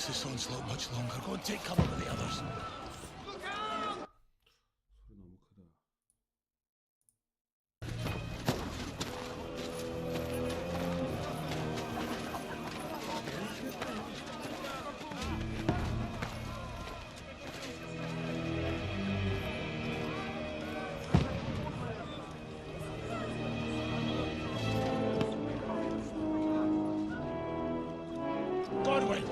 This onslaught much longer. Go and take cover with the others. Look out! Godwin!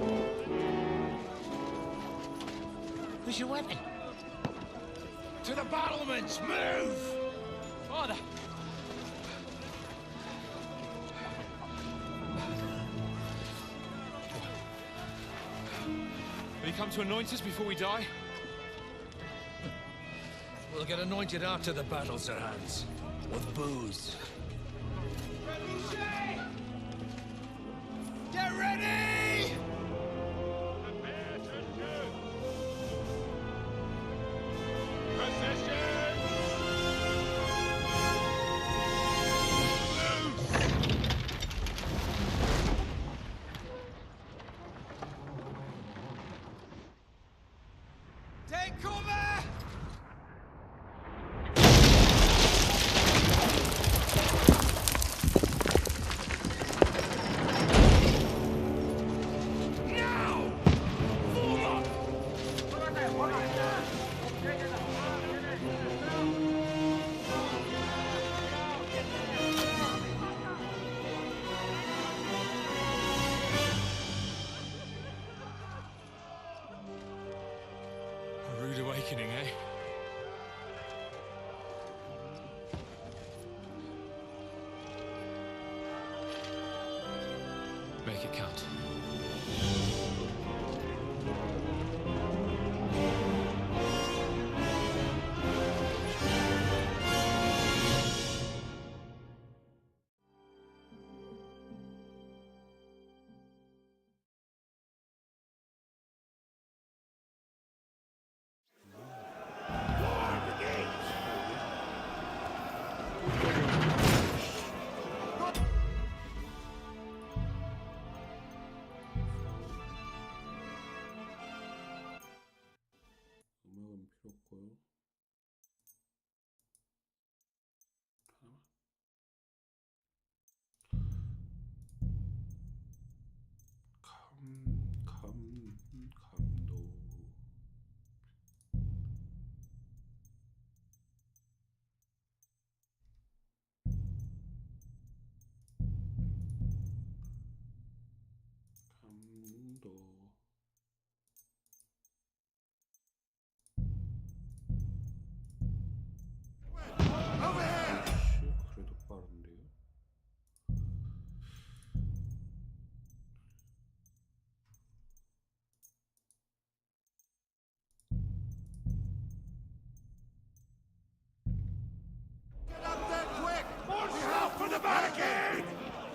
Where's your weapon? To the battlements! Move! Father! Will you come to anoint us before we die? We'll get anointed after the battles are hands. With booze. Get ready! Prepare to shoot! Position! Take cover! A rude awakening, eh? Make it count. 또 그래도 빠른데요? For the barricade!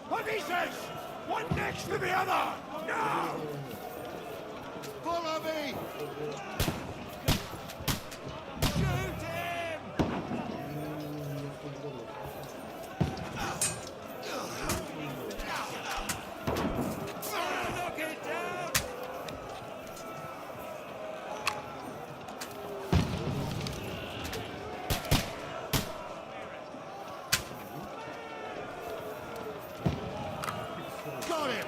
What is this? One next to the other! Now! Follow me! Shoot him! Knock it down! Got him!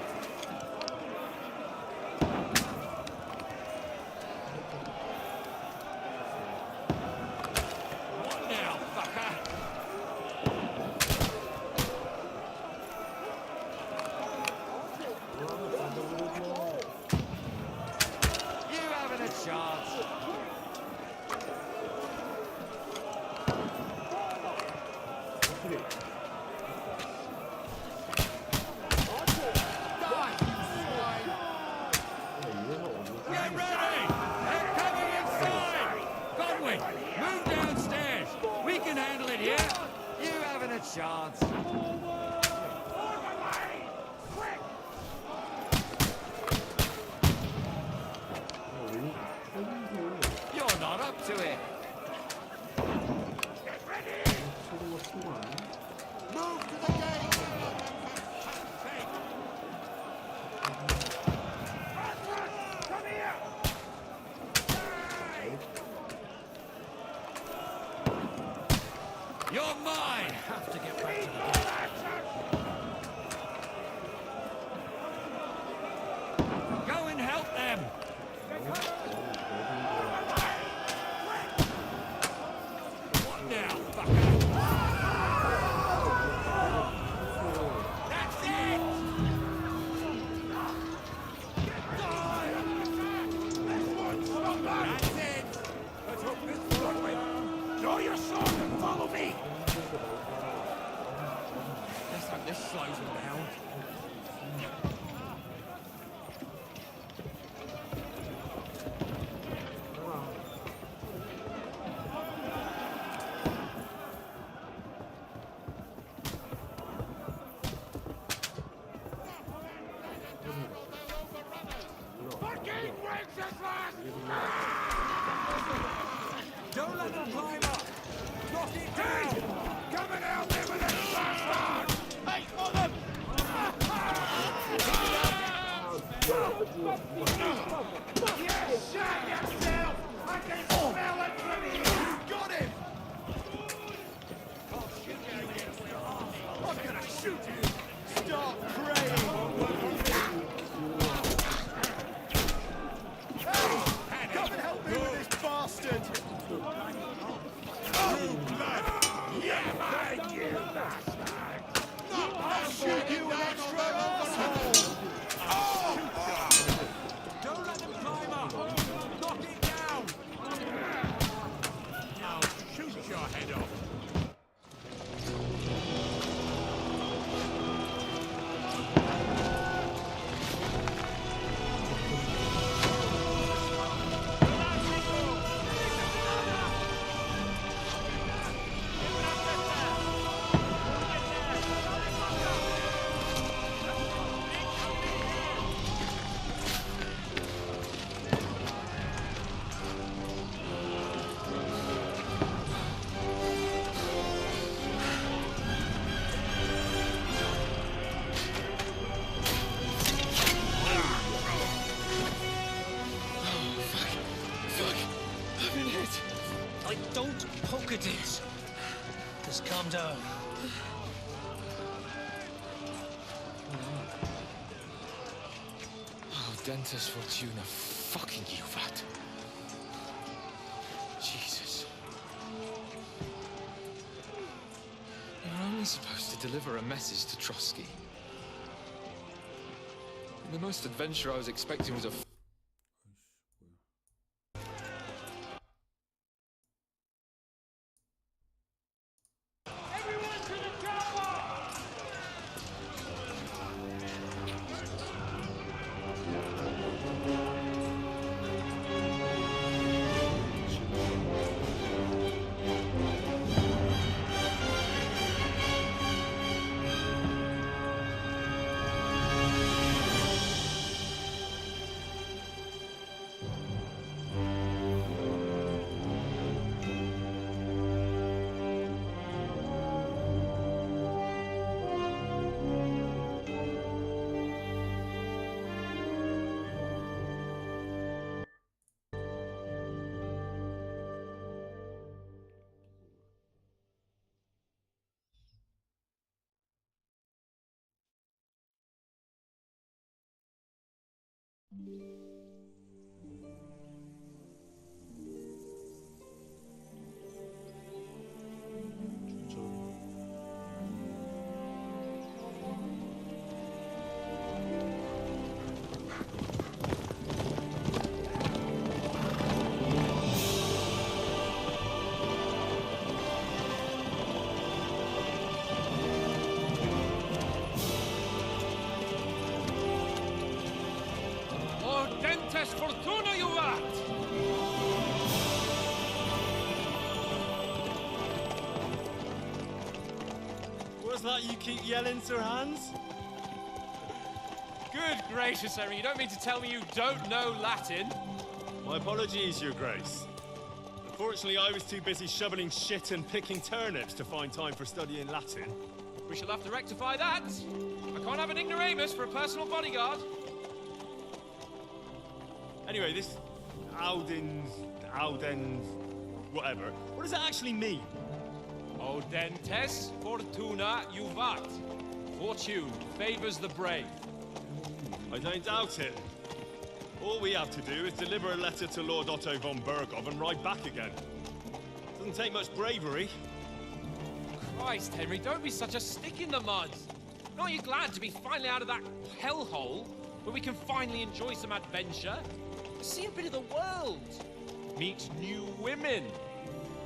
What now, fucker? You haven't a chance. Get ready! They're coming inside! Godwin, move downstairs! We can handle it here! You haven't a chance. You're not up to it. Move to the gate! Come here! You're mine! Have to get back to the gate. Go and help them! What now, fucker? That's it! That's it! Let's hope this Broadway. Draw your sword and follow me! Let's hope this slows them down. Fucking Wenceslas! Don't let them climb up! Knock it down! Come and help me with this bastard! Hey, for them! You shot yourself! I can smell it from here! Got him! I'm gonna shoot you! Stop praying! Come and help me with this bastard! Oh, blood! Yeah, man, you bastard! I'll shoot you, extra asshole! Oh! Don't let them climb up! Knock it down! I'll shoot your head off! Don't poke at it. Just calm down. Oh, Dentes Fortuna, fucking you, vat. Jesus. You're only supposed to deliver a message to Trotsky. The most adventure I was expecting was a Everyone to the chopper! Ordentes fortuna juvat! What's that you keep yelling, Sir Hans? Good gracious, Henry, you don't mean to tell me you don't know Latin? My apologies, Your Grace. Unfortunately, I was too busy shoveling shit and picking turnips to find time for studying Latin. We shall have to rectify that. I can't have an ignoramus for a personal bodyguard. Anyway, this Audens, whatever. What does it actually mean? Audentes fortuna juvat. Fortune favors the brave. I don't doubt it. All we have to do is deliver a letter to Lord Otto von Bergov and ride back again. Doesn't take much bravery. Christ, Henry, don't be such a stick in the mud. Aren't you glad to be finally out of that hellhole where we can finally enjoy some adventure? See a bit of the world, meet new women,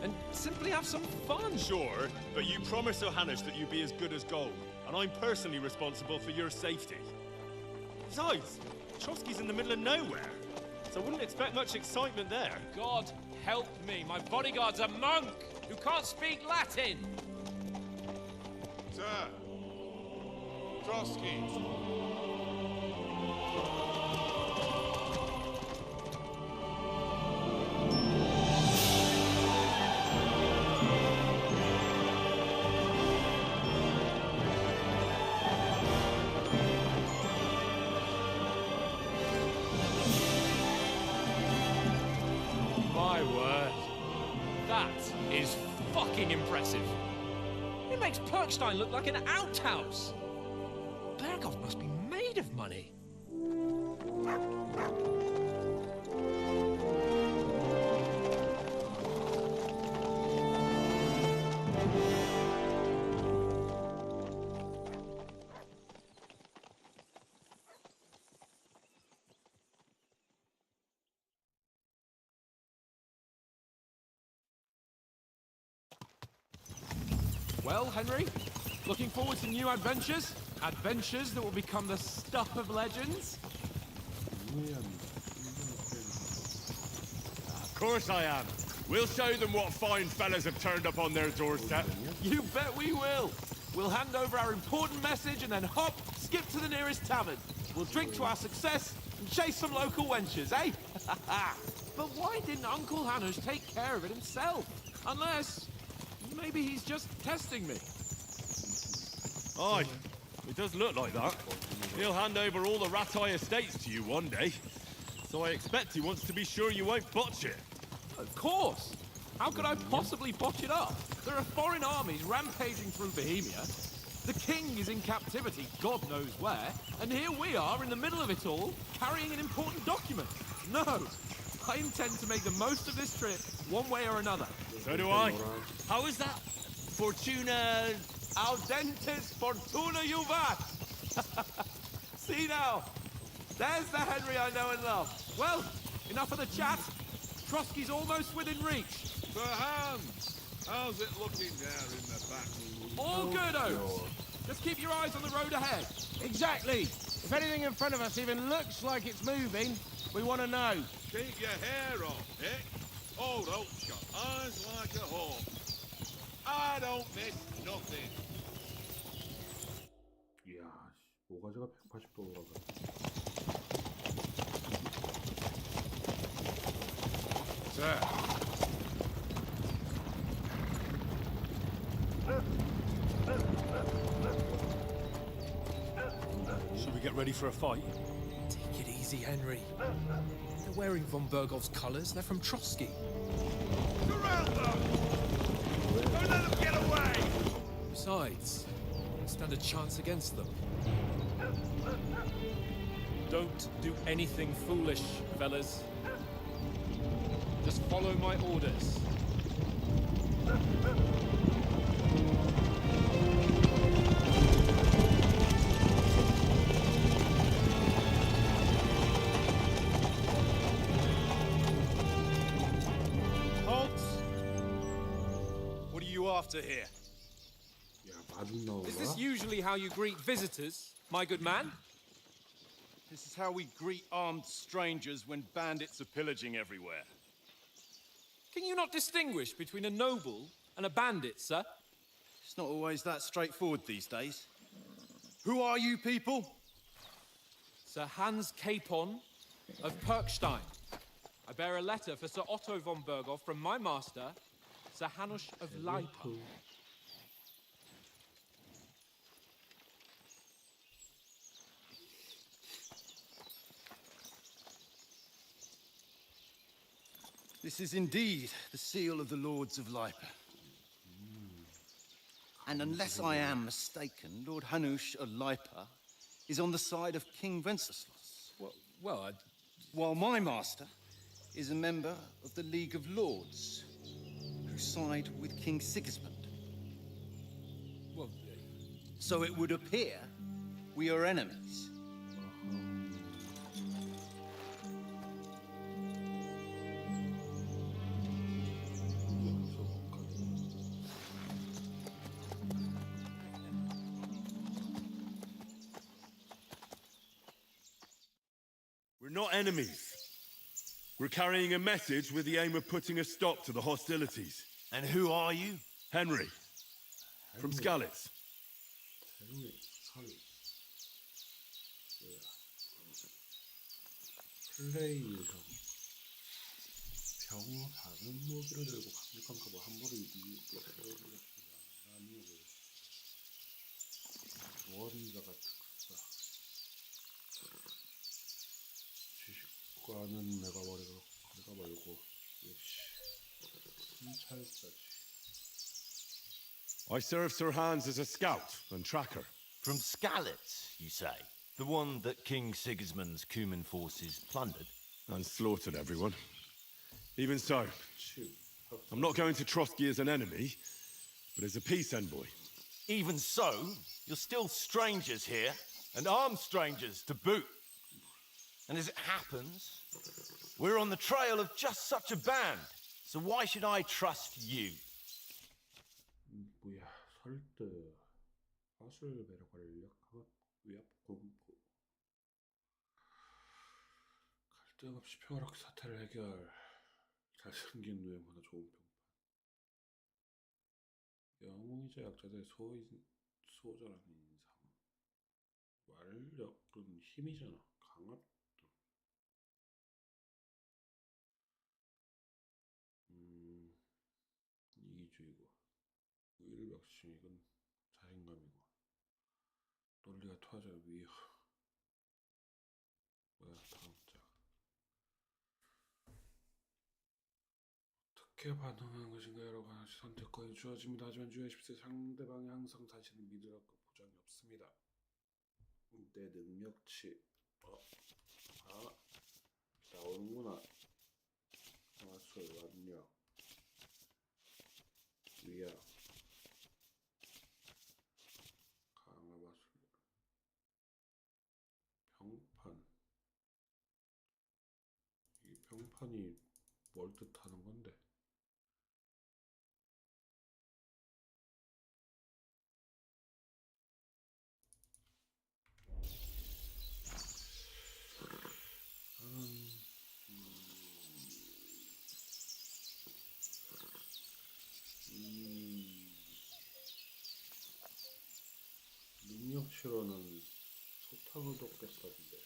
and simply have some fun. Sure, but you promised Johannes that you'd be as good as gold, and I'm personally responsible for your safety. Besides, Trotsky's in the middle of nowhere, so I wouldn't expect much excitement there. God help me, my bodyguard's a monk who can't speak Latin. Sir. Trotsky. My word, that is fucking impressive. It makes Perkstein look like an outhouse. Bergov must be made of money. Well, Henry, looking forward to new adventures? Adventures that will become the stuff of legends? Of course I am. We'll show them what fine fellas have turned up on their doorstep. You bet we will. We'll hand over our important message and then hop, skip to the nearest tavern. We'll drink to our success and chase some local wenches, eh? But why didn't Uncle Hanush take care of it himself? Unless, maybe he's just testing me. Aye, it does look like that. He'll hand over all the Ratai estates to you one day. So I expect he wants to be sure you won't botch it. Of course. How could I possibly botch it up? There are foreign armies rampaging through Bohemia. The king is in captivity, God knows where. And here we are in the middle of it all, carrying an important document. No, I intend to make the most of this trip, one way or another. So do I. How is that? Fortuna... Audentes fortuna juvat! See now, There's the Henry I know and love. Well, enough of the chat. Trotsky's almost within reach. Sir Hans, how's it looking there in the back? All good, Oates. Just keep your eyes on the road ahead. Exactly. If anything in front of us even looks like it's moving, we want to know. Keep your hair on, eh? Hold out your eyes like a hawk. I don't miss nothing. 이야, 모가지가 180도 돌아가. Sir. Should we get ready for a fight? Take it easy, Henry. They're wearing von Bergov's colours. They're from Trotsky. Surround them! Don't let them get away! Besides, we stand a chance against them. Don't do anything foolish, fellas. Just follow my orders. Halt! What are you after here? 야, 마중 나오는 Is 거야? this usually how you greet visitors, my good man? This is how we greet armed strangers when bandits are pillaging everywhere. Can you not distinguish between a noble and a bandit, sir? It's not always that straightforward these days. Who are you people? Sir Hans Capon of Perkstein. I bear a letter for Sir Otto von Berghoff from my master, Sir Hanush of Leipa. This is indeed the seal of the Lords of Lipa. And unless I am mistaken, Lord Hanush of Lipa is on the side of King Wenceslas, Well, while my master is a member of the League of Lords, who side with King Sigismund. well, So it would appear we are enemies. We're not enemies. We're carrying a message with the aim of putting a stop to the hostilities. And who are you? Henry, from Skalitz. henry, 설. 뭐야? 플레이에서 병 다른 무기를 들고 강력한 갑을 함부로 이기고 세우는 아니요. 원자가 특사. 지식과는 내가 말고 역시 순찰까지. I serve Sir Hans as a scout and tracker. From Skalitz, you say? The one that King Sigismund's Cuman forces plundered? And slaughtered everyone. Even so, 칠. I'm not going to Trotsky as an enemy, but as a peace envoy. Even so, you're still strangers here, and armed strangers to boot. And as it happens, we're on the trail of just such a band. So why should I trust you? 뭐야? 설득, 화술 매력 권력, 위압 공포, 갈등 없이 평화롭게 사태를 해결, 잘생긴 누에모나 좋은 평판, 영웅이자 약자들의 소절하는 인상, 완력은 힘이잖아, 강압. 이기주의고, 의일벽심 이건 자신감이고, 논리가 토하자는 위협. 뭐야, 다음 장. 어떻게 반응하는 것인가 여러 가지 선택권이 주어집니다. 하지만 주의하십시오. 상대방이 항상 자신을 믿으라고 보장이 없습니다. 내 능력치. 나오는구나. 마술 완력. 위압. 강화마술. 평판. 병판이 뭘 뜻하는 건데? 능력치로는 소탕을 돕겠다는데.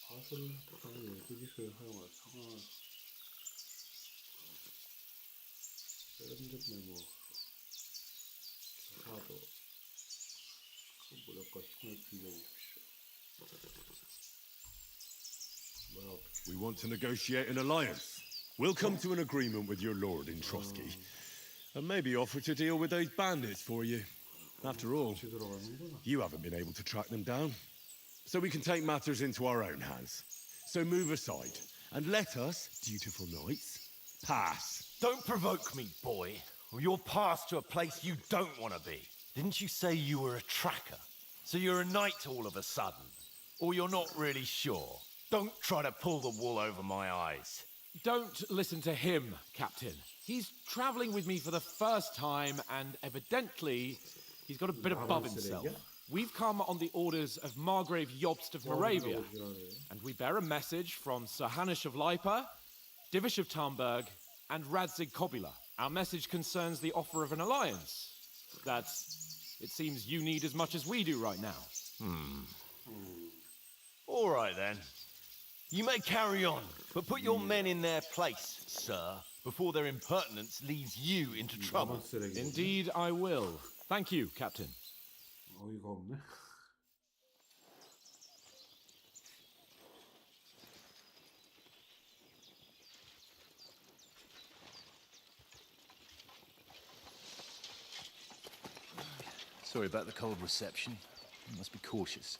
화술을 획득하는 외부기술을 사용할 상황을 세련된 메모 기사도 그 무력과 힘을 빌려주십시오. 뭐야 어떻게? We want to negotiate an alliance. We'll come to an agreement with your lord in Trotsky, and maybe offer to deal with those bandits for you. After all, 같이 들어가는구나. you haven't been able to track them down. So we can take matters into our own hands. So move aside, and let us, dutiful knights, pass. Don't provoke me, boy, or you'll pass to a place you don't want to be. Didn't you say you were a tracker? So you're a knight all of a sudden? Or you're not really sure? Don't try to pull the wool over my eyes. Don't listen to him, Captain. He's travelling with me for the first time, and evidently, he's got a bit above himself. We've come on the orders of Margrave Jobst of Moravia, and we bear a message from Sir Hanush of Lipa, Divish of Tarnberg, and Radzig Kobula. Our message concerns the offer of an alliance that it seems you need as much as we do right now. All right, then. You may carry on, but put your men in their place, sir, before their impertinence leads you into trouble. Indeed, I will. Thank you, Captain. 어이가 없네. Sorry about the cold reception. You must be cautious.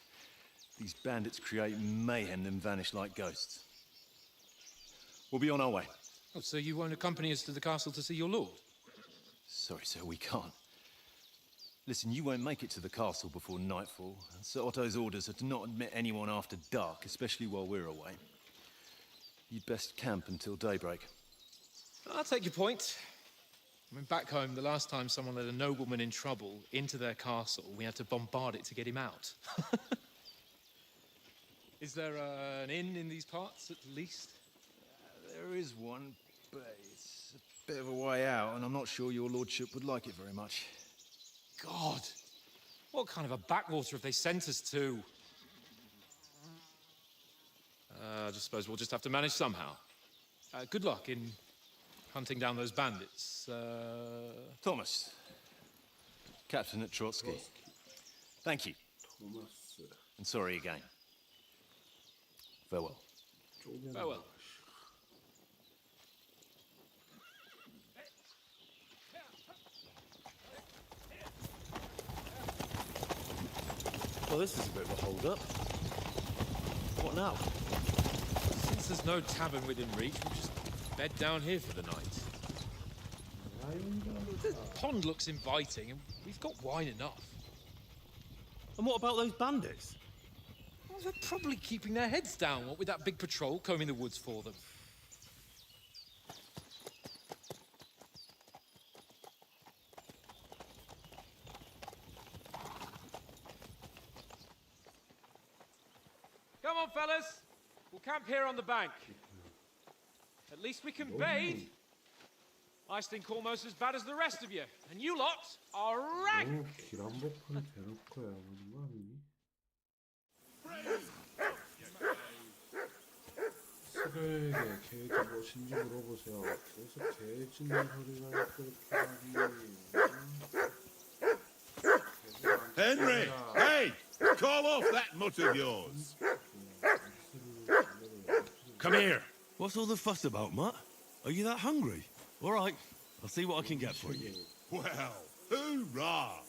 These bandits create mayhem and vanish like ghosts. We'll be on our way. Oh, so you won't accompany us to the castle to see your lord? Sorry, sir, we can't. Listen, you won't make it to the castle before nightfall. Sir Otto's orders are to not admit anyone after dark, especially while we're away. You'd best camp until daybreak. I'll take your point. I mean, back home, the last time someone let a nobleman in trouble into their castle, we had to bombard it to get him out. Is there an inn in these parts, at least? There is one, but it's a bit of a way out, and I'm not sure your lordship would like it very much. God, what kind of a backwater have they sent us to? I just suppose we'll just have to manage somehow. Good luck in hunting down those bandits. Thomas, captain at Trotsky. Thank you. 토마스. And sorry again. Farewell. Farewell. Well, this is a bit of a hold-up. What now? Since there's no tavern within reach, we'll just bed down here for the night. The pond looks inviting, and we've got wine enough. And what about those bandits? Well, they're probably keeping their heads down, what with that big patrol combing the woods for them. Come on, fellas. We'll camp here on the bank. At least we can bathe. I stink almost as bad as the rest of you. And you lot are rank! 너무 길 한복판에 대놓고 해야 하는 거 아니니? 스레에게 게이지 무엇인지 물어보세요. 계속 게이지는 소리가 그렇게 하니. Henry! Hey! Call off that mutt of yours! Come here. What's all the fuss about, Mutt? Are you that hungry? All right, I'll see what I can get for you. Well, hoorah!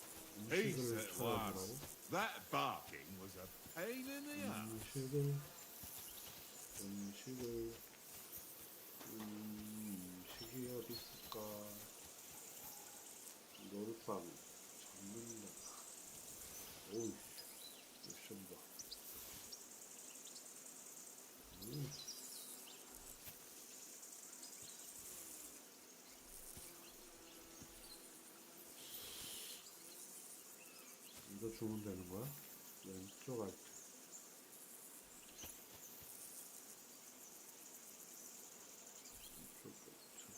Peace at last. That barking was a pain in the ass. 음식이 어디 있을까? 주면 되는 거야? 왼쪽 알트.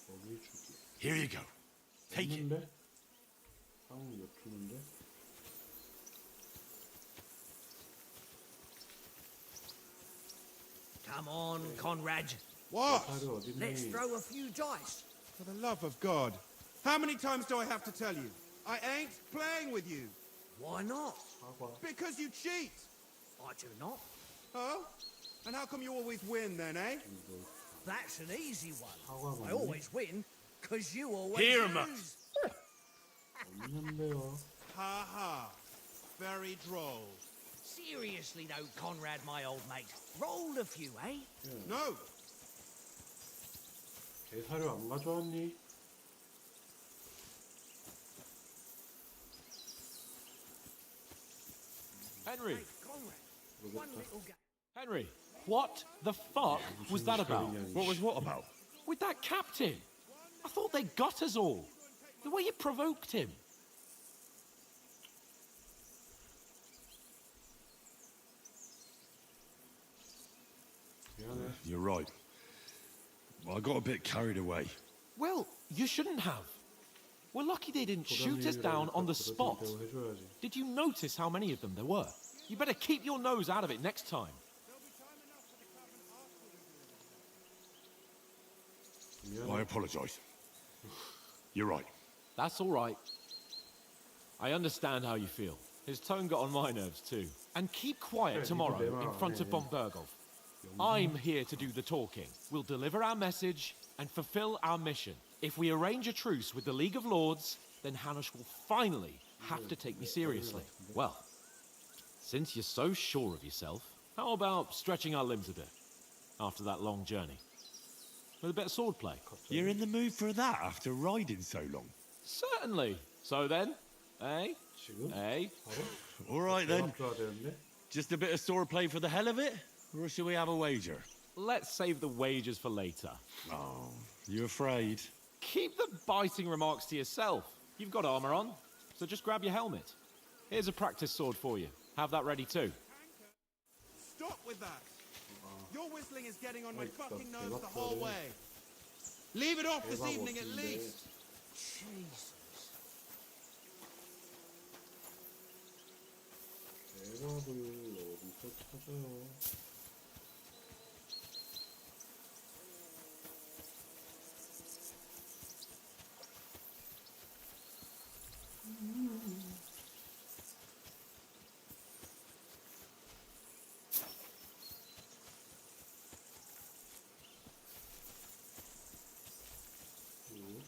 거기 주기. Here you go. Take it. 했는데? 상 몇 주는데? Come on, Conrad. What? 사료 어딨니? Let's throw a few dice. For the love of God. How many times do I have to tell you? I ain't playing with you. Why not? 사과. Because you cheat. I do not. Oh? And how come you always win then, eh? That's an easy one. 사과 I always win, because you always Here, Matt. lose. 없는데요. Ha ha. Very droll. Seriously though, Conrad, my old mate. Roll a few, eh? No. 개 사료 안 가져왔니? Henry, Hey, Conrad. One little game. Henry, what the fuck was that about? What was what about? With that captain? I thought they got us all. The way you provoked him. 미안해. You're right. Well, I got a bit carried away. Well, you shouldn't have. We're lucky they didn't shoot us down on the spot. 해줘야지. Did you notice how many of them there were? You better keep your nose out of it next time. I apologise. You're right. That's all right. I understand how you feel. His tone got on my nerves too. And keep quiet tomorrow in front of von Berghoff. I'm here to do the talking. We'll deliver our message and fulfill our mission. If we arrange a truce with the League of Lords, then Hanush will finally have to take me seriously. Well, since you're so sure of yourself, how about stretching our limbs a bit after that long journey? With a bit of swordplay. You're in the mood for that after riding so long? Certainly. So then, eh? 지금? Eh? 바로? All right then. 줘야 되는데? Just a bit of swordplay for the hell of it? Or shall we have a wager? Let's save the wagers for later. Oh, you afraid? Keep the biting remarks to yourself. You've got armor on, so just grab your helmet. Here's a practice sword for you. Have that ready too. Stop with that. Your whistling is getting on my Wait, fucking the nerves the whole doctor, way. Leave it off this 대박 evening at 없는데. least. Jesus. 대박을 어디서 찾아요?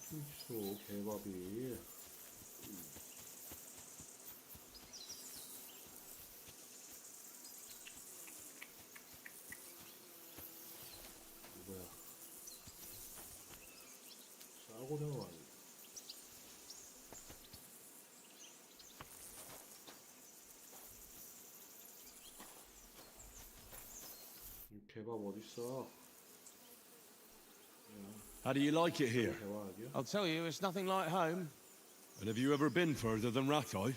김치소 개밥이 뭐야 싸고 나와 이 개밥 어딨어? How do you like it here? 대화하기야? I'll tell you, it's nothing like home. And have you ever been further than Rattay?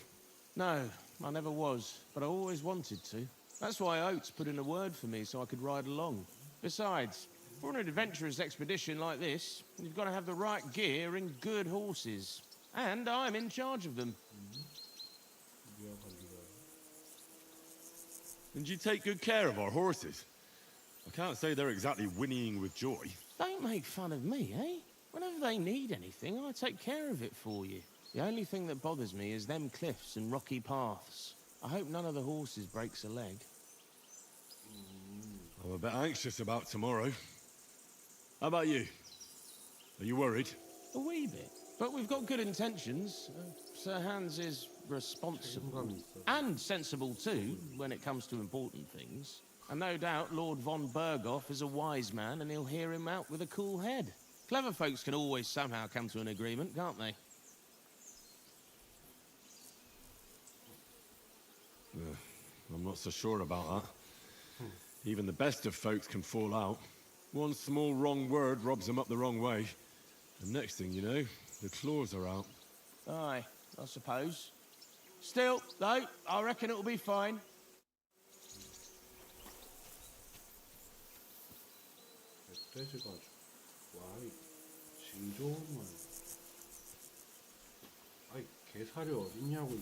No, I never was, but I always wanted to. That's why Oates put in a word for me so I could ride along. Besides, for an adventurous expedition like this, you've got to have the right gear and good horses. And I'm in charge of them. And you take good care of our horses. I can't say they're exactly whinnying with joy. Don't make fun of me, eh? Whenever they need anything, I take care of it for you. The only thing that bothers me is them cliffs and rocky paths. I hope none of the horses breaks a leg. I'm a bit anxious about tomorrow. How about you? Are you worried? A wee bit. But we've got good intentions. Sir Hans is responsible. And sensible too, when it comes to important things. And no doubt Lord von Berghoff is a wise man and he'll hear him out with a cool head. Clever folks can always somehow come to an agreement, can't they? I'm not so sure about that. Even the best of folks can fall out. One small wrong word robs them up the wrong way. And next thing you know, the claws are out. Aye, I suppose. Still, though, I reckon it'll be fine. 멧돼지가 아주 와이 질 좋은 아이 개살이 어딨냐고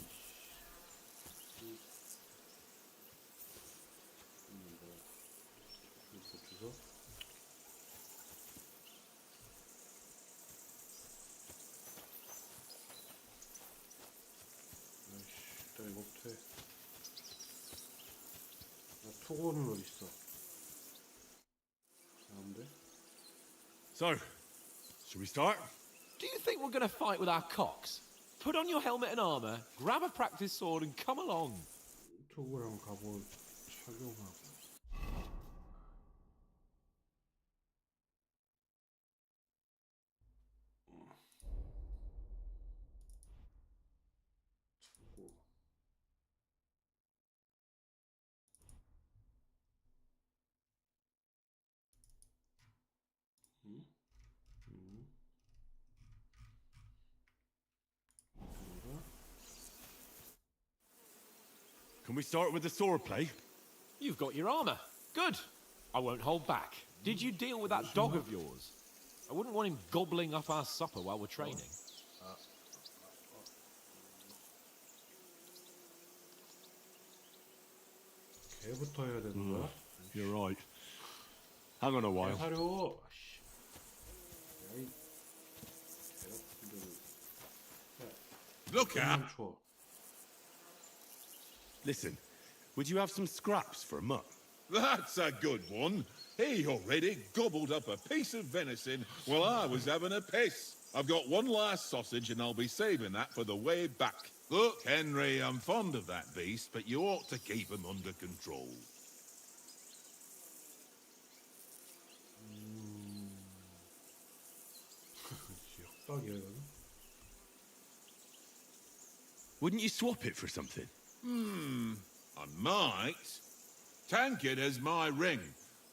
이거 주소 아이씨 나 이거 못해 나 투고는 어딨어 안 돼? So, shall we start? Do you think we're going to fight with our cocks? Put on your helmet and armor, grab a practice sword, and come along. 투고랑 갑옷 착용하고 투고 Can we start with the sword play? You've got your armor. Good. I won't hold back. Did you deal with that dog of yours? I wouldn't want him gobbling up our supper while we're training. 개부터 해야 되는 거야? You're right. Hang on a while. 개사료 씨. 야이 개같은데 Look out! 추워 Listen, would you have some scraps for a mutt? That's a good one. He already gobbled up a piece of venison while I was having a piss. I've got one last sausage and I'll be saving that for the way back. Look, Henry, I'm fond of that beast, but you ought to keep him under control. 역박이야 이거는 Wouldn't you swap it for something? I might. Tankard has my ring.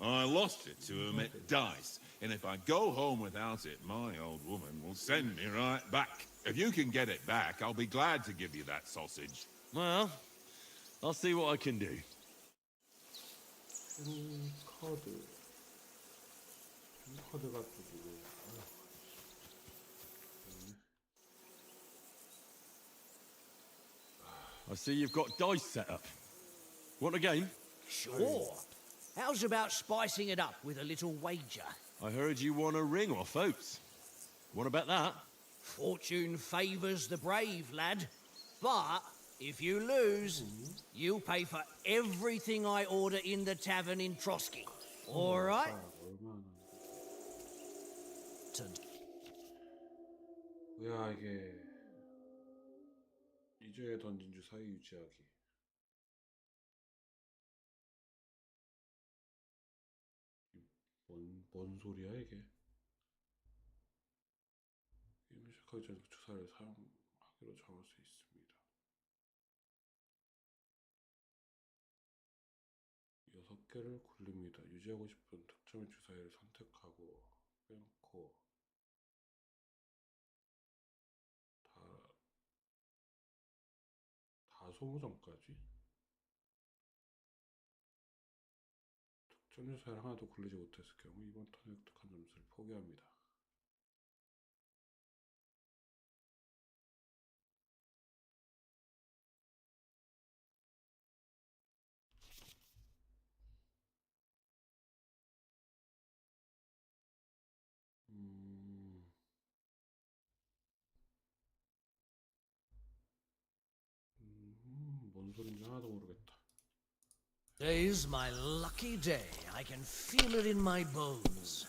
I lost it to him at dice, and if I go home without it, my old woman will send me right back. If you can get it back, I'll be glad to give you that sausage. Well, I'll see what I can do. 카드가 또 이거 I see you've got dice set up. Want a game? Sure. How's about spicing it up with a little wager? I heard you won a ring off Oates. What about that? Fortune favours the brave, lad. But if you lose, you'll pay for everything I order in the tavern in Trotsky. All right? 뭐야 이게 이제에 던진 주 사이 유지하기 뭔 소리야 이게 게임을 시작하기 전에 주사를 사용하기로 정할 수 있습니다. 6개를 굴립니다. 유지하고 싶은 특정의 주사위를 선택하고 빼놓고 다소무전까지 특정 주사위를 하나도 굴리지 못했을 경우 이번 턴에 획득한 점수를 포기합니다. 뭔 소린지 하나도 모르겠다. Today's my lucky day. I can feel it in my bones.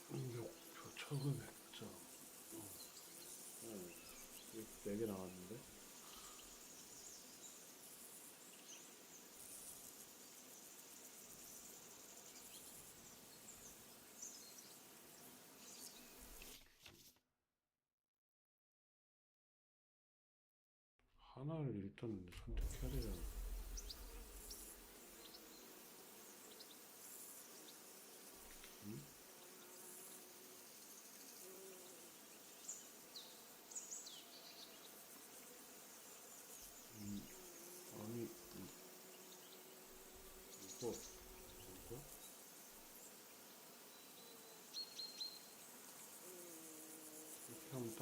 목표 처금 액정 4개 나왔는데 하나를 일단 선택해야 되잖아.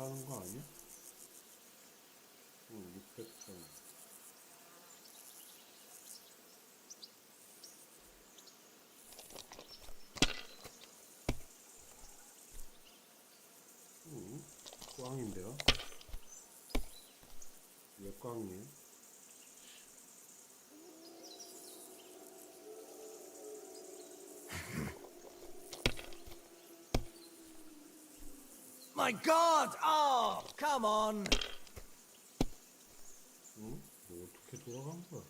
사는 거 아니야? 600점. 꽝인데요? 왜 꽝이에요? My God! Oh, come on! 응? 뭐 어떻게 돌아간 거야?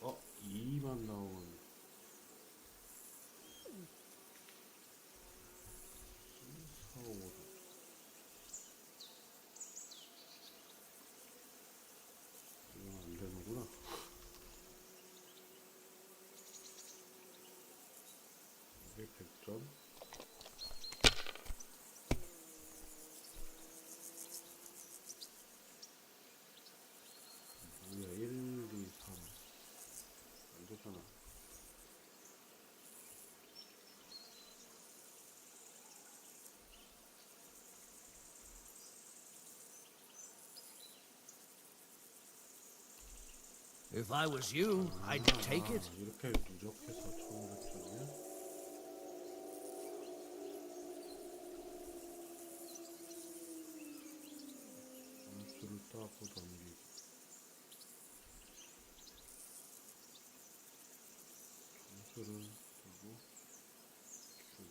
어? 2만 나오면 4, 5, 이건 안 되는구나. 이게 100점. 뭐야, 1, 2, 3. 안 되잖아. If I was you, I'd take it. 이렇게 누적해서 1500점이야? 점수를 따고 던지기. 점수를 따고 큐.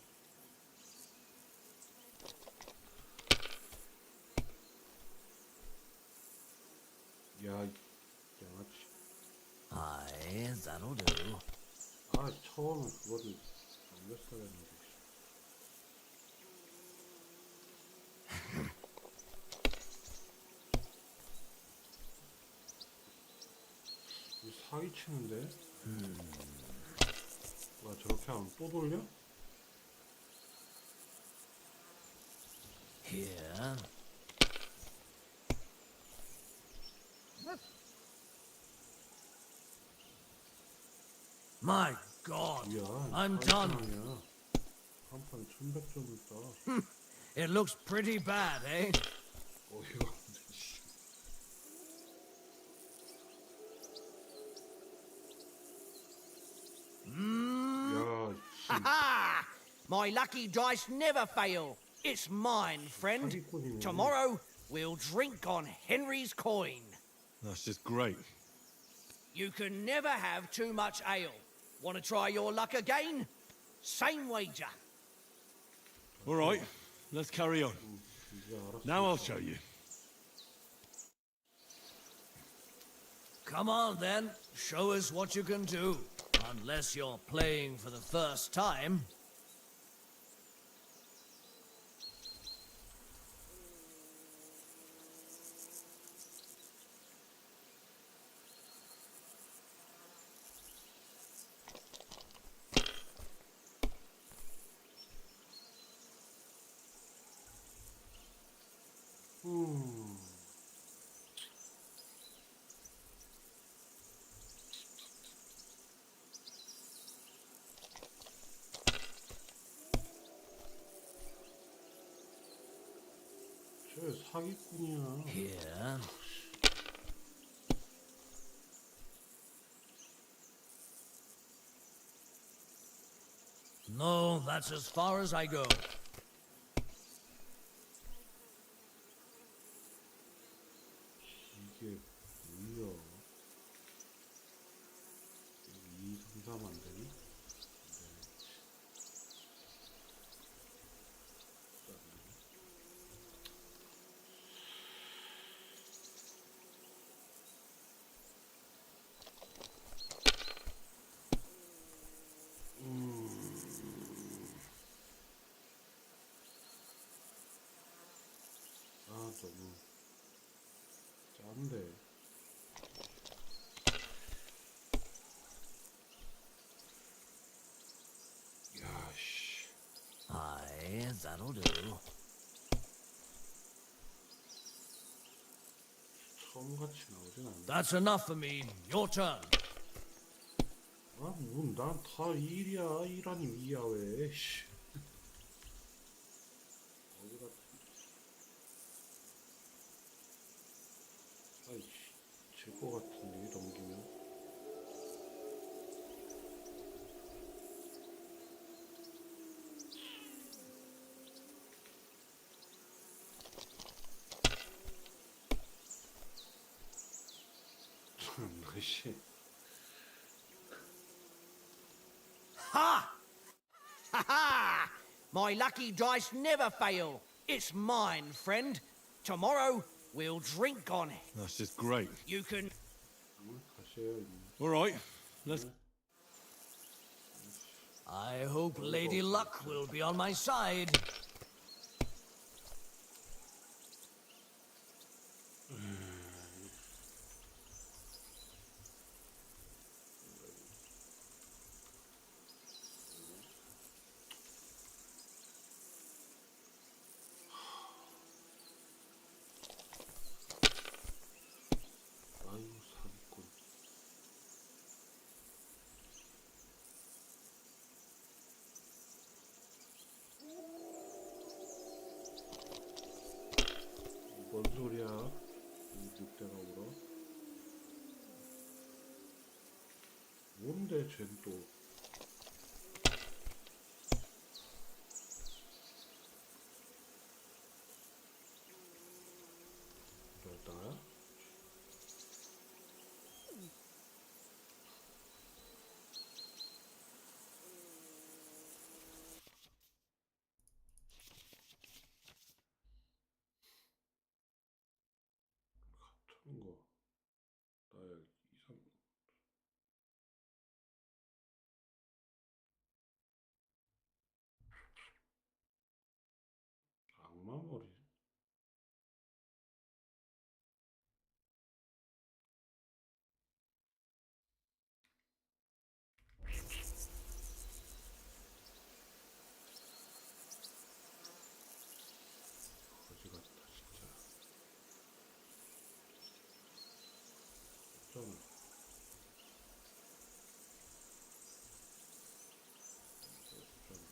야, 양아치. Aye, that'll do. 아, 처음에 그거를 넘겼어야 했는데. 이 사기 치는데? 와, 저렇게 하면 또 돌려? Here. My God, 야, I'm done. 한판 1100점을 따. It looks pretty bad, eh? 어이가 없네, 씨. 야, 씨. Ha! My lucky dice never fail. It's mine, friend. 사기꾼이네. Tomorrow, we'll drink on Henry's coin. That's just great. You can never have too much ale. Want to try your luck again? Same wager. All right, let's carry on. 이제 알았어. Now I'll show you. Come on, then. Show us what you can do. Unless you're playing for the first time. 저 사기꾼이야. Here. No, that's as far as I go. 이게 뭐야? 2, 3, 4만 안 되니? 아, 너무 짠데. 야, 씨. Aye, that'll do. 처음같이 나오진 않네. That's enough for me. Your turn. 아, 난 다 일이야. 일 아니면 이야 왜? 씨. 어디 같은? 아이씨, 질거 같은데 넘기면. 참나 씨. Ha! Ha ha! My lucky dice never fail. It's mine, friend. Tomorrow we'll drink on it. That's just great. You can. 다시 해야지. All right, let's. I hope Lady Luck will be on my side. 아유 사기꾼. 뭔 소리야? 이 늑대가 울어? 뭔데 쟨 또? 나야? 같은 거. 나야 이상. 악마 머리. 거지 같다 진짜. 없잖아. 없잖아.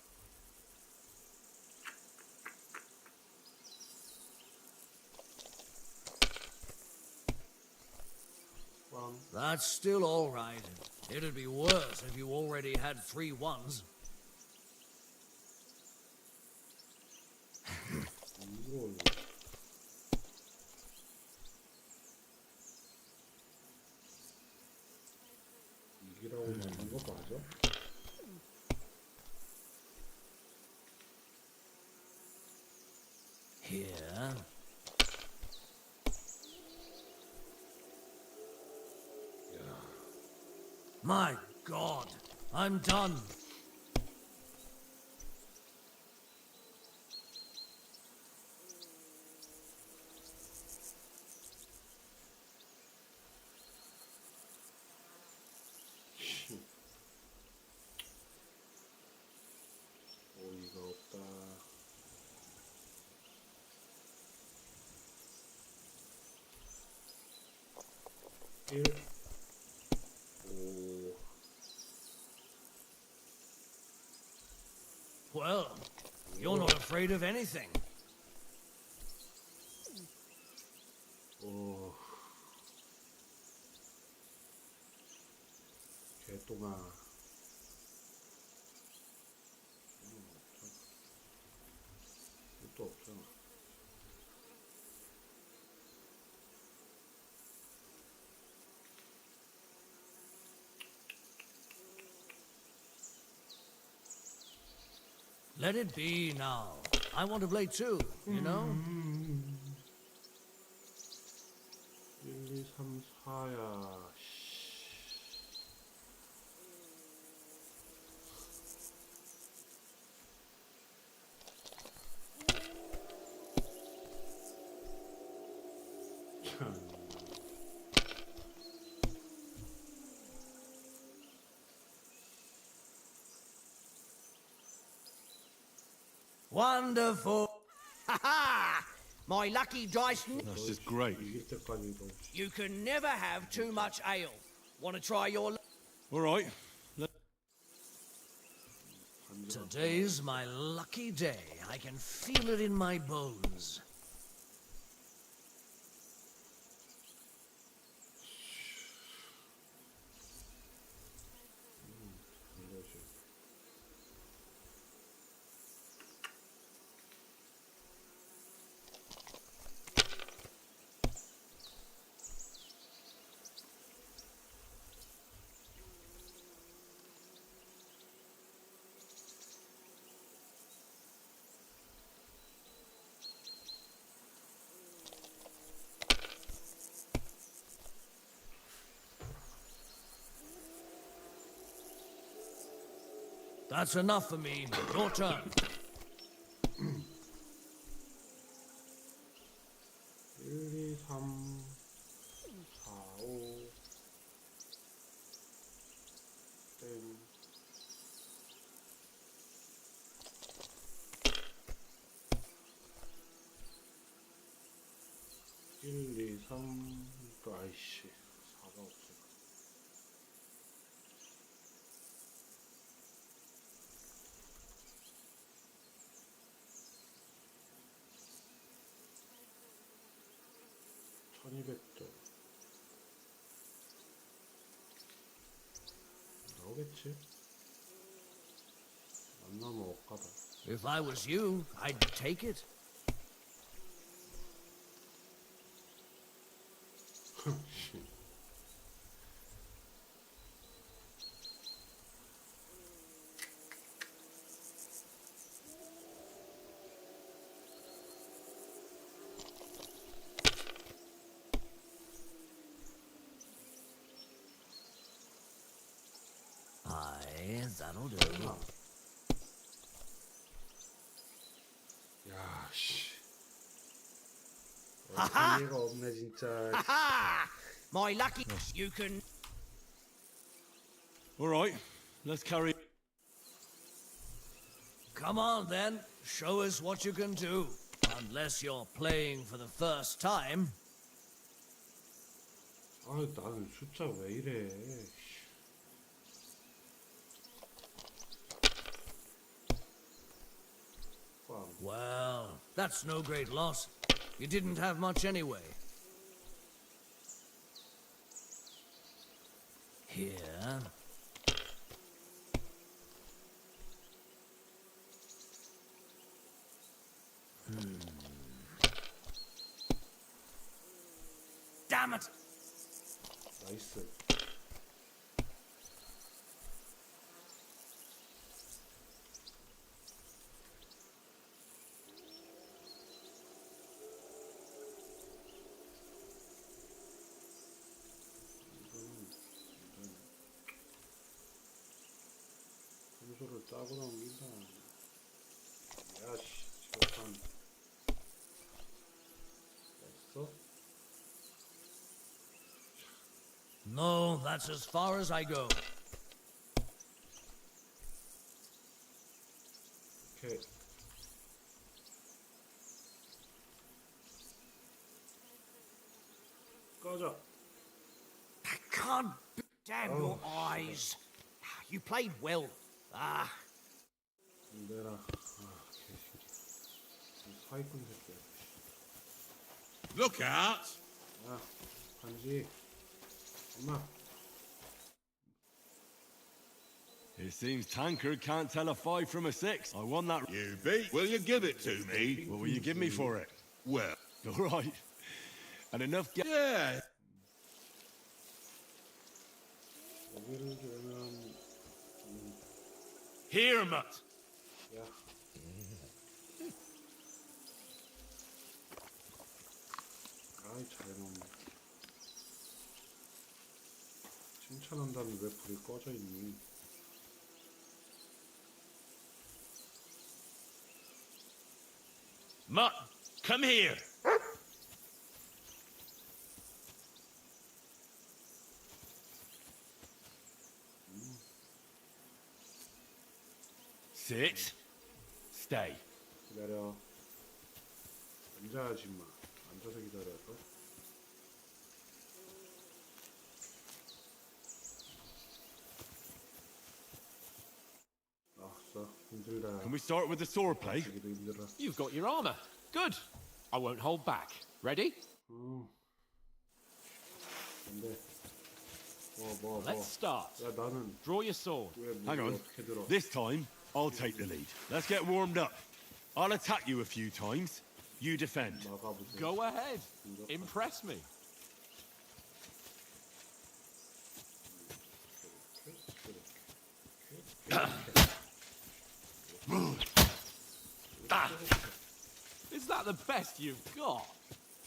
빵. That's still all right. It'd be worse if you already had 3 ones. 이거 이기라고 만든 거 맞아? Here. My God, I'm done. 씨. 어이가 없다. 일. 오. Well, you're not afraid of anything. 오. 개똥아. 또 없잖아. Let it be now. I want to play too, you know? 1, 2, 3, 4야. 참. Wonderful. Ha ha! My lucky dice. That's just great. 이길 때까지도. You can never have too much ale. Want to try your luck? All right, Today's my lucky day. I can feel it in my bones. That's enough for me. Your turn. 1, 2, 3, 4, 5. 땡. 1, 2, 3. 또 아이씨. 4가 없어. $1200. 나오겠지? 안 나오면 억가다. If I was you, I'd take it. Aye, that'll do. 야, 씨. 하하! 재미가 없네 진짜. Ha! My lucky. You can. All right, let's carry. Come on then. Show us what you can do. Unless you're playing for the first time. 아, 나는 숫자 왜 이래? 꽝. Well, that's no great loss. You didn't have much anyway. Here. Damn it! 나이스. 점수를 따고 나옵니다. 야씨, 지금 됐어? No, that's as far as I go. 오케이. 꺼져. I can't damn your eyes. You played well. Ah. 내라. 아, 개새끼. 사기꾼 새끼야. Look out! 야, 반지. 엄마. It seems Tankard can't tell a 5 from a 6. I won that. You beat. Will you give it to me? What will you give me for it? Well, All right. And enough. yeah. 여기를 주면. Here, mutt. 야. 아이, 잘 먹네. 칭찬한다면 왜 불이 꺼져 있니? Mutt, come here. Sit. Stay. 기다려. 앉아야지 마. 앉아서 기다려서. 나왔어. 흔들려. 힘들다. Can we start with the sword play? 되기도 힘들어. You've got your armor. Good. I won't hold back. Ready? 근데 뭐. Let's start. 야 나는 Draw your sword. 왜 Hang on. 어떻게 들어? This time, I'll take the lead. Let's get warmed up. I'll attack you a few times. You defend. 막아보세요. Go ahead. Impress me. Is that the best you've got?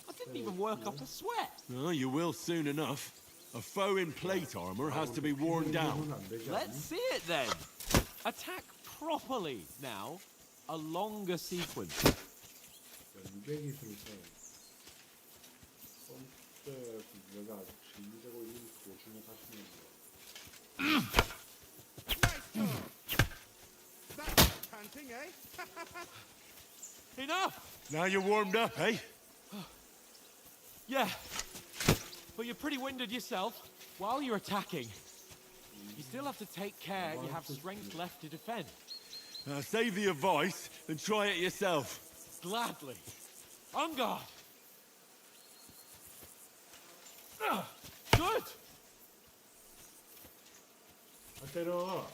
I didn't even work up a sweat. Oh, you will soon enough. A foe in plate armor has to be worn down. 안 되지 Let's see it then. Attack properly now. A longer sequence. 연백이 순서. 선때 내가 아직 진행되고 있는 도중에 사시는 거. Panting, eh? Enough. Now you're warmed up, eh? Yeah. But you're pretty winded yourself. While you're attacking, you still have to take care you have strength left to defend. Save the advice and try it yourself. Gladly. On guard. Good. 아 때려.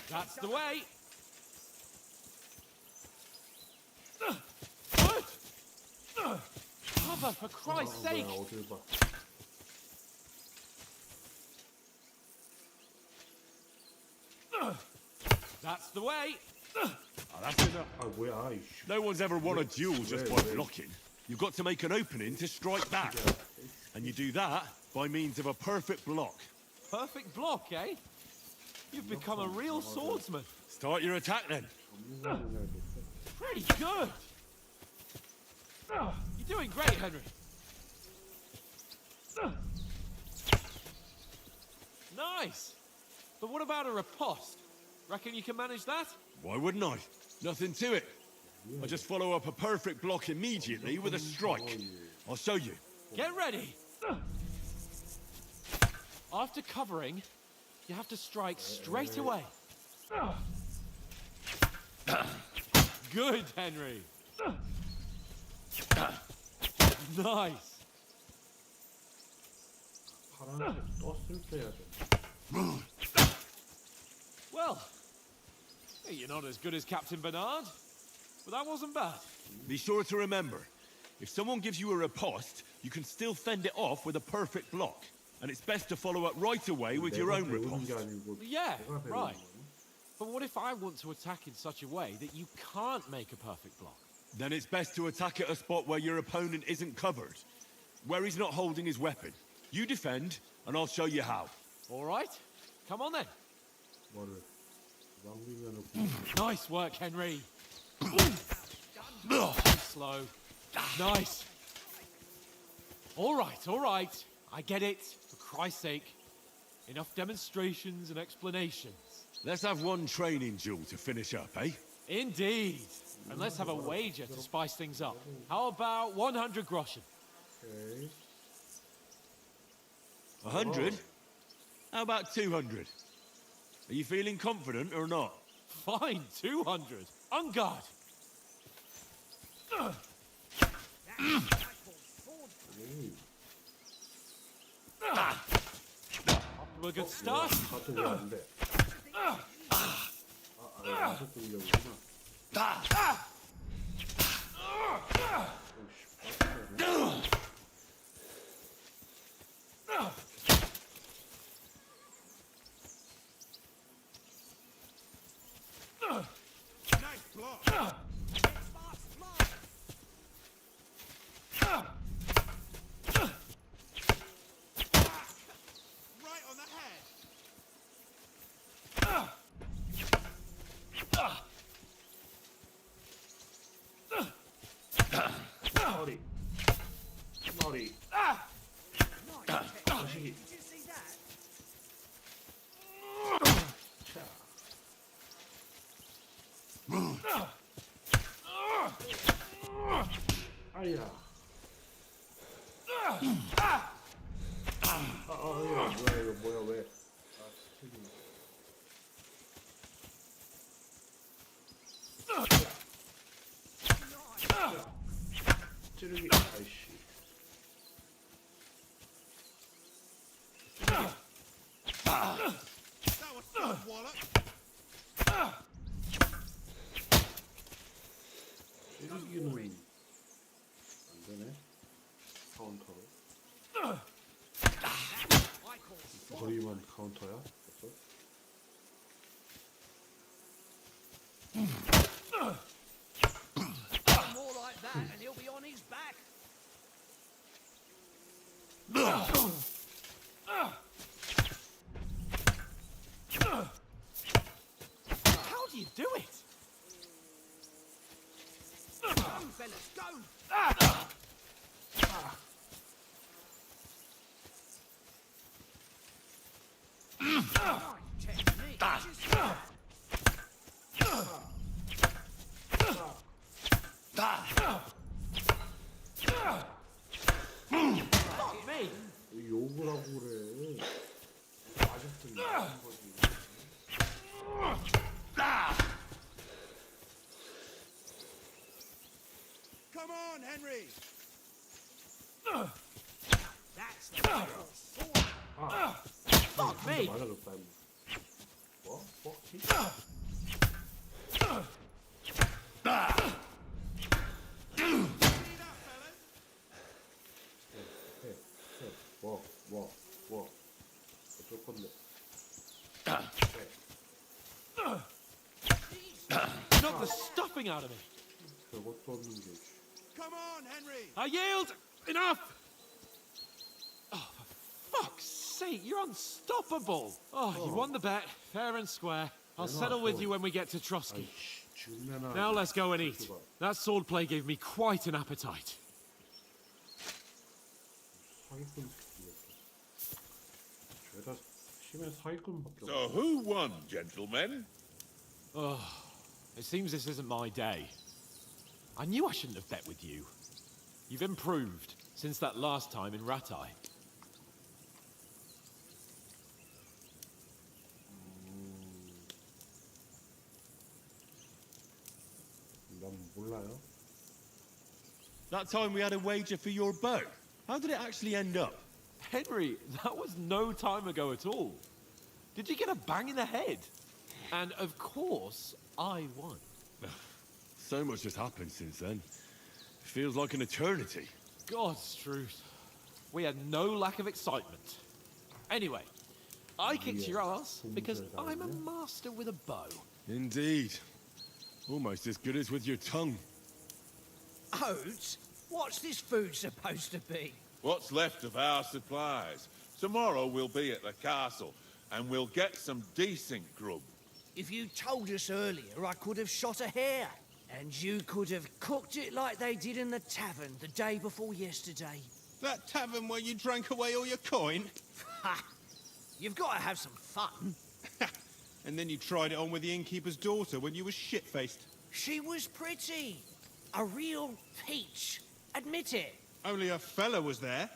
That's the way. Good. Cover, for Christ's sake. 뭐야 어딜 봐. That's the way. That's enough. 아 뭐야 이씨. No one's ever won a duel just by blocking. You've got to make an opening to strike back. And you do that by means of a perfect block. Perfect block, eh? You've become a real swordsman. Start your attack then. Pretty good. You're doing great, Henry. Nice. But what about a riposte? Reckon you can manage that? Why wouldn't I? Nothing to it. I just follow up a perfect block immediately with a strike. I'll show you. Get ready. After covering, you have to strike straight away. Good, Henry. Nice. 파란색 떴을 때 해야 돼. Well, you're not as good as Captain Bernard, but that wasn't bad. Be sure to remember, if someone gives you a riposte, you can still fend it off with a perfect block. And it's best to follow up right away with your own 배우는 게 riposte. 아니고 Yeah, 내가 배우는 right. 거야. But what if I want to attack in such a way that you can't make a perfect block? Then it's best to attack at a spot where your opponent isn't covered, where he's not holding his weapon. You defend, and I'll show you how. All right, come on then. 뭐를 왕비면은 Nice work, Henry. Slow. Nice. All right. I get it. For Christ's sake. Enough demonstrations and explanations. Let's have one training duel to finish up, eh? Indeed. And let's have a wager to spice things up. How about 100 groschen? 오케이. 100? How about 200? Are you feeling confident or not? Fine, 200. On guard. Off to a good start. 같은 게 안 돼. 계속 돌려보구나. Nice block. Right on the head. 머리. 머리. 자식이. That was fun, Wallop. 때리기는 안 되네. 카운터로. 거리만 카운터야? 없어? More like that, and he'll be on his back. How do you do it? Go, fellas, go! Technique. Fuck me! 왜 욕을 하고 그래? 아직도 욕하는 거지. Come on, Henry. That's the way to sword. Fuck me! 맞아줬다. 뭐? 뻑키? 뭐? 어쩔 건데? Knock the stuffing out of me! 별것도 없는 게. Come on, Henry. I yield! Enough! Oh, for fuck's sake, you're unstoppable! Oh, you won the bet, fair and square. I'll settle with you when we get to Trotsky. 죽내나. Now let's go and eat. That swordplay gave me quite an appetite. 사기꾼 새끼였어. 죄다 심해 사기꾼밖에 없어. So who won, gentlemen? Oh, it seems this isn't my day. I knew I shouldn't have bet with you. You've improved since that last time in Ratai. 난 몰라요. That time we had a wager for your bow. How did it actually end up? Henry, that was no time ago at all. Did you get a bang in the head? And of course, I won. So much has happened since then. Feels like an eternity. God's truth. We had no lack of excitement. Anyway, I kicked your ass because I'm a master with a bow. Indeed. Almost as good as with your tongue. Oats? What's this food supposed to be? What's left of our supplies. Tomorrow we'll be at the castle, and we'll get some decent grub. If you told us earlier, I could have shot a hare. And you could have cooked it like they did in the tavern the day before yesterday. That tavern where you drank away all your coin? Ha! You've got to have some fun. And then you tried it on with the innkeeper's daughter when you were shit-faced. She was pretty. A real peach. Admit it. Only a fella was there.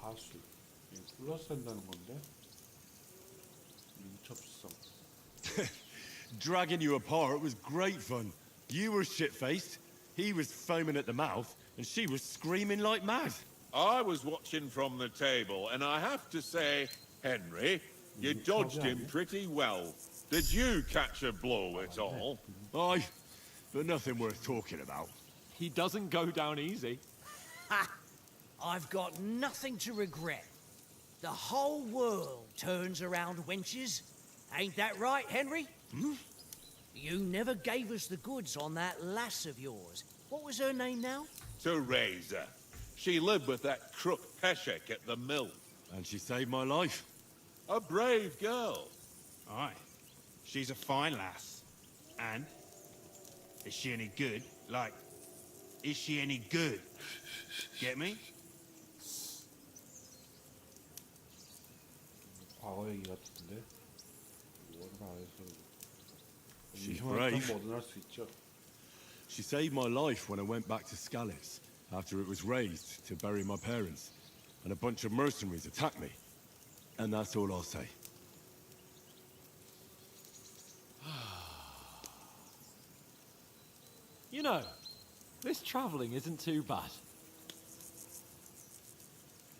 화술. 이거 플러스 한다는 건데? 민첩성. Dragging you apart was great fun. You were shit-faced, he was foaming at the mouth, and she was screaming like mad. I was watching from the table, and I have to say, Henry, you dodged him pretty well. Did you catch a blow at all? Aye, but nothing worth talking about. He doesn't go down easy. Ha! I've got nothing to regret. The whole world turns around wenches. Ain't that right, Henry? You never gave us the goods on that lass of yours. What was her name now? Teresa. She lived with that crook Peshek at the mill. And she saved my life. A brave girl. Aye. She's a fine lass. And? Is she any good? Like, is she any good? Get me? 과거 얘기 같은데? 이거는 안 해서. She's 형한테 brave. 뭐든 할 수 있죠. She saved my life when I went back to Skalitz after it was raised to bury my parents, and a bunch of mercenaries attacked me. And that's all I'll say. You know, this travelling isn't too bad.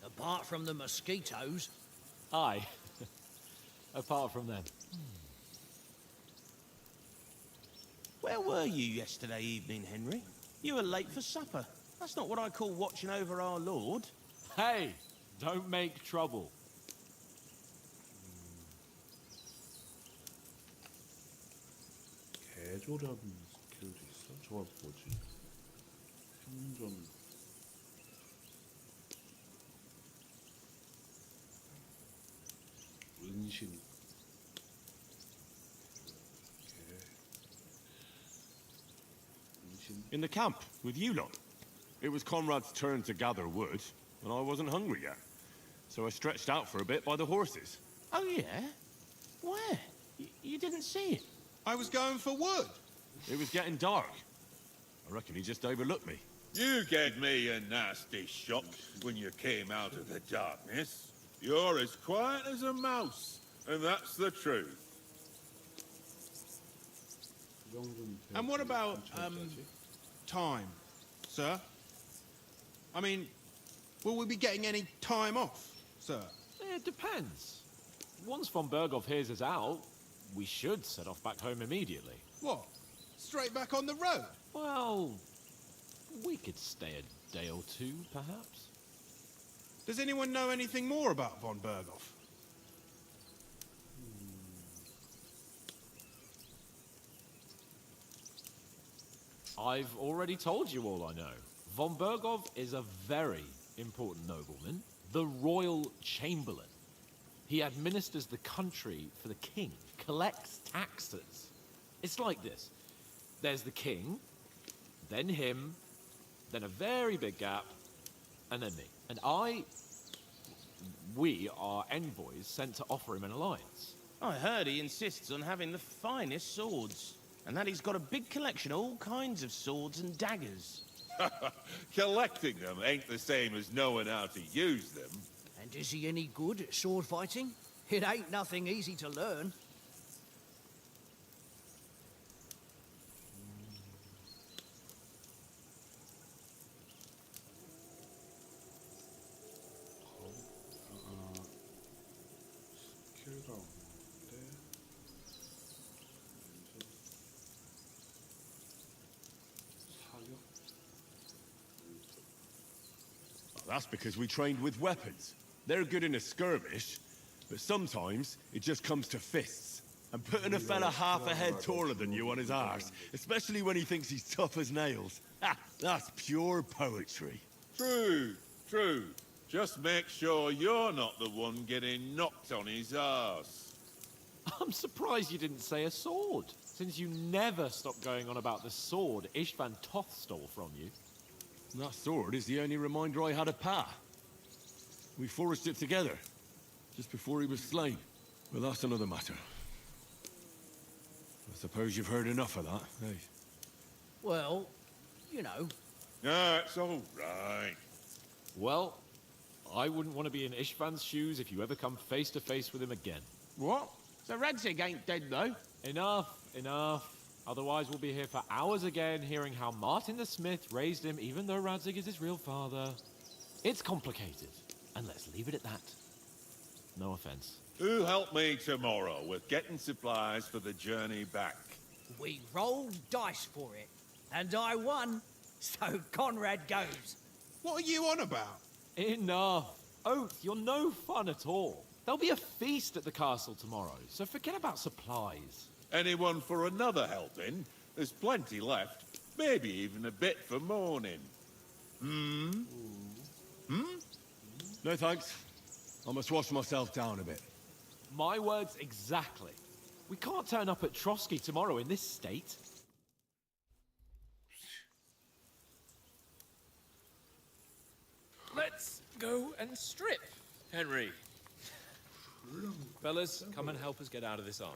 Apart from the mosquitoes. Aye. Apart from them. Where were you yesterday evening, Henry? You were late for supper. That's not what I call watching over our Lord. Hey, don't make trouble. 개조련 스킬도 있어? 저건 뭐지? 생존 은신 은신 In the camp, with you lot. It was Conrad's turn to gather wood, and I wasn't hungry yet. So I stretched out for a bit by the horses. Oh, yeah? Where? You didn't see it? I was going for wood. It was getting dark. I reckon he just overlooked me. You gave me a nasty shock when you came out of the darkness. You're as quiet as a mouse, and that's the truth. And what about, time, sir? I mean, will we be getting any time off, sir? It depends. Once von Berghoff hears us out, we should set off back home immediately. What? Straight back on the road? Well, we could stay a day or two, perhaps. Does anyone know anything more about von Berghoff? I've already told you all I know. Von Berghoff is a very important nobleman, the royal chamberlain. He administers the country for the king, collects taxes. It's like this. There's the king, then him, then a very big gap, and then me. And we are envoys sent to offer him an alliance. I heard he insists on having the finest swords, and that he's got a big collection of all kinds of swords and daggers. Collecting them ain't the same as knowing how to use them. And is he any good at sword fighting? It ain't nothing easy to learn. 스킬가 없는데 사격 That's because we trained with weapons. They're good in a skirmish, but sometimes it just comes to fists. And putting a fella half a head taller than you on his arse, especially when he thinks he's tough as nails. Ha! That's pure poetry. True, true. Just make sure you're not the one getting knocked on his arse. I'm surprised you didn't say a sword, since you never stop going on about the sword Ishvan Toth stole from you. That sword is the only reminder I had of Pa. We forged it together, just before he was slain. But that's another matter. I suppose you've heard enough of that, eh? Well, you know. No, it's all right. Well, I wouldn't want to be in Ishvan's shoes if you ever come face to face with him again. What? So Radzig ain't dead, though? Enough, enough. Otherwise we'll be here for hours again hearing how Martin the Smith raised him even though Radzig is his real father. It's complicated, and let's leave it at that. No offense. Who helped me tomorrow with getting supplies for the journey back? We rolled dice for it, and I won, so Conrad goes. What are you on about? Enough. Oath, you're no fun at all. There'll be a feast at the castle tomorrow, so forget about supplies. Anyone for another helping? There's plenty left. Maybe even a bit for morning. Hmm? No thanks. I must wash myself down a bit. My words exactly. We can't turn up at Trotsky tomorrow in this state. Let's go and strip, Henry. Fellas, come and help us get out of this armor.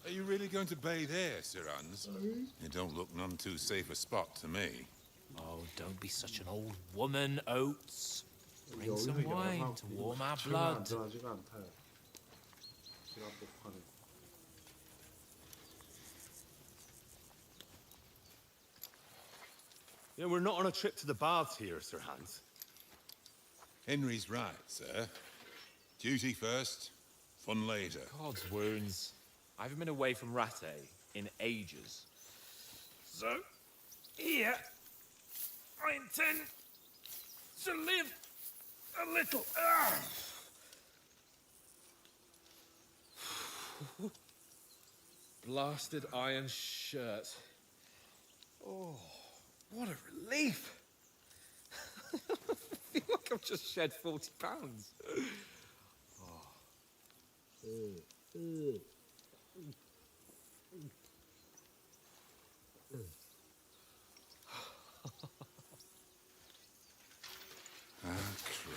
Are you really going to bathe here, Sir Hans? You don't look none too safe a spot to me. Oh, don't be such an old woman, Oates. Bring some wine to warm our blood. 안전하지가 않다. 지갑복하네. You know, we're not on a trip to the baths here, Sir Hans. Henry's right, sir. Duty first, fun later. God's wounds. I haven't been away from Rattay in ages. So, here, I intend to live a little. Blasted iron shirt. Oh, what a relief. I feel like I've just shed 40 pounds.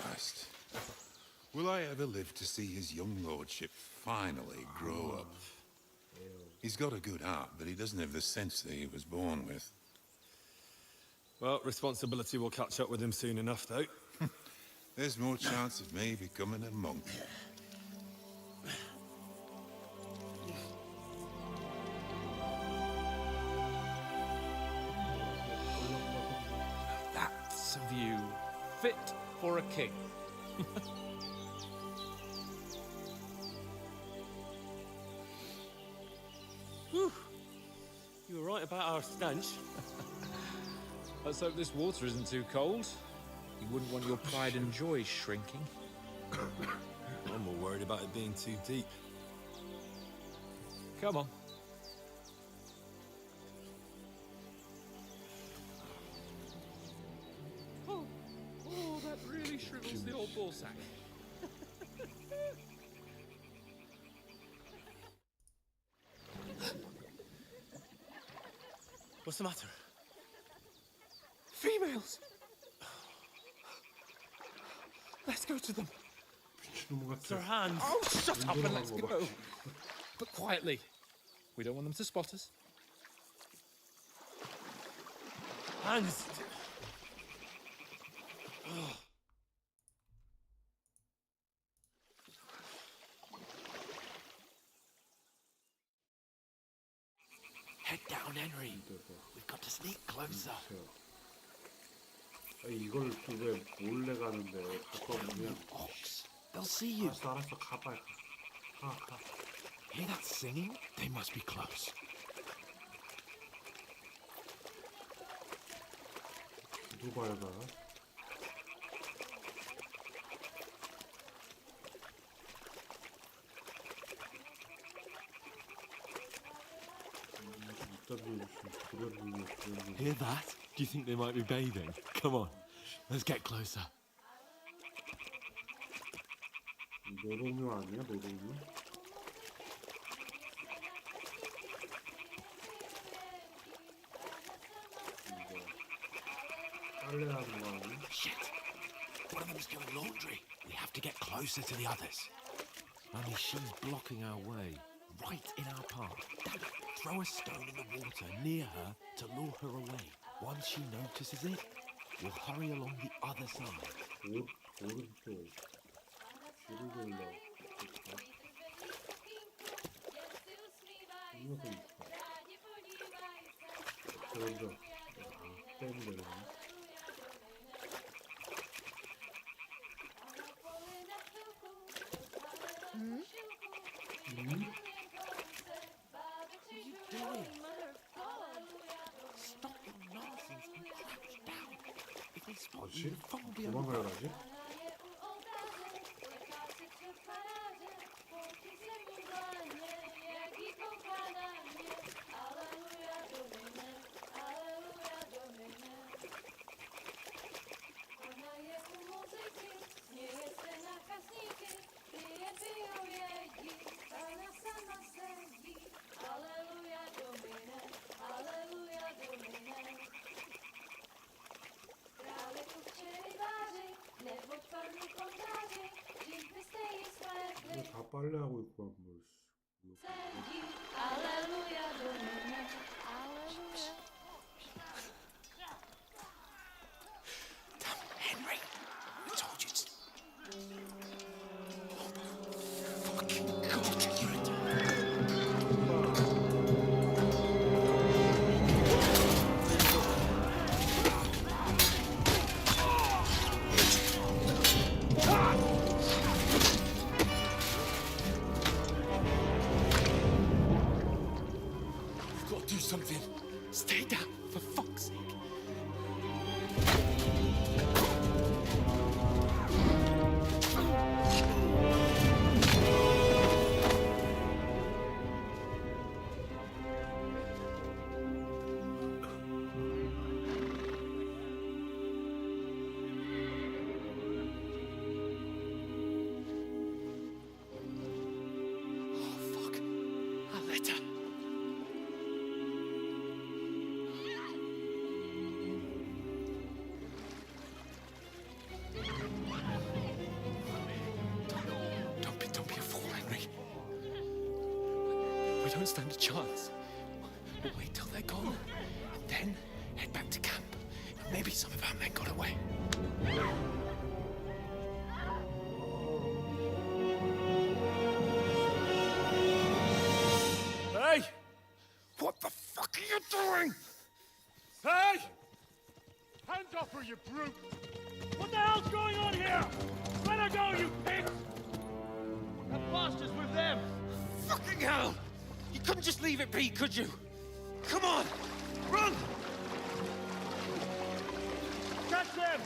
Christ. Will I ever live to see his young lordship finally grow up? He's got a good heart, but he doesn't have the sense that he was born with. Well, responsibility will catch up with him soon enough, though. There's more chance of me becoming a monk. That's a view fit for a king. Whew. You were right about our stench. Let's hope this water isn't too cold. You wouldn't want your pride and joy shrinking. I'm more worried about it being too deep. Come on. Oh, that really shrivels the old ball sack. What's the matter? Females! Let's go to them. Sir Hans! Oh, shut up and let's go. But quietly. We don't want them to spot us. Hans! Head down, Henry. We've got to sneak closer. 이걸 또 왜 몰래 가는데 가까우면 Ox. They'll see you. 알았어 가봐 가 Hear that singing? They must be close. 누가 가 Hear that? Do you think they might be bathing? Come on, let's get closer. 노동요 아니야 노동요? 빨래하는 거 아니야? Shit! One of them's doing laundry. We have to get closer to the others. Only she's blocking our way, right in our path. Damn it. Throw a stone in the water near her to lure her away. Once she notices it, we'll hurry along the other side. 오른쪽 뒤를 돌려 이것도 있어 먼저 빼면 되네 Stop your nonsense and crouch down. If they spot 뭐지? you, fall behind. 도망가야 가지? 다 빨래하고 있고 뭐 Henry, I told you to... something. Stay down, for fuck's sake. Don't be a fool, Henry. We don't stand a chance. We'll wait till they're gone, and then head back to camp. Maybe some of our men got away. Hey! What the fuck are you doing? Hey! Hands off her, you brute! What the hell's going on here? Let her go, you pigs! That bastard's with them! Fucking hell! You couldn't just leave it be, could you? Come on! Run! Catch them!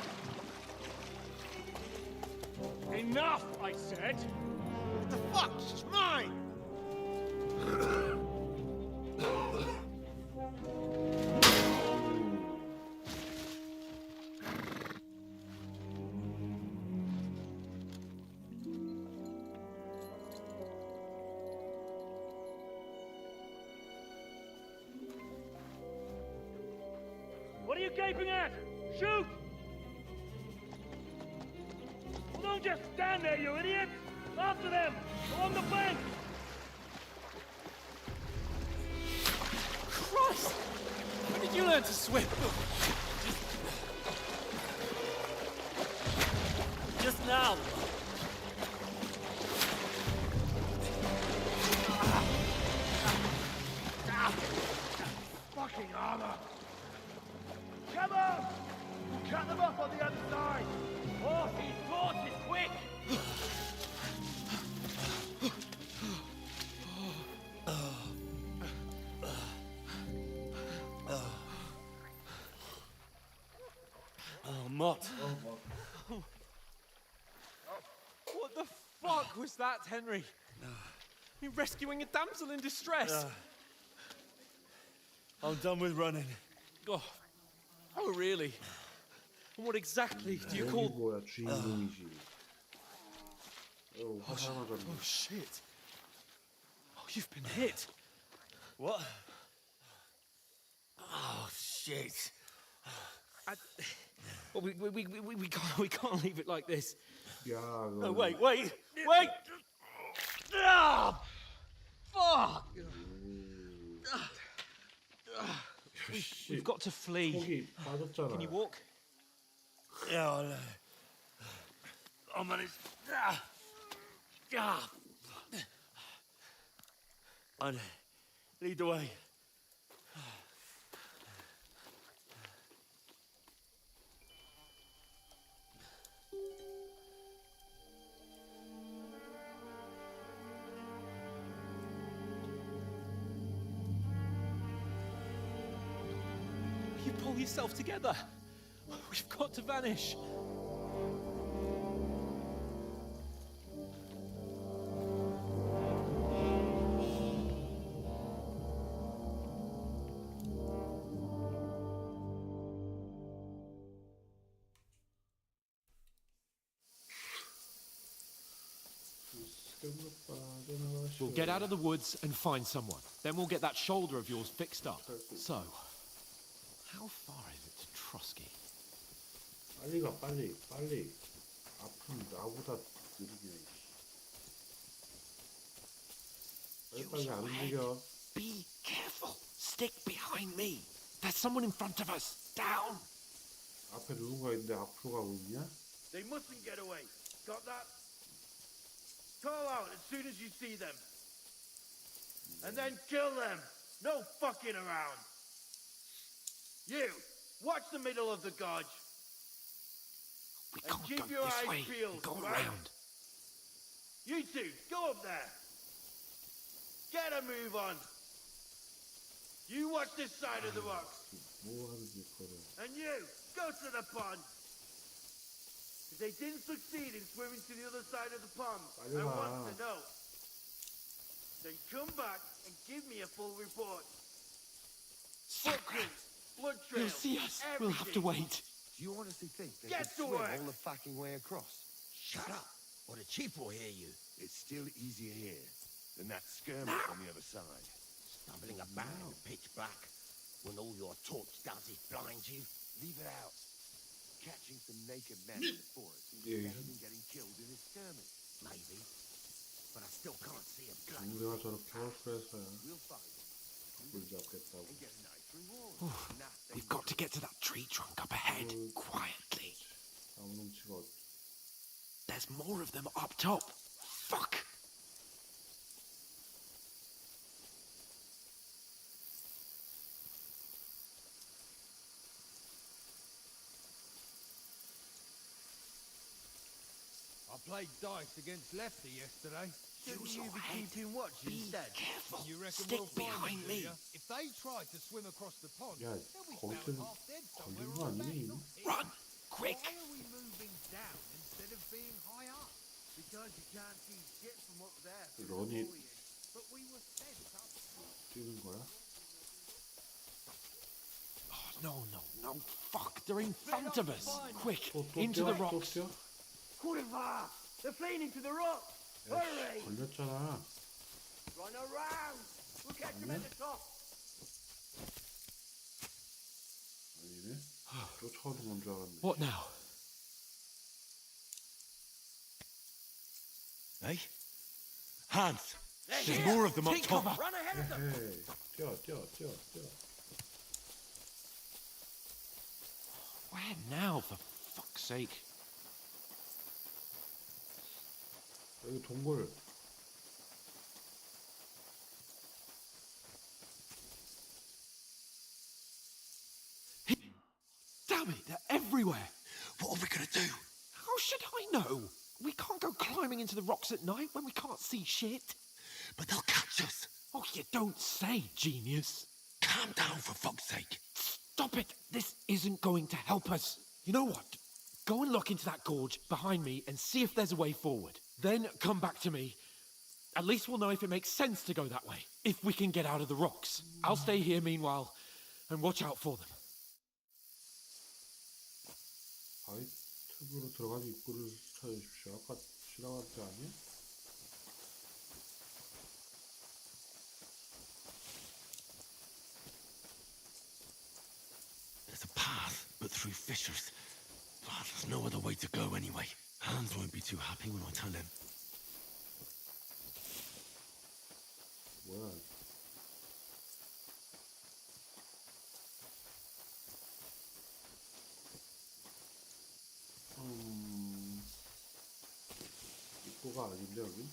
Enough, I said! What the fuck? She's mine! What are you gaping at? Shoot! Well, don't just stand there, you idiot! After them! Along the bank! Christ! When did you learn to swim? Just now! Fucking armor! Come on! Cut them off on the other side! Horses, quick! Oh, Mott. What the fuck was that, Henry? You're rescuing a damsel in distress. I'm done with running. Oh, really? And what exactly do you call... 뭐야, 주인공이지. 화상하다. Oh, shit. Oh, you've been hit. What? Oh, shit. Well, we can't leave it like this. 야, No, wait! Ah! Fuck! We've got to flee. 속이 빠졌잖아. Can you walk? Yeah, I'll manage. I'd lead the way. You pull yourself together. We've got to vanish. We'll get out of the woods and find someone. Then we'll get that shoulder of yours fixed up. So, how far is it to Trotsky? 빨리 가, 빨리. 앞은 나보다 느리게. 빨리 안 움직여. Be careful. Stick behind me. There's someone in front of us. Down. 앞에 누군가 있는데 앞으로 가고 있냐? They mustn't get away. Got that? Call out as soon as you see them. And then kill them. No fucking around. You, watch the middle of the gorge. We And can't keep go your this eyes way. peeled, Go right? around. You two, go up there. Get a move on. You watch this side of the rocks. 뭐 하는지 거를. And you, go to the pond. If they didn't succeed in swimming to the other side of the pond, 빨리 I 와. want to know. Then come back and give me a full report. Footprints, blood He'll trails, see us. We'll have to everything. wait. Do you honestly think they Get could to swim work. all the fucking way across? Shut up, or the chief will hear you. It's still easier here than that skirmish on the other side. Stumbling about in the pitch black when all your torch does is blind you. Leave it out. Catching some naked men in the forest is better than getting killed in a skirmish. Maybe, but I still can't see a blood. 중세가 저렇게 헐크해서야 We'll find them 물 잡겠다고. and get a nice reward. Nothing We've got to get to that tree trunk up ahead, quietly. 나무뭉치가 There's more of them up top. Fuck! I played dice against Lefty yesterday. Use Shouldn't you your be head. keeping watch Be instead? careful. You reckon Stick we'll find behind them, me. do ya? If they try to swim across the pond, 야, they'll be 거기서 found half dead somewhere 걸린 거 on the 아니니? bank. Run! Quick! Why are we moving down instead of being high up? Because you can't see shit from up there. 런이 But we were sent up. 뛰는 거야? Oh, no. Fuck, they're in front of us. Quick, 또 into 뛰어? the 또 rocks. 뛰어? Quiver! They're fleeing into the rocks! 야, 씨, 걸렸잖아. Run around! We'll catch them at the top! 아니네. 쫓아오는 건 줄 알았네. What now? Hey? Hans! They're There's here. more of them up Take top. cover. Run ahead of them! 헤이, 뛰어. Where now, for fuck's sake? 여기 동굴. Damn it, they're everywhere. What are we gonna do? How should I know? We can't go climbing into the rocks at night when we can't see shit. But they'll catch us. Oh, you don't say, genius. Calm down, for fuck's sake. Stop it. This isn't going to help us. You know what? Go and look into that gorge behind me and see if there's a way forward. Then come back to me. At least we'll know if it makes sense to go that way. If we can get out of the rocks. I'll stay here meanwhile and watch out for them. 바위 틈으로 들어가는 입구를 찾으십시오. 아까 지나간 데 아니야? There's a path, but through fissures. Oh, there's no other way to go anyway. Hans won't be too happy when I tell him. 뭐야? 입구가 아닌데 여기?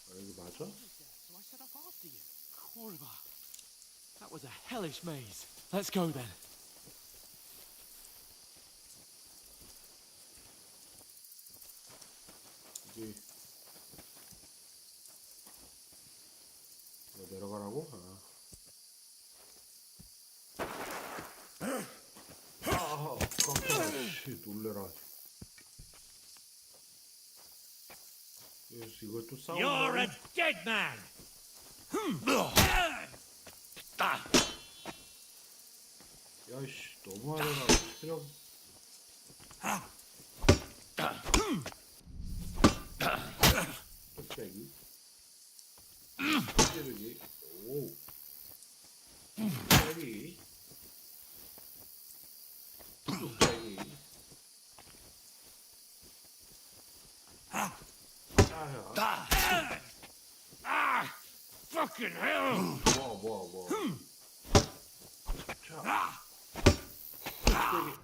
아, 여기 맞아? So I set off after you. Kurva. That was a hellish maze. Let's go then. 여기 이거 내려가라고? 깜짝이야. 씨, 놀래라. 이거 또 싸우는 You're a 거야? dead man! 야이씨, 너무하잖아. 체력. 뚝배기. 찌르기. 오. 뚝배기. 뚝배기. Fucking hell! 뭐. 자. 뚝배기.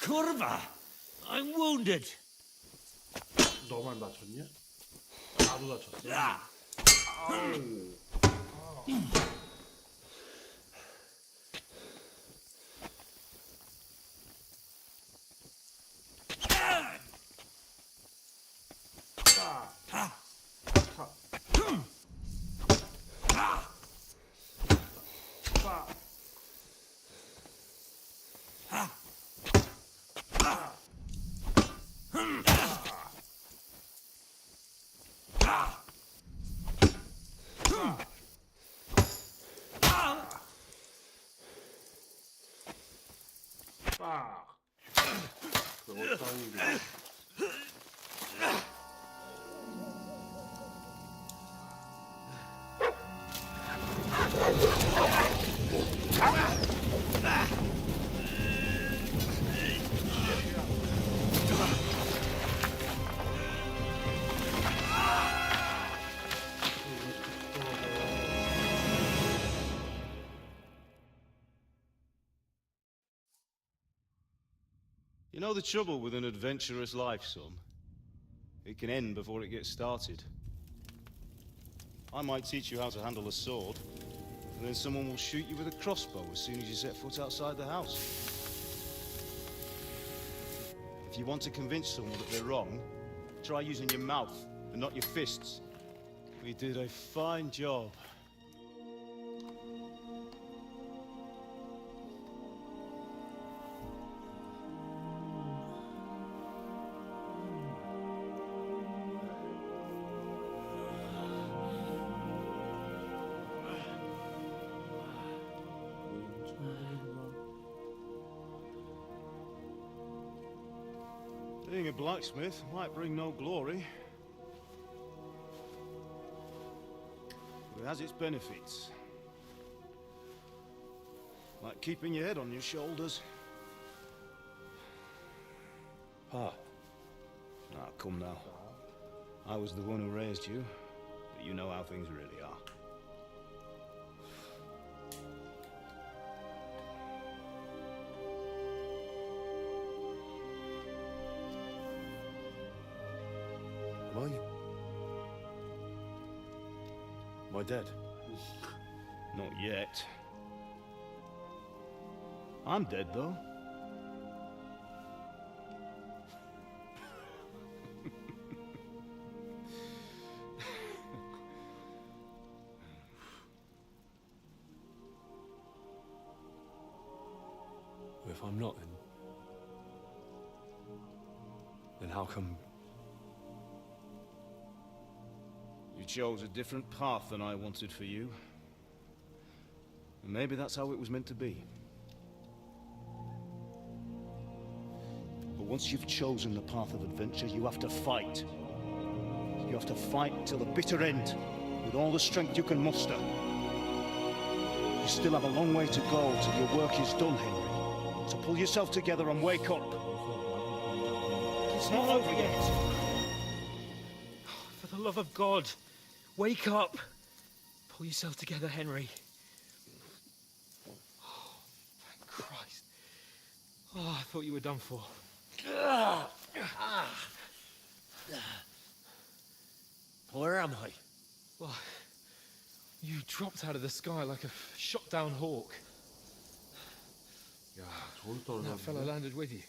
Kurva! I'm wounded! 너만 다쳤냐? 나도 다쳤어. 아우. 그거 땅인데. You know the trouble with an adventurous life, son? It can end before it gets started. I might teach you how to handle a sword, and then someone will shoot you with a crossbow as soon as you set foot outside the house. If you want to convince someone that they're wrong, try using your mouth and not your fists. We did a fine job. Being a blacksmith might bring no glory, but it has its benefits. Like keeping your head on your shoulders. Pa. Ah, come now. I was the one who raised you, but you know how things really are. Am I dead? Not yet. I'm dead, though. If I'm not, then how come? You chose a different path than I wanted for you. And maybe that's how it was meant to be. But once you've chosen the path of adventure, you have to fight. You have to fight till the bitter end, with all the strength you can muster. You still have a long way to go till your work is done, Henry. So pull yourself together and wake up. It's not over yet. For the love of God, wake up. Pull yourself together, Henry. Oh, thank Christ. Oh, I thought you were done for. Where am I? Well, you dropped out of the sky like a shot-down hawk. 야, 저걸 떨어졌네. That fellow landed with you.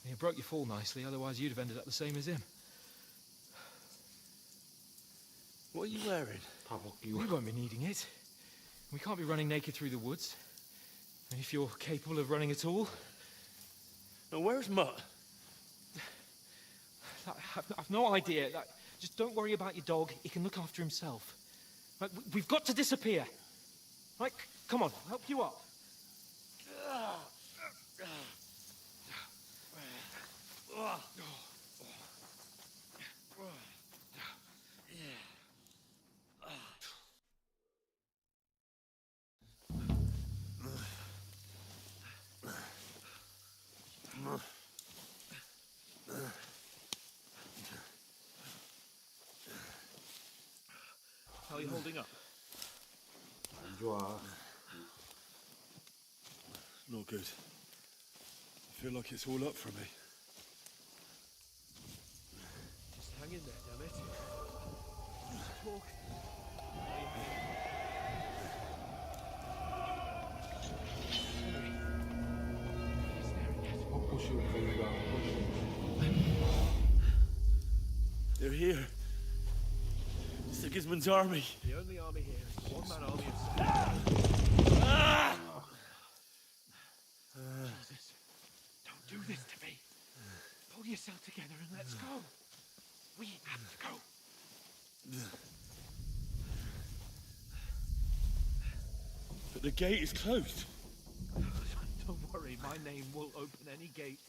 You broke your fall nicely, otherwise you'd have ended up the same as him. What are you wearing? 다 벗기고. We won't be needing it. We can't be running naked through the woods. And if you're capable of running at all... Now, where's Mutt? I've no idea. Just don't worry about your dog. He can look after himself. Right, we've got to disappear. Right, come on, I'll help you up. How are you holding up? 안 좋아. Not good. I feel like it's all up for me. Just hang in there, damn it. Talk. They're here. Sigismund's army. The only army here is a one-man army of Jesus, don't do this to me. Pull Pull yourself together and let's go. We have to go. But the gate is closed. Don't worry, my name will open any gate.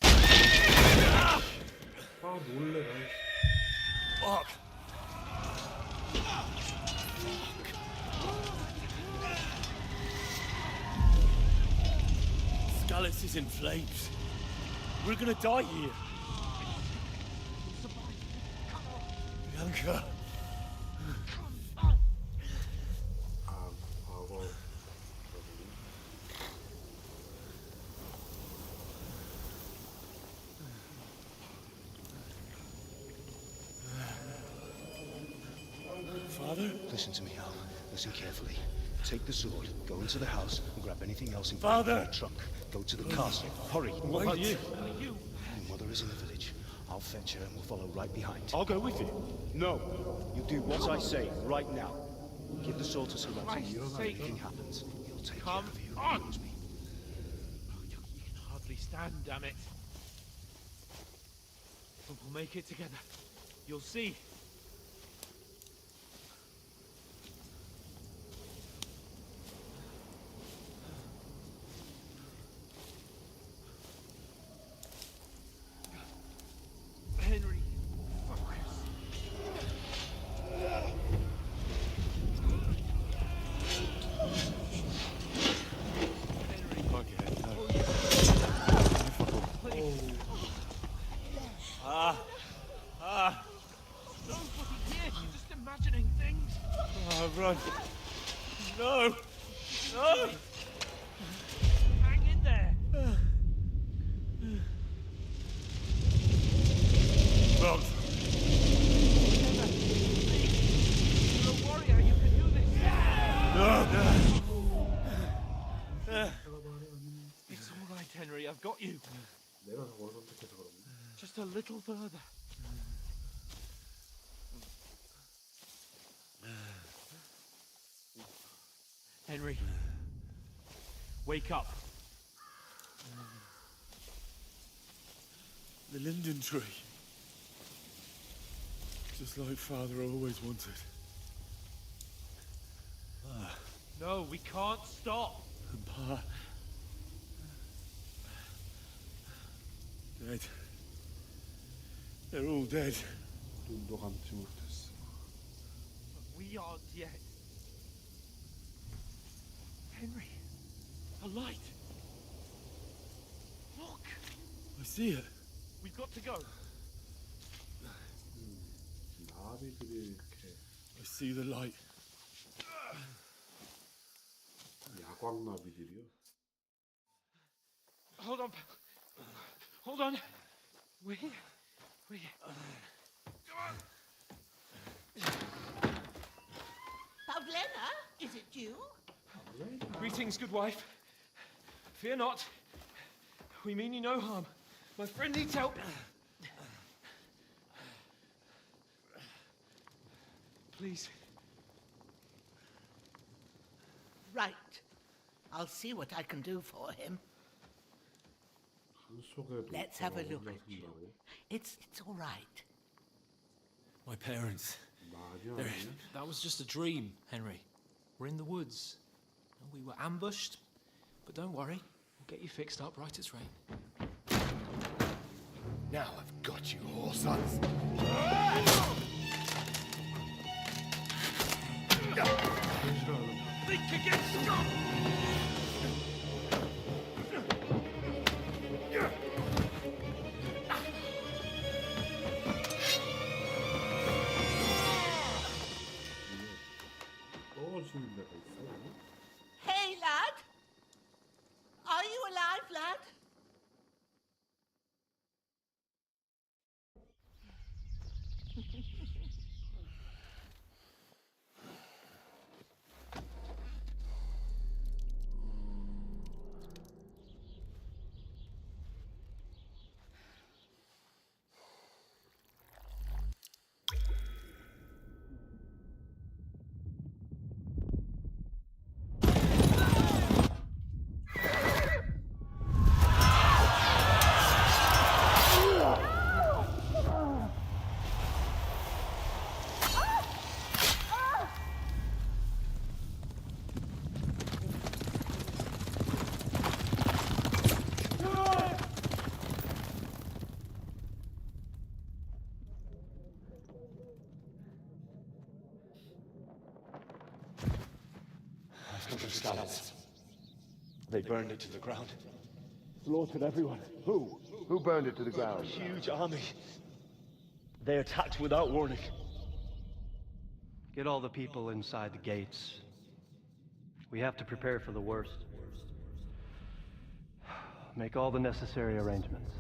아 놀래 나. Fuck. Scallis is in flames. We're gonna die here. Bianca. 과거. Father? Listen to me, Al. Listen carefully. Take the sword, go into the house, and grab anything else in Father! the trunk. Go to the castle. Hurry. What about you? Your mother is in the village. I'll fetch her and we'll follow right behind. I'll go with you. No. You do what I say right now. Give the sword to Sir Christ's If sake. anything happens, he'll take Come care of you. on. He knows me. You can hardly stand, damn it. But we'll make it together. You'll see. Henry, focus. Nobody here, you're just imagining things. Run. No. No. Hang in there. Run. You're a warrior, you can do this. It's all right, Henry, I've got you. 내가 저걸 선택해서 그런가? Just a little further. Henry, wake up. The linden tree. Just like Father always wanted. No, we can't stop. And Pa. Dead. They're all dead. 눈도 감지 못했어. But we aren't yet. Henry, a light. Look, I see it. we've got to go. 나비들이 이렇게 I see the light. 야광 나비들이요. Hold on. Hold on. We're here. We're here. Come on. Pavlena, is it you? Greetings, good wife. Fear not. We mean you no harm. My friend needs help. Please. Right. I'll see what I can do for him. Let's have a look at you. It's all right. My parents. That was just a dream, Henry. We're in the woods. We were ambushed, but don't worry. We'll get you fixed up right as rain. Now I've got you, whoresons. Think against Scott! 떨어지는 데가 있어요. Hey, lad! Are you alive, lad? the scouts. They burned it to the ground. Slaughtered everyone. Who? Who burned it to the ground? A huge army. They attacked without warning. Get all the people inside the gates. We have to prepare for the worst. Make all the necessary arrangements.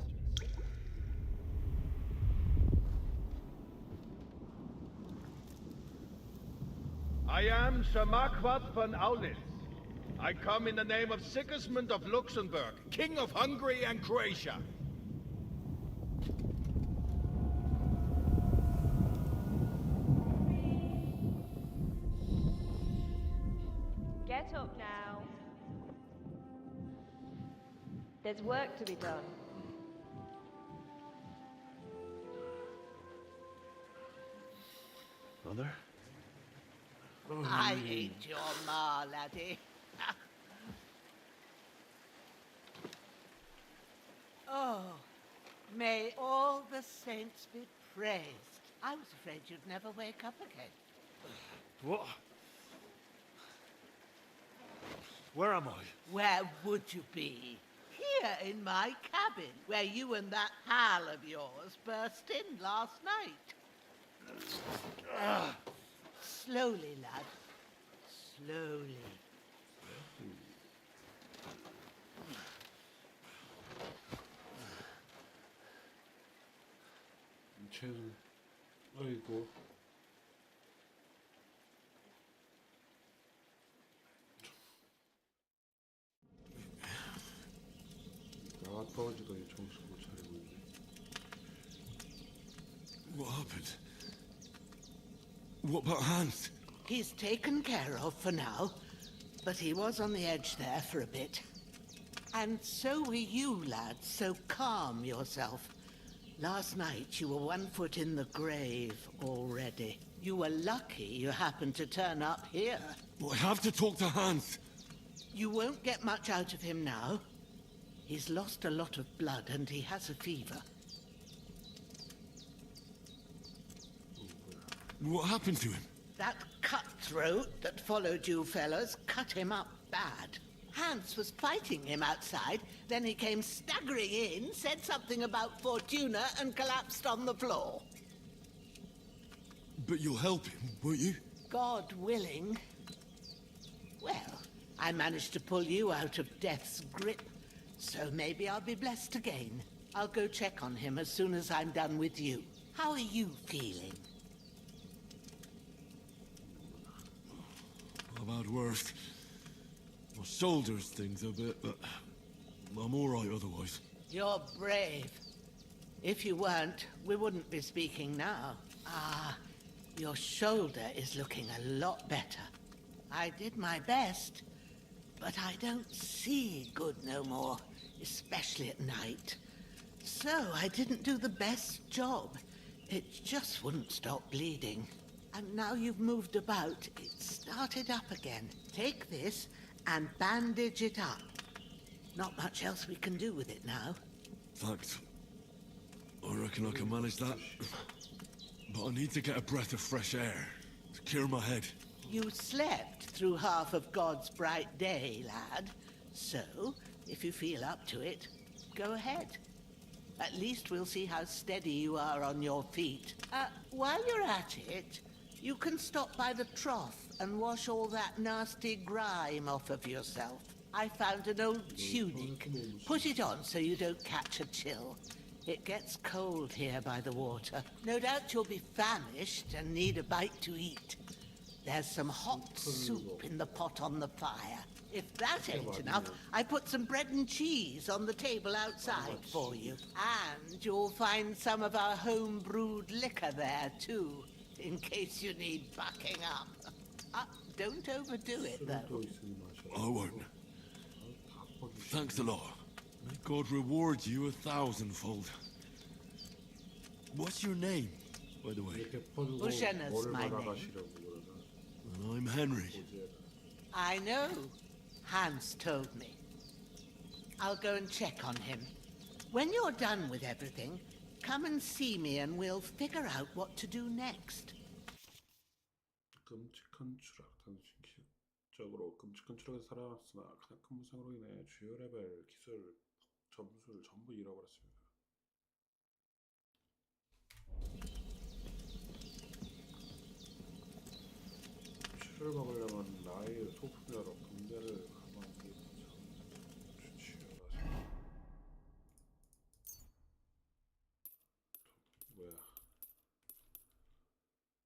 I am Sir Marquardt von Aulitz. I come in the name of Sigismund of Luxembourg, King of Hungary and Croatia. Get up now. There's work to be done. Mother? I ain't your ma, laddie. Oh, may all the saints be praised. I was afraid you'd never wake up again. What? Where am I? Where would you be? Here in my cabin, where you and that pal of yours burst in last night. Slowly, lad. Slowly. 쟤는 어이구 나가 떨어지더니 정신 못 차리고 있네. What happened? What about Hans? He's taken care of for now, but he was on the edge there for a bit. And so were you, lad, so calm yourself. Last night you were 1 foot in the grave already. You were lucky you happened to turn up here. Well, I have to talk to Hans. You won't get much out of him now. He's lost a lot of blood and he has a fever. What happened to him? That cutthroat that followed you fellas cut him up bad. Hans was fighting him outside, then he came staggering in, said something about Fortuna, and collapsed on the floor. But you'll help him, won't you? God willing. Well, I managed to pull you out of death's grip, so maybe I'll be blessed again. I'll go check on him as soon as I'm done with you. How are you feeling? I've had worse. My shoulders stings a bit, but I'm all right otherwise. You're brave. If you weren't, we wouldn't be speaking now. Ah, your shoulder is looking a lot better. I did my best, but I don't see good no more, especially at night. So I didn't do the best job. It just wouldn't stop bleeding. And now you've moved about, it started up again. Take this and bandage it up. Not much else we can do with it now. Thanks. I reckon I can manage that. But I need to get a breath of fresh air to clear my head. You slept through half of God's bright day, lad. So, if you feel up to it, go ahead. At least we'll see how steady you are on your feet. While you're at it, you can stop by the trough and wash all that nasty grime off of yourself. I found an old tunic. Put it on so you don't catch a chill. It gets cold here by the water. No doubt you'll be famished and need a bite to eat. There's some hot soup in the pot on the fire. If that ain't enough, I put some bread and cheese on the table outside for you. And you'll find some of our home-brewed liquor there, too, in case you need bucking up. Don't overdo it, though. I won't. Thanks a lot. May God reward you 1,000-fold. What's your name, by the way? Ushena's my name. And I'm Henry. I know. Hans told me. I'll go and check on him. When you're done with everything, come and see me and we'll figure out what to do next. 끔찍한 추락. 당신 적으로 끔찍한 살아남았으나 크나큰 부상으로 인해 주요 레벨 기술 점수를 전부 잃어버렸습니다. 피를 막으려면 나의 소품이라도 군대를 가만히 주치하라. 뭐야?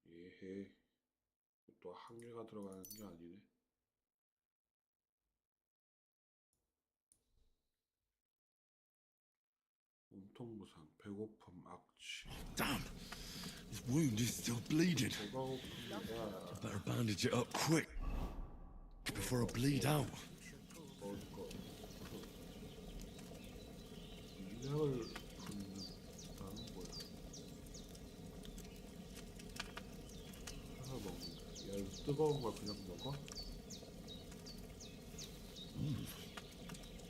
예헤. 또 한 개가 들어가는 게 아니네. 몸통 부상, 배고픔, 악취. Damn! His wound is still bleeding. Better bandage it up quick. Before I bleed out. 물약을 붓는다는 뭐야? 하나 먹는다. 야, 이거 뜨거운 걸 그냥 먹어?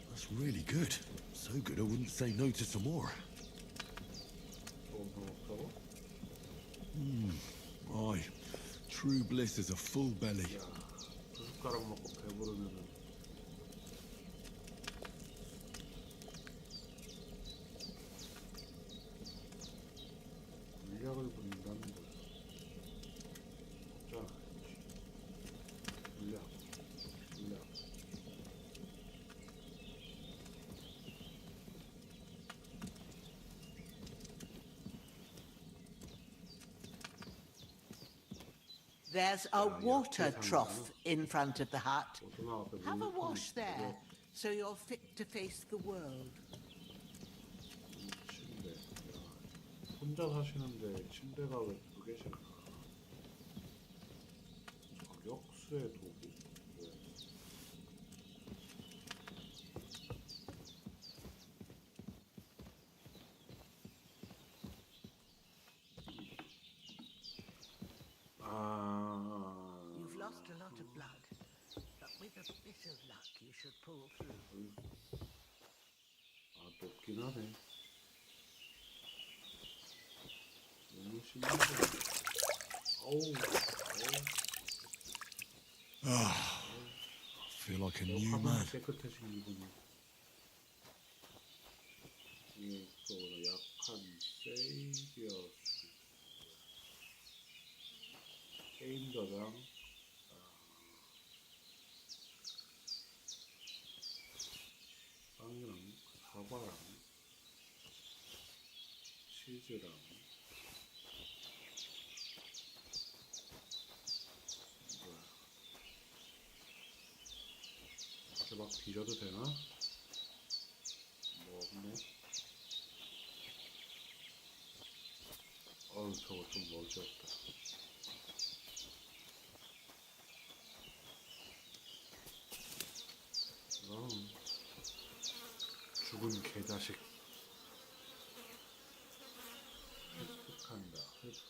That's really good. So good I wouldn't say no to some more. Aye. True bliss is a full belly. 두 숟가락 먹고 배부르면은 물약을 붓는다는 거야. 자, 물약. There's a water trough in front of the hut. Have a wash there, so you're fit to face the world. 침대. 야, 혼자 사시는데 침대가 왜 두 개씩? 저격수의 도구. 뭐야? You've lost a lot of blood, but with a bit of luck, you should pull through. 아, 높긴 하네. 너무 심한데. 어우. I feel like a new man. 깨끗해진 기분이. 이게 또 약한 세이비어스. 게임 저장. 빵이랑 사과랑 치즈랑 뭐야? 이렇게 막 비벼도 되나? 뭐 없네. 어우, 저거 좀 멋지었다. 죽은 개자식. 획득한다. 획득.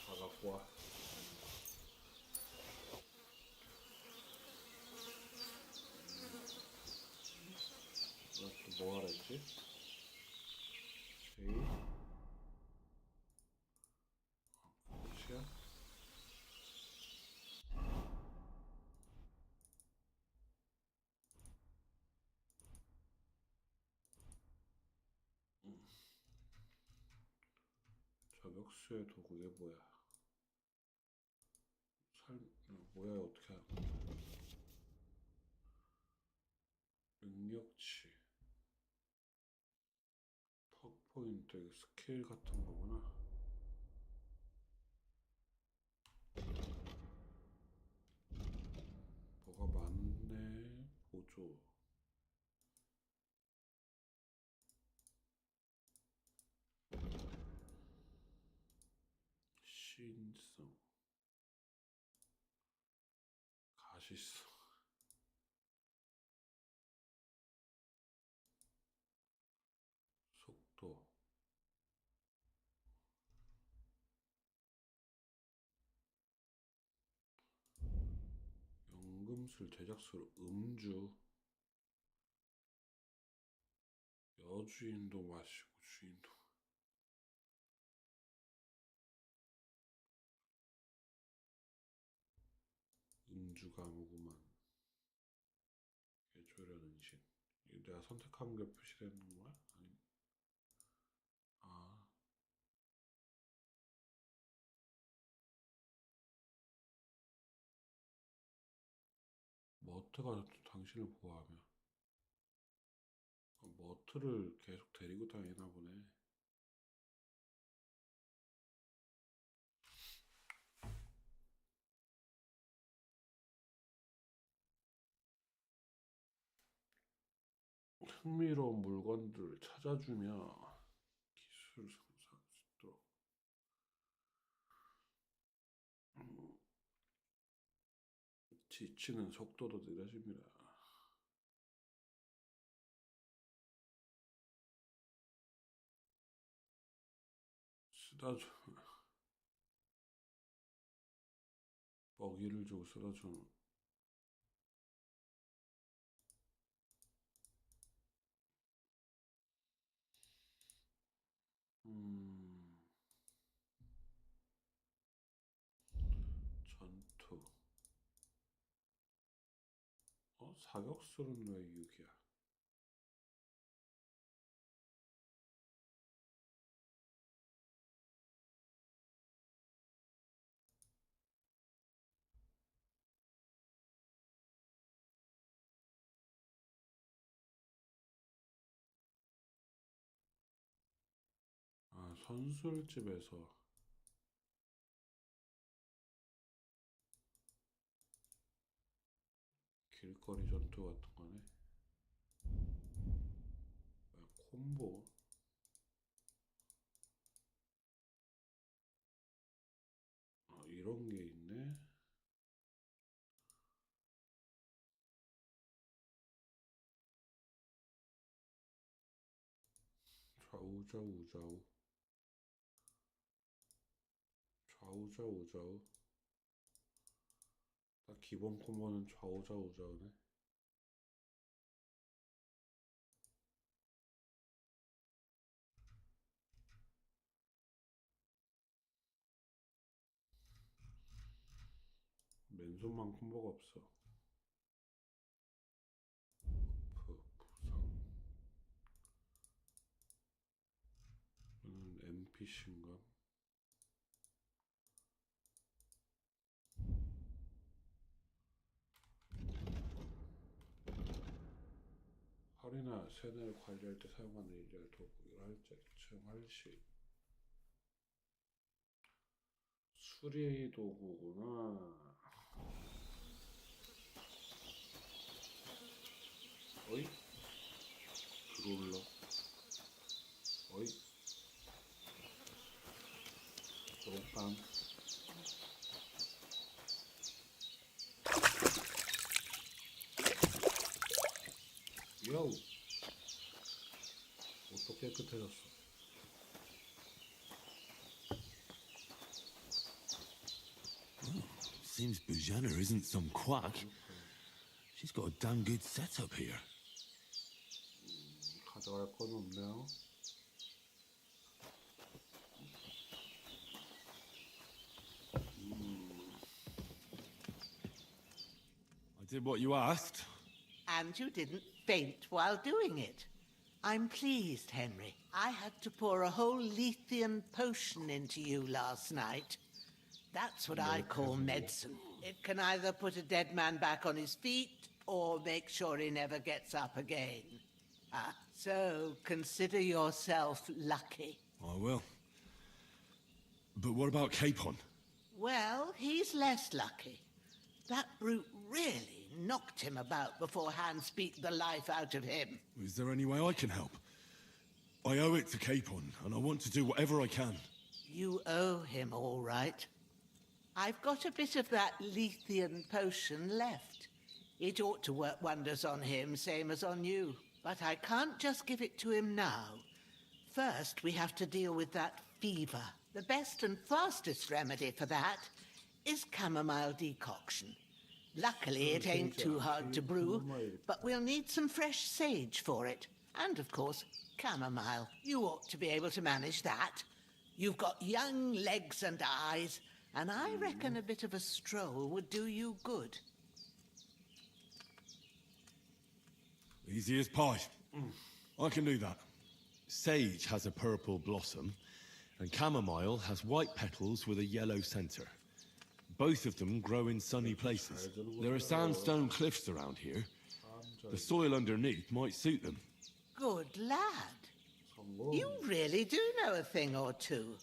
다 갖고 와. 또 뭐 하라 했지? 제이. 끝이야? 저격수의 도구 이게 뭐야? 뭐야, 어떻게 하는 거야? 능력치, 턱 포인트, 스킬 같은 거구나. 뭐가 많네. 보조. 신성, 가시성, 속도, 연금술, 제작술, 음주. 여주인도 마시고 주인도. 음주가무구만. 조련 은신. 이거 내가 선택한 게 표시되는 거야? 아니. 아. 머트가 당신을 보호하며. 머트를 계속 데리고 다니나 보네. 흥미로운 물건들을 찾아주며 기술 생산할 수 있도록. 지치는 속도도 느려집니다. 쓰다줘. 먹이를 주고 쓰다주는. 전투. 사격술은 왜 6이야? 아, 선술집에서 길거리 전투 같은 거네. 콤보. 이런 게 있네. 좌우좌우 우좌우. 좌우좌우 우좌우. 딱 기본 콤보는 좌우좌우 우좌우네. 맨손만 콤보가 없어. 부상. NPC인가? 활이나 세뇌를 관리할 때 사용하는 일을 도구를 할때 증활시. 수리 도구구나. 어이? 드롤러. 어이? 드롭밤. 요우. 옷도 깨끗해졌어. Seems Bujana isn't some quack. She's got a damn good setup here. 가져갈 건 없네요. I did what you asked. And you didn't faint while doing it. I'm pleased, Henry. I had to pour a whole Lethean potion into you last night. That's what I call medicine. It can either put a dead man back on his feet or make sure he never gets up again. So consider yourself lucky. I will. But what about Capon? Well, he's less lucky. That brute really knocked him about before Hans beat the life out of him. Is there any way I can help? I owe it to Capon, and I want to do whatever I can. You owe him, all right. I've got a bit of that Lethean potion left. It ought to work wonders on him, same as on you. But I can't just give it to him now. First, we have to deal with that fever. The best and fastest remedy for that is chamomile decoction. Luckily, it ain't too hard to brew, but we'll need some fresh sage for it. And, of course, chamomile. You ought to be able to manage that. You've got young legs and eyes, and I reckon a bit of a stroll would do you good. Easy as pie. I can do that. Sage has a purple blossom, and chamomile has white petals with a yellow center. Both of them grow in sunny places. There are sandstone cliffs around here. The soil underneath might suit them. Good lad. You really do know a thing or two.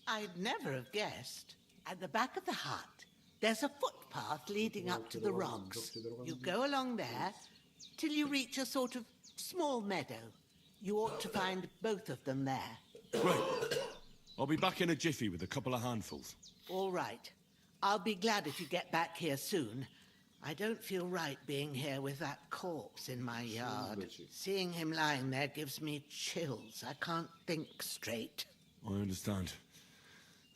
I'd never have guessed. At the back of the hut, there's a footpath leading up to the rocks. You go along there till you reach a sort of small meadow. You ought to find both of them there. Great. I'll be back in a jiffy with a couple of handfuls. All right. I'll be glad if you get back here soon. I don't feel right being here with that corpse in my yard. Seeing him lying there gives me chills. I can't think straight. I understand.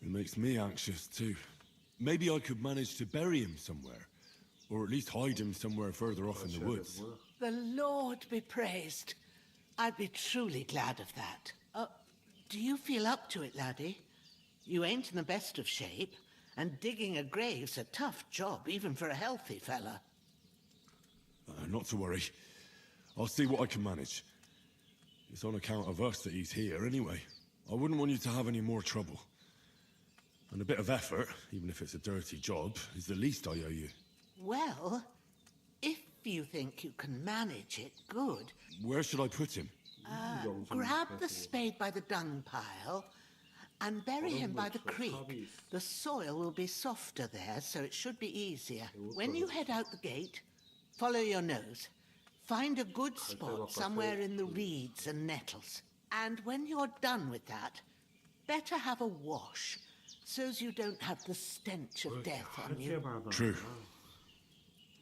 It makes me anxious, too. Maybe I could manage to bury him somewhere. Or at least hide him somewhere further off in the woods. The Lord be praised. I'd be truly glad of that. Do you feel up to it, laddie? You ain't in the best of shape, and digging a grave's a tough job, even for a healthy fella. Not to worry. I'll see what I can manage. It's on account of us that he's here, anyway. I wouldn't want you to have any more trouble. And a bit of effort, even if it's a dirty job, is the least I owe you. Well, if you think you can manage it, good. Where should I put him? Grab the spade by the dung pile and bury him by the creek. The soil will be softer there, so it should be easier. When you head out the gate, follow your nose. Find a good spot somewhere in the reeds and nettles. And when you're done with that, better have a wash, so's you don't have the stench of death on you. True.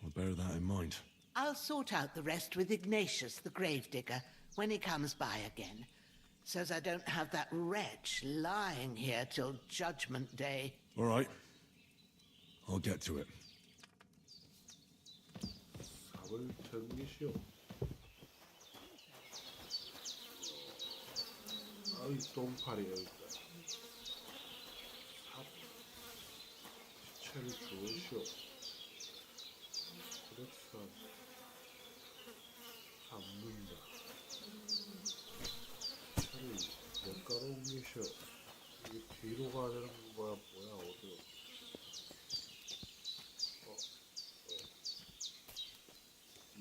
I'll bear that in mind. I'll sort out the rest with Ignatius, the gravedigger, when he comes by again, so's I don't have that wretch lying here till Judgment Day. All right. I'll get to it. 삽을 챙기시오. 아이 똥파리야 일단. 삽 시체를 주우시오. 고백산 잡는다. 차를 몇 가로 옮기시오. 이게 뒤로 가야 되는 거야 뭐야 어디로?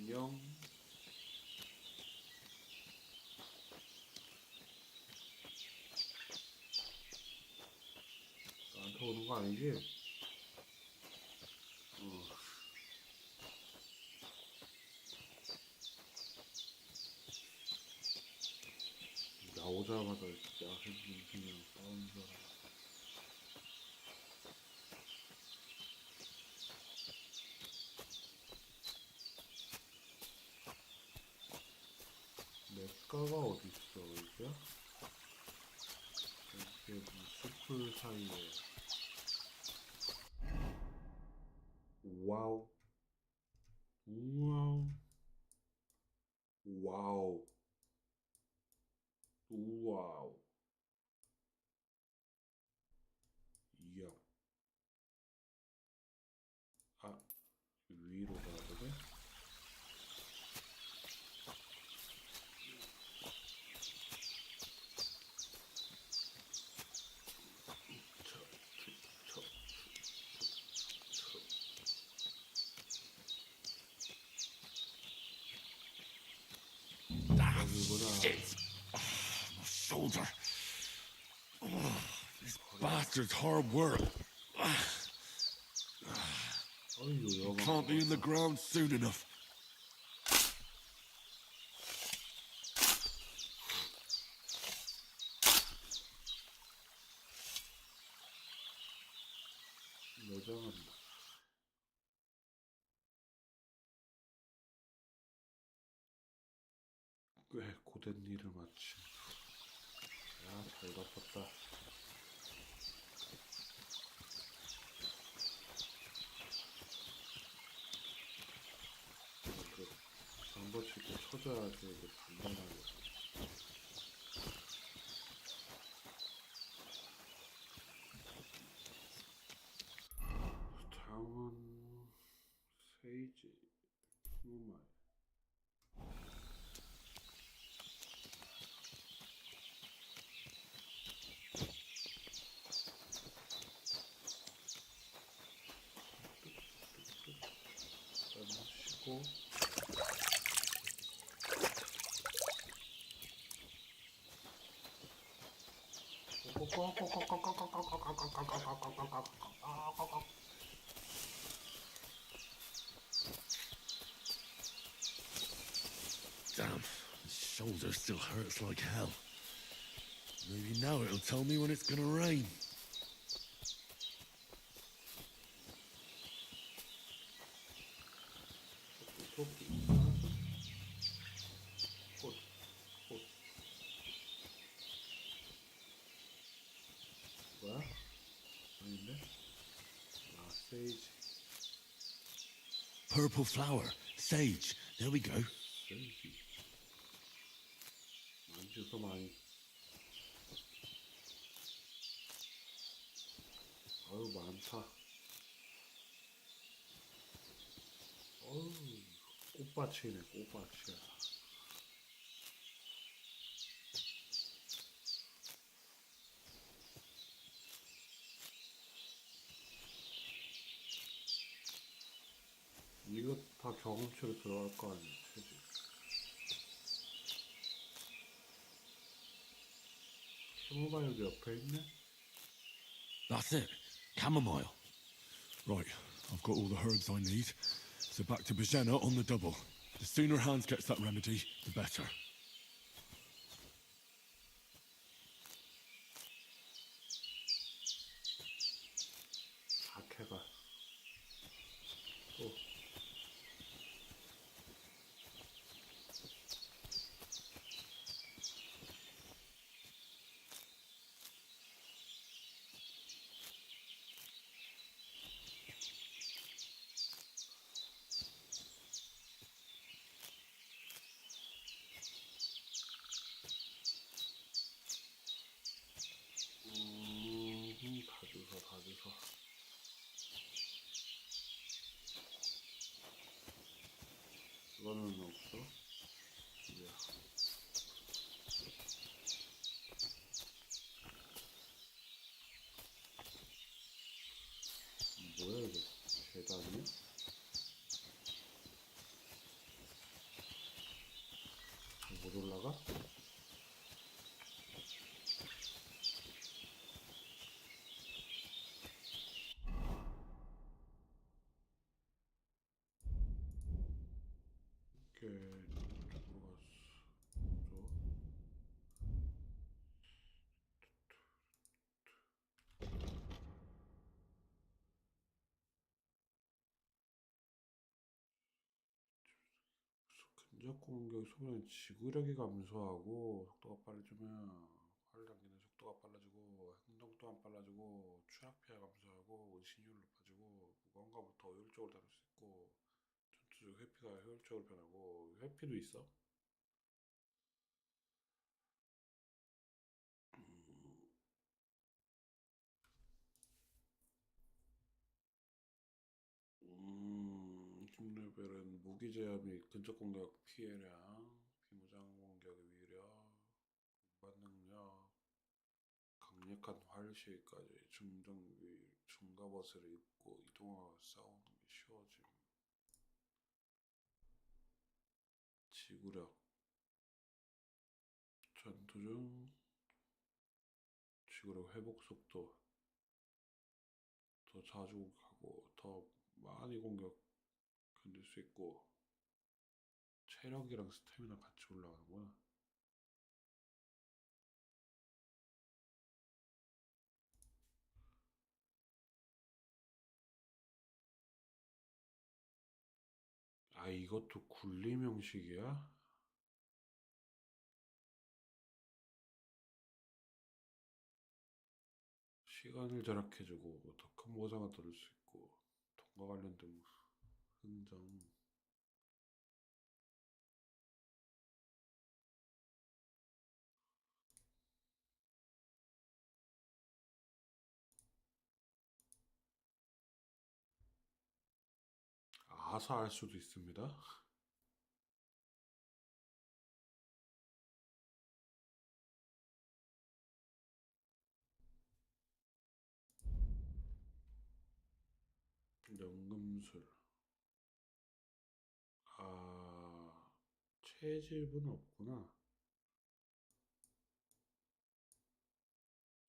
영 나한테 오는 거 아니지? 나오자마자 야생님 그냥 싸우는 줄 알아. 냇가가 어디 있어 이게? 이렇게 숲을 사이에. 와우. 와우. 와우. 와우. 이야. 아, 위로 가야 되네? Shit! Oh, my shoulder. Oh, this bastard's hard work. Can't be in the ground soon enough. 여장한다. 꽤 고된 일을 마친. 야, 잘 덮었다. 장버치고 쳐줘야지 이게 단단하게. 20마리. 넣으시고 Damn, the shoulder still hurts like hell. Maybe now it'll tell me when it's gonna rain. 토끼. 꽃. 뭐야? 아닌데? 아, 세이지. Purple flower, sage. There we go. 세이지. 주소 많이. 어우, 많다. 어우, 꽃밭이네, 꽃밭이야. 이거 다 경험치로 들어갈 거 아니야, 채지. 스무가 여기 옆에 있네? That's it. Chamomile. Right, I've got all the herbs I need. So back to Bajena on the double. The sooner Hans gets that remedy, the better. 박해가 또 다 주워. 이거는 없어? 이야. 뭐야 이거? 계단이야? 못 올라가? 근접 공격 소비는 지구력이 감소하고 속도가 빨라지면 활 당기는 속도가 빨라지고 행동 또한 빨라지고 추락 피해 감소하고 의심률 높아지고 무언가부터 더 효율적으로 다룰 수 있고 전투적 회피가 효율적으로 변하고 회피도 있어? 음, 6레벨은 무기 제압 및 근접 공격 피해량, 비무장 공격의 위력, 운반 능력, 강력한 활 시까지 중정비 중갑옷을 입고 이동하고 싸우는 게 쉬워짐. 지구력 전투 중 지구력 회복 속도 더 자주 가고 더 많이 공격 견딜 수 있고 체력이랑 스태미나 같이 올라가는구나. 아, 이것도 굴림 형식이야? 시간을 절약해주고 더 큰 보상을 들을 수 있고 돈과 관련된 흥정. 아사할 수도 있습니다. 연금술. 아, 체질은 없구나.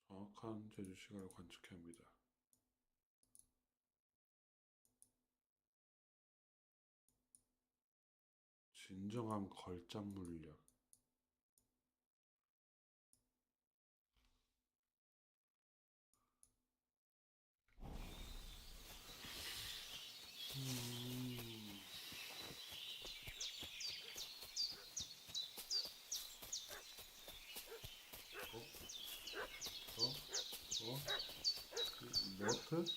정확한 제주 시간을 관측해야 합니다. 진정한 걸작 물력. What?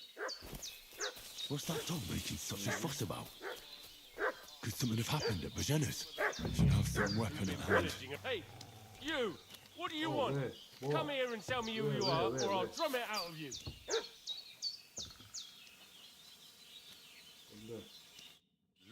What's that dog making such a fuss about? Could something have happened at Bajena's? Should have some weapon in hand. Hey, you! What do you Oh, want? wait, what? Come here and tell me who Wait, you wait, are, wait, or I'll wait. drum it out of you.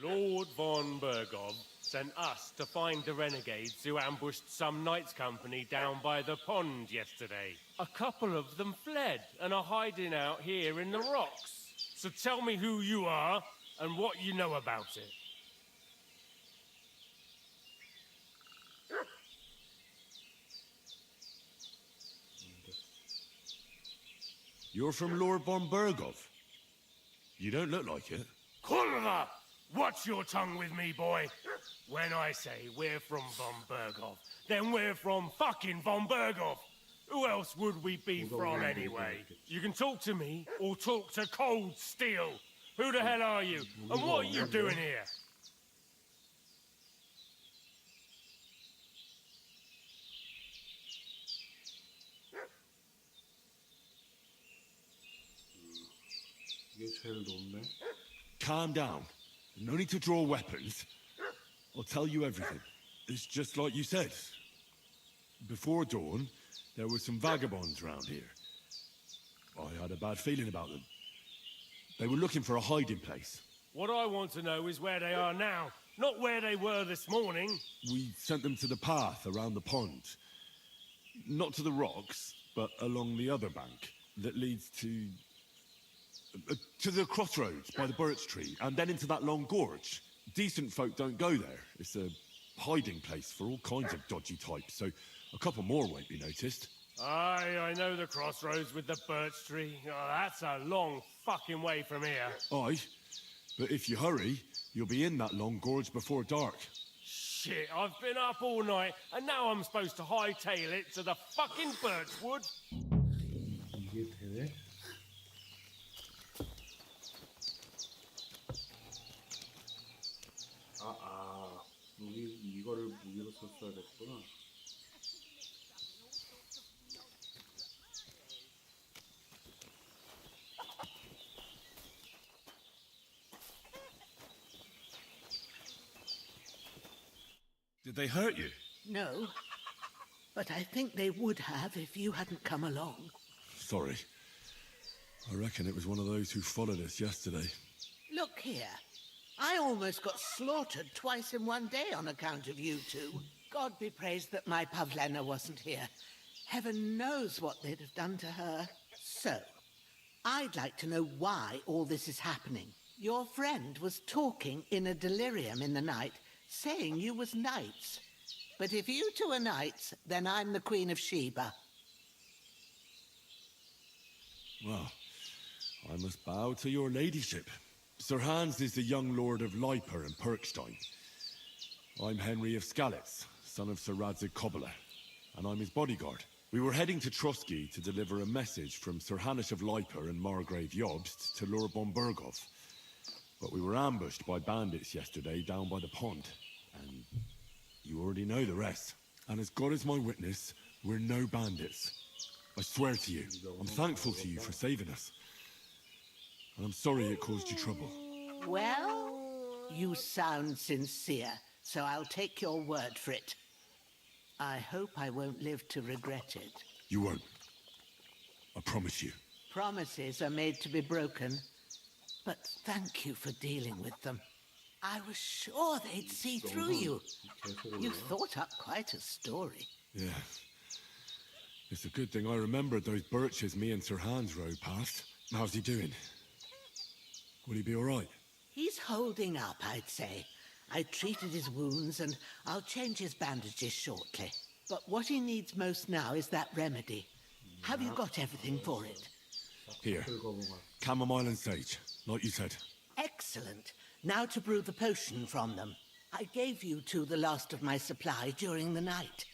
Lord von Bergov sent us to find the renegades who ambushed some knights' company down by the pond yesterday. A couple of them fled and are hiding out here in the rocks. So tell me who you are and what you know about it. You're from Lord von Bergov. You don't look like it. Kulva! Watch your tongue with me, boy. When I say we're from von Bergov, then we're from fucking von Bergov. Who else would we be from anyway? You can talk to me or talk to Cold Steel. Who the hell are you? And what are you doing here? 이게 제일 높네. Calm down. No need to draw weapons. I'll tell you everything. It's just like you said. Before dawn, there were some vagabonds round here. I had a bad feeling about them. They were looking for a hiding place. What I want to know is where they are now, not where they were this morning. We sent them to the path around the pond. Not to the rocks, but along the other bank that leads to the crossroads by the birch tree, and then into that long gorge. Decent folk don't go there. It's a hiding place for all kinds of dodgy types, so a couple more won't be noticed. Aye, I know the crossroads with the birch tree. Oh, that's a long fucking way from here. Aye, but if you hurry, you'll be in that long gorge before dark. Shit, I've been up all night, and now I'm supposed to hightail it to the fucking birchwood? 이게 되네? 이거를 무기로 썼어야 됐구나. Did they hurt you? No, but I think they would have if you hadn't come along. Sorry. I reckon it was one of those who followed us yesterday. Look here. I almost got slaughtered twice in one day on account of you two. God be praised that my Pavlena wasn't here. Heaven knows what they'd have done to her. So, I'd like to know why all this is happening. Your friend was talking in a delirium in the night, saying you was knights. But if you two are knights, then I'm the Queen of Sheba. Well, I must bow to your ladyship. Sir Hans is the young lord of Leiper and Perkstein. I'm Henry of Skalitz, son of Sir Radzig Kobyla, and I'm his bodyguard. We were heading to Trotsky to deliver a message from Sir Hanush of Leiper and Margrave Jobst to Lord von Bergov. But we were ambushed by bandits yesterday down by the pond, and you already know the rest. And as God is my witness, we're no bandits. I swear to you, I'm thankful to you for saving us. And I'm sorry it caused you trouble. Well, you sound sincere, so I'll take your word for it. I hope I won't live to regret it. You won't. I promise you. Promises are made to be broken, but thank you for dealing with them. I was sure they'd see through you. You thought up quite a story. Yeah. It's a good thing I remembered those birches me and Sir Hans rode past. How's he doing? Will he be all right? He's holding up, I'd say. I treated his wounds and I'll change his bandages shortly. But what he needs most now is that remedy. Have you got everything for it? Here. Chamomile and sage, like you said. Excellent. Now to brew the potion from them. I gave you two the last of my supply during the night.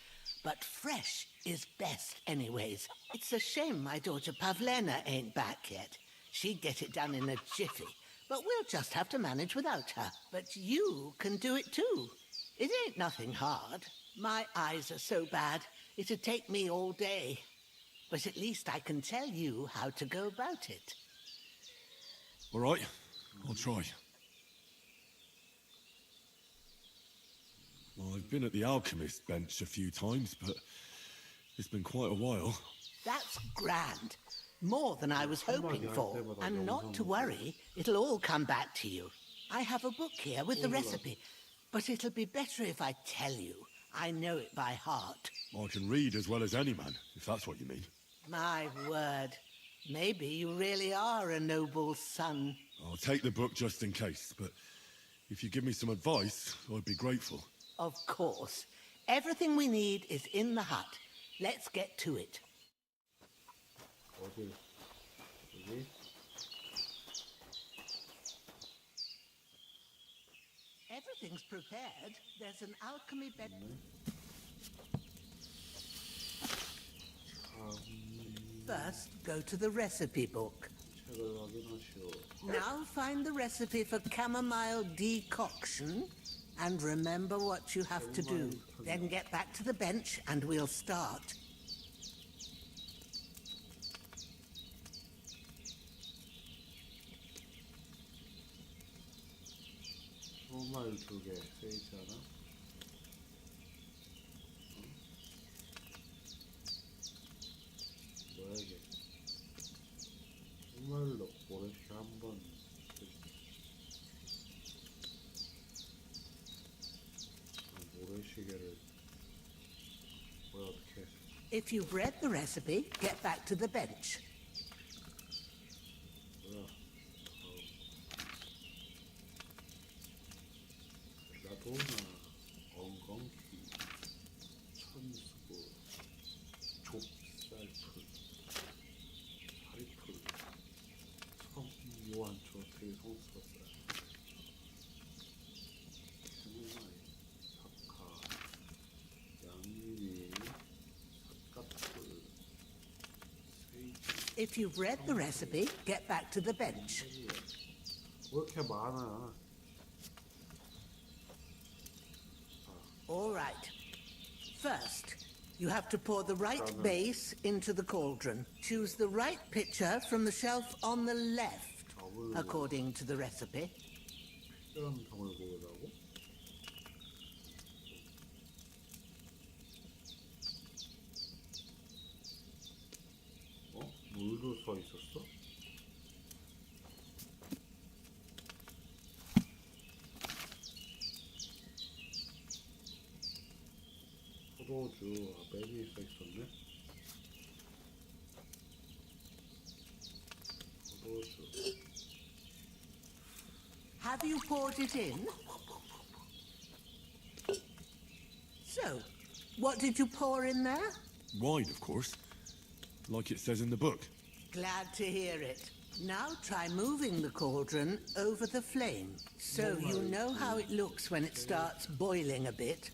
But fresh is best anyways. It's a shame my daughter Pavlena ain't back yet. She'd get it done in a jiffy. But we'll just have to manage without her. But you can do it too. It ain't nothing hard. My eyes are so bad, it'd take me all day. But at least I can tell you how to go about it. All right, I'll try. Well, I've been at the alchemist bench a few times, but it's been quite a while. That's grand. More than I was hoping for. And not to worry, it'll all come back to you. I have a book here with the recipe, but it'll be better if I tell you. I know it by heart. I can read as well as any man, if that's what you mean. My word. Maybe you really are a noble son. I'll take the book just in case, but if you give me some advice, I'd be grateful. Of course. Everything we need is in the hut. Let's get to it. 어디? 여기? Everything's prepared. There's an alchemy bed. First, go to the recipe book. 책을 확인하시오. Now find the recipe for chamomile decoction and remember what you have to do. Then get back to the bench and we'll start. chamomile 2개, 세이지 하나. 뭐야 이게? chamomile 넣고 모래시계 한 번. 모래시계를 뭐야 어떻게? If you've read the recipe, get back to the bench. 뭐야? 나도나 엉겅퀴 천수구 좁쌀풀 파리풀 성요한초 되게 성스럽다. 캐모마일 사카 양미리 삿갓풀 세이지. If you've read the recipe, get back to the bench. 왜 이렇게 많아? All right. First, you have to pour the right base into the cauldron. Choose the right pitcher from the shelf on the left, according to the recipe. 특별한 병을 고르라고? 어? 물도 써 있었어? 포도주, 아, 메뉴에 써 있었네. 포도주. Have you poured it in? So, what did you pour in there? Wine, of course. Like it says in the book. Glad to hear it. Now try moving the cauldron over the flame, so you know how it looks when it starts boiling a bit.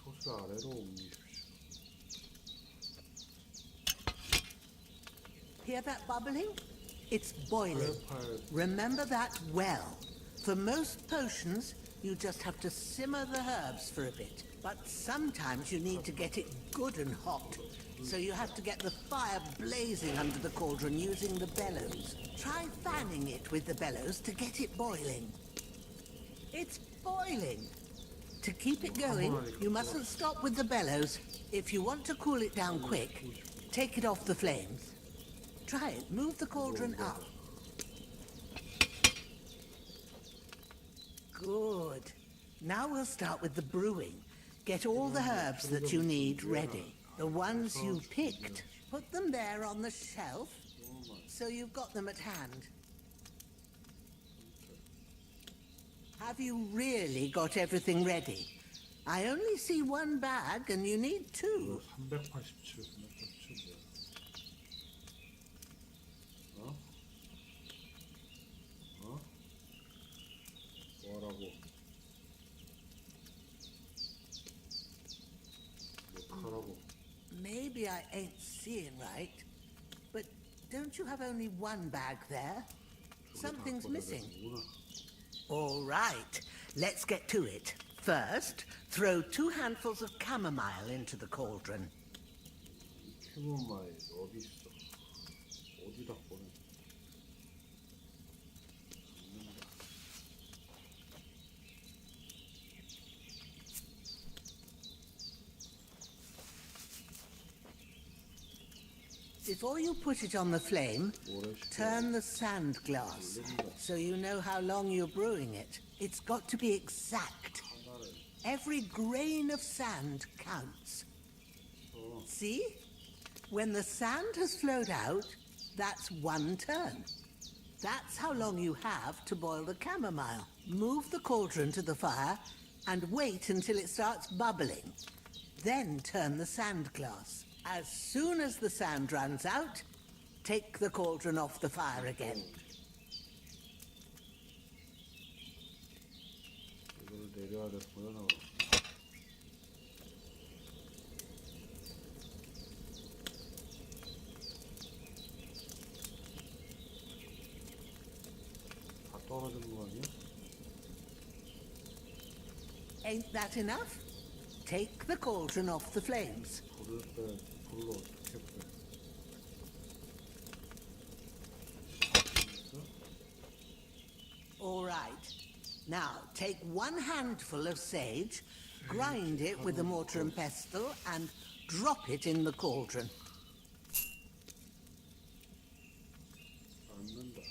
소스 아래로 옮기십시오. Hear that bubbling? It's boiling. Remember that well. For most potions, you just have to simmer the herbs for a bit. But sometimes you need to get it good and hot. So you have to get the fire blazing under the cauldron using the bellows. Try fanning it with the bellows to get it boiling. It's boiling. To keep it going, you mustn't stop with the bellows. If you want to cool it down quick, take it off the flames. Try it. Move the cauldron up. Good. Now we'll start with the brewing. Get all the herbs that you need ready. The ones you picked, put them there on the shelf, so you've got them at hand. Have you really got everything ready? I only see one bag and you need two. 387, 387 뭐야? 뭐라고? 못하라고? Maybe I ain't seeing right, but don't you have only one bag there? Something's missing. All right, let's get to it. First, throw 2 handfuls of chamomile into the cauldron. 캐모마일 어디 있어? 어디다 보내? Before you put it on the flame, turn the sand glass so you know how long you're brewing it. It's got to be exact. Every grain of sand counts. See? When the sand has flowed out, that's 1 turn. That's how long you have to boil the chamomile. Move the cauldron to the fire and wait until it starts bubbling. Then turn the sand glass. As soon as the sand runs out, take the cauldron off the fire again. 이거를 내려야 됐고요. 다 떨어지는 거 아니야? Ain't that enough? Take the cauldron off the flames. 불을 빼, 불로 어떻게 빼? All right. Now, take 1 handful of sage, grind it with a mortar and pestle, and drop it in the cauldron. 않는다.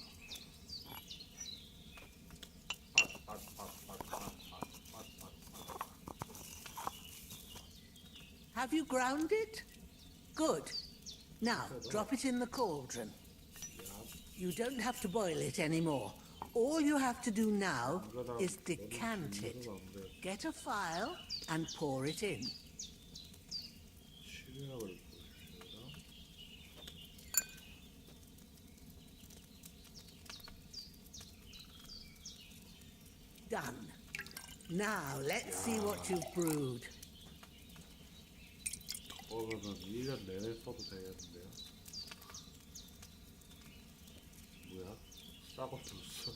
Have you ground it? Good. Now, drop it in the cauldron. You don't have to boil it anymore. All you have to do now is decant it. Get a file and pour it in. 시리얼을 보여주세요. Done. Now, let's see what you've brewed. 그거는 1년 내내 써도 되겠는데요? 뭐야? 싸고 줬어?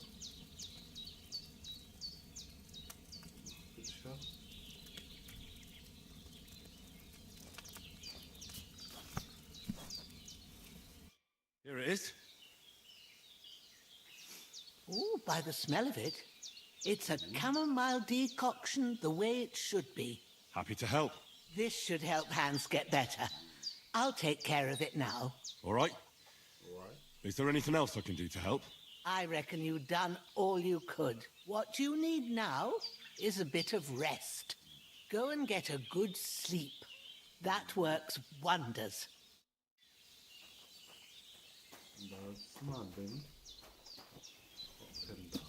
끝이야? Here it is. Ooh, by the smell of it, it's a chamomile decoction the way it should be. Happy to help. This should help Hans get better. I'll take care of it now. All right. Is there anything else I can do to help? I reckon you've done all you could. What you need now is a bit of rest. Go and get a good sleep. That works wonders. 나 쓰면 안 되니? 된다.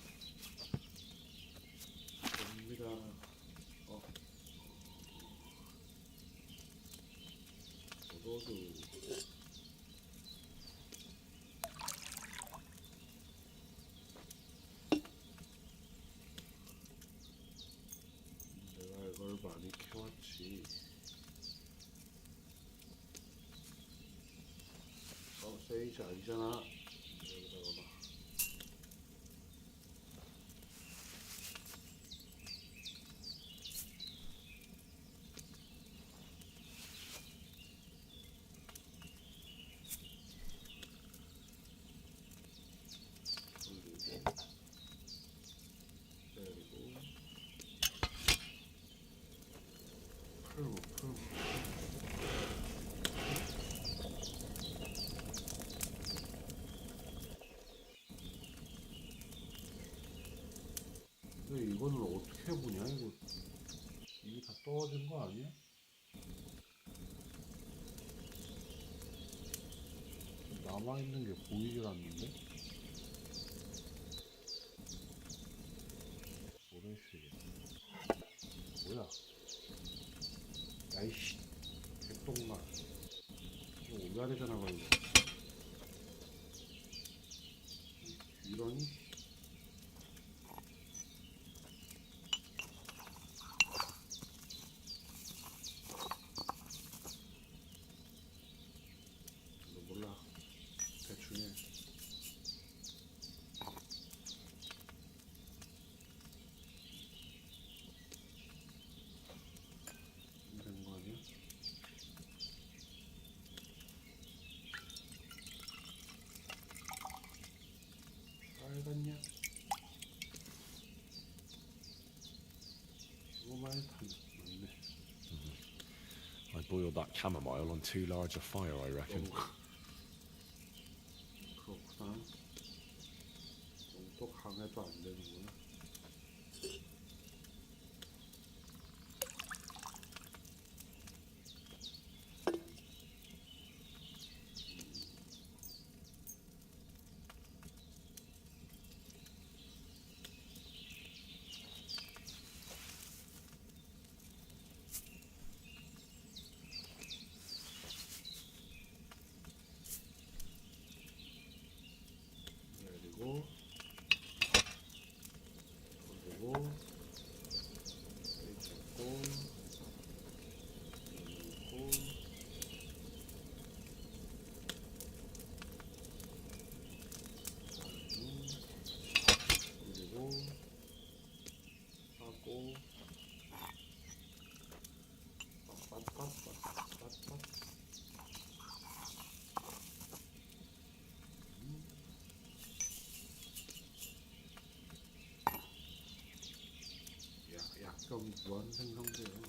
됩니다. 너도 내가 이걸 많이 캐왔지. 세이지 아니잖아. 여기다가 봐. 근데 이거는 어떻게 보냐? 이거 이게 다 떨어진 거 아니야? 남아있는 게 보이질 않는데? 모래시계. 뭐야? 야이씨, 개똥말. 이거 올려야 되잖아, 이거. 이러니? 너 몰라. 대충 해. 되는 거 아니야? 빨갛냐? 이거 많이 타네. 맞네. I boiled that chamomile on too large a fire, I reckon. 그렇구나. 너무 또 강해도 안 되는구나. 내리고 돌리고 잡고 넣고 돌리고 하고 빡빡빡빡빡. 약간 무한 생성돼요.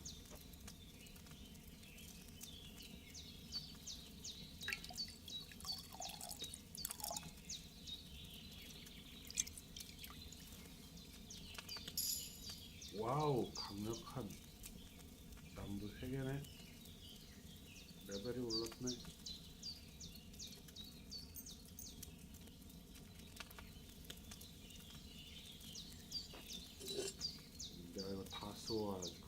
와우, 강력한 나무도 3개네. 레벨이 올랐네. 내가 이거 다 쓰워야지.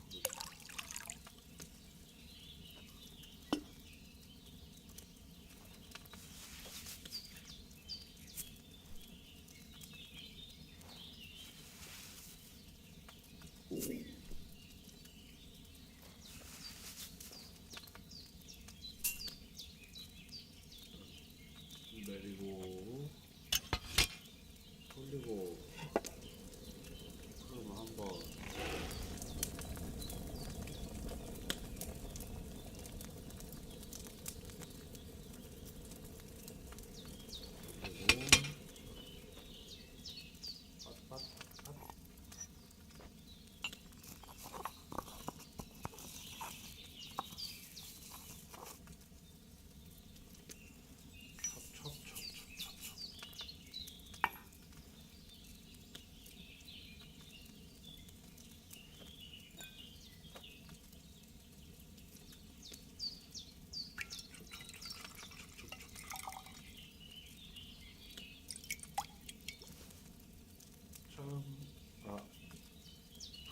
내리고 돌리고 그러면 한번 돌리고 팟팟팟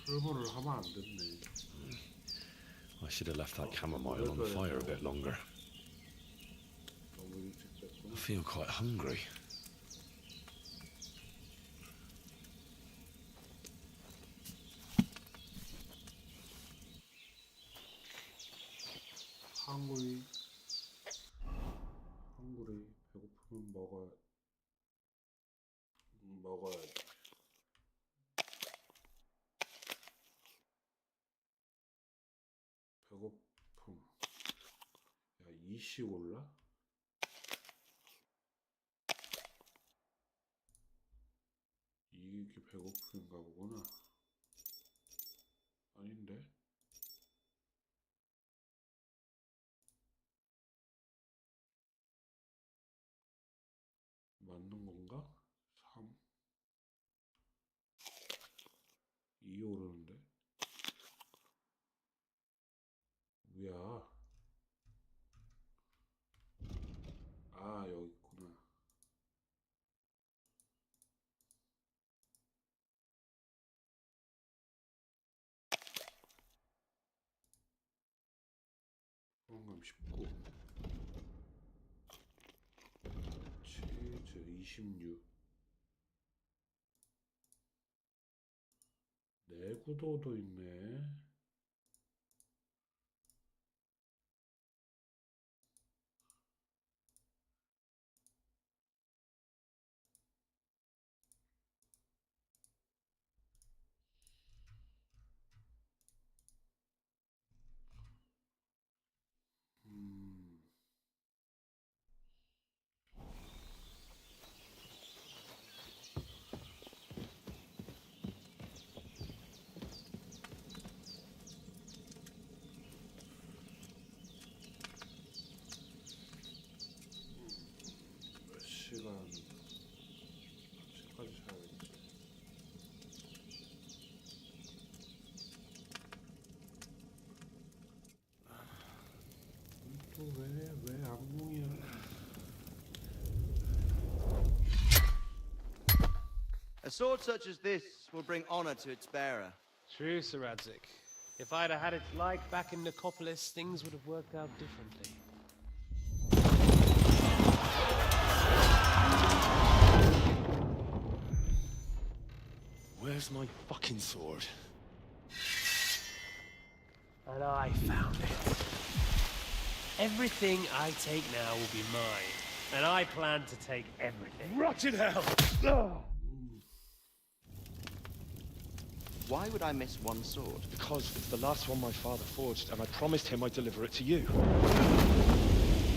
풀물을 하면 안 됐네. I should have left that chamomile on the fire a bit longer. 너무 일찍 됐구나. I feel quite hungry. 한구리 배고프면 먹어야지. 배고픔. 야, 2씩 올라? 이게 배고픔인가 보구나. 아닌데? 맞는 건가? 3 2 오르는데? 뭐야? 아, 여기 있구나. 현금 19 치즈 26 내구도도 있네. 시간 시까지 사야겠지. 또 왜 악몽이야? A sword such as this will bring honor to its bearer. True, Sir Radzik. If I'd have had its like back in Nicopolis, things would have worked out differently. Where's my fucking sword? And I found it. Everything I take now will be mine. And I plan to take everything. Rotted hell! Why would I miss one sword? Because it's the last one my father forged, and I promised him I'd deliver it to you.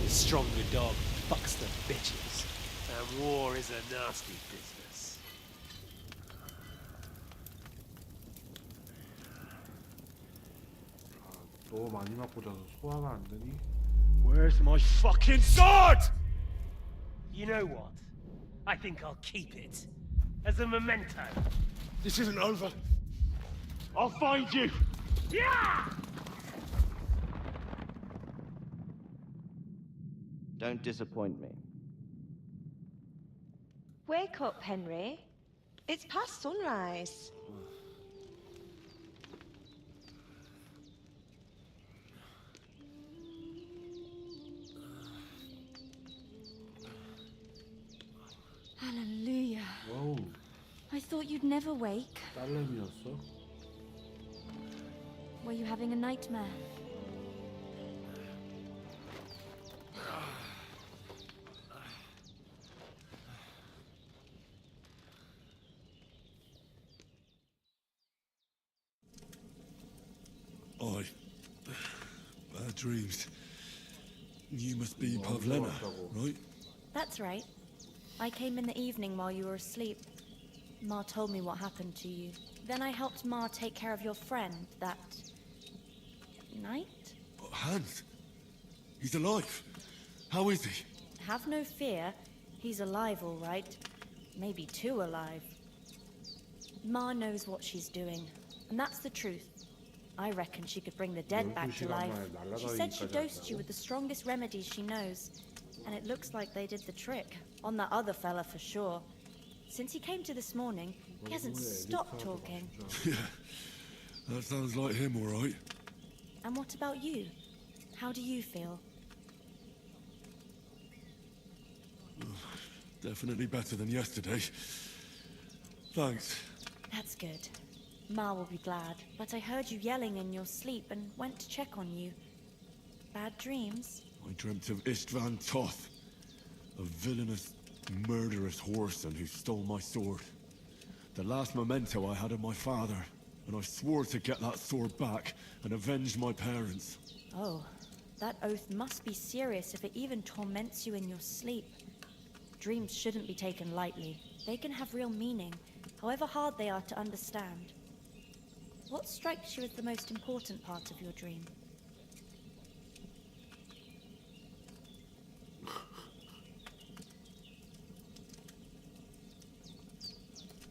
The stronger dog fucks the bitches. And war is a nasty business. 너무 많이 맞고 자서 소화가 안 되니? Where's my fucking sword? You know what? I think I'll keep it. As a memento. This isn't over. I'll find you! Yeah! Don't disappoint me. Wake up, Henry. It's past sunrise. Hallelujah. 와우, I thought you'd never wake. 딸내미였어? Were you having a nightmare? Bad dreams. You must be Pavlena, right? That's right. I came in the evening while you were asleep. Ma told me what happened to you. Then I helped Ma take care of your friend that night? Hans? He's alive. How is he? Have no fear. He's alive, all right. Maybe too alive. Ma knows what she's doing, and that's the truth. I reckon she could bring the dead back to life. She said she dosed you with the strongest remedies she knows, and it looks like they did the trick. On that other fella for sure. Since he came to this morning, he hasn't stopped talking. Yeah, that sounds like him, all right. And what about you? How do you feel? Definitely better than yesterday. Thanks. That's good. Ma will be glad, but I heard you yelling in your sleep and went to check on you. Bad dreams? I dreamt of Istvan Toth, a villainous, murderous whoreson who stole my sword. The last memento I had of my father, and I swore to get that sword back and avenge my parents. Oh, that oath must be serious if it even torments you in your sleep. Dreams shouldn't be taken lightly. They can have real meaning, however hard they are to understand. What strikes you as the most important part of your dream?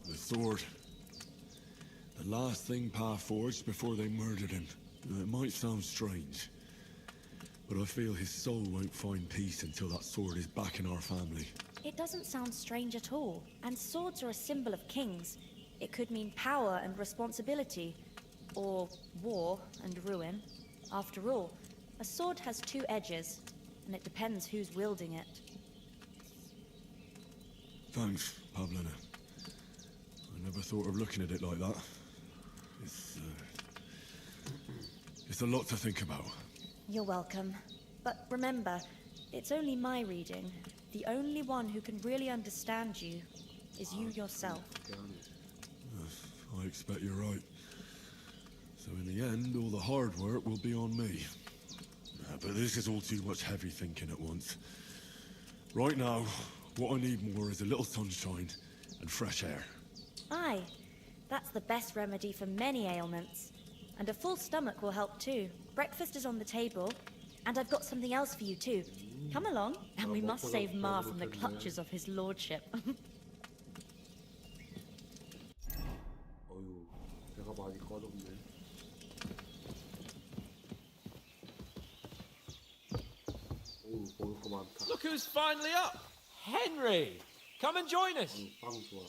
The sword. The last thing Pa forged before they murdered him. It might sound strange, but I feel his soul won't find peace until that sword is back in our family. It doesn't sound strange at all, and swords are a symbol of kings. It could mean power and responsibility, or war and ruin. After all, A sword has two edges, and it depends who's wielding it. Thanks, Pavlina. I never thought of looking at it like that. It's a lot to think about. You're welcome. But remember, it's only my reading. The only one who can really understand you is you yourself. I expect you're right. So in the end, all the hard work will be on me. But this is all too much heavy thinking at once. Right now, what I need more is a little sunshine and fresh air. Aye, that's the best remedy for many ailments. And a full stomach will help too. Breakfast is on the table, and I've got something else for you too. Come along, and we must save Ma from the clutches of his lordship. 어휴, 배가 많이 꺼졌네. 어우, 먹을 거 많다. Look who's finally up! Henry! Come and join us! 빵 좋아.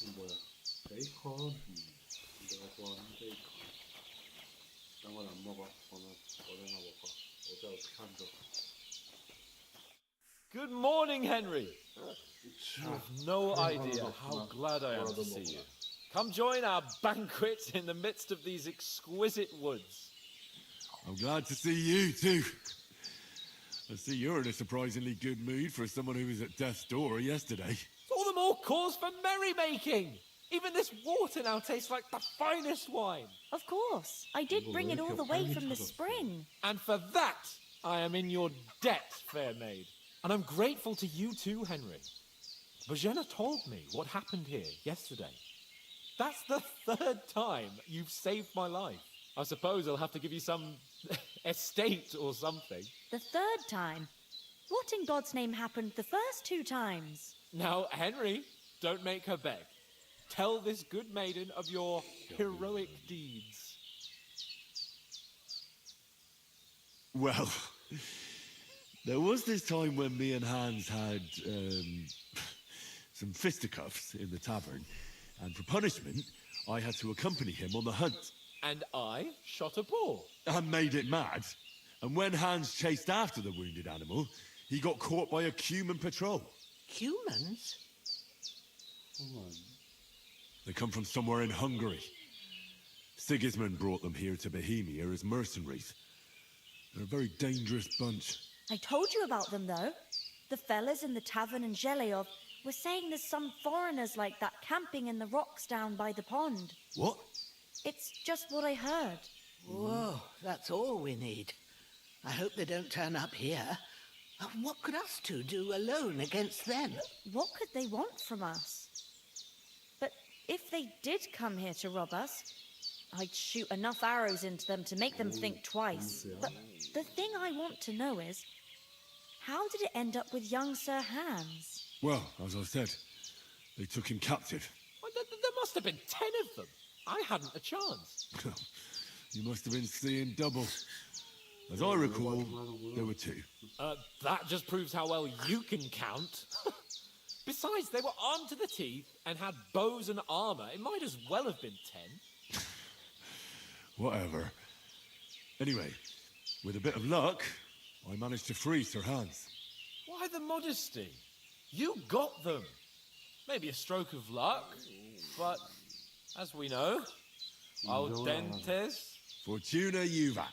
이거 뭐야? 베이컨. 내가 좋아하는 베이컨. 딴 건 안 먹어. 너네나 먹어. 어제 어떻게 한다. Good morning, Henry. You have no idea how glad I am to see you. Come join our banquet in the midst of these exquisite woods. I'm glad to see you too. I see you're in a surprisingly good mood for someone who was at death's door yesterday. All the more cause for merrymaking. Even this water now tastes like the finest wine. Of course. I did bring it all the way from the spring. And for that, I am in your debt, fair maid. And I'm grateful to you too, Henry. Bojena told me what happened here yesterday. That's the third time you've saved my life. I suppose I'll have to give you some estate or something. The third time? What in God's name happened the first two times? Now, Henry, don't make her beg. Tell this good maiden of your heroic deeds. Well, there was this time when me and Hans had some fisticuffs in the tavern, and for punishment, I had to accompany him on the hunt. And I shot a boar. And made it mad. And when Hans chased after the wounded animal, he got caught by a human patrol. Humans? They come from somewhere in Hungary. Sigismund brought them here to Bohemia as mercenaries. They're a very dangerous bunch. I told you about them, though. The fellas in the tavern in Zheleyov were saying there's some foreigners like that camping in the rocks down by the pond. What? It's just what I heard. Whoa, that's all we need. I hope they don't turn up here. What could us two do alone against them? What could they want from us? But if they did come here to rob us, I'd shoot enough arrows into them to make them think twice. But the thing I want to know is, how did it end up with young Sir Hans? Well, as I said, they took him captive. Well, there must have been 10 of them. I hadn't a chance. You must have been seeing double. As I recall, there were 2. That just proves how well you can count. Besides, they were armed to the teeth and had bows and armor. It might as well have been 10. Whatever. Anyway, with a bit of luck, I managed to free Sir Hans. Why the modesty? You got them. Maybe a stroke of luck, but as we know, audentes Fortuna juvat.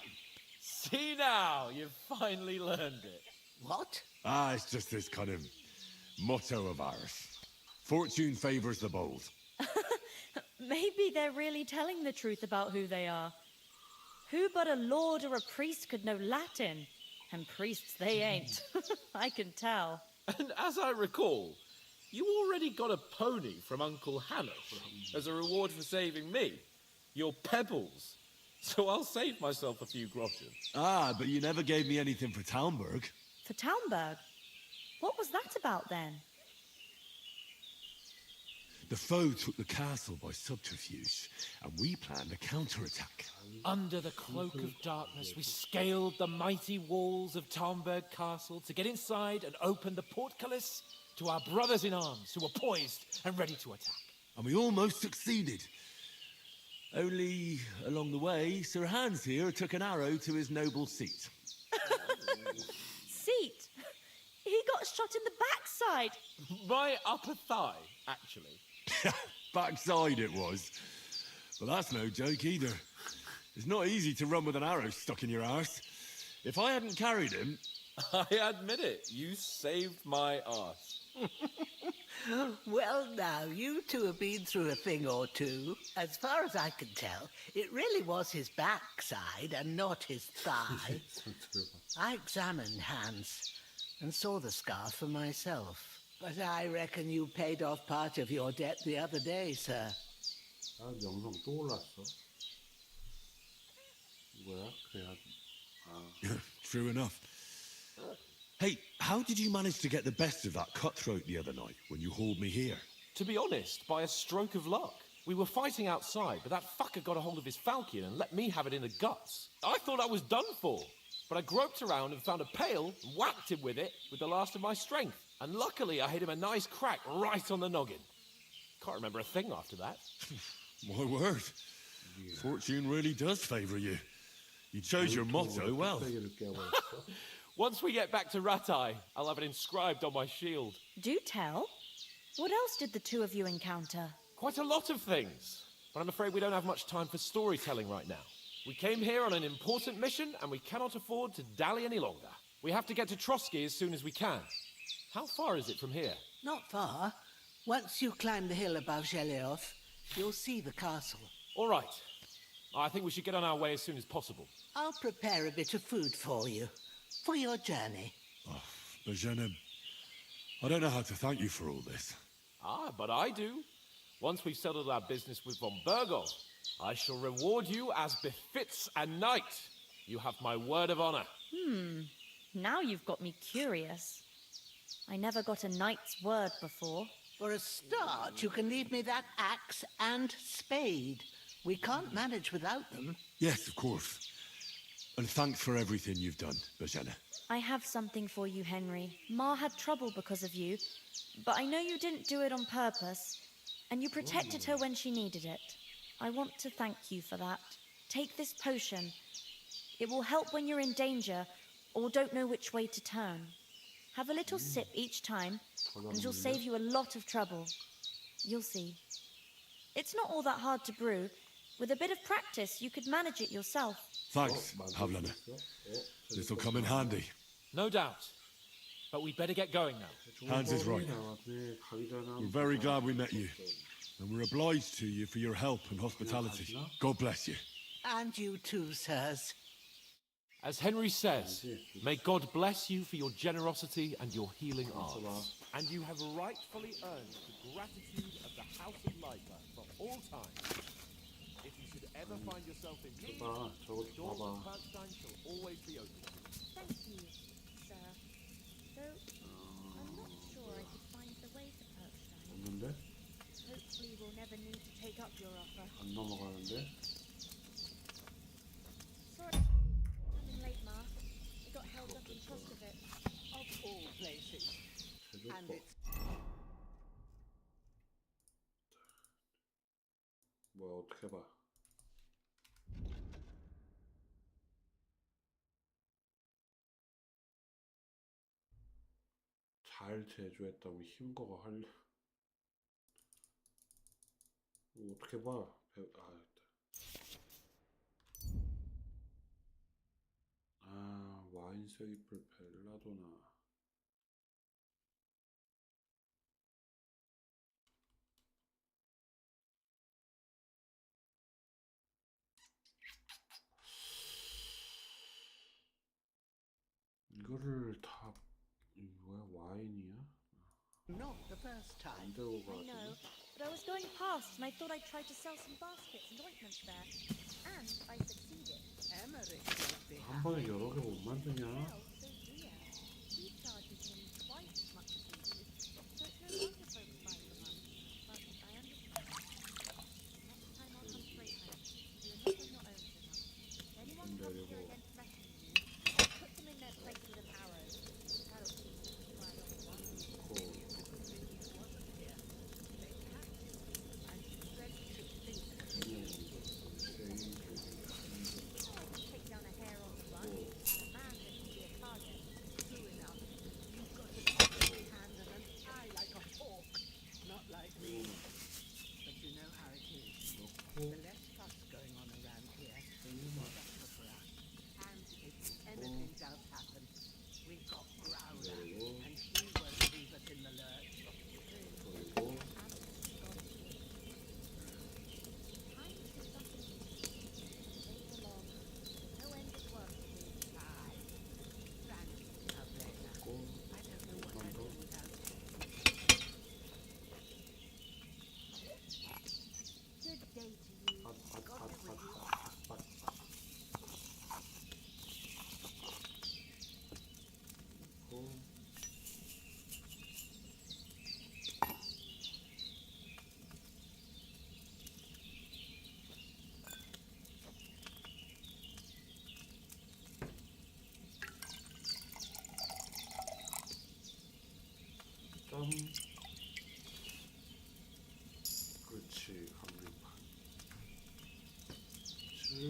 See now, you've finally learned it. What? It's just this kind of motto of ours. Fortune favors the bold. Maybe they're really telling the truth about who they are. Who but a lord or a priest could know Latin? And priests they ain't. I can tell. And as I recall, you already got a pony from Uncle Hanosh as a reward for saving me. Your pebbles. So I'll save myself a few groschen. But you never gave me anything for Talmberg. For Talmberg? What was that about then? The foe took the castle by subterfuge, and we planned a counterattack. Under the cloak of darkness, we scaled the mighty walls of Talmberg Castle to get inside and open the portcullis to our brothers in arms who were poised and ready to attack. And we almost succeeded. Only along the way, Sir Hans here took an arrow to his noble seat. Seat? He got shot in the backside. My upper thigh, actually. Backside it was. But that's no joke either. It's not easy to run with an arrow stuck in your arse. If I hadn't carried him... I admit it, you saved my arse. Well, now, you two have been through a thing or two. As far as I can tell, it really was his backside and not his thigh. I examined Hans and saw the scar for myself. But I reckon you paid off part of your debt the other day, sir. 아, 영상 또 올랐어. 뭐야? 그래야... True enough. Hey, how did you manage to get the best of that cutthroat the other night when you hauled me here? To be honest, by a stroke of luck. We were fighting outside, but that fucker got a hold of his falchion and let me have it in the guts. I thought I was done for, but I groped around and found a pail and whacked him with it with the last of my strength. And luckily, I hit him a nice crack right on the noggin. Can't remember a thing after that. My word. Fortune really does favour you. You chose your motto well. Once we get back to Ratai, I'll have it inscribed on my shield. Do tell. What else did the two of you encounter? Quite a lot of things. But I'm afraid we don't have much time for storytelling right now. We came here on an important mission, and we cannot afford to dally any longer. We have to get to Trotsky as soon as we can. How far is it from here? Not far. Once you climb the hill above Zheleov, you'll see the castle. All right. I think we should get on our way as soon as possible. I'll prepare a bit of food for you, for your journey. Oh, Bajena, I don't know how to thank you for all this. Ah, but I do. Once we've settled our business with von Burgov, I shall reward you as befits a knight. You have my word of honor. Now you've got me curious. I never got a knight's word before. For a start, you can leave me that axe and spade. We can't manage without them. Yes, of course. And thanks for everything you've done, Bajena. I have something for you, Henry. Ma had trouble because of you, but I know you didn't do it on purpose, and you protected her when she needed it. I want to thank you for that. Take this potion. It will help when you're in danger or don't know which way to turn. Have a little sip each time, and it'll save you a lot of trouble. You'll see. It's not all that hard to brew. With a bit of practice, you could manage it yourself. Thanks, Pavlana. This'll come in handy. No doubt. But we'd better get going now. Hans is right. We're very glad we met you. And we're obliged to you for your help and hospitality. God bless you. And you too, sirs. As Henry says, may God bless you for your generosity and your healing arts. And you have rightfully earned the gratitude of the House of Leica for all time. If you should ever find yourself in need, the doors of Perkstein shall always be open. Thank you, sir. Though, I'm not sure I could find the way to Perkstein. 없는데? Hopefully we'll never need to take up your offer. 안 넘어가는데? Sorry, coming late, Ma. I got held up in Prostovitz. Of all places. And it's... 뭐야, 어떻게 봐. 잘 제조했다고 힘거가 하려. 어떻게 봐. 와인색 잎을 벨라도나. 이거를 다 뭐야, 와인이야? Not the first time. I know, but I was going past and I thought I'd try to sell some baskets and ointments there. And I succeeded. Emmerich would be 한 번에 여러 개 못 만드냐? So dear. He charges nearly twice as much as we do, so it's no wonder folks buy from us. But I understand. Next time I'll come straight home. You're not own too much. If anyone comes here again threatening you, put them in their place with an arrow. That'll keep you right off.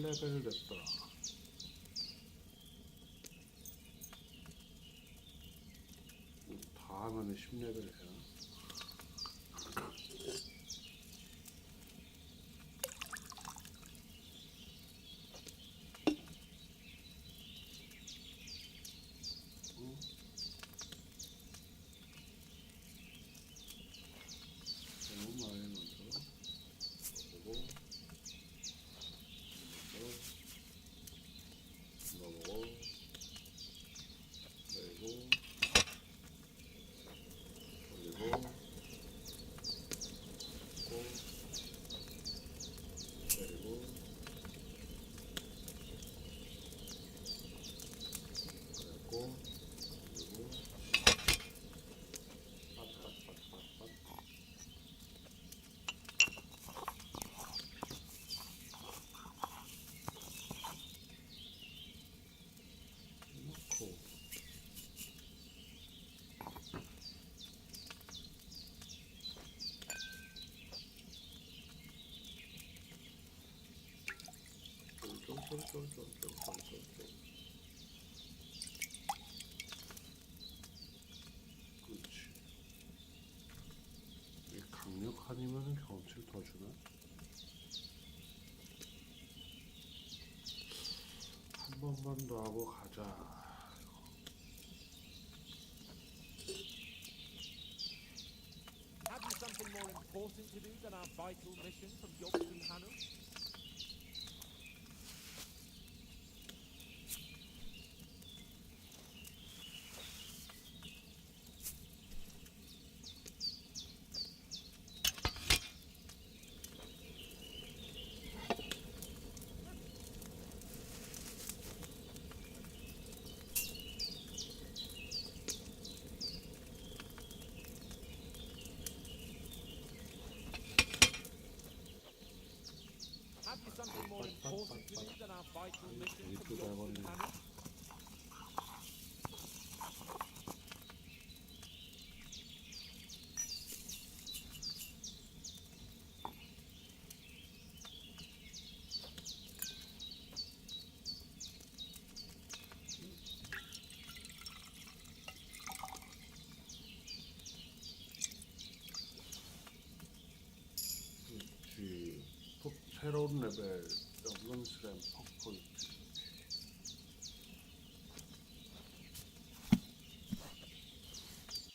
8레벨 됐다. 다 하면은 10레벨이야. 그렇지. 이 강력 아니면은 경험치를 더 주나? 한 번만 더 하고 가자. Have you something more important to do than our vital mission from Yobst and Hanu? Have you something more important to do than our vital mission from Yobst and Hanu? 그렇지. 새로운 레벨 연금스램 퍽포인트.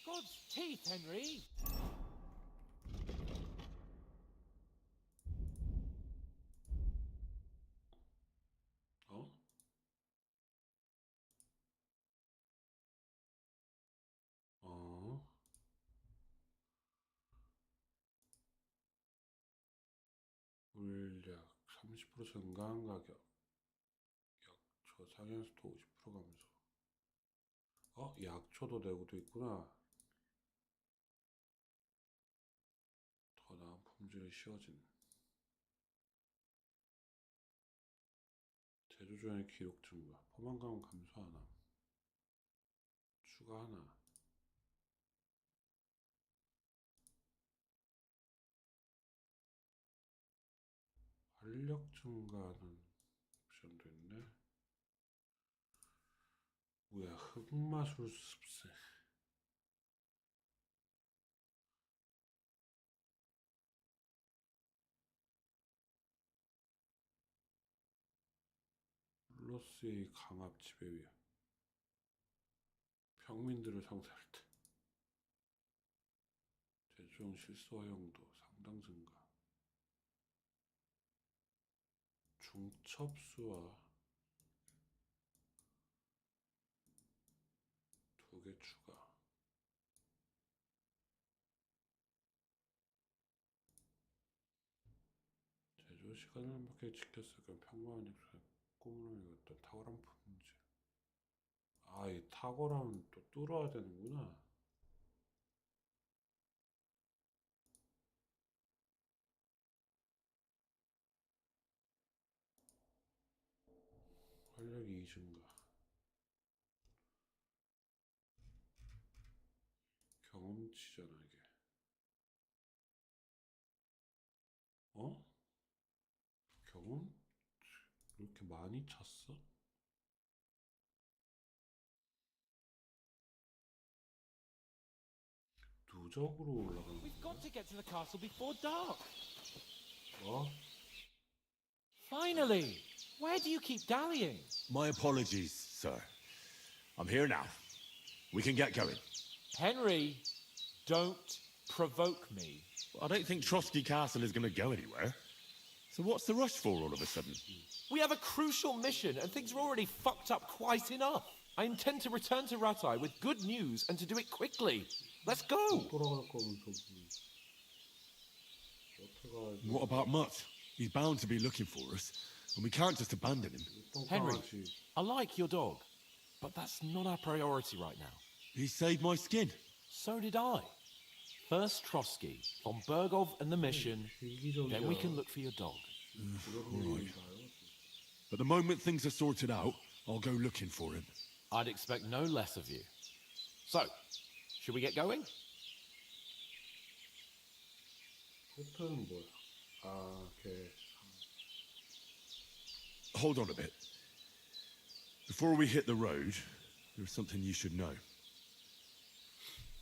God's teeth, Henry! 어? 어? 물약 30% 증가한 가격. 약초 상향수도 50% 감소. 약초도 내고도 있구나. 더 나은 품질이 쉬워진. 제조 중의 기록 증가. 포만감 감소하나. 추가하나. 활력 증가하는 옵션도 있네. 뭐야, 흑마술 습세. 플러스의 강압 지배위험. 평민들을 상대할 때. 제조용 실수 허용도 상당 증가. 중첩수와 2개 추가. 제조 시간을 완벽하게 지켰을 까 평범한 입술에 꾸물함이 같다. 탁월한 품질. 이 탁월함은 또 뚫어야 되는구나. 활력이 2 증가. 경험치잖아 이게. 경험? 왜 부적으로 올라가는 We've got to get to the castle before dark. 거? Finally! Where do you keep dallying? My apologies, sir. I'm here now. We can get going. Henry, don't provoke me. I don't think Trotsky Castle is going to go anywhere. So what's the rush for all of a sudden? We have a crucial mission, and things are already fucked up quite enough. I intend to return to Rattay with good news and to do it quickly. Let's go! What about Mutt? He's bound to be looking for us, and we can't just abandon him. Henry, I like your dog, but that's not our priority right now. He saved my skin. So did I. First Trotsky, von Bergov and the mission, then we can look for your dog. Right. But the moment things are sorted out, I'll go looking for him. I'd expect no less of you. So, should we get going? 패턴은 뭐야? 아, 오케이. Hold on a bit. Before we hit the road, there's something you should know.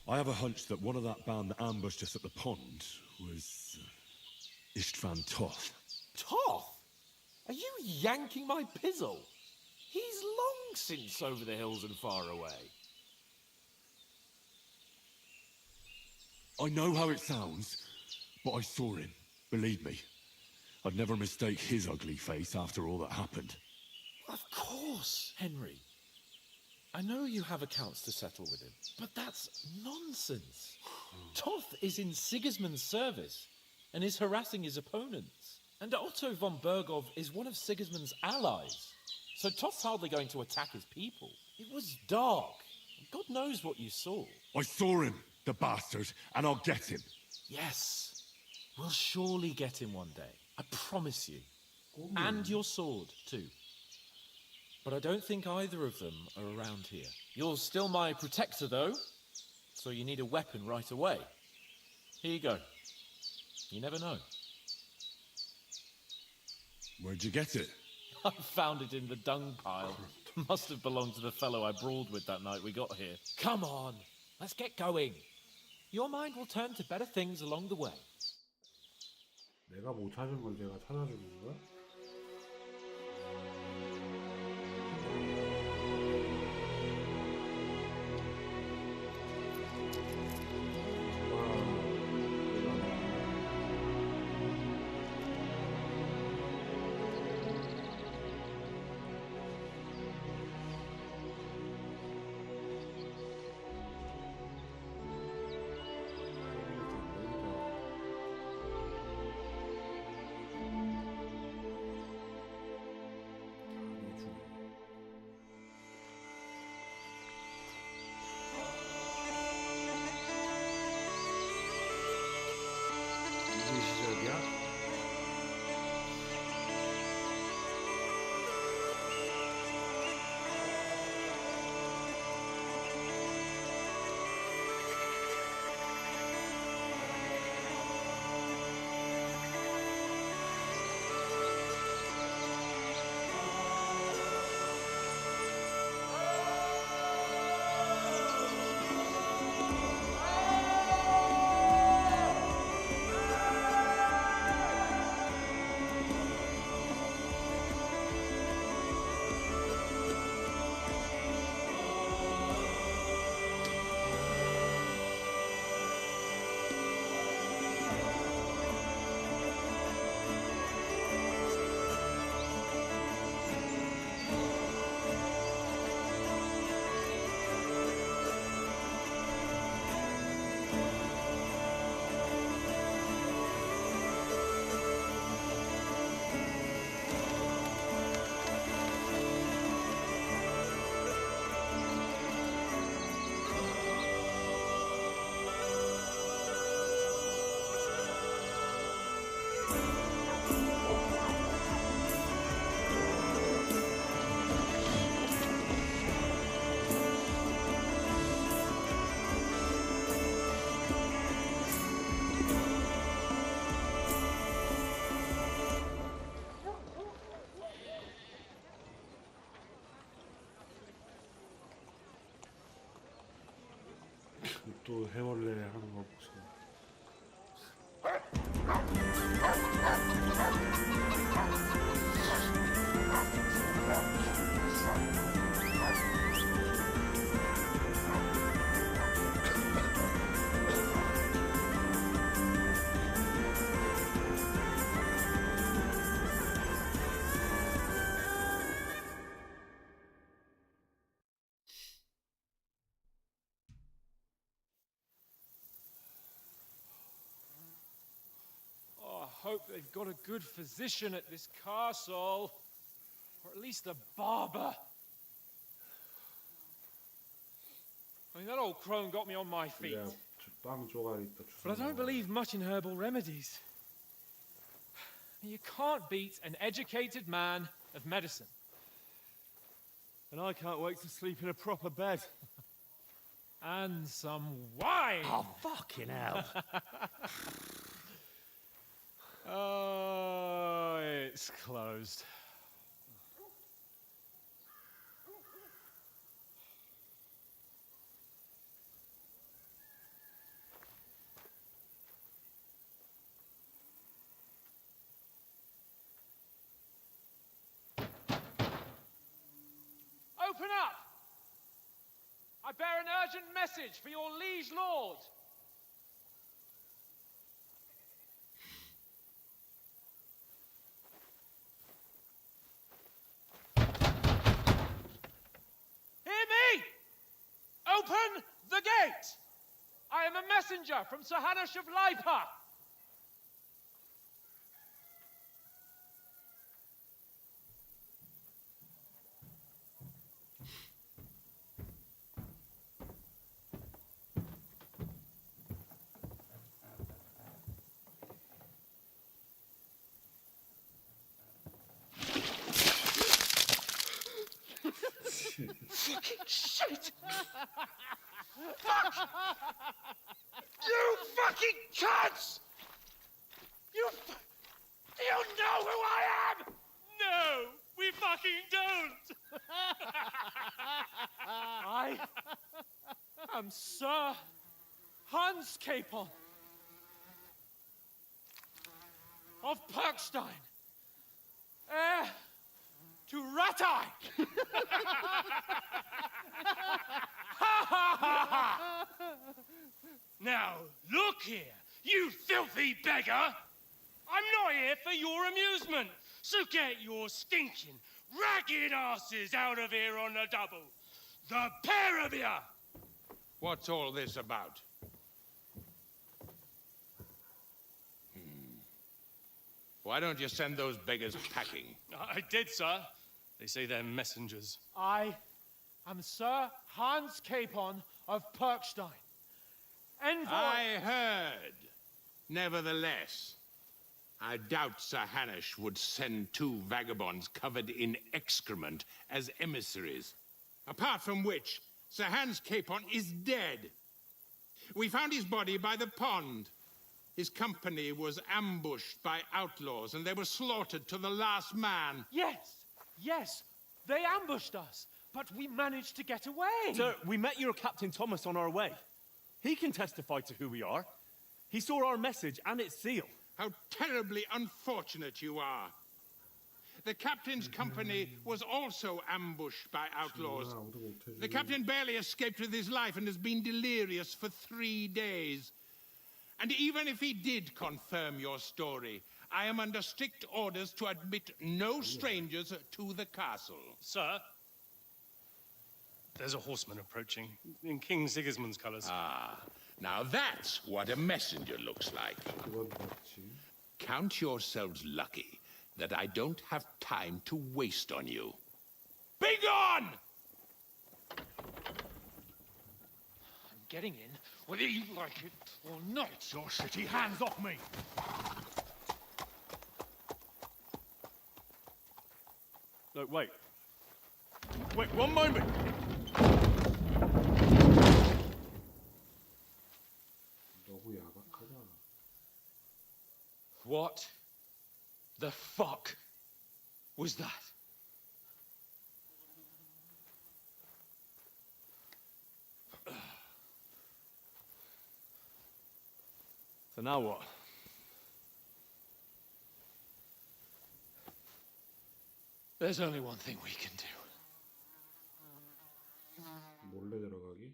I have a hunch that one of that band that ambushed us at the pond was Istvan Toth. Toth? Are you yanking my pizzle? He's long since over the hills and far away. I know how it sounds, but I saw him. Believe me. I'd never mistake his ugly face after all that happened. Of course, Henry. I know you have accounts to settle with him, but that's nonsense. Toth is in Sigismund's service and is harassing his opponents. And Otto von Bergov is one of Sigismund's allies. So Toth's hardly going to attack his people. It was dark. God knows what you saw. I saw him, the bastard, and I'll get him. Yes. We'll surely get him one day. I promise you. And your sword, too. But I don't think either of them are around here. You're still my protector, though. So you need a weapon right away. Here you go. You never know. Where'd you get it? I found it in the dung pile. Must have belonged to the fellow I brawled with that night we got here. Come on, let's get going. Your mind will turn to better things along the way. 내가 못 찾은 걸 내가 찾아주는 거야? 또 해월래 하는 거 보소. Oh, I hope they've got a good physician at this castle. Or at least a barber. I mean, that old crone got me on my feet. 야, 빵 조각 있다. But I don't believe much in herbal remedies. You can't beat an educated man of medicine. And I can't wait to sleep in a proper bed. And some wine! Oh, fucking hell. Oh, it's closed. Open up! I bear an urgent message for your liege lord. Hear me! Open the gate! I am a messenger from Sir Hanush of Lipa. Fucking shit! Fuck! You fucking cunts! Do you know who I am? No, we fucking don't! I am Sir Hans Capon of Perkstein, heir to Ratai! Now, look here, you filthy beggar! I'm not here for your amusement, so get your stinking, ragged asses out of here on the double. The pair of you! What's all this about? Why don't you send those beggars packing? I did, sir. They say they're messengers. I am Sir Hans Capon of Perkstein, envoy... I heard. Nevertheless, I doubt Sir Hanush would send two vagabonds covered in excrement as emissaries. Apart from which, Sir Hans Capon is dead. We found his body by the pond. His company was ambushed by outlaws, and they were slaughtered to the last man. Yes, they ambushed us, but we managed to get away. Sir, we met your Captain Thomas on our way. He can testify to who we are. He saw our message and its seal. How terribly unfortunate you are. The captain's company was also ambushed by outlaws. The captain barely escaped with his life and has been delirious for 3 days. And even if he did confirm your story, I am under strict orders to admit no strangers to the castle. Sir, there's a horseman approaching in King Sigismund's colours. Ah, now that's what a messenger looks like. Count yourselves lucky that I don't have time to waste on you. Be gone! I'm getting in, whether you like it or not. Your shitty hands off me! Look, wait. Wait, one moment! 너무 야박하다. What the fuck was that? So now what? There's only one thing we can do. 몰래 들어가기?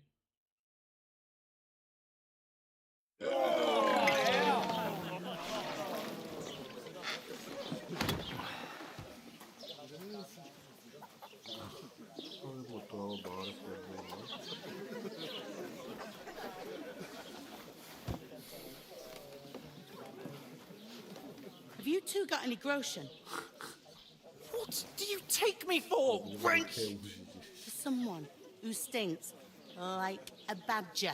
처음부터 말했거든요. Have you two got any groschen? What do you take me for, wench? For someone who stinks like a badger.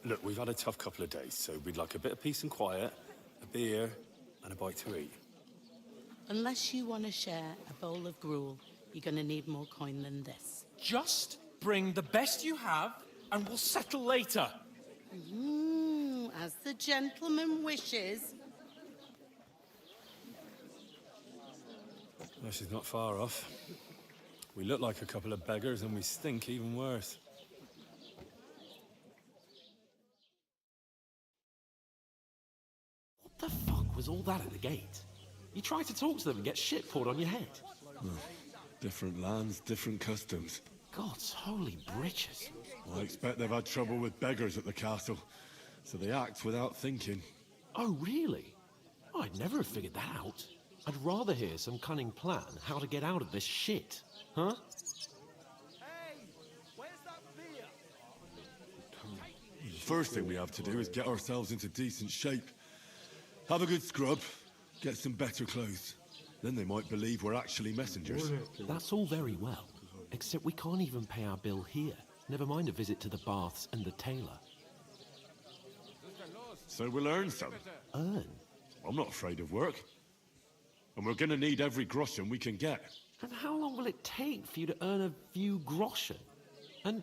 Look, we've had a tough couple of days, so we'd like a bit of peace and quiet, a beer, and a bite to eat. Unless you want to share a bowl of gruel, you're going to need more coin than this. Just bring the best you have, and we'll settle later. As the gentleman wishes. Well, she's not far off. We look like a couple of beggars, and we stink even worse. What the fuck was all that at the gate? You try to talk to them and get shit poured on your head. Different lands, different customs. God's holy britches. I expect they've had trouble with beggars at the castle, so they act without thinking. Oh, really? Oh, I'd never have figured that out. I'd rather hear some cunning plan how to get out of this shit. Huh? First thing we have to do is get ourselves into decent shape. Have a good scrub, get some better clothes. Then they might believe we're actually messengers. That's all very well, except we can't even pay our bill here. Never mind a visit to the baths and the tailor. So we'll earn some. Earn? I'm not afraid of work. And we're gonna need every groschen we can get. And how long will it take for you to earn a few groschen? And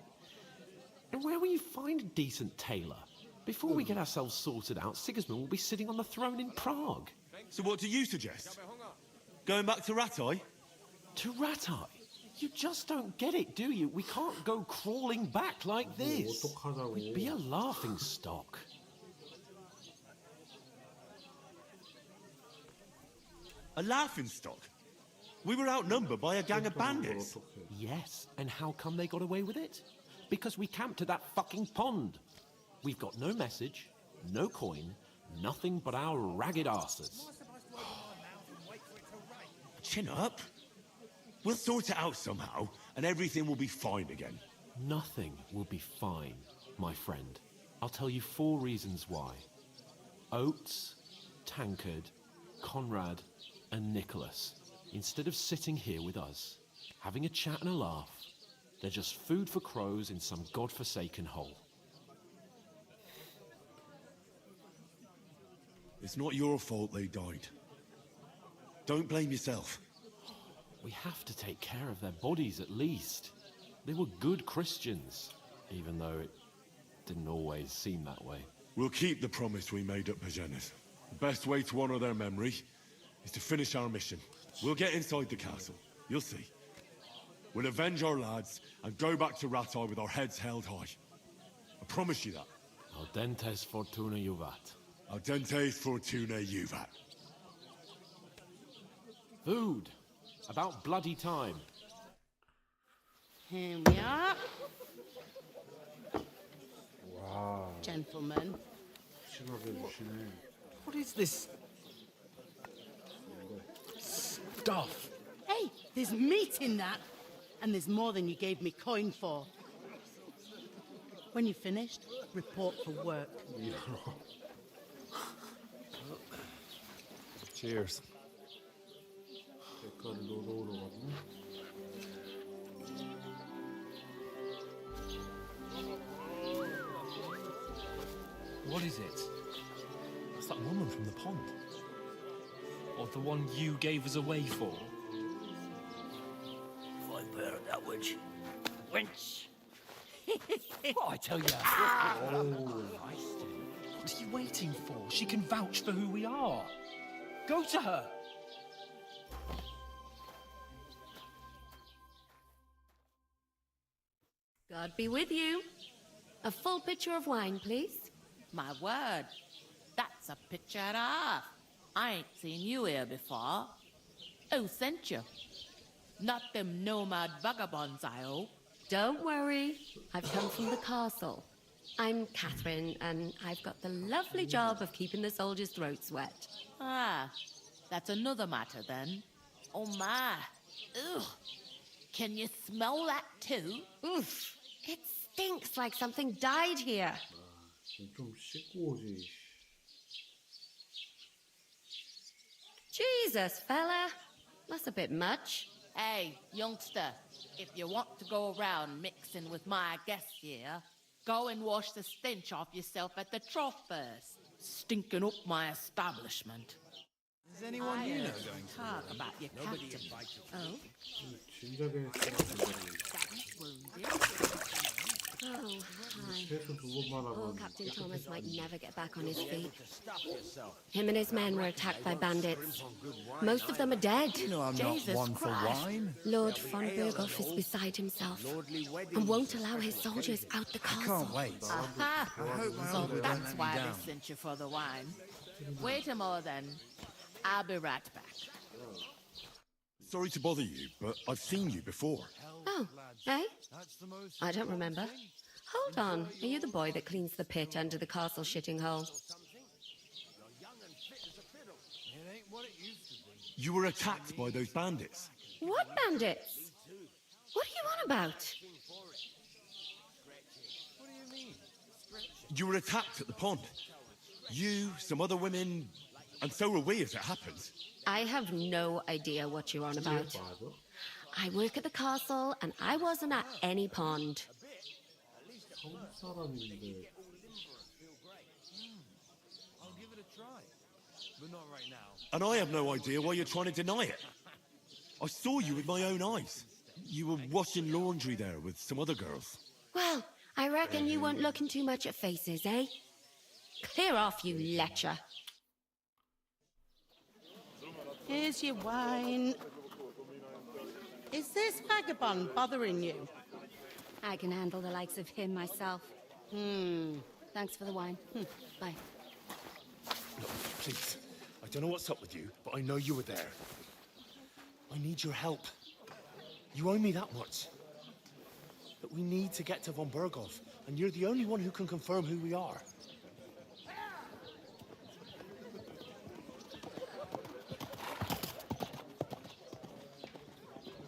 where will you find a decent tailor? Before we get ourselves sorted out, Sigismund will be sitting on the throne in Prague. So what do you suggest? Going back to Ratai? To Ratai? You just don't get it, do you? We can't go crawling back like this. We'd be a laughing stock. A laughing stock? We were outnumbered by a gang of bandits. Yes, and how come they got away with it? Because we camped at that fucking pond. We've got no message, no coin, nothing but our ragged asses. Chin up. We'll sort it out somehow, and everything will be fine again. Nothing will be fine, my friend. I'll tell you 4 reasons why. Oates, Tankard, Conrad, and Nicholas, instead of sitting here with us, having a chat and a laugh, they're just food for crows in some godforsaken hole. It's not your fault they died. Don't blame yourself. We have to take care of their bodies at least. They were good Christians, even though it didn't always seem that way. We'll keep the promise we made at Pagenes. The best way to honor their memory is to finish our mission. We'll get inside the castle. You'll see. We'll avenge our lads and go back to Ratai with our heads held high. I promise you that. Audentes fortuna juvat. Audentes fortuna juvat. Food. About bloody time. Here we are. Wow. Gentlemen. What is this stuff? Hey, there's meat in that. And there's more than you gave me coin for. When you're finished, report for work. Cheers. What is it? It's that woman from the pond. Or the one you gave us away for. Fight better that witch. Wench! What I tell you? What are you waiting for? She can vouch for who we are. Go to her. God be with you. A full pitcher of wine, please. My word, that's a picture and a half. I ain't seen you here before. Who sent you? Not them nomad vagabonds, I hope. Don't worry. I've come from the castle. I'm Catherine, and I've got the lovely job of keeping the soldiers' throats wet. Ah, that's another matter then. Oh my. Ugh. Can you smell that too? Oof. It stinks like something died here. 좀 씻고 오지. Jesus, fella. That's a bit much. Hey, youngster, if you want to go around mixing with my guests here, go and wash the stench off yourself at the trough first. Stinking up my establishment. Is anyone you know going to talk about your Nobody captain? invited. Oh? 진작에 Oh, hi. 최소 2번만 Poor 하면 Captain Thomas might never get back on his feet. Stop yourself. Him and his men were attacked by bandits. Most of them are dead. You know I'm Jesus not one for Christ. wine. Lord von Berghoff is beside himself and won't allow his soldiers out the I castle. can't wait. Aha! hope my So uncle that's don't let me why down. they sent you for the wine. Wait a moment then. I'll be right back. Sorry to bother you, but I've seen you before. Oh, eh? I don't remember. Hold on. Are you the boy that cleans the pit under the castle shitting hole? You were attacked by those bandits. What bandits? What are you on about? You were attacked at the pond. You, some other women, and so were we, as it happens. I have no idea what you're on about. I work at the castle, and I wasn't at any pond. 사람인데 I'll give it a try, but not right now. And I have no idea why you're trying to deny it. I saw you with my own eyes. You were washing laundry there with some other girls. Well, I reckon you weren't looking too much at faces, eh? Clear off, you lecher. Here's your wine. Is this vagabond bothering you? I can handle the likes of him myself. Thanks for the wine. Bye. Look, please. I don't know what's up with you, but I know you were there. I need your help. You owe me that much. But we need to get to von Berghoff, and you're the only one who can confirm who we are.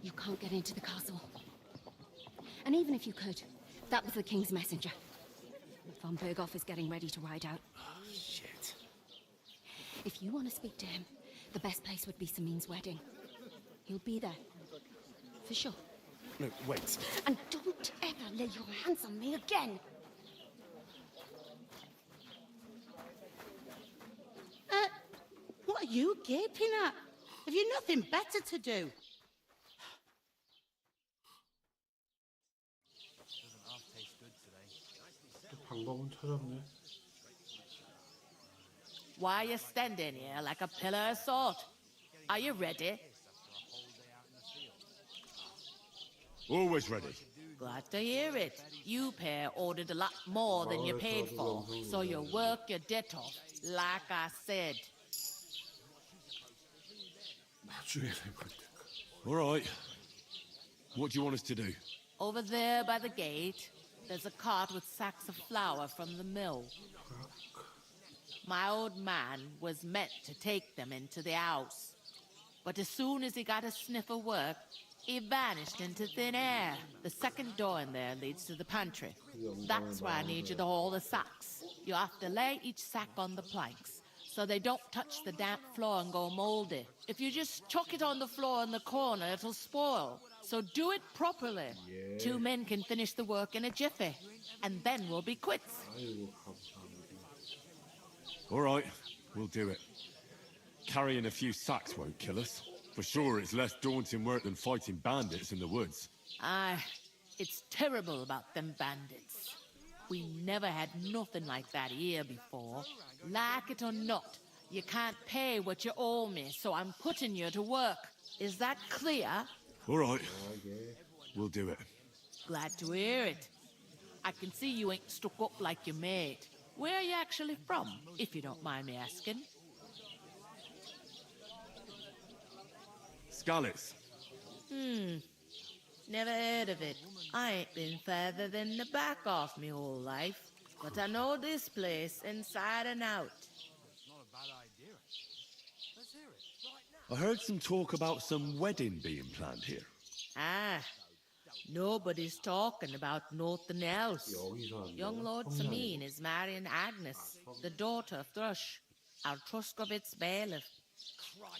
You can't get into the castle. And even if you could, that was the king's messenger. Von Berghoff is getting ready to ride out. Oh, shit. If you want to speak to him, the best place would be Samin's wedding. He'll be there. For sure. No, wait. And don't ever lay your hands on me again. What are you gaping at? Have you nothing better to do? 방법은 찾았네. Why are you standing here like a pillar of salt? Are you ready? Always ready. Glad to hear it. You pair ordered a lot more than you paid for, so you work your debt off, like I said. All right. What do you want us to do? Over there by the gate, there's a cart with sacks of flour from the mill. My old man was meant to take them into the house. But as soon as he got a sniff of work, he vanished into thin air. The second door in there leads to the pantry. That's where I need you to haul the sacks. You have to lay each sack on the planks, so they don't touch the damp floor and go moldy. If you just chuck it on the floor in the corner, it'll spoil. So do it properly. Yeah. 2 men can finish the work in a jiffy, and then we'll be quits. All right, we'll do it. Carrying a few sacks won't kill us. For sure, it's less daunting work than fighting bandits in the woods. Aye, it's terrible about them bandits. We never had nothing like that here before. Like it or not, you can't pay what you owe me, so I'm putting you to work. Is that clear? All right, we'll do it. Glad to hear it. I can see you ain't stuck up like your mate. Where are you actually from, if you don't mind me asking? Skalitz. Never heard of it. I ain't been further than the back off me whole life, but I know this place inside and out. I heard some talk about some wedding being planned here. Ah, nobody's talking about nothing else. Young Lord Samin is marrying Agnes, the daughter of Thrush, our Truscovitz bailiff.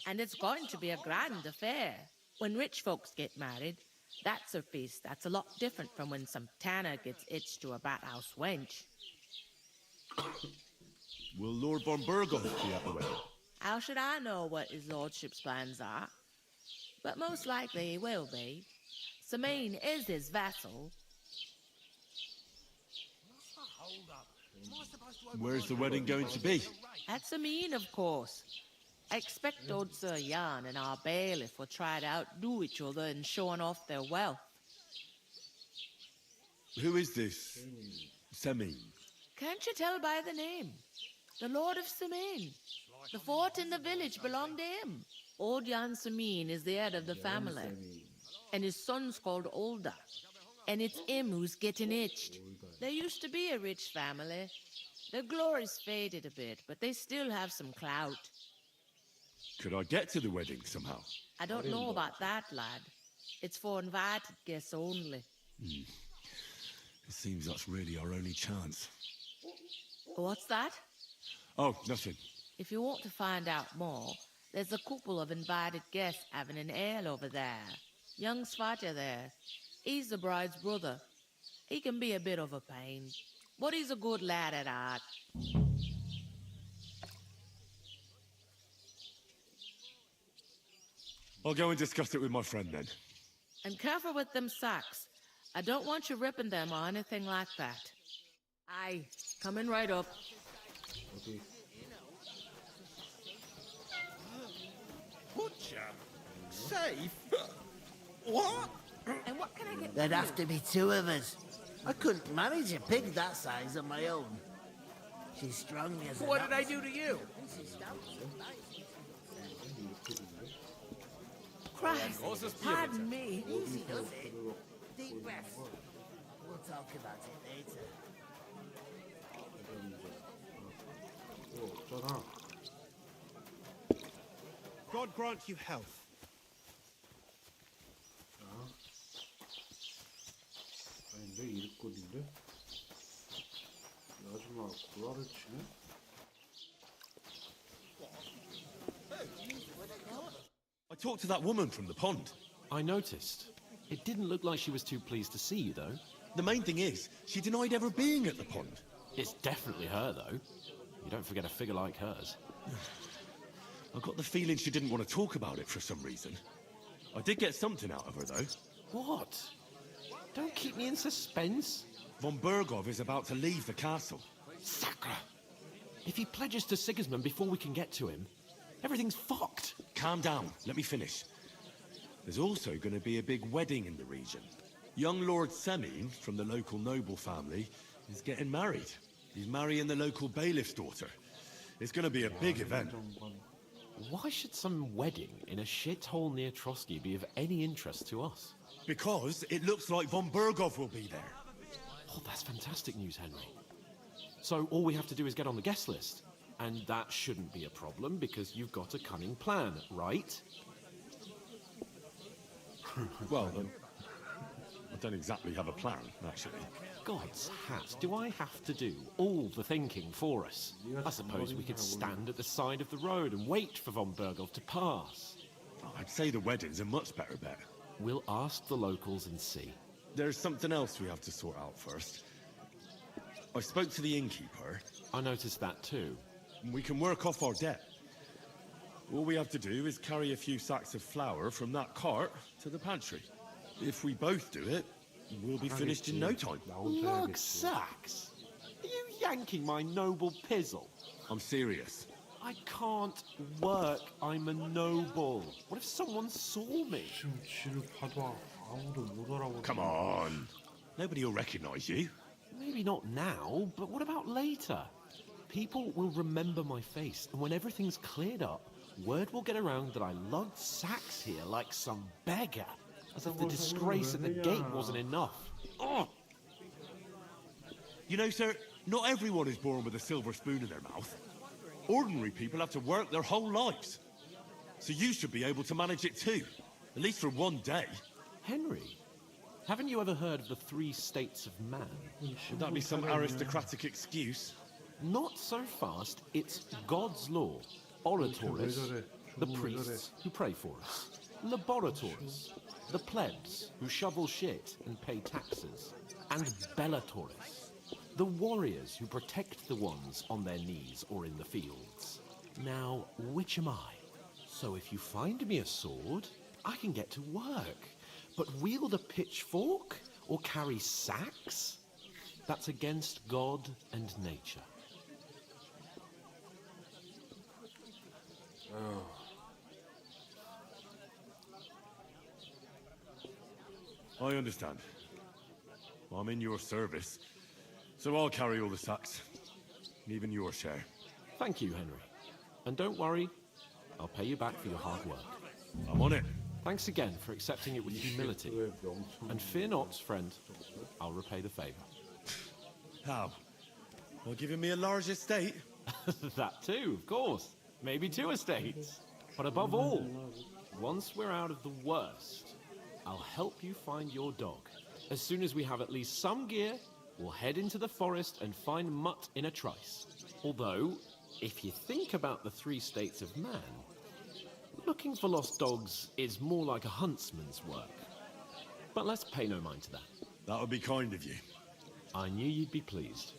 And it's going to be a grand affair. When rich folks get married, that's a feast that's a lot different from when some tanner gets hitched to a bat-house wench. Will Lord von Burgos be at the wedding? How should I know what his lordship's plans are? But most likely he will be. Samin is his vassal. Where's the wedding going to be? At Samin, of course. I expect old Sir Jan and our bailiff will try to outdo each other in showing off their wealth. Who is this Semin? Can't you tell by the name? The Lord of Samin. The fort in the village belonged to him. Old Jan Samin is the head of the family. And his son's called Olda. And it's him who's getting itched. There used to be a rich family. Their glory's faded a bit, but they still have some clout. Could I get to the wedding somehow? I don't know about that, lad. It's for invited guests only. It seems that's really our only chance. What's that? Oh, nothing. If you want to find out more, there's a couple of invited guests having an ale over there. Young Svatja there. He's the bride's brother. He can be a bit of a pain, but he's a good lad at heart. I'll go and discuss it with my friend then. And careful with them sacks. I don't want you ripping them or anything like that. Aye, coming right up. Okay. Butcher? Safe? What? And what can I get? There'd have to be two of us. I couldn't manage a pig that size on my own. She's strong as What did I do to you? Christ, pardon me. Easy does it. Deep breaths. We'll talk about it later. 없잖아. God grant you health. 아닌데 일꾼인데? 이 아줌마 고라를 치네? I talked to that woman from the pond. I noticed. It didn't look like she was too pleased to see you, though. The main thing is, she denied ever being at the pond. It's definitely her, though. You don't forget a figure like hers. I got the feeling she didn't want to talk about it for some reason. I did get something out of her, though. What? Don't keep me in suspense. Von Burgov is about to leave the castle. Sacre! If he pledges to Sigismund before we can get to him, everything's fucked. Calm down. Let me finish. There's also going to be a big wedding in the region. Young Lord Semin, from the local noble family, is getting married. He's marrying the local bailiff's daughter. It's going to be a big event. Why should some wedding in a shithole near Trotsky be of any interest to us? Because it looks like von Burgov will be there. Oh, that's fantastic news, Henry. So all we have to do is get on the guest list. And that shouldn't be a problem because you've got a cunning plan, right? Well, I don't exactly have a plan, actually. God's hat, do I have to do all the thinking for us? I suppose we could stand at the side of the road and wait for von Burgov to pass. I'd say the wedding's a much better bet. We'll ask the locals and see. There's something else we have to sort out first. I spoke to the innkeeper. I noticed that too. We can work off our debt. All we have to do is carry a few sacks of flour from that cart to the pantry. If we both do it, we'll be finished in no time. Lug sacks? Are you yanking my noble pizzle? I'm serious. I can't work. I'm a noble. What if someone saw me? Come on. Nobody will recognize you. Maybe not now, but what about later? People will remember my face, and when everything's cleared up, word will get around that I lugged sacks here like some beggar, as if the disgrace at the gate wasn't enough. Oh! You know, sir, not everyone is born with a silver spoon in their mouth. Ordinary people have to work their whole lives. So you should be able to manage it too, at least for one day. Henry, haven't you ever heard of the 3 states of man? Should that be some aristocratic excuse? Not so fast. It's God's law. Oratores, the priests who pray for us. Laboratores, the plebs who shovel shit and pay taxes. And bellatores, the warriors who protect the ones on their knees or in the fields. Now, which am I? So if you find me a sword, I can get to work. But wield a pitchfork or carry sacks? That's against God and nature. I understand. I'm in your service, so I'll carry all the sacks. Even your share. Thank you, Henry. And don't worry, I'll pay you back for your hard work. I'm on it. Thanks again for accepting it with humility. And fear not, friend, I'll repay the favor. How? By giving me a large estate? That too, of course. Maybe 2 estates. But above all, once we're out of the worst, I'll help you find your dog. As soon as we have at least some gear, we'll head into the forest and find Mutt in a trice. Although, if you think about the 3 states of man, looking for lost dogs is more like a huntsman's work. But let's pay no mind to that. That would be kind of you. I knew you'd be pleased.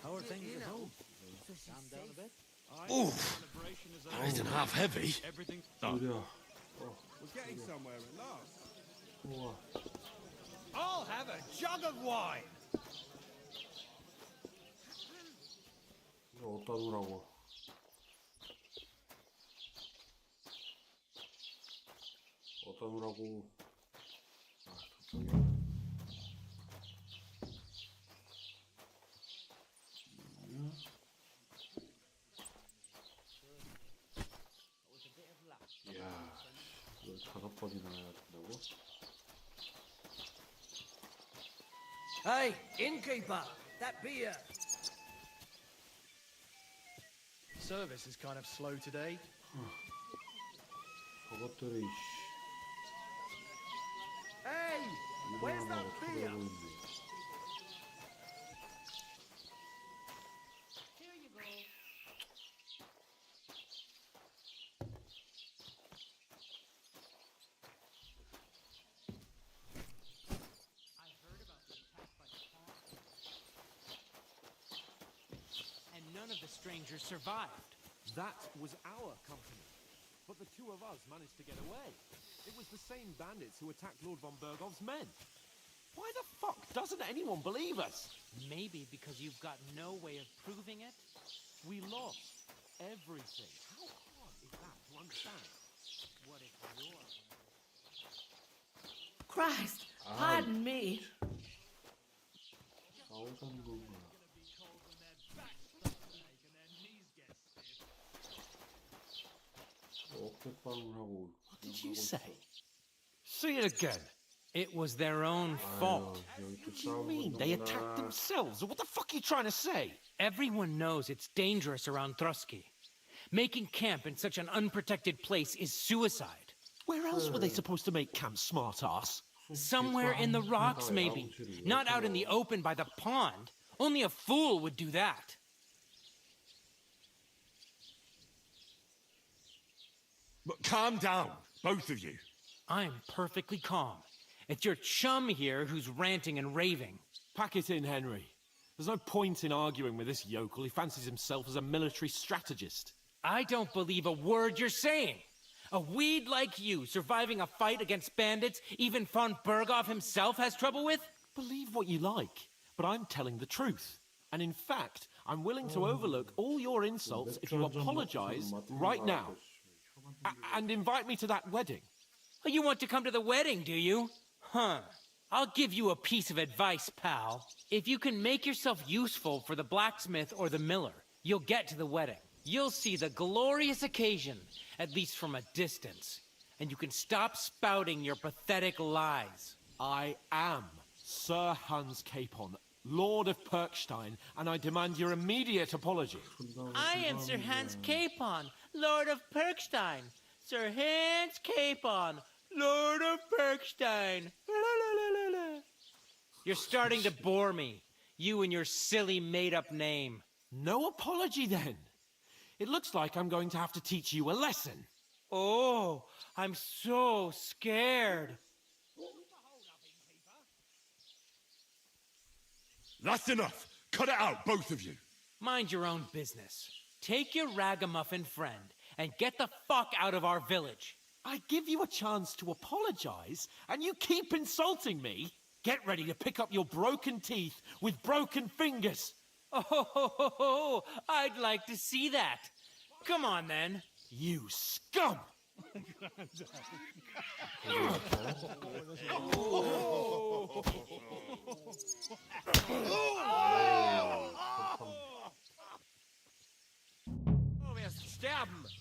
How are things at home? Oof! That isn't half heavy. Oh. We're getting somewhere at last. I'll have a jug of wine. 이거 어디다 두라고? 어디다 두라고? 아, 저쪽에. 이야, 이걸 5번이나 해야 된다고? Hey, innkeeper, that beer. Service is kind of slow today. 저것들이 Hey, where's that beer? None of the strangers survived. That was our company. But the 2 of us managed to get away. It was the same bandits who attacked Lord von Bergov's men. Why the fuck doesn't anyone believe us? Maybe because you've got no way of proving it? We lost everything. How hard is that to understand? What if you're... Christ, pardon me. What did you say? Say it again. It was their own fault. What do you mean? They attacked themselves? What the fuck are you trying to say? Everyone knows it's dangerous around Trotsky. Making camp in such an unprotected place is suicide. Where else were they supposed to make camp, smart-ass? Somewhere in the rocks, maybe. Not out in the open by the pond. Only a fool would do that. But calm down, both of you. I'm perfectly calm. It's your chum here who's ranting and raving. Pack it in, Henry. There's no point in arguing with this yokel. He fancies himself as a military strategist. I don't believe a word you're saying. A weed like you surviving a fight against bandits even von Berghoff himself has trouble with? Believe what you like, but I'm telling the truth. And in fact, I'm willing to overlook all your insults if you apologize right now. And invite me to that wedding. Oh, you want to come to the wedding, do you? Huh. I'll give you a piece of advice, pal. If you can make yourself useful for the blacksmith or the miller, you'll get to the wedding. You'll see the glorious occasion, at least from a distance. And you can stop spouting your pathetic lies. I am Sir Hans Capon, Lord of Perkstein, and I demand your immediate apology. I am Sir Hans Capon, Lord of Perkstein. Sir Hans Capon, Lord of Perkstein. You're starting to bore me. You and your silly made-up name. No apology, then. It looks like I'm going to have to teach you a lesson. Oh, I'm so scared. That's enough. Cut it out, both of you. Mind your own business. Take your ragamuffin friend and get the fuck out of our village. I give you a chance to apologize, and you keep insulting me. Get ready to pick up your broken teeth with broken fingers. Oh, I'd like to see that. Come on, then. You scum!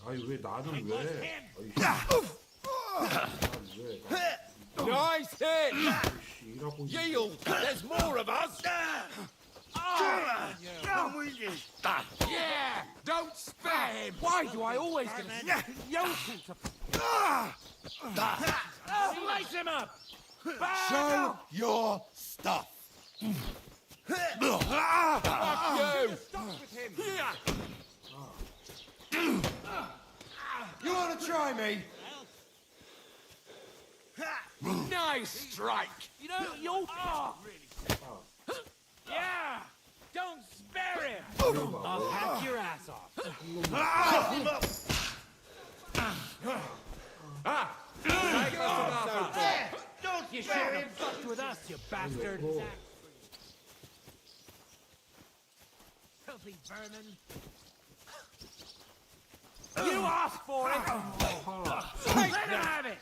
아니 왜 나는 왜? Nice hit! Yield! There's more of us! Yeah! Don't spare him! Why do I always get a yokel to... Slice him up! Show your stuff. Fuck you! You want to try me? Nice strike! You know, you'll... Yeah! Don't spare him! I'll hack your ass off. You shouldn't have fucked with us, you bastard! Filthy vermin! You asked for it! Let him have it!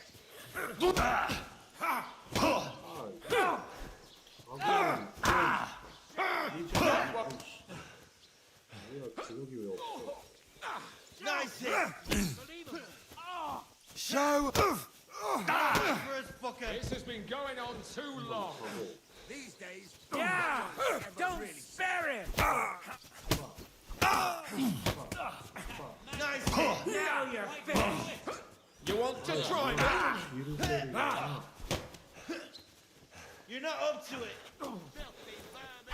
Nice hit! Show. This has been going on too long. These days, Yeah! Don't spare him! nice hit! Now you're finished! You want to try me? You're not up to it.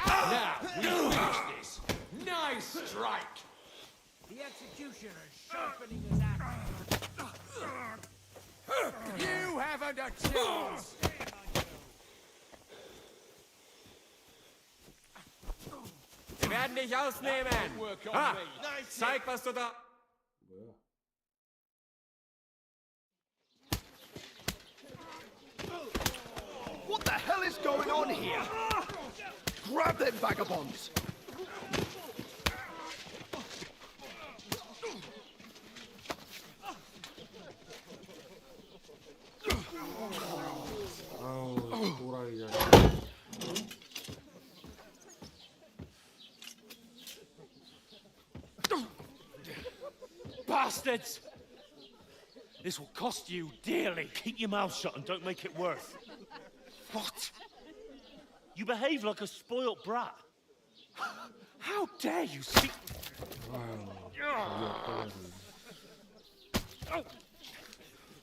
Now, we finish this. Nice strike. The executioner's sharpening his axe. You haven't a chance. Wir werden dich ausnehmen. Ha! Zeig, was du da... What the hell is going on here? Grab them vagabonds! 아우 또라이야. Bastards! This will cost you dearly. Keep your mouth shut and don't make it worse. What? You behave like a spoilt brat. How dare you speak...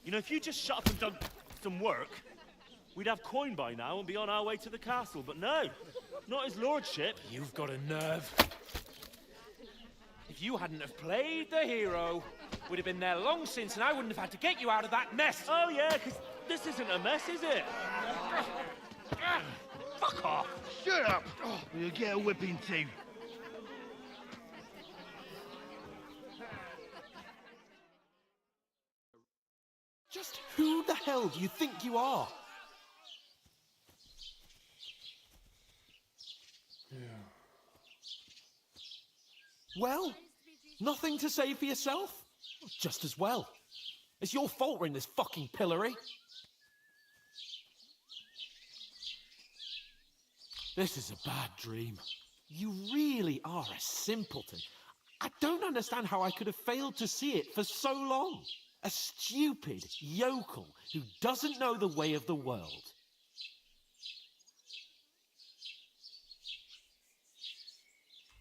You know, if you just shut up and done some work, we'd have coin by now and be on our way to the castle. But no, not his lordship. You've got a nerve. If you hadn't have played the hero, we'd have been there long since, and I wouldn't have had to get you out of that mess. Oh yeah, because this isn't a mess, is it? Fuck off. Shut up! Or you'll get a whipping too. Just who the hell do you think you are? Well, nothing to say for yourself? Just as well. It's your fault we're in this fucking pillory. This is a bad dream. You really are a simpleton. I don't understand how I could have failed to see it for so long. A stupid yokel who doesn't know the way of the world.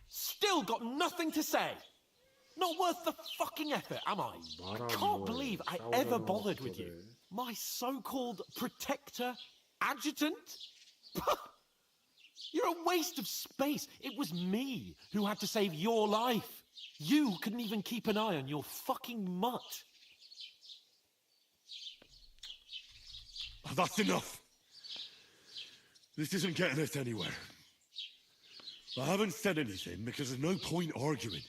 Still got nothing to say. Not worth the fucking effort, am I? Can't believe I ever bothered with you. My so-called protector, adjutant? You're a waste of space. It was me who had to save your life. You couldn't even keep an eye on your fucking mutt. Oh, that's enough. This isn't getting us anywhere. I haven't said anything because there's no point arguing.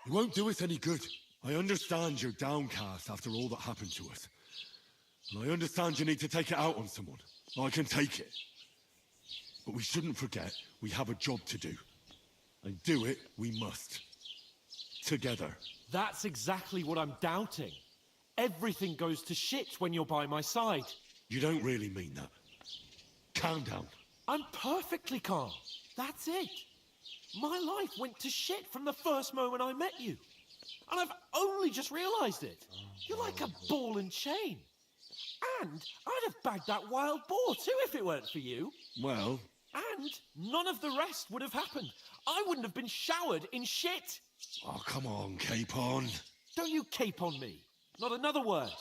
It won't do us any good. I understand you're downcast after all that happened to us. And I understand you need to take it out on someone. I can take it. But we shouldn't forget we have a job to do. And do it we must. Together. That's exactly what I'm doubting. Everything goes to shit when you're by my side. You don't really mean that. Calm down. I'm perfectly calm. That's it. My life went to shit from the first moment I met you. And I've only just realized it. You're like a ball and chain. And I'd have bagged that wild boar too if it weren't for you. Well... And none of the rest would have happened. I wouldn't have been showered in shit. Oh, come on, Capon. Don't you cape on me. Not another word.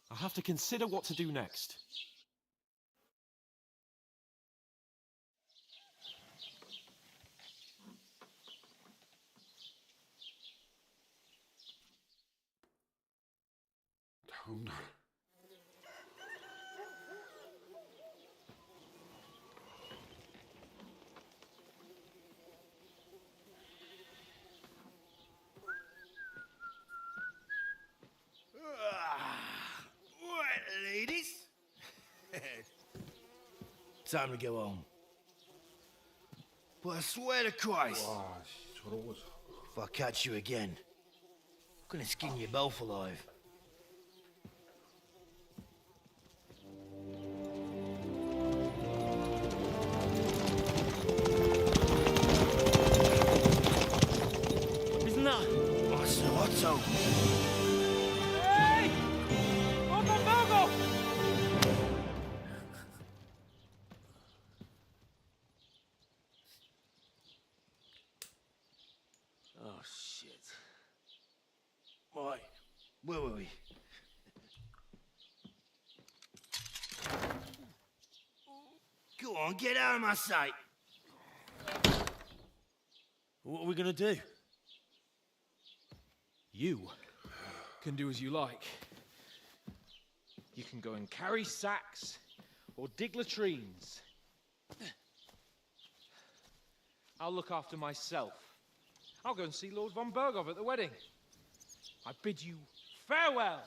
I have to consider what to do next. 다음 날. Right, ladies. Time to go home. But I swear to Christ, 와, 씨, 저러고 if I catch you again, I'm gonna skin you both alive. Isn't that? What's the Otto? Hey! On the Virgo! Oh, shit. Right, where were we? Go on, get out of my sight. What are we gonna do? You can do as you like. You can go and carry sacks or dig latrines. I'll look after myself. I'll go and see Lord von Berghoff at the wedding. I bid you farewell.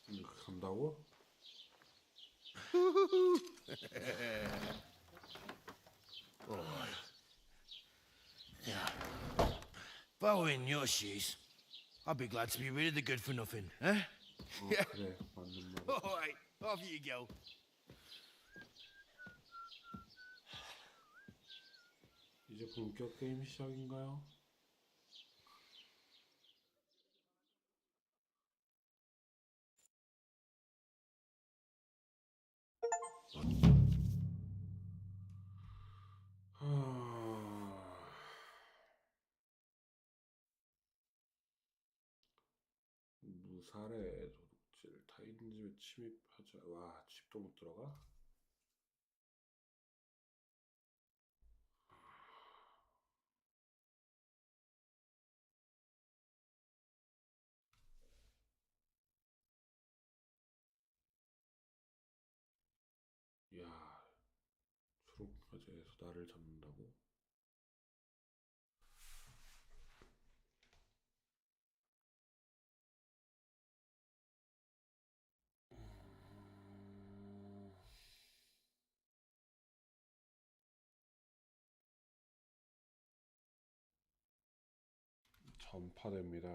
이렇게 간다고? Yeah. If I were in your shoes, I'd be glad to be rid of the good for nothing, eh? 어, 그래, 맞는 말. All right, off you go. 이제 본격 게임 시작인가요? 무사례 도둑질 타인 집에 침입하자. 와, 집도 못 들어가? 야, 초록화재에서 나를 잡는다고? 전파됩니다.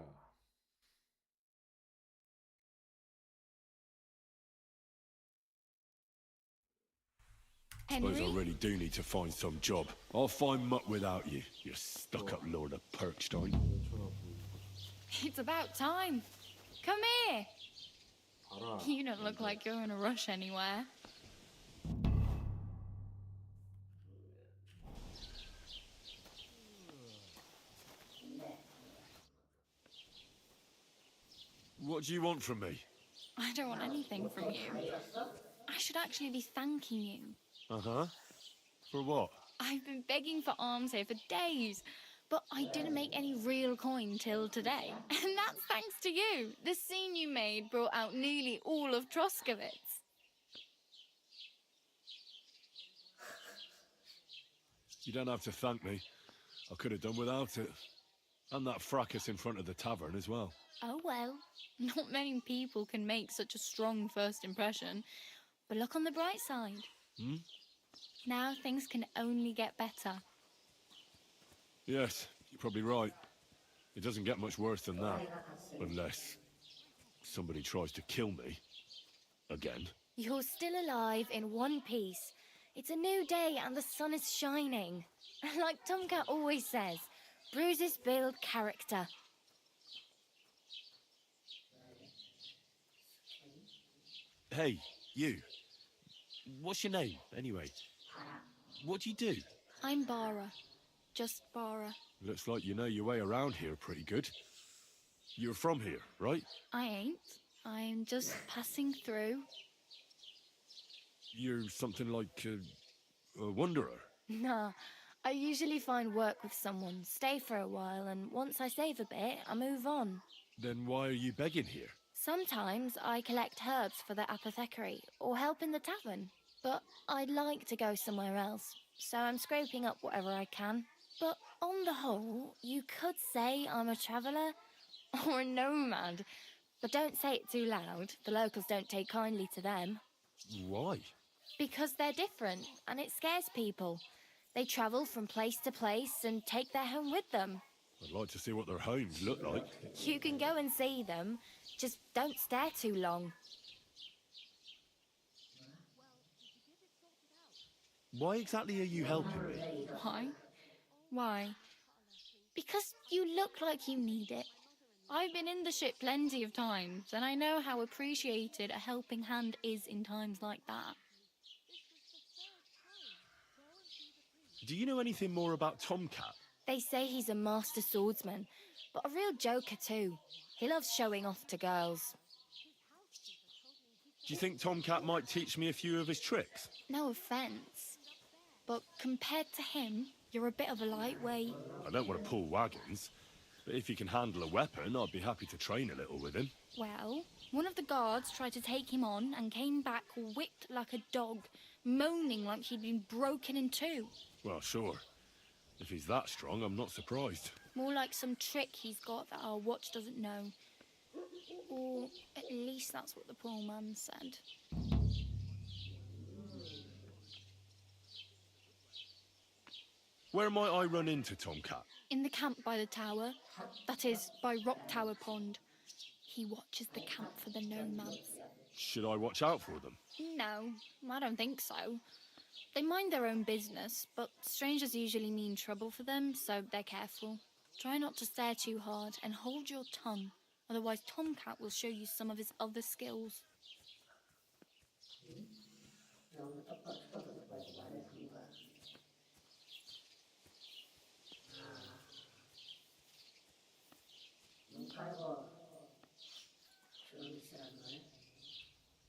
Suppose I Henry? really do need to find some job. I'll find mutt without you, you stuck-up Lord of Perkstein. It's about time. Come here. You don't look like you're in a rush anywhere. What do you want from me? I don't want anything from you. I should actually be thanking you. Uh-huh. For what? I've been begging for alms here for days, but I didn't make any real coin till today. And that's thanks to you. The scene you made brought out nearly all of Troskowitz. You don't have to thank me. I could have done without it. And that fracas in front of the tavern as well. Oh well, not many people can make such a strong first impression. But look on the bright side. Hmm? Now things can only get better. Yes, you're probably right. It doesn't get much worse than that. Unless somebody tries to kill me. Again. You're still alive in one piece. It's a new day and the sun is shining. Like Tomcat always says, bruises build character. Hey, you. What's your name, anyway? What do you do? I'm Bara. Just Bara. Looks like you know your way around here pretty good. You're from here, right? I ain't. I'm just passing through. You're something like a wanderer. Nah, I usually find work with someone, stay for a while, and once I save a bit, I move on. Then why are you begging here? Sometimes I collect herbs for the apothecary, or help in the tavern. But I'd like to go somewhere else, so I'm scraping up whatever I can. But on the whole, you could say I'm a traveller, or a nomad. But don't say it too loud, the locals don't take kindly to them. Why? Because they're different, and it scares people. They travel from place to place and take their home with them. I'd like to see what their homes look like. You can go and see them, just don't stare too long. Why exactly are you helping me? Why? Why? Because you look like you need it. I've been in the ship plenty of times, and I know how appreciated a helping hand is in times like that. Do you know anything more about Tomcat? They say he's a master swordsman, but a real joker too. He loves showing off to girls. Do you think Tomcat might teach me a few of his tricks? No offence, but compared to him, you're a bit of a lightweight. I don't want to pull wagons, but if he can handle a weapon, I'd be happy to train a little with him. Well, one of the guards tried to take him on and came back whipped like a dog, moaning like he'd been broken in two. Well, sure. If he's that strong, I'm not surprised. More like some trick he's got that our watch doesn't know. Or at least that's what the poor man said. Where might I run into Tomcat? In the camp by the tower. That is, by Rock Tower Pond. He watches the camp for the nomads. Should I watch out for them? No, I don't think so. They mind their own business, but strangers usually mean trouble for them, so they're careful. Try not to stare too hard and hold your tongue, otherwise Tomcat will show you some of his other skills.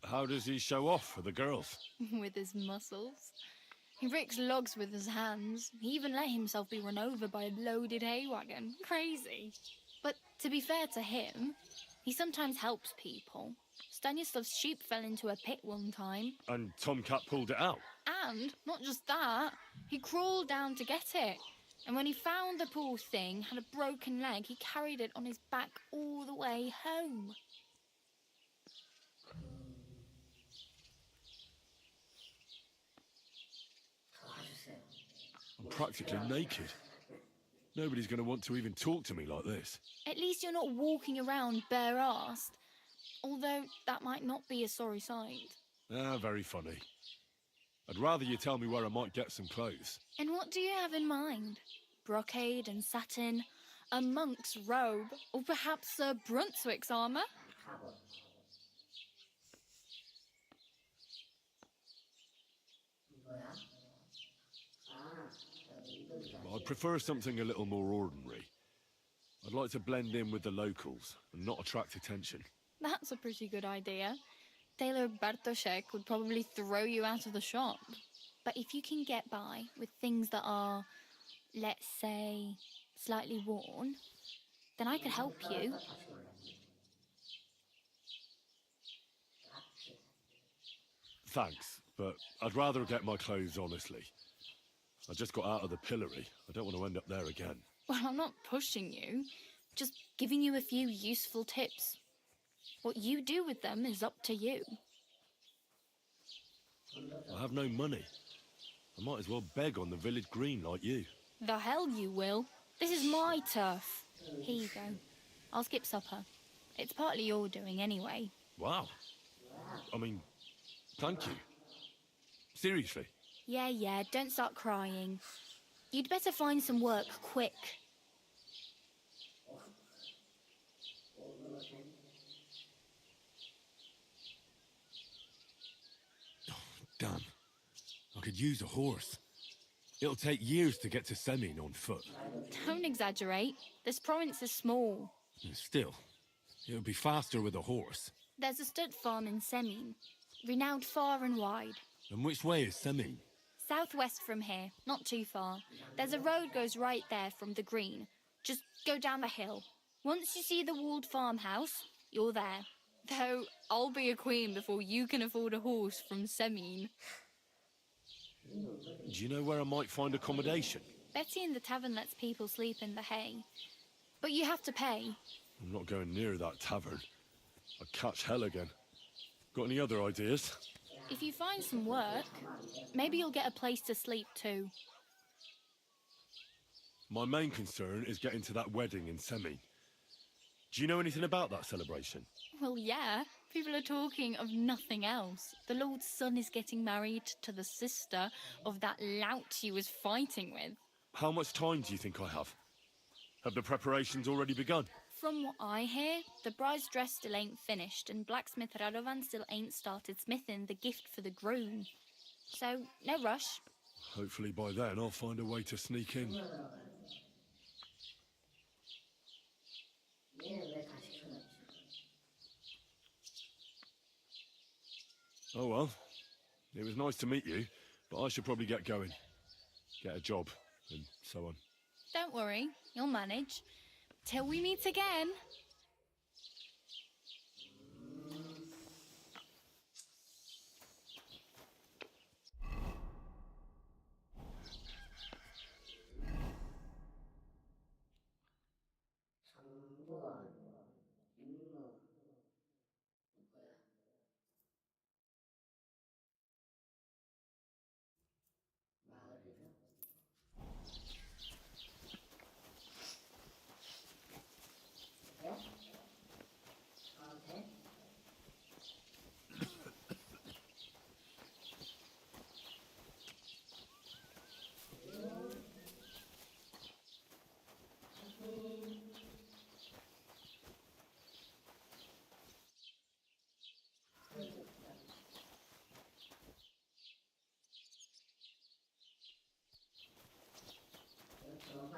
How does he show off for the girls? With his muscles. He ricks logs with his hands. He even let himself be run over by a loaded hay wagon. Crazy. But to be fair to him, he sometimes helps people. Stanislav's sheep fell into a pit one time. And Tomcat pulled it out? And, not just that, he crawled down to get it. And when he found the poor thing had a broken leg, he carried it on his back all the way home. I'm practically naked. Nobody's going to want to even talk to me like this. At least you're not walking around bare-assed. Although that might not be a sorry sight. Ah, very funny. I'd rather you tell me where I might get some clothes. And what do you have in mind? Brocade and satin, a monk's robe, or perhaps Sir Brunswick's armor? I'd prefer something a little more ordinary. I'd like to blend in with the locals and not attract attention. That's a pretty good idea. Tailor Bartoszek would probably throw you out of the shop. But if you can get by with things that are, let's say, slightly worn, then I could help you. Thanks, but I'd rather get my clothes honestly. I just got out of the pillory. I don't want to end up there again. Well, I'm not pushing you, just giving you a few useful tips. What you do with them is up to you. I have no money. I might as well beg on the village green like you. The hell you will. This is my turf. Here you go. I'll skip supper. It's partly your doing anyway. Wow. I mean, thank you. Seriously. Yeah, don't start crying. You'd better find some work quick. Damn. I could use a horse. It'll take years to get to Semin on foot. Don't exaggerate. This province is small. Still, it would be faster with a horse. There's a stud farm in Semin, renowned far and wide. And which way is Semin? Southwest from here, not too far. There's a road goes right there from the green. Just go down the hill. Once you see the walled farmhouse, you're there. Though I'll be a queen before you can afford a horse from Semin. Do you know where I might find accommodation? Betty in the tavern lets people sleep in the hay. But you have to pay. I'm not going near that tavern. I'd catch hell again. Got any other ideas? If you find some work, maybe you'll get a place to sleep too. My main concern is getting to that wedding in Semin. Do you know anything about that celebration? Well, yeah. People are talking of nothing else. The Lord's son is getting married to the sister of that lout he was fighting with. How much time do you think I have? Have the preparations already begun? From what I hear, the bride's dress still ain't finished, and blacksmith Radovan still ain't started smithing the gift for the groom. So, no rush. Hopefully by then I'll find a way to sneak in. Oh well, it was nice to meet you, but I should probably get going. Get a job, and so on. Don't worry, you'll manage. Till we meet again.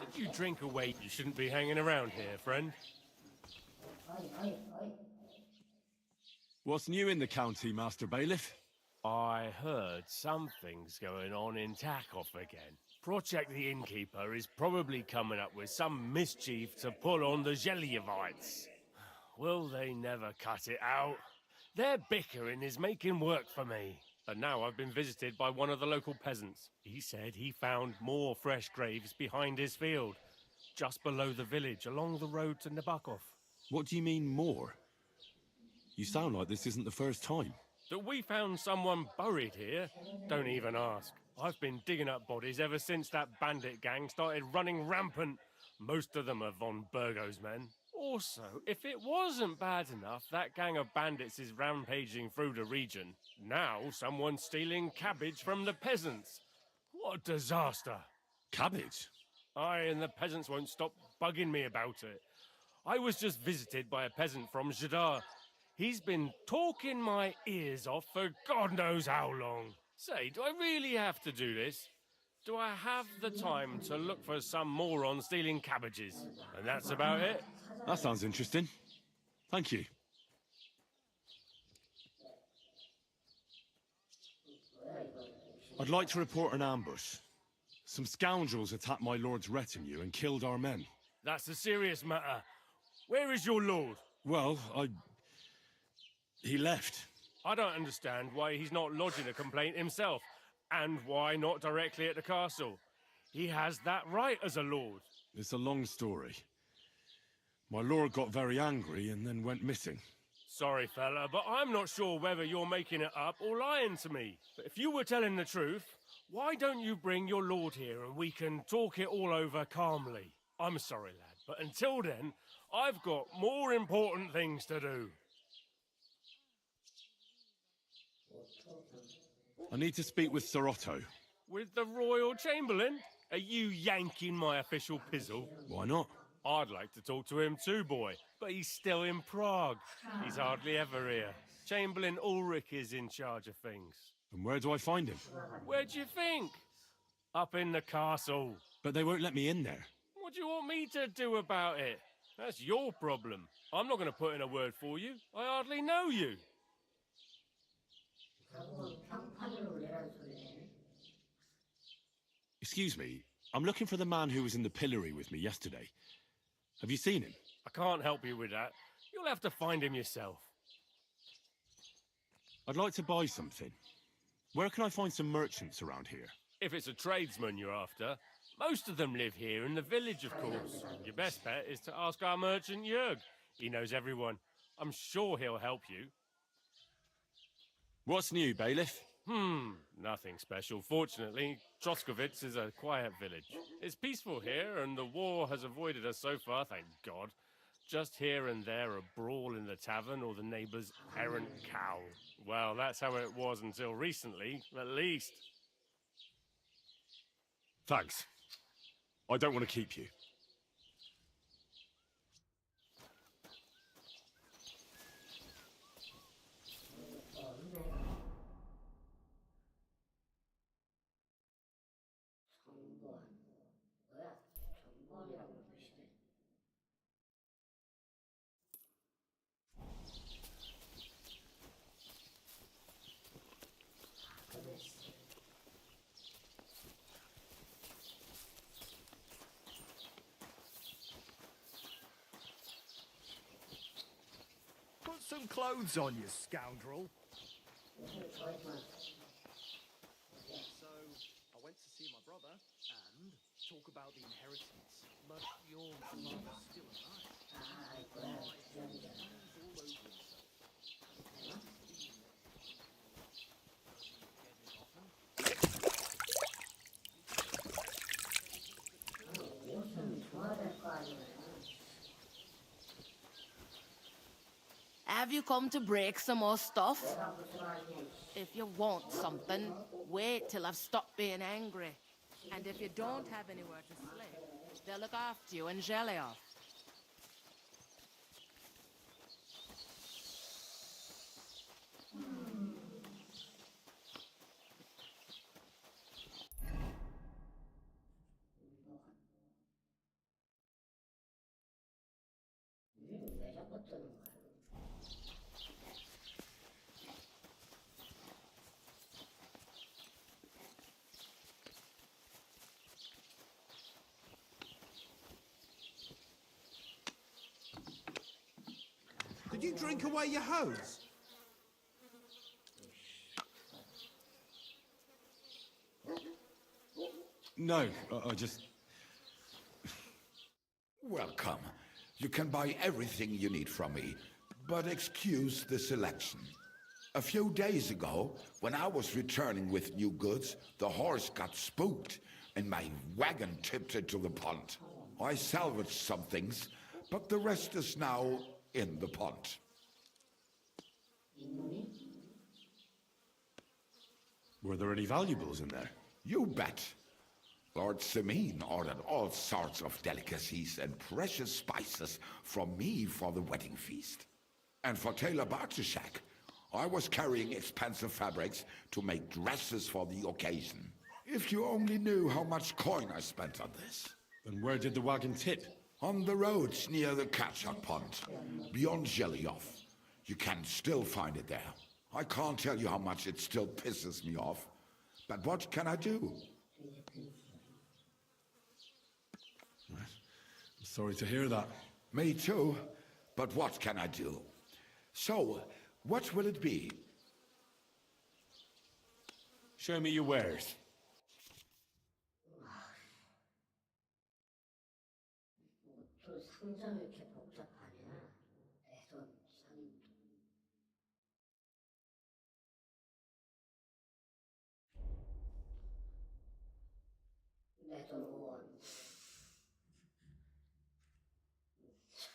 If you drink away, you shouldn't be hanging around here, friend. What's new in the county, Master Bailiff? I heard something's going on in Takoff again. Project the Innkeeper is probably coming up with some mischief to pull on the Zhelyevites. Will they never cut it out? Their bickering is making work for me. And now I've been visited by one of the local peasants. He said he found more fresh graves behind his field, just below the village, along the road to Nabokov. What do you mean, more? You sound like this isn't the first time. That we found someone buried here? Don't even ask. I've been digging up bodies ever since that bandit gang started running rampant. Most of them are von Burgo's men. Also, if it wasn't bad enough that gang of bandits is rampaging through the region, now someone's stealing cabbage from the peasants. What a disaster. Cabbage? Aye, and the peasants won't stop bugging me about it. I was just visited by a peasant from Jadar. He's been talking my ears off for God knows how long. Say, do I really have to do this? Do I have the time to look for some moron stealing cabbages? And that's about it. That sounds interesting. Thank you. I'd like to report an ambush. Some scoundrels attacked my lord's retinue and killed our men. That's a serious matter. Where is your lord? Well, he left. I don't understand why he's not lodging a complaint himself, and why not directly at the castle. He has that right as a lord. It's a long story. My lord got very angry and then went missing. Sorry, fella, but I'm not sure whether you're making it up or lying to me. But if you were telling the truth, why don't you bring your lord here and we can talk it all over calmly? I'm sorry, lad, but until then, I've got more important things to do. I need to speak with Sir Otto. With the Royal Chamberlain? Are you yanking my official pizzle? Why not? I'd like to talk to him too, boy, but he's still in Prague. He's hardly ever here. Chamberlain Ulrich is in charge of things. And where do I find him? Where do you think? Up in the castle. But they won't let me in there. What do you want me to do about it? That's your problem. I'm not going to put in a word for you. I hardly know you. Excuse me, I'm looking for the man who was in the pillory with me yesterday. Have you seen him? I can't help you with that. You'll have to find him yourself. I'd like to buy something. Where can I find some merchants around here? If it's a tradesman you're after, most of them live here in the village, of course. Your best bet is to ask our merchant Jörg. He knows everyone. I'm sure he'll help you. What's new, bailiff? Nothing special. Fortunately, Troskowitz is a quiet village. It's peaceful here, and the war has avoided us so far, thank God. Just here and there a brawl in the tavern or the neighbour's errant cow. Well, that's how it was until recently, at least. Thanks. I don't want to keep you. Put some clothes on, you scoundrel. So, I went to see my brother and talk about the inheritance. But your father's still alive. All over himself. Have you come to break some more stuff? If you want something, wait till I've stopped being angry. And if you don't have anywhere to sleep, they'll look after you in Zheleov. Did you drink away your hose? No, I just... Welcome. You can buy everything you need from me, but excuse the selection. A few days ago, when I was returning with new goods, the horse got spooked and my wagon tipped into the pond. I salvaged some things, but the rest is now in the pond. Were there any valuables in there? You bet. Lord Simeon ordered all sorts of delicacies and precious spices from me for the wedding feast. And for Taylor Bartishak, I was carrying expensive fabrics to make dresses for the occasion. If you only knew how much coin I spent on this. And where did the wagon tip? On the roads near the catch-up pond, beyond Jelly-Off. You can still find it there. I can't tell you how much it still pisses me off. But what can I do? I'm sorry to hear that. Me too. But what can I do? So, what will it be? Show me your wares. 상점이 이렇게 복잡하냐? 내 돈 상인도. 내 돈 5원.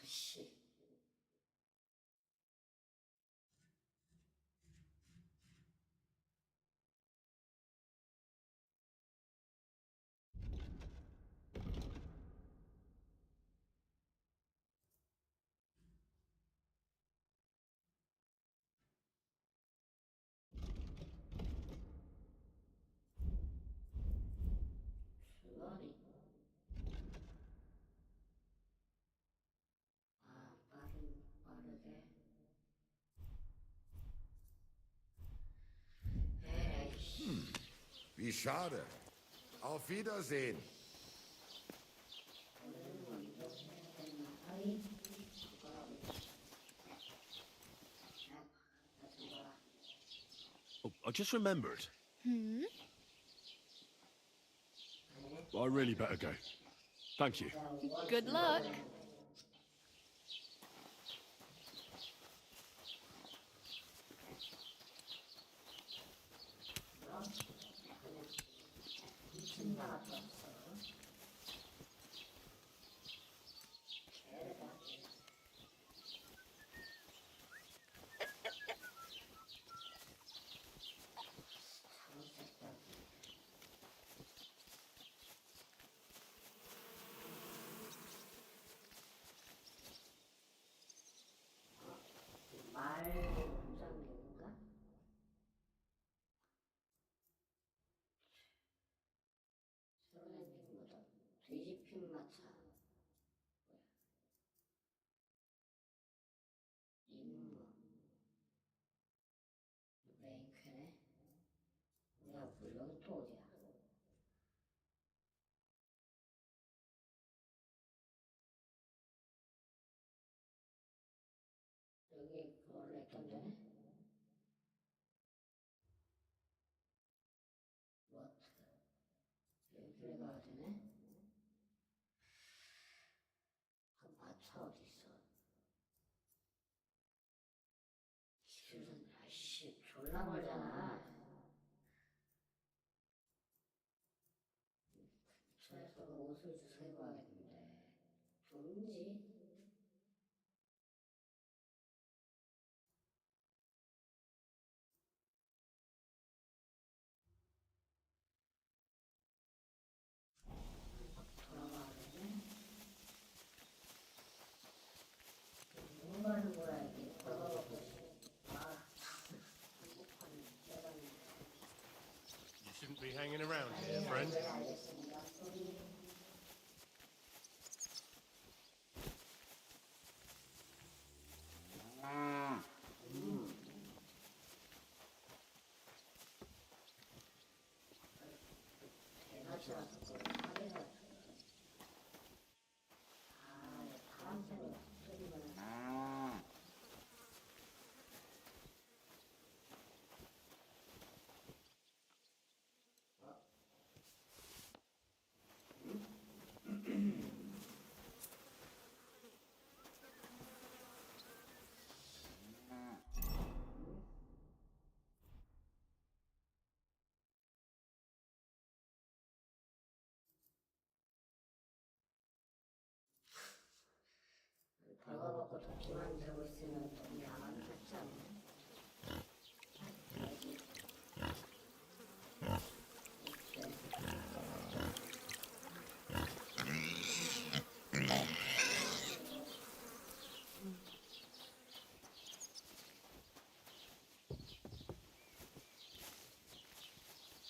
씨. 주머니. 빠르게. Wie schade. Auf Wiedersehen. Oh, I just remembered. Hmm? I really better go. Thank you. Good luck. 말 공장인가? 새로운 뭐다? 뒤집힌 마차. 뭐야? 임무. 메인퀘네? 뭐야, 여기 또 어디야? 여기 원래 있던 데네? 워트. 여기를 가야 되네? 마차 어디 있어? 기술은, 아이씨, 졸라 멀잖아. 근처에서 옷을 주워 입어야겠는데. 둥지? You shouldn't be hanging around here, friend. 도끼만 들고 있으면 좀 야만 같잖아.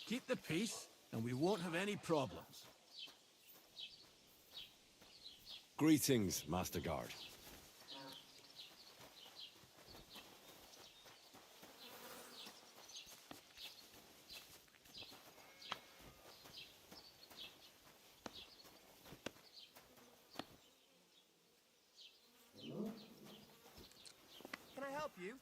Keep the peace, and we won't have any problems. Greetings, Master Guard. Can I help you?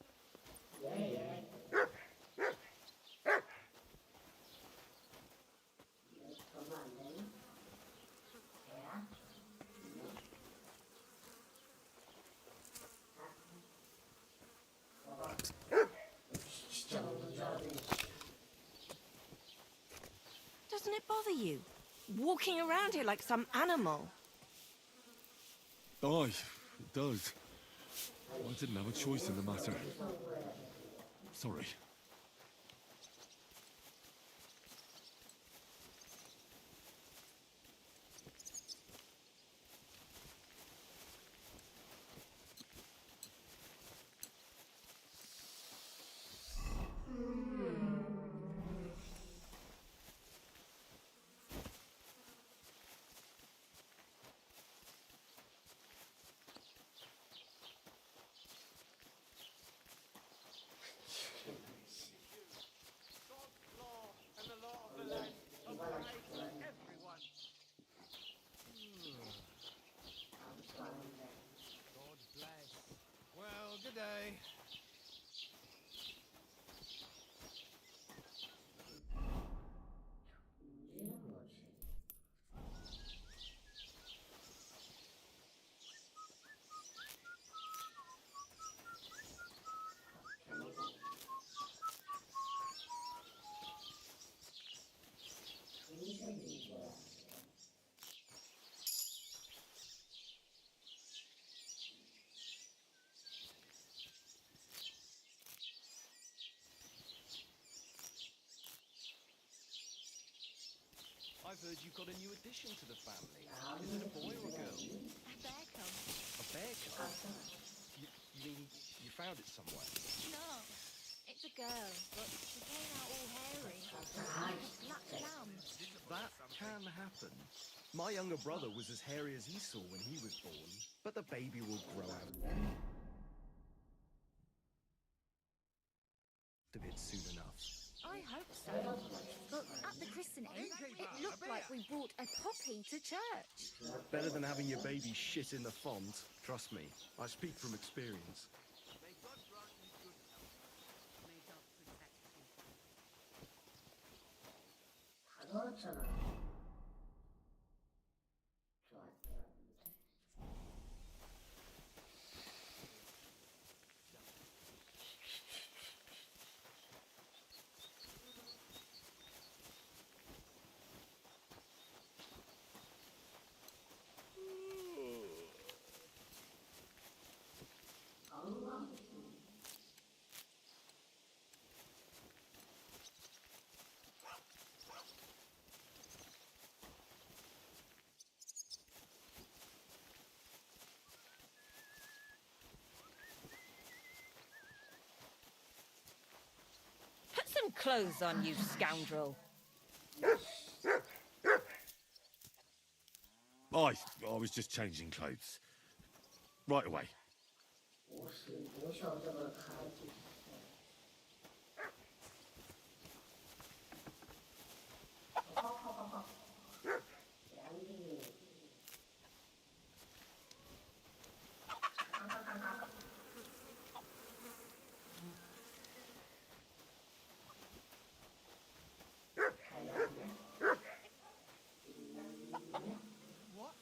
Doesn't it bother you? Walking around here like some animal. Aye, it does. I didn't have a choice in the matter. Sorry. Well, good day. I've heard you've got a new addition to the family. Is it a boy or a girl? A bear cub. A bear cub? You mean you found it somewhere? No, it's a girl, but she came out all hairy, like a black lamb. That can happen. My younger brother was as hairy as Esau when he was born, but the baby will grow out of it soon enough. I hope so. But at the christening, it looked like we brought a puppy to church. Better than having your baby shit in the font. Trust me, I speak from experience. 다 넣었잖아. Put some clothes on, you scoundrel. I was just changing clothes. Right away. What?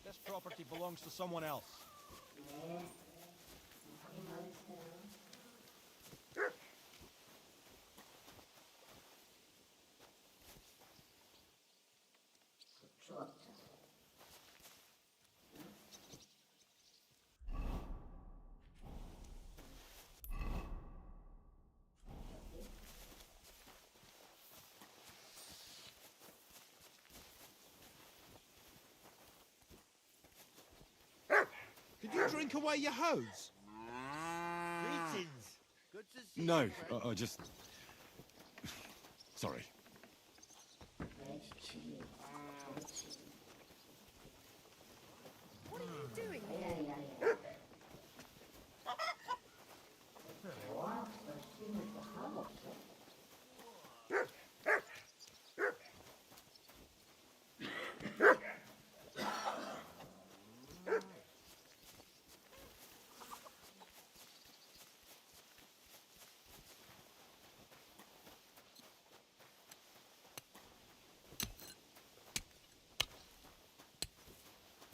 This property belongs to someone else. you drink away your hose? Greetings. Good to see No, you. friend. I just... Sorry. What are you doing here?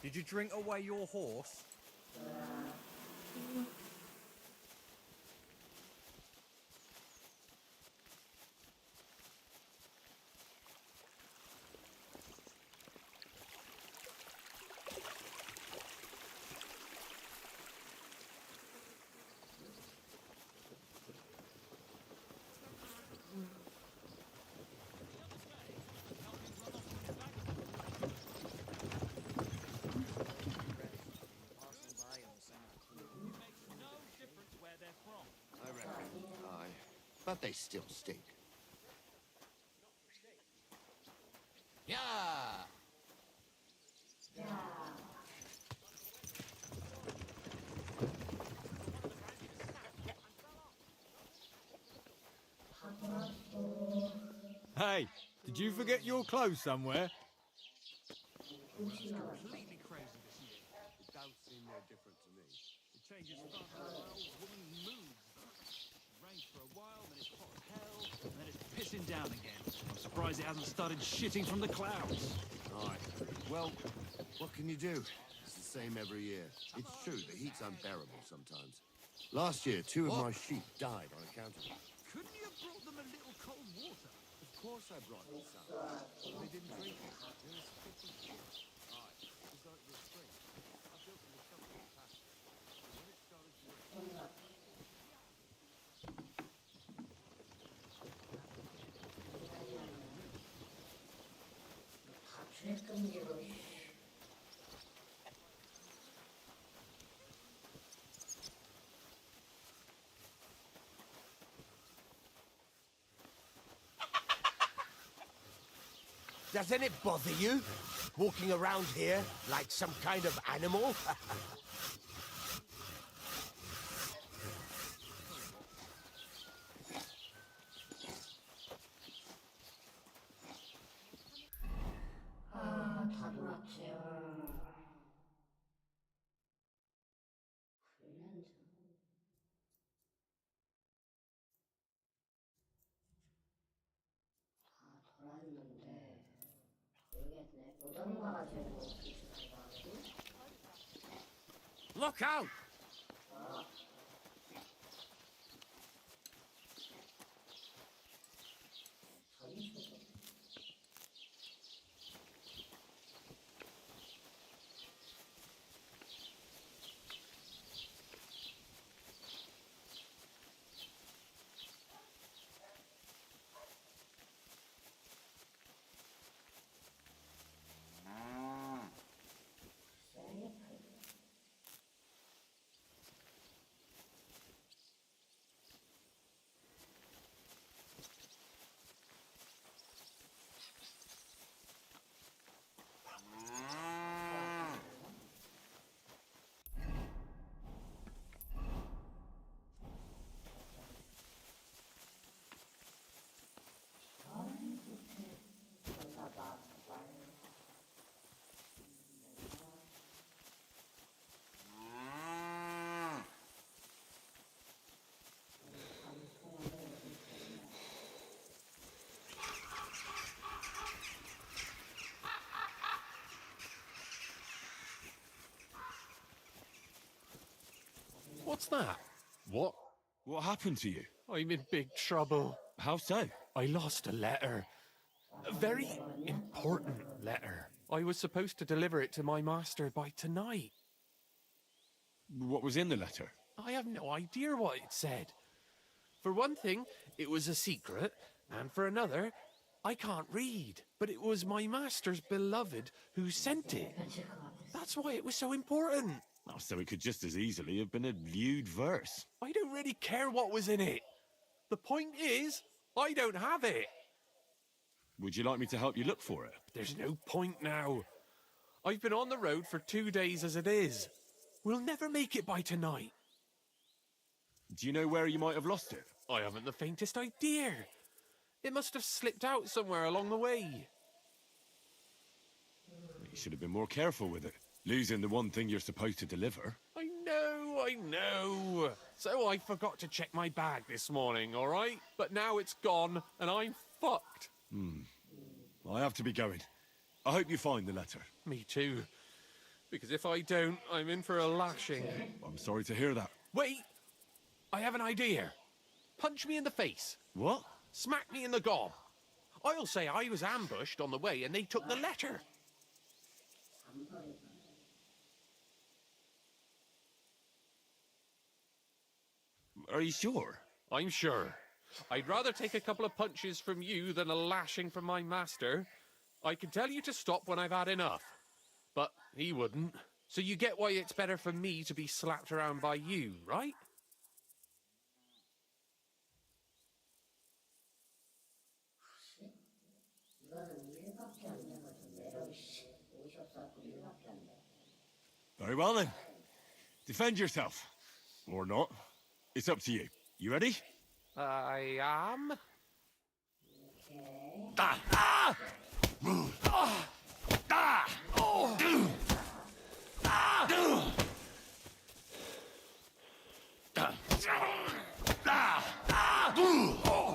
Did you drink away your horse? I reckon. Aye. But they still stink. Yeah. Hey, did you forget your clothes somewhere? Completely crazy this year. It don't seem no different to me. It changes fast as well. Woman moves. It rains for a while, then it's hot as hell, and then it's pissing down again. I'm surprised it hasn't started shitting from the clouds. Aye. Well, what can you do? It's the same every year. It's true, the heat's unbearable sometimes. Last year, 2 of my sheep died on account of it. Couldn't you have brought them a little cold water? Of course I brought them some. They didn't drink it. They're as fit as shit. Aye. It's like the spring. I built them a comfortable pasture. And when it started to rain, Doesn't it bother you? Walking around here like some kind of animal? 아, 다 놀았지요. 훈련장. 다 돌았는데 모르겠네. 보던 거 가지고 비슷한 거 아니고? Look out! What's that? What? What happened to you? I'm in big trouble. How so? I lost a letter. A very important letter. I was supposed to deliver it to my master by tonight. What was in the letter? I have no idea what it said. For one thing, it was a secret, and for another, I can't read. But it was my master's beloved who sent it. That's why it was so important. Oh, so it could just as easily have been a lewd verse. I don't really care what was in it. The point is, I don't have it. Would you like me to help you look for it? There's no point now. I've been on the road for 2 days as it is. We'll never make it by tonight. Do you know where you might have lost it? I haven't the faintest idea. It must have slipped out somewhere along the way. You should have been more careful with it. Losing the one thing you're supposed to deliver. I know. So I forgot to check my bag this morning, all right? But now it's gone, and I'm fucked. I have to be going. I hope you find the letter. Me too. Because if I don't, I'm in for a lashing. I'm sorry to hear that. Wait! I have an idea. Punch me in the face. What? Smack me in the gob. I'll say I was ambushed on the way and they took the letter. Are you sure? I'm sure. I'd rather take a couple of punches from you than a lashing from my master. I can tell you to stop when I've had enough. But he wouldn't. So you get why it's better for me to be slapped around by you, right? Very well then. Defend yourself. Or not. It's up to you. You ready? I am. Ah! Ah! Ah! Ah! Oh! Ah! Ah! Ah! Oh!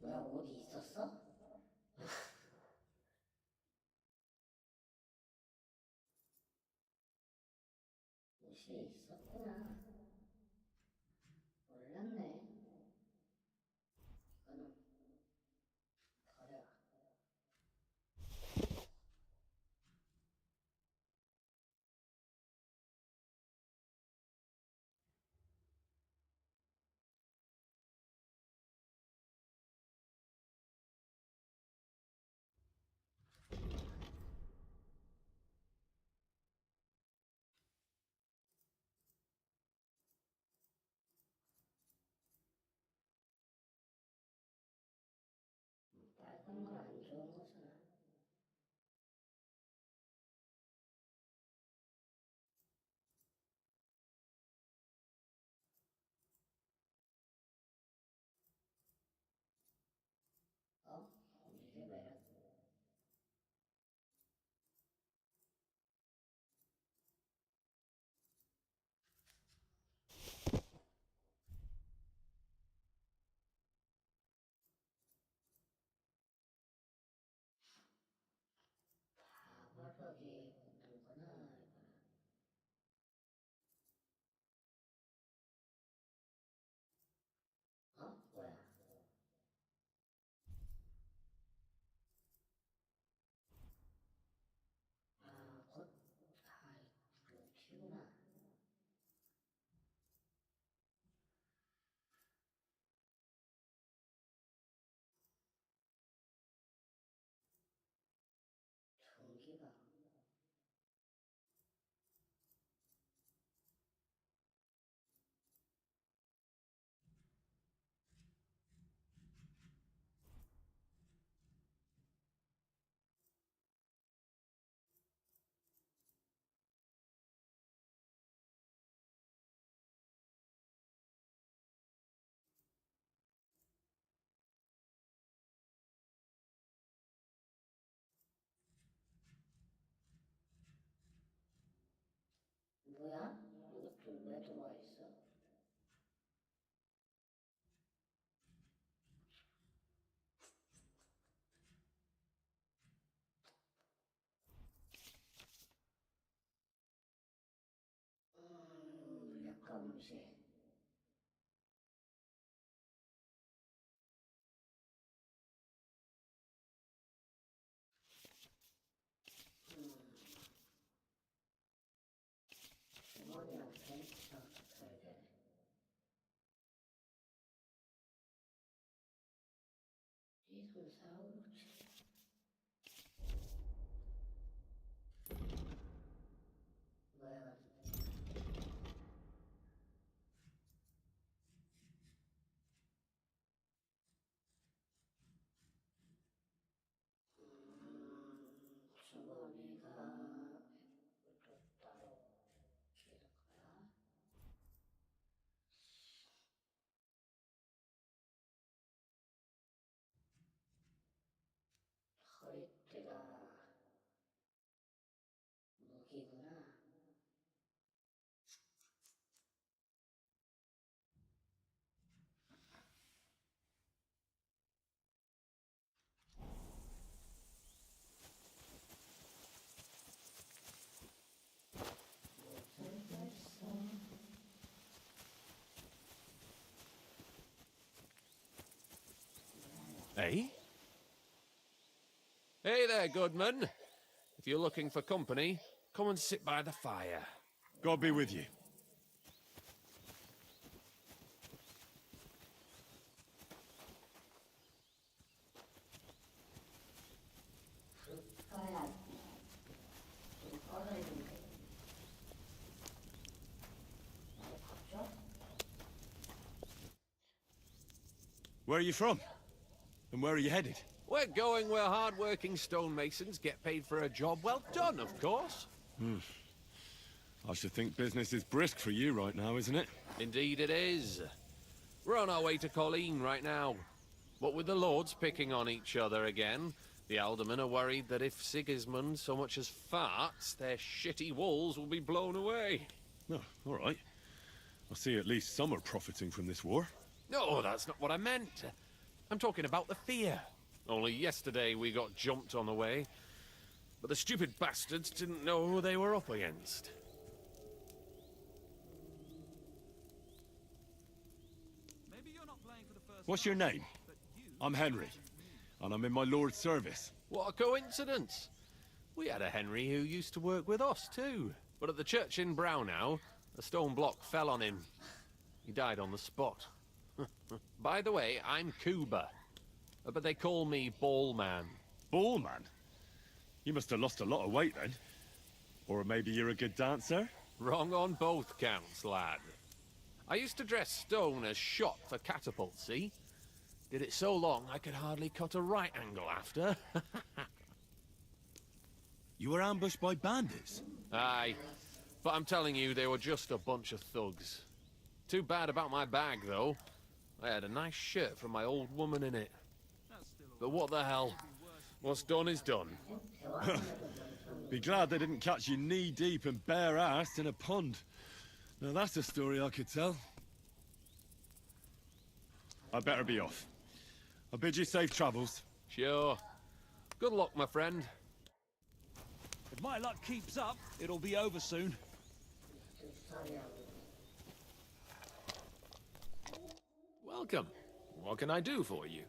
뭐야, 어디 있었어? 옷이 있었구나. 몰랐네. 이거는 버려. 빨간 건 안 좋은 거잖아. 어? 이게 왜 이래? 바바력이 없는구나, 이거는. 어? 뭐야? 아, 곧, 아이, 그렇구나. 전기가 무시. 어머니한테 부탁드려야 돼. 이들 사오지. 뭐야? 주머니가 또 따로 길 거야? 허리띠가 무기구나. Eh? Hey there, Goodman. If you're looking for company, come and sit by the fire. God be with you. Where are you from? And where are you headed? We're going where hard-working stonemasons get paid for a job well done, of course. I should think business is brisk for you right now, isn't it? Indeed it is. We're on our way to Colleen right now. What with the lords picking on each other again, the aldermen are worried that if Sigismund so much as farts, their shitty walls will be blown away. No, all right. I see at least some are profiting from this war. No, that's not what I meant. I'm talking about the fear. Only yesterday we got jumped on the way. But the stupid bastards didn't know who they were up against. What's your name? I'm Henry, and I'm in my lord's service. What a coincidence. We had a Henry who used to work with us too. But at the church in Brownhow, a stone block fell on him. He died on the spot. By the way, I'm Cuba. But they call me Ballman. Ballman? You must have lost a lot of weight then. Or maybe you're a good dancer? Wrong on both counts, lad. I used to dress stone as shot for catapult, see? Did it so long I could hardly cut a right angle after. You were ambushed by bandits? Aye. But I'm telling you, they were just a bunch of thugs. Too bad about my bag, though. I had a nice shirt from my old woman in it. But what the hell? What's done is done. Be glad they didn't catch you knee-deep and bare-assed in a pond. Now that's a story I could tell. I'd better be off. I bid you safe travels. Sure. Good luck, my friend. If my luck keeps up, it'll be over soon. Welcome. What can I do for you?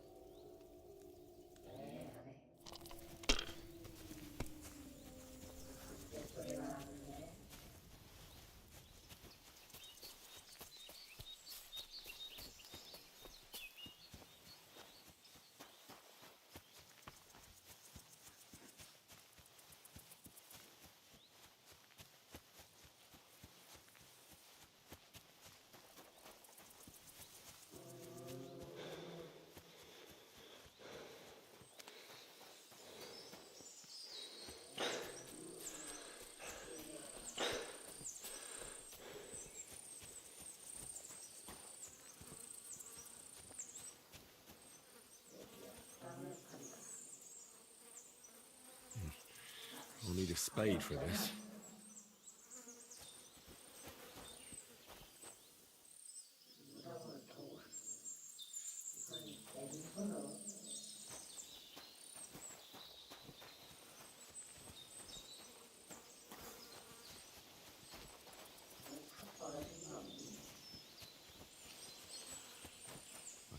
I'll need a spade for this.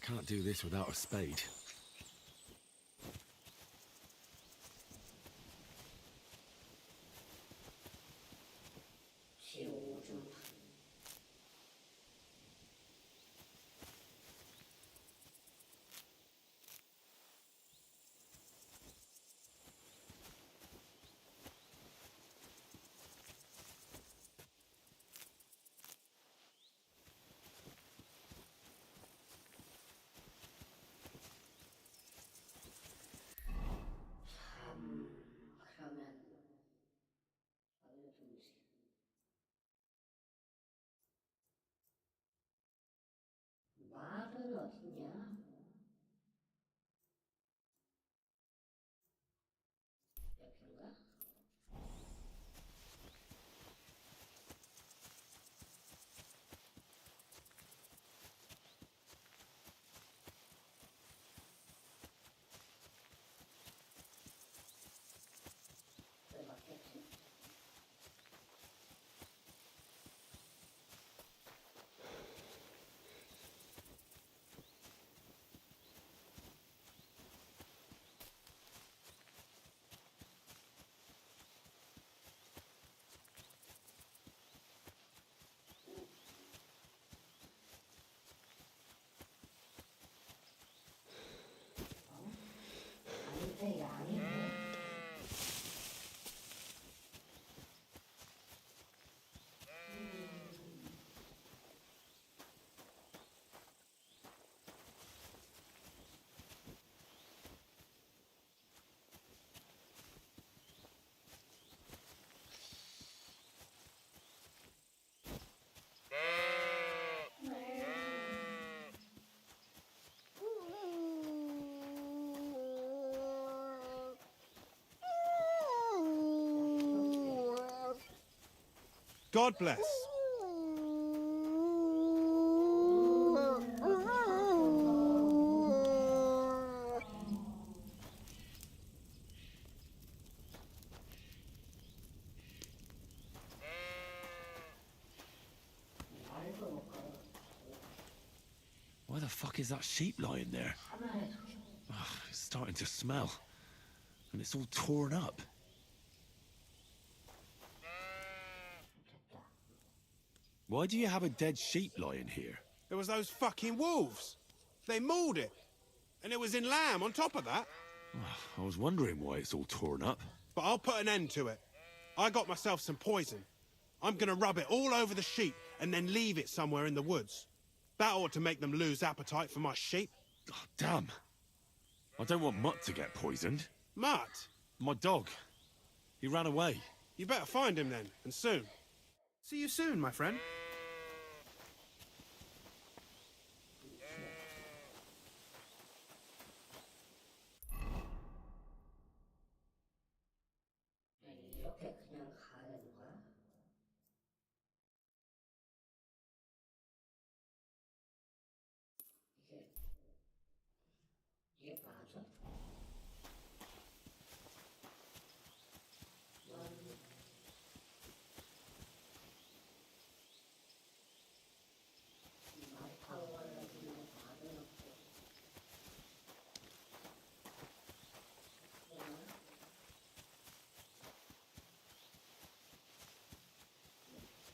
can't do this without a spade. 그러면 알려주지. 말은 어딨냐? 여긴가? 왜 맞겠지? 아닌데, 아니네. God bless. Why the fuck is that sheep lying there? Ugh, it's starting to smell. And it's all torn up. Why do you have a dead sheep lying here? It was those fucking wolves. They mauled it. And it was in lamb on top of that. I was wondering why it's all torn up. But I'll put an end to it. I got myself some poison. I'm gonna rub it all over the sheep and then leave it somewhere in the woods. That ought to make them lose appetite for my sheep. Oh, damn. I don't want Mutt to get poisoned. Mutt? My dog. He ran away. You better find him then, and soon. See you soon, my friend. 이렇게 그냥 가야 되는 거야? 이게 맞아?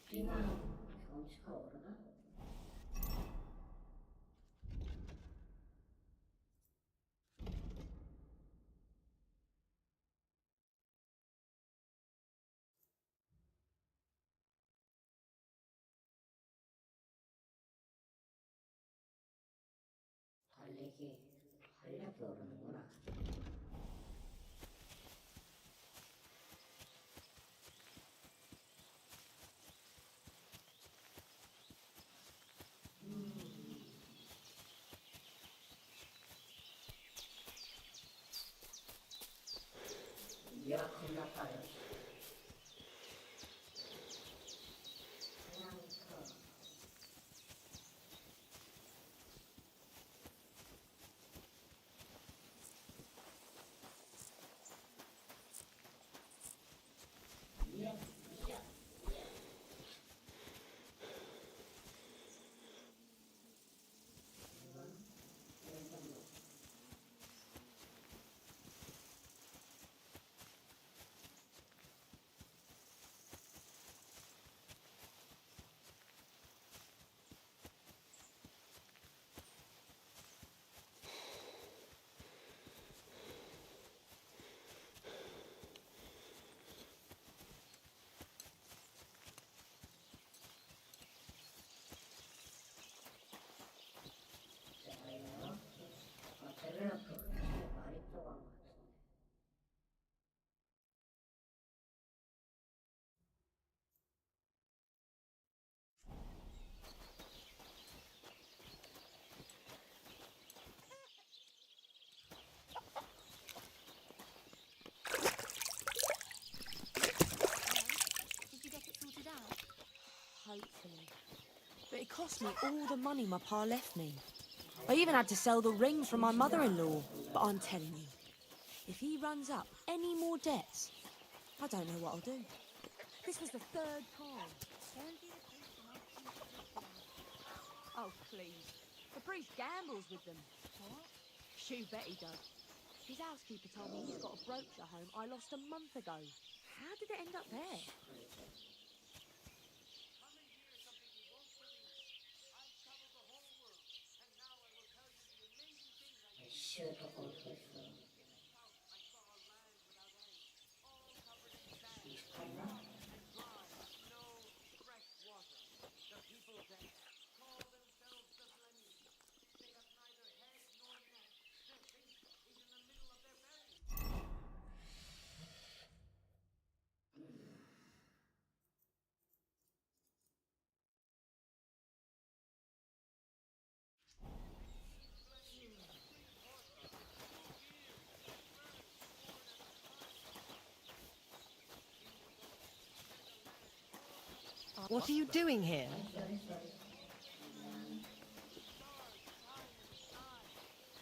비만 경치가 오르나? 달리기 활력이 오르는구나. 야, 겁나 빠졌어. 그냥 Hopefully. But it cost me all the money my pa left me. I even had to sell the ring from my mother-in-law. But I'm telling you, if he runs up any more debts, I don't know what I'll do. This was the third time. Oh, please. The priest gambles with them. What? You bet he does. His housekeeper told me he's got a brooch at home I lost a month ago. How did it end up there? 시에 더 어디가 있어? 익숙하나? What are you doing here?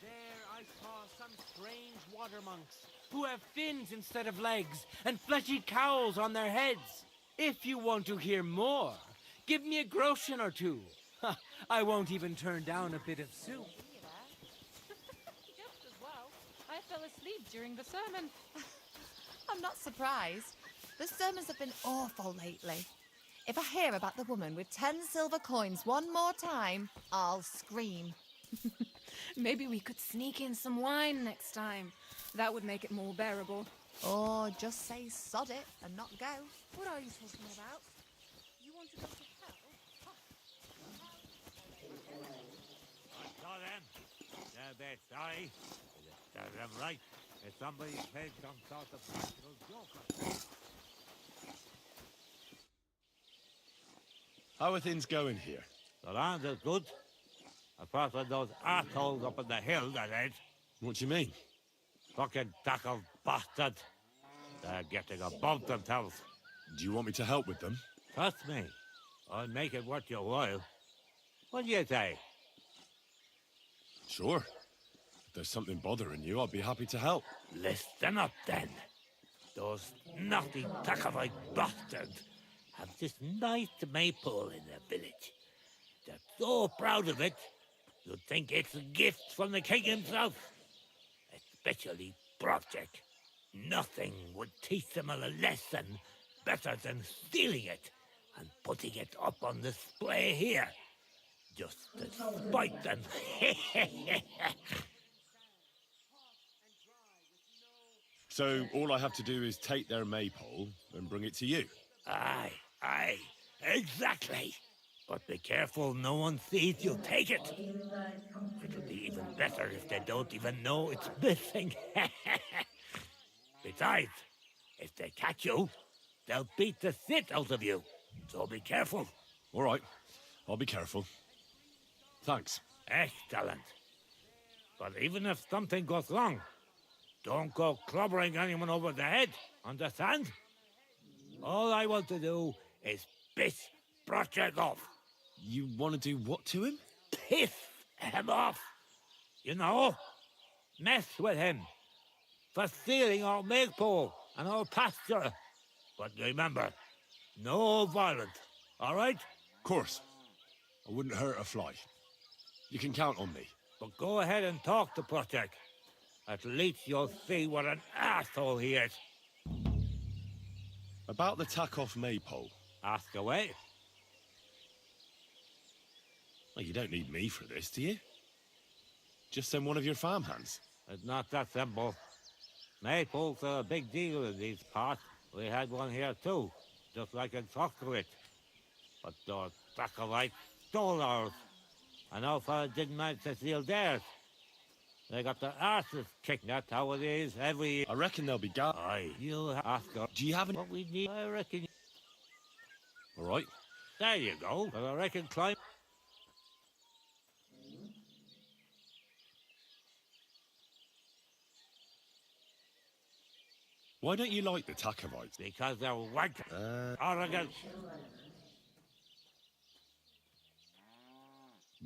There I saw some strange water monks who have fins instead of legs and fleshy cowls on their heads. If you want to hear more, give me a groschen or two. I won't even turn down a bit of soup. Just as well. I fell asleep during the sermon. I'm not surprised. The sermons have been awful lately. If I hear about the woman with 10 silver coins one more time, I'll scream. Maybe we could sneak in some wine next time. That would make it more bearable. Or just say sod it and not go. What are you talking about? You want to go to hell? I saw them. They're a bit sorry. Serve them right. If somebody played some sort of practical joke. How are things going here? The land is good. Apart from those assholes up in the hill, that is. What do you mean? Fucking tackle bastards. They're getting above themselves. Do you want me to help with them? Trust me. I'll make it worth your while. What do you say? Sure. If there's something bothering you, I'll be happy to help. Listen up, then. Those naughty Takavite bastards have this nice maypole in their village. They're so proud of it, you'd think it's a gift from the king himself. Especially Project. Nothing would teach them a lesson better than stealing it and putting it up on display here. Just to spite them. So all I have to do is take their maypole and bring it to you? Aye, exactly. But be careful no one sees you take it. It'll be even better if they don't even know it's missing. Besides, if they catch you, they'll beat the shit out of you. So be careful. All right, I'll be careful. Thanks. Excellent. But even if something goes wrong, don't go clobbering anyone over the head, understand? All I want to do is piss Project off. You want to do what to him? Piss him off. You know, mess with him for stealing our maypole and our pasture. But remember, no violence, all right? Of course. I wouldn't hurt a fly. You can count on me. But go ahead and talk to Project. At least you'll see what an asshole he is. About the tack-off maypole. Ask away. Well, you don't need me for this, do you? Just send one of your farmhands. It's not that simple. Maypoles are a big deal in these parts. We had one here too, just like in Sockowit. But those Sakovites stole ours. And our fellow didn't manage to steal theirs. They got their arses kicked. That's how it is every year. I reckon they'll be Aye, you'll ask her. Do you have any? What we need, I reckon. All right. There you go. But I reckon climb. Why don't you like the Takovites? Because they're wank. Arrogant.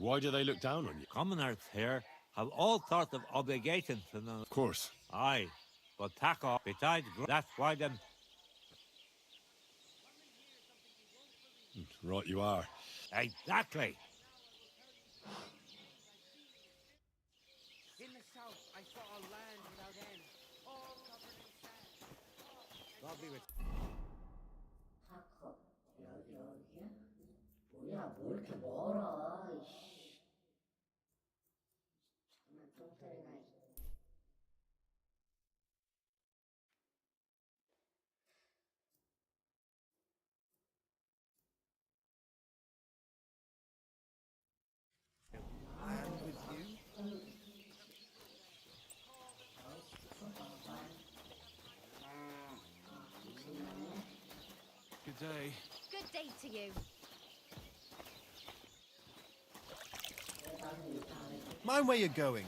Why do they look down on you? Commoners here have all sorts of obligations to them. Of course. Aye, but tack off besides that's why them. Right you are. Exactly. In the south, I saw a land without end, all covered in sand. Lovely with. 하컵 여기야? 뭐야 뭐 이렇게 멀어 이씨 정말 똥소리나 I am with you. Good day. Good day to you. Mind where you're going.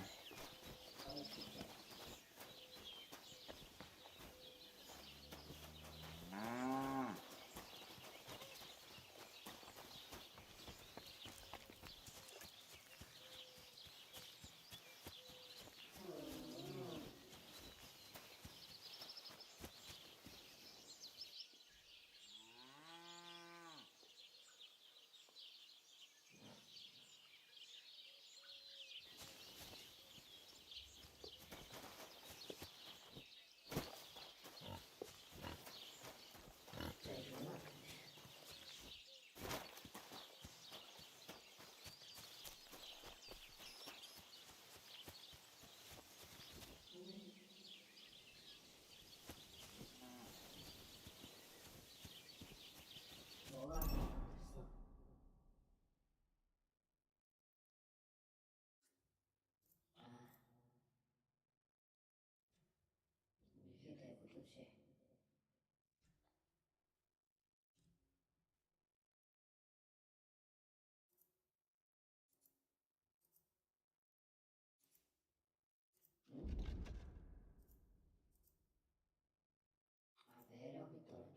이게 되고 도대체 매력이 떨어지고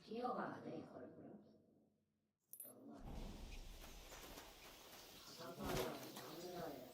뛰어가야 돼 이거를 그럼? 정말 가상파랑 장난해.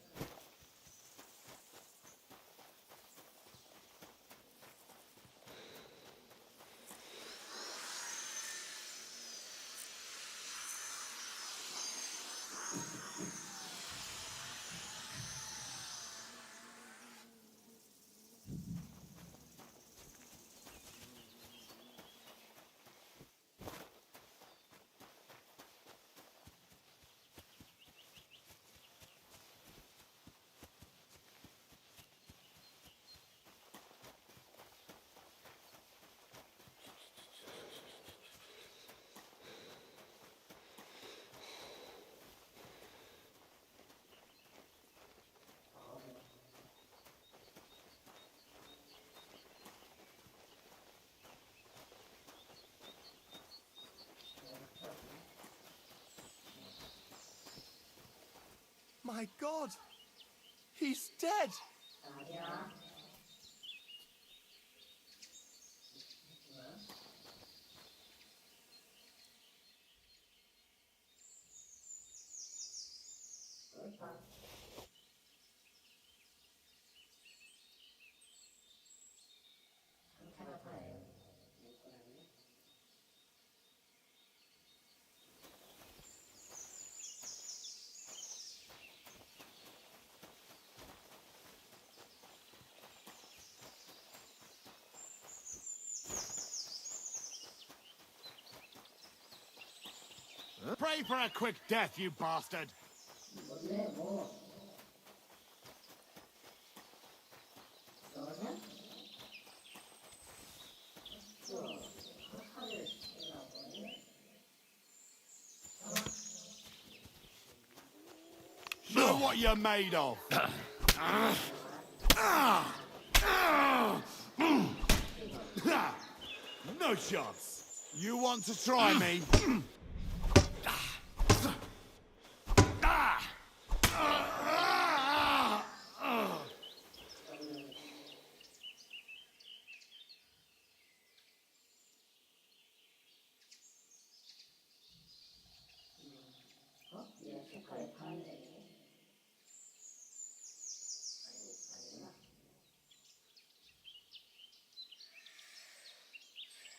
My God! He's dead! Pray for a quick death, you bastard! 뭔데, 뭐? 너냐? 칼을 쓰라고 해? Show what you're made of! No chance! You want to try me? 얘 색깔이 파란색이네.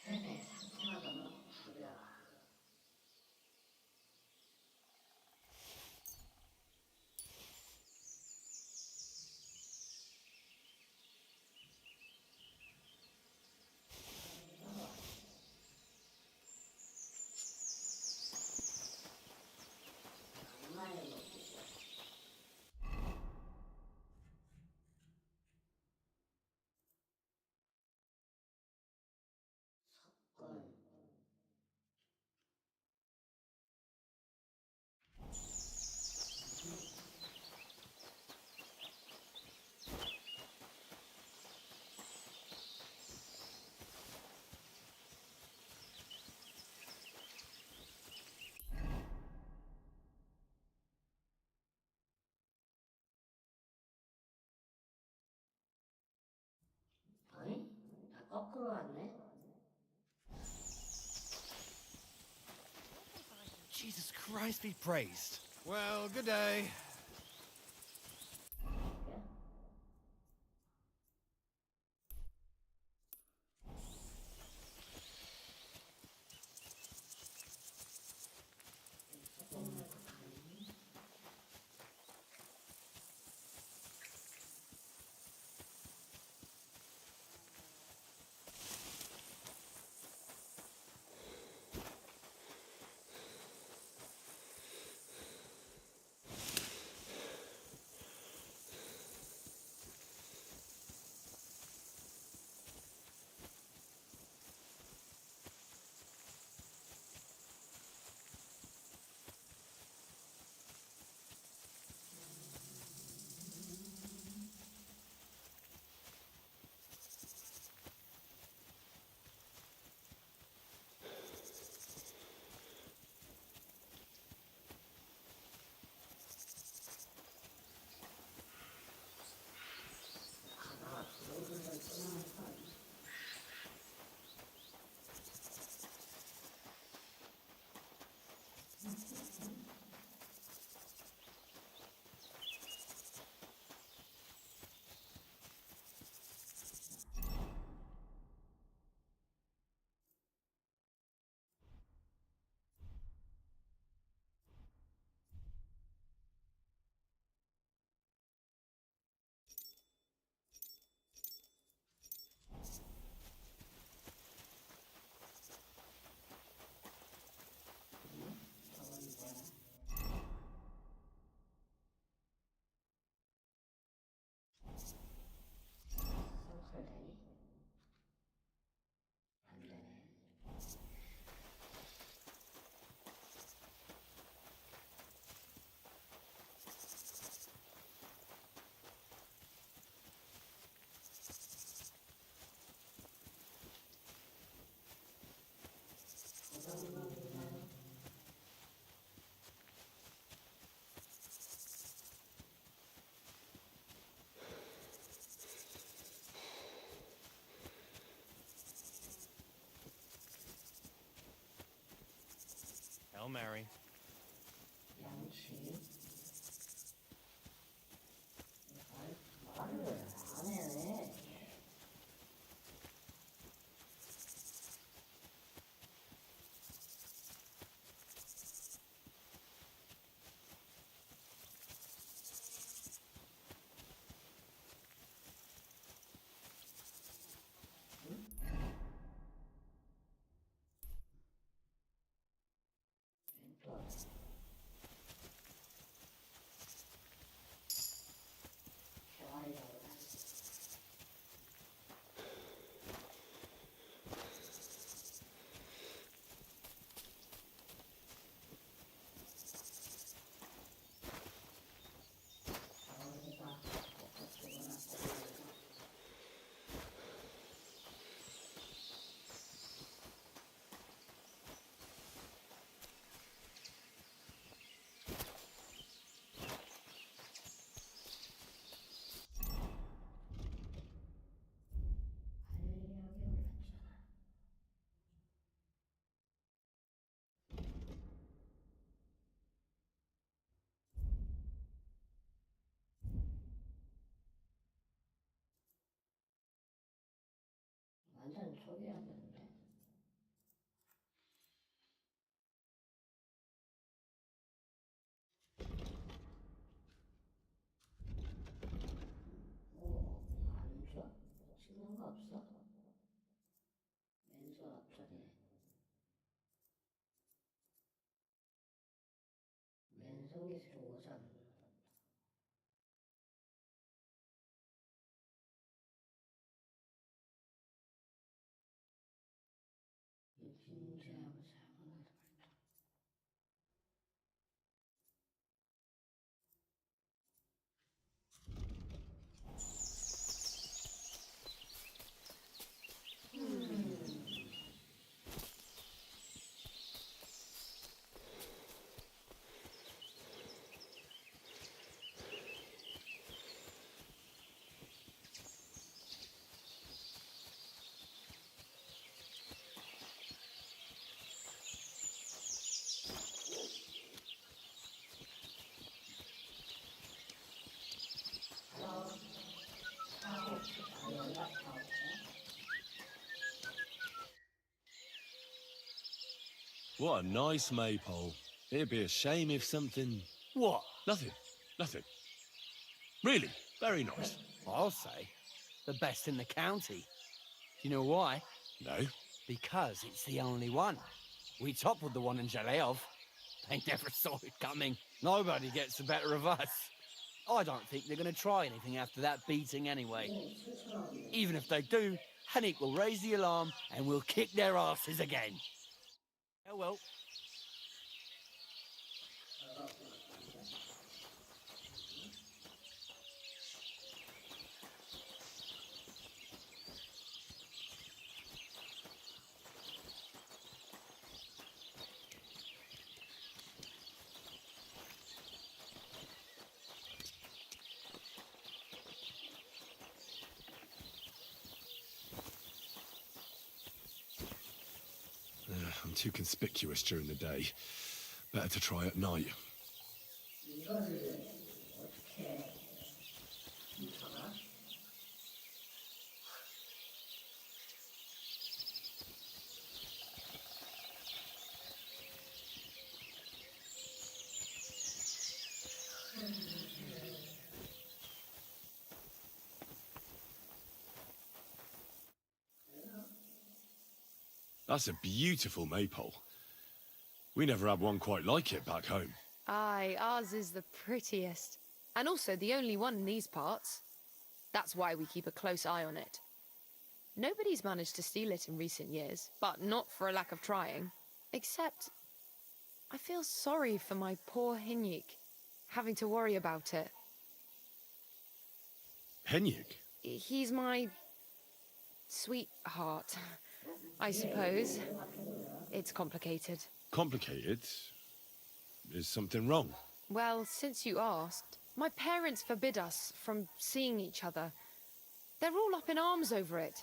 아니구나. 상태가 너무 구려. 아니? 다 거꾸로 왔네? Jesus Christ be praised. Well, good day. Hail Mary. 양치. 말을 안 해. 응? 초기화 되는데. 안 줘? 찍는 거 없어? 왼손 앞쪽에. 왼손 기술 오전. 중세하고 사고나도 발동. What a nice maypole. It'd be a shame if something... What? Nothing. Nothing. Really, very nice. I'll say. The best in the county. Do you know why? No? Because it's the only one. We toppled the one in Zhaleov. They never saw it coming. Nobody gets the better of us. I don't think they're going to try anything after that beating anyway. Even if they do, Henrik will raise the alarm and we'll kick their asses again. Oh well. I'm too conspicuous during the day. Better to try at night. 이거를 어떻게 훔쳐가? That's a beautiful maypole. We never had one quite like it back home. Aye, ours is the prettiest. And also the only one in these parts. That's why we keep a close eye on it. Nobody's managed to steal it in recent years, but not for a lack of trying. Except, I feel sorry for my poor Henrik, having to worry about it. Henrik? He's my sweetheart, I suppose. It's complicated. Complicated? Is something wrong? Well, since you asked, my parents forbid us from seeing each other. They're all up in arms over it.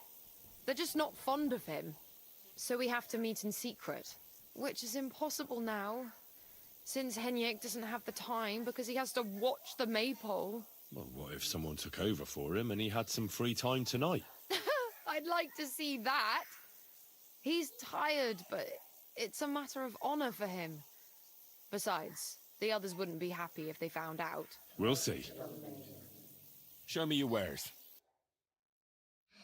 They're just not fond of him. So we have to meet in secret, which is impossible now, since Henrik doesn't have the time because he has to watch the maypole. Well, what if someone took over for him and he had some free time tonight? I'd like to see that. He's tired, but it's a matter of honor for him. Besides, the others wouldn't be happy if they found out. We'll see. Show me your wares.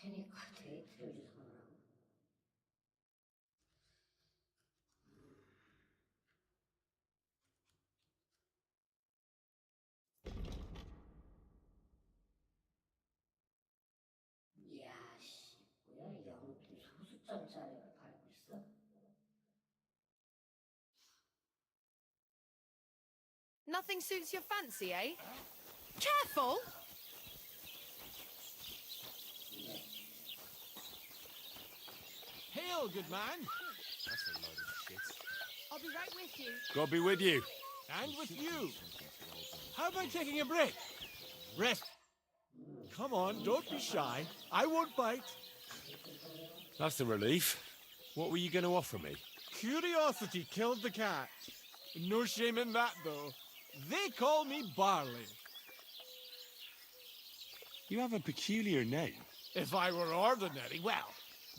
hen릭과 데이트를 요청하라고. 이야, 씨, 뭐야, 이 영웅들 소수점짜리를 밟고 있어? Nothing suits your fancy, eh? Careful! Hail, good man. That's a load of shit. I'll be right with you. God be with you. And with you. How about taking a break? Rest. Come on, don't be shy. I won't bite. That's a relief. What were you going to offer me? Curiosity killed the cat. No shame in that, though. They call me Barley. You have a peculiar name. If I were ordinary, well,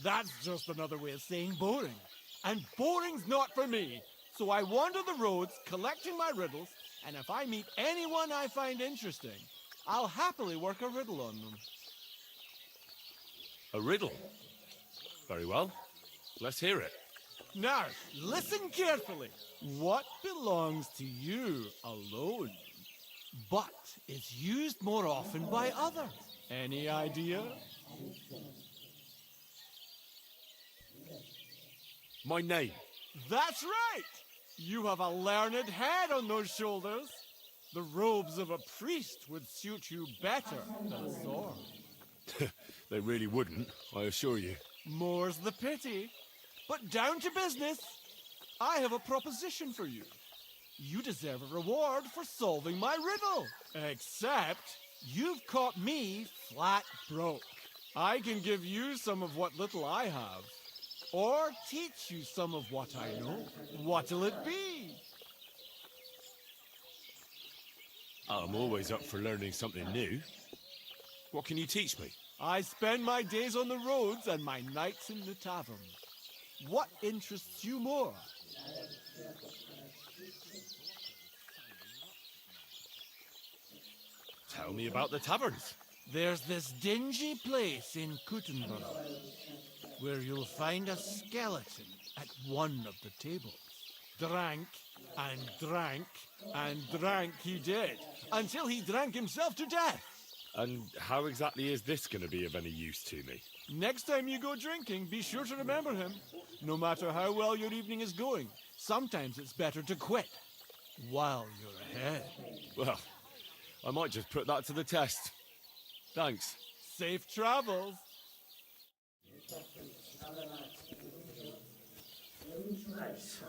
That's just another way of saying boring. And boring's not for me. So I wander the roads collecting my riddles, and if I meet anyone I find interesting, I'll happily work a riddle on them. A riddle? Very well. Let's hear it. Now, listen carefully. What belongs to you alone, but is used more often by others? Any idea? My name. That's right! You have a learned head on those shoulders. The robes of a priest would suit you better than a sword. They really wouldn't, I assure you. More's the pity. But down to business. I have a proposition for you. You deserve a reward for solving my riddle. Except, you've caught me flat broke. I can give you some of what little I have. Or teach you some of what I know. What'll it be? I'm always up for learning something new. What can you teach me? I spend my days on the roads and my nights in the tavern. What interests you more? Tell me about the taverns. There's this dingy place in Kuttenberg where you'll find a skeleton at one of the tables. Drank and drank and drank he did, until he drank himself to death. And how exactly is this going to be of any use to me? Next time you go drinking, be sure to remember him. No matter how well your evening is going, sometimes it's better to quit while you're ahead. Well, I might just put that to the test. Thanks. Safe travels. 그러네, 음주 스탯이 있어.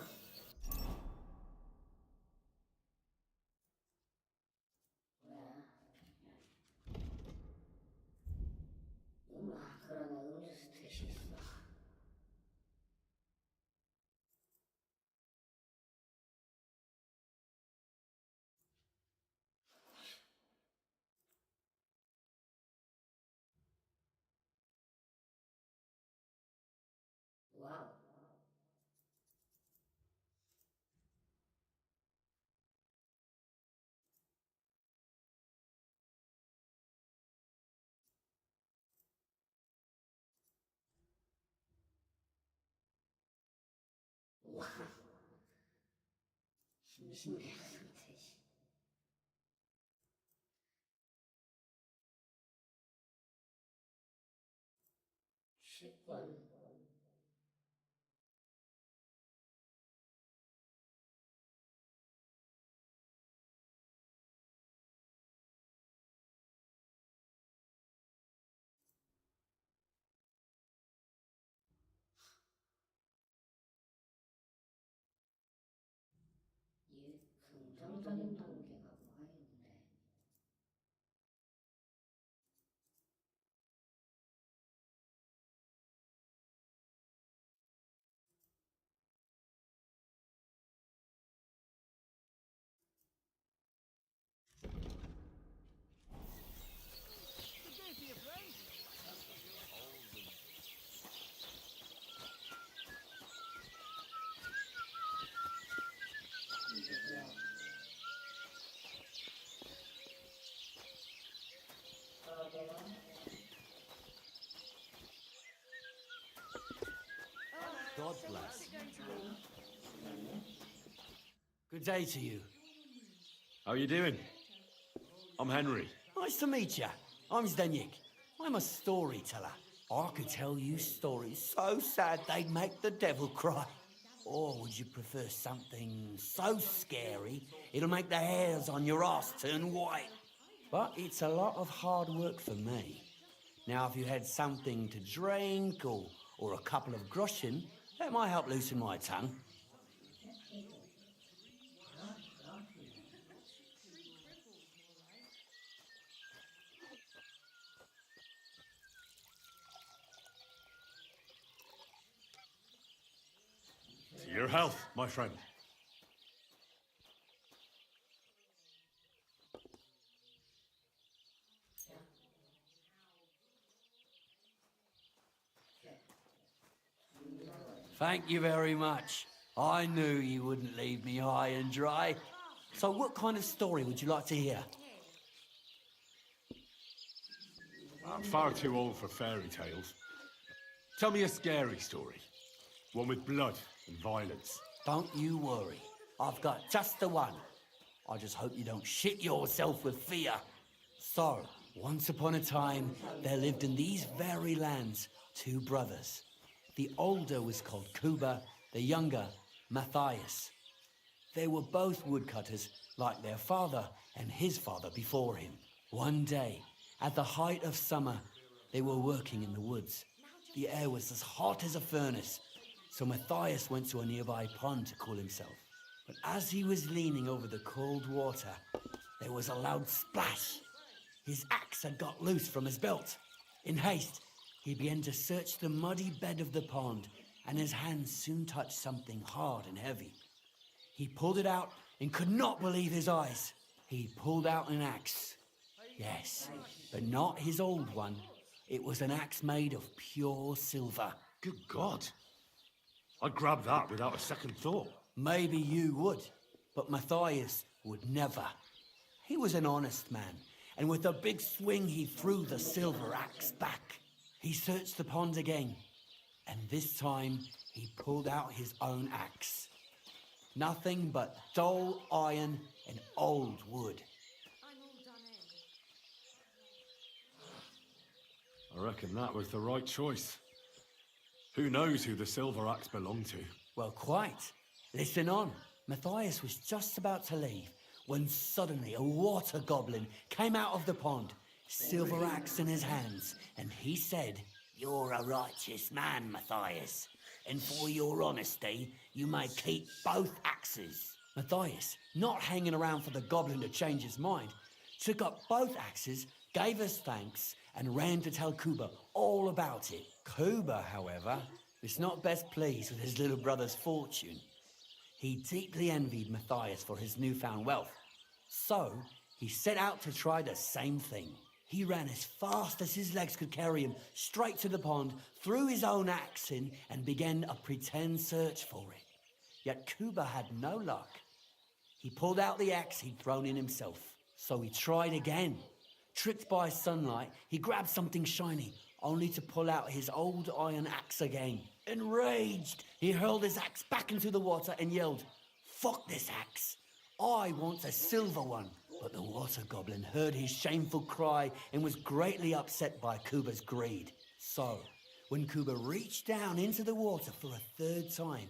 와우. 와. 심심해, 상태. 식권. 이 긍정적인 통계가 뭐가 있는데? God bless. Good day to you. How you doing? I'm Henry. Nice to meet you. I'm Zdeněk. I'm a storyteller. I could tell you stories so sad they'd make the devil cry. Or would you prefer something so scary it'll make the hairs on your ass turn white? But it's a lot of hard work for me. Now, if you had something to drink or a couple of groschen, that might help loosen my tongue. To your health, my friend. Thank you very much. I knew you wouldn't leave me high and dry. So what kind of story would you like to hear? I'm far too old for fairy tales. Tell me a scary story. One with blood and violence. Don't you worry. I've got just the one. I just hope you don't shit yourself with fear. So, once upon a time, there lived in these very lands 2 brothers. The older was called Kuba, the younger, Matthias. They were both woodcutters, like their father and his father before him. One day, at the height of summer, they were working in the woods. The air was as hot as a furnace, so Matthias went to a nearby pond to cool himself. But as he was leaning over the cold water, there was a loud splash. His axe had got loose from his belt. In haste, he began to search the muddy bed of the pond, and his hands soon touched something hard and heavy. He pulled it out and could not believe his eyes. He pulled out an axe. Yes, but not his old one. It was an axe made of pure silver. Good God. I'd grab that without a second thought. Maybe you would, but Matthias would never. He was an honest man, and with a big swing he threw the silver axe back. He searched the pond again, and this time he pulled out his own axe. Nothing but dull iron and old wood. I reckon that was the right choice. Who knows who the silver axe belonged to? Well, quite. Listen on. Matthias was just about to leave when suddenly a water goblin came out of the pond, silver axe in his hands, and he said, "You're a righteous man, Matthias, and for your honesty, you may keep both axes." Matthias, not hanging around for the goblin to change his mind, took up both axes, gave us thanks, and ran to tell Kuba all about it. Kuba, however, was not best pleased with his little brother's fortune. He deeply envied Matthias for his newfound wealth. So, he set out to try the same thing. He ran as fast as his legs could carry him straight to the pond, threw his own axe in, and began a pretend search for it. Yet Kuba had no luck. He pulled out the axe he'd thrown in himself. So he tried again. Tricked by sunlight, he grabbed something shiny, only to pull out his old iron axe again. Enraged, he hurled his axe back into the water and yelled, "Fuck this axe! I want a silver one." But the water goblin heard his shameful cry and was greatly upset by Kuba's greed. So, when Kuba reached down into the water for a third time,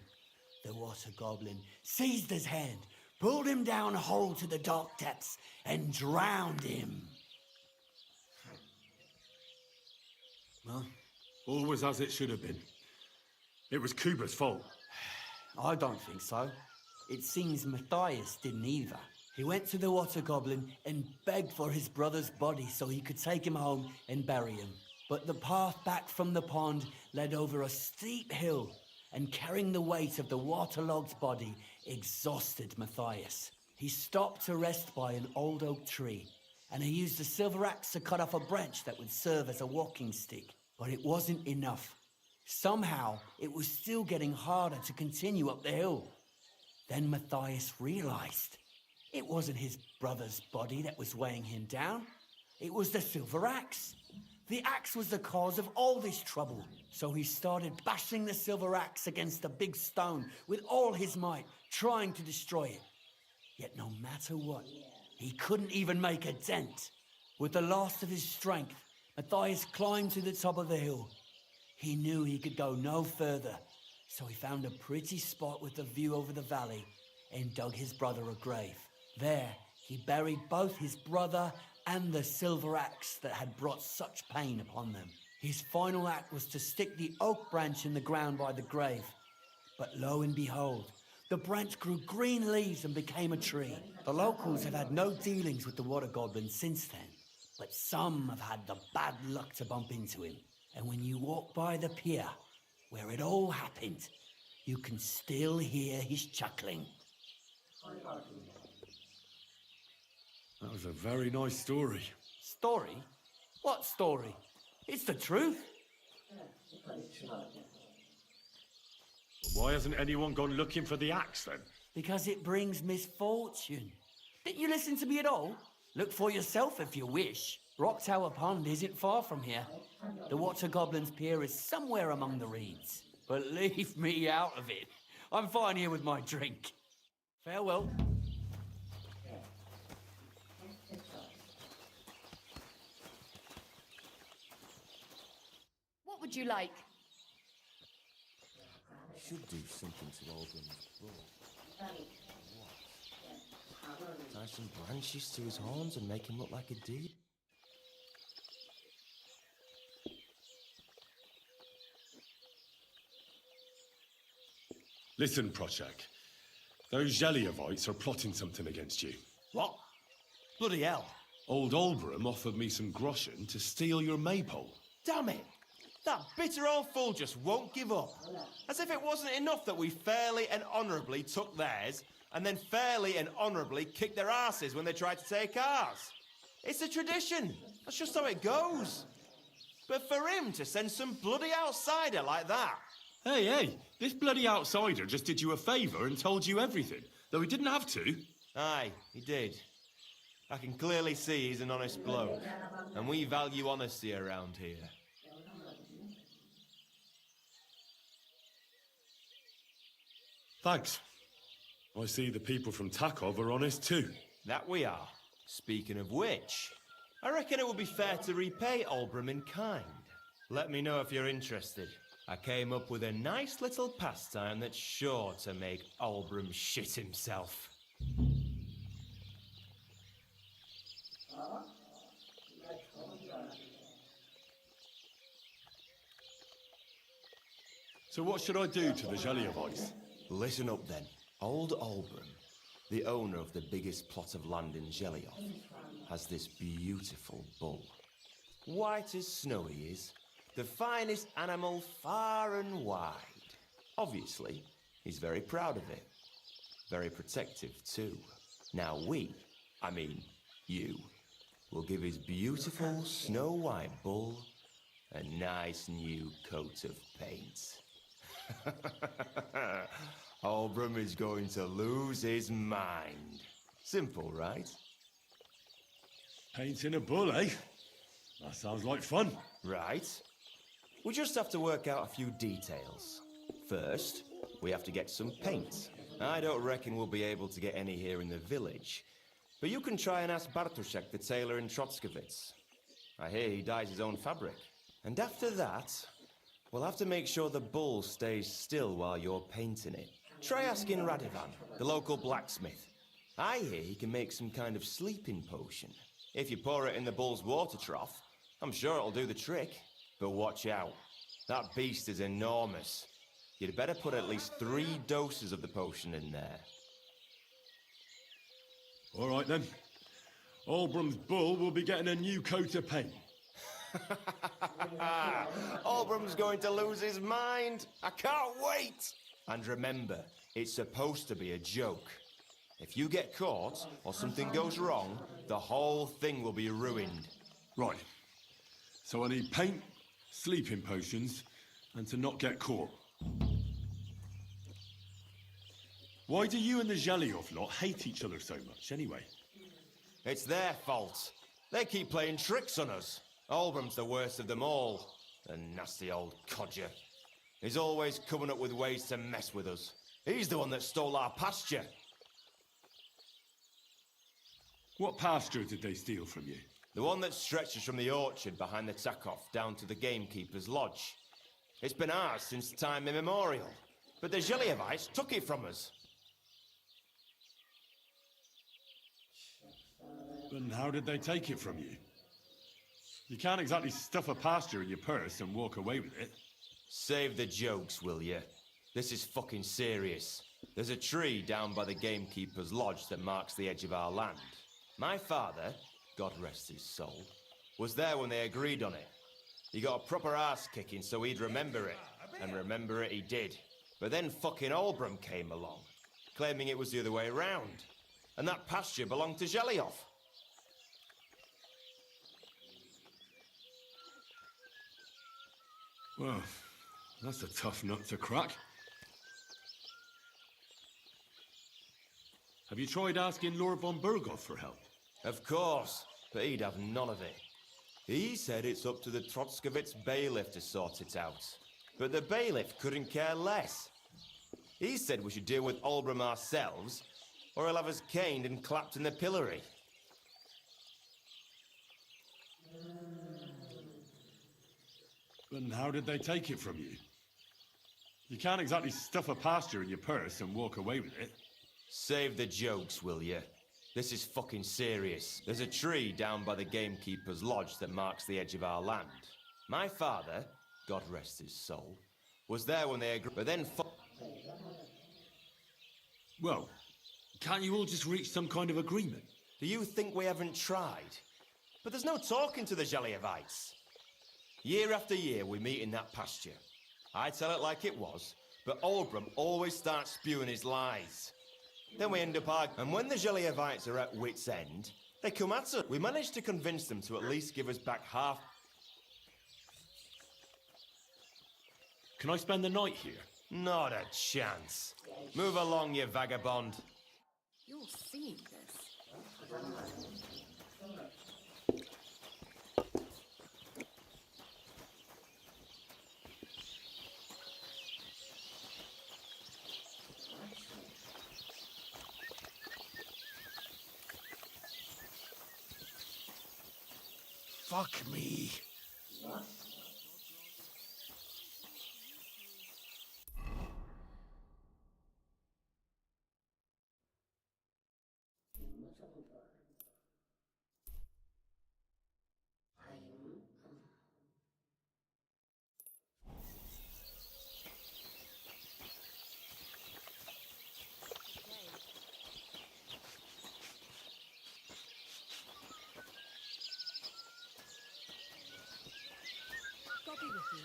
the water goblin seized his hand, pulled him down a hole to the dark depths, and drowned him. Well, all was as it should have been. It was Kuba's fault. I don't think so. It seems Matthias didn't either. He went to the water goblin and begged for his brother's body so he could take him home and bury him. But the path back from the pond led over a steep hill, and carrying the weight of the waterlogged body exhausted Matthias. He stopped to rest by an old oak tree, and he used a silver axe to cut off a branch that would serve as a walking stick. But it wasn't enough. Somehow, it was still getting harder to continue up the hill. Then Matthias realized it wasn't his brother's body that was weighing him down. It was the silver axe. The axe was the cause of all this trouble. So he started bashing the silver axe against a big stone with all his might, trying to destroy it. Yet no matter what, he couldn't even make a dent. With the last of his strength, Matthias climbed to the top of the hill. He knew he could go no further, so he found a pretty spot with a view over the valley and dug his brother a grave. There, he buried both his brother and the silver axe that had brought such pain upon them. His final act was to stick the oak branch in the ground by the grave. But lo and behold, the branch grew green leaves and became a tree. The locals have had no dealings with the water goblin since then, but some have had the bad luck to bump into him. And when you walk by the pier where it all happened, you can still hear his chuckling. That was a very nice story. Story? What story? It's the truth. Why hasn't anyone gone looking for the axe then? Because it brings misfortune. Didn't you listen to me at all? Look for yourself if you wish. Rock Tower Pond isn't far from here. The Water Goblin's Pier is somewhere among the reeds. But leave me out of it. I'm fine here with my drink. Farewell. What would you like? Should do something to Albin's bull. What? Tie some branches to his horns and make him look like a deer? Listen, Prochak. Those Jeliovites are plotting something against you. What? Bloody hell. Old Olbram offered me some groschen to steal your maypole. Damn it! That bitter old fool just won't give up. As if it wasn't enough that we fairly and honourably took theirs, and then fairly and honourably kicked their asses when they tried to take ours. It's a tradition. That's just how it goes. But for him to send some bloody outsider like that... Hey, this bloody outsider just did you a favour and told you everything, though he didn't have to. Aye, he did. I can clearly see he's an honest bloke, and we value honesty around here. Thanks. I see the people from Takov are honest too. That we are. Speaking of which, I reckon it would be fair to repay Olbram in kind. Let me know if you're interested. I came up with a nice little pastime that's sure to make Olbram shit himself. So what should I do to the Jeliovites? Listen up then. Old Olbram, the owner of the biggest plot of land in Geliov, has this beautiful bull. White as snow he is, the finest animal far and wide. Obviously, he's very proud of it. Very protective too. Now you, will give his beautiful snow-white bull a nice new coat of paint. Olbram is going to lose his mind. Simple, right? Painting a bull, eh? That sounds like fun. Right. We just have to work out a few details. First, we have to get some paint. I don't reckon we'll be able to get any here in the village, but you can try and ask Bartoszek, the tailor in Trotskovitz. I hear he dyes his own fabric. And after that, we'll have to make sure the bull stays still while you're painting it. Try asking Radovan, the local blacksmith. I hear he can make some kind of sleeping potion. If you pour it in the bull's water trough, I'm sure it'll do the trick. But watch out. That beast is enormous. You'd better put at least 3 doses of the potion in there. All right then. Olbram's bull will be getting a new coat of paint. Olbram's going to lose his mind. I can't wait. And remember, it's supposed to be a joke. If you get caught or something goes wrong, the whole thing will be ruined. Right. So I need paint, sleeping potions, and to not get caught. Why do you and the Zhelyov lot hate each other so much, anyway? It's their fault. They keep playing tricks on us. Olbram's the worst of them all. The nasty old codger. He's always coming up with ways to mess with us. He's the one that stole our pasture. What pasture did they steal from you? The one that stretches from the orchard behind the Takov down to the gamekeeper's lodge. It's been ours since time immemorial, but the Zhelyevites took it from us. And how did they take it from you? You can't exactly stuff a pasture in your purse and walk away with it. Save the jokes, will you? This is fucking serious. There's a tree down by the gamekeeper's lodge that marks the edge of our land. My father, God rest his soul, was there when they agreed on it. He got a proper ass-kicking so he'd remember it. And remember it he did. But then fucking Olbram came along, claiming it was the other way around. And that pasture belonged to Zhelyov. Well, that's a tough nut to crack. Have you tried asking Lord von Burgos for help? Of course, but he'd have none of it. He said it's up to the Trotskovitz bailiff to sort it out. But the bailiff couldn't care less. He said we should deal with Olbram ourselves, or he'll have us caned and clapped in the pillory. And how did they take it from you? You can't exactly stuff a pasture in your purse and walk away with it. Save the jokes, will you? This is fucking serious. There's a tree down by the gamekeeper's lodge that marks the edge of our land. My father, God rest his soul, was there when they agreed, but then Well, can't you all just reach some kind of agreement? Do you think we haven't tried? But there's no talking to the Zhelyevites. Year after year we meet in that pasture. I tell it like it was, but Olbram always starts spewing his lies. Then we end up arguing, and when the Zhelyevites are at wit's end, they come at us. We managed to convince them to at least give us back half. Can I spend the night here? Not a chance. Move along, you vagabond. You're seeing this. Fuck me. God be with you.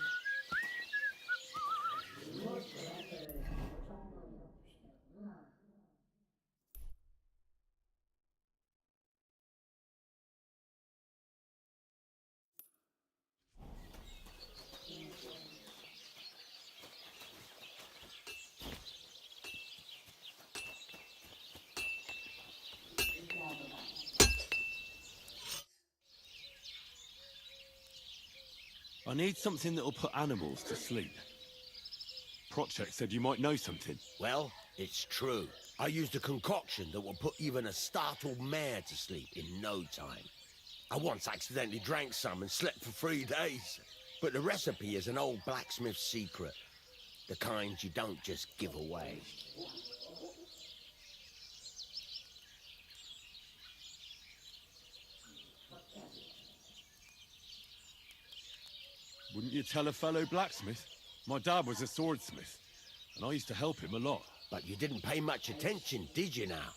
I need something that'll put animals to sleep. Project said you might know something. Well, it's true. I used a concoction that will put even a startled mare to sleep in no time. I once accidentally drank some and slept for 3 days. But the recipe is an old blacksmith's secret. The kind you don't just give away. Wouldn't you tell a fellow blacksmith? My dad was a swordsmith, and I used to help him a lot. But you didn't pay much attention, did you now?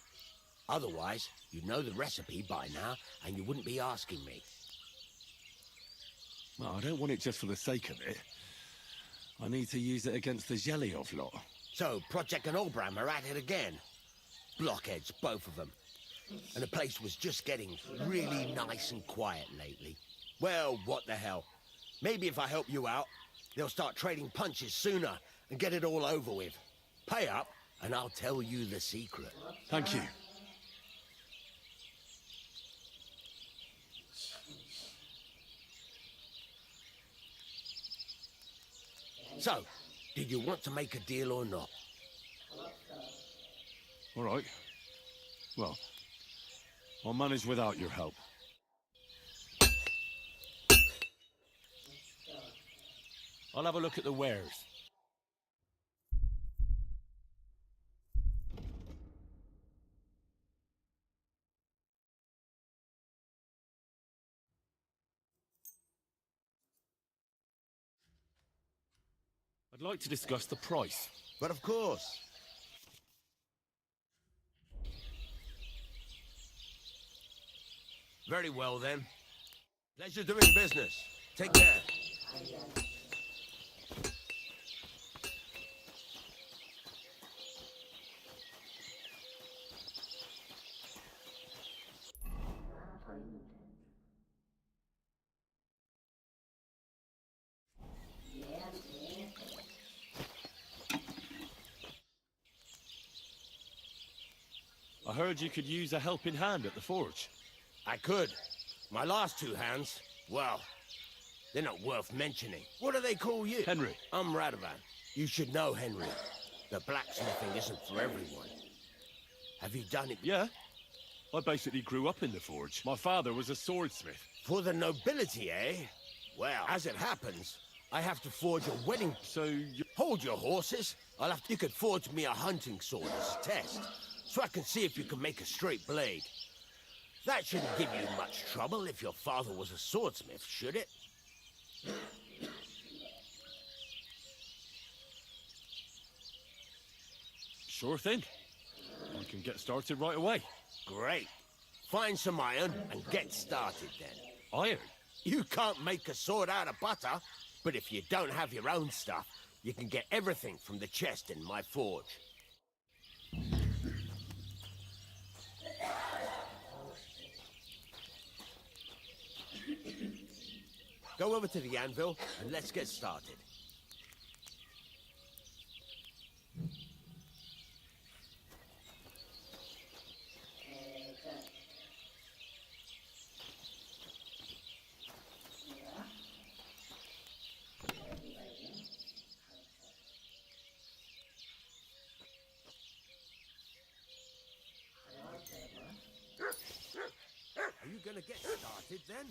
Otherwise, you'd know the recipe by now, and you wouldn't be asking me. Well, I don't want it just for the sake of it. I need to use it against the Zhelyov lot. So, Project and Olbram are at it again. Blockheads, both of them. And the place was just getting really nice and quiet lately. Well, what the hell. Maybe if I help you out, they'll start trading punches sooner and get it all over with. Pay up, and I'll tell you the secret. Thank you. So, did you want to make a deal or not? All right. Well, I'll manage without your help. I'll have a look at the wares. I'd like to discuss the price. But of course. Very well, then. Pleasure doing business. Take care. I heard you could use a helping hand at the forge. I could. My last two hands, well, they're not worth mentioning. What do they call you? Henry. I'm Radovan. You should know, Henry. The blacksmithing isn't for everyone. Have you done it? Yeah. I basically grew up in the forge. My father was a swordsmith. For the nobility, eh? Well, as it happens, I have to forge a wedding... So you... Hold your horses. You could forge me a hunting sword as a test, so I can see if you can make a straight blade. That shouldn't give you much trouble if your father was a swordsmith, should it? Sure thing. I can get started right away. Great. Find some iron and get started then. Iron? You can't make a sword out of butter, but if you don't have your own stuff, you can get everything from the chest in my forge. Go over to the anvil and let's get started. Are you gonna get started then?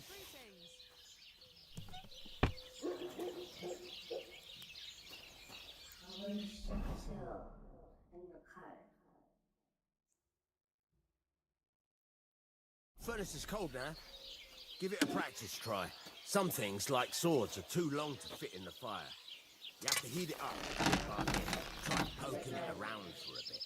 Furnace is cold now. Give it a practice try. Some things, like swords, are too long to fit in the fire. You have to heat it up. Try poking it around for a bit.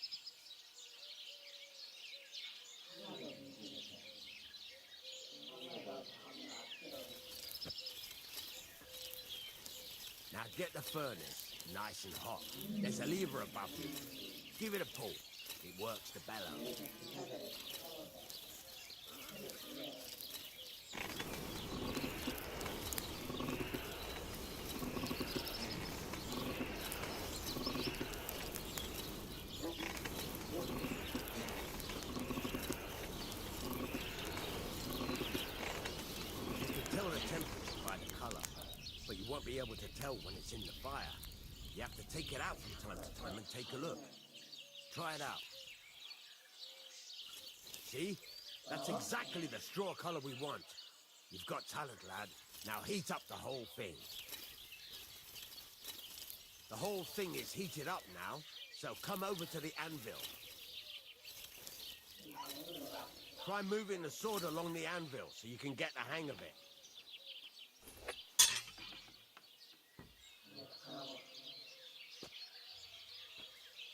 Now get the furnace nice and hot. There's a lever above you. Give it a pull. It works the bellows. Be able to tell when it's in the fire. You have to take it out from time to time and take a look. Try it out. See? That's exactly the straw color we want. You've got talent, lad. Now heat up the whole thing. The whole thing is heated up now, so come over to the anvil. Try moving the sword along the anvil so you can get the hang of it.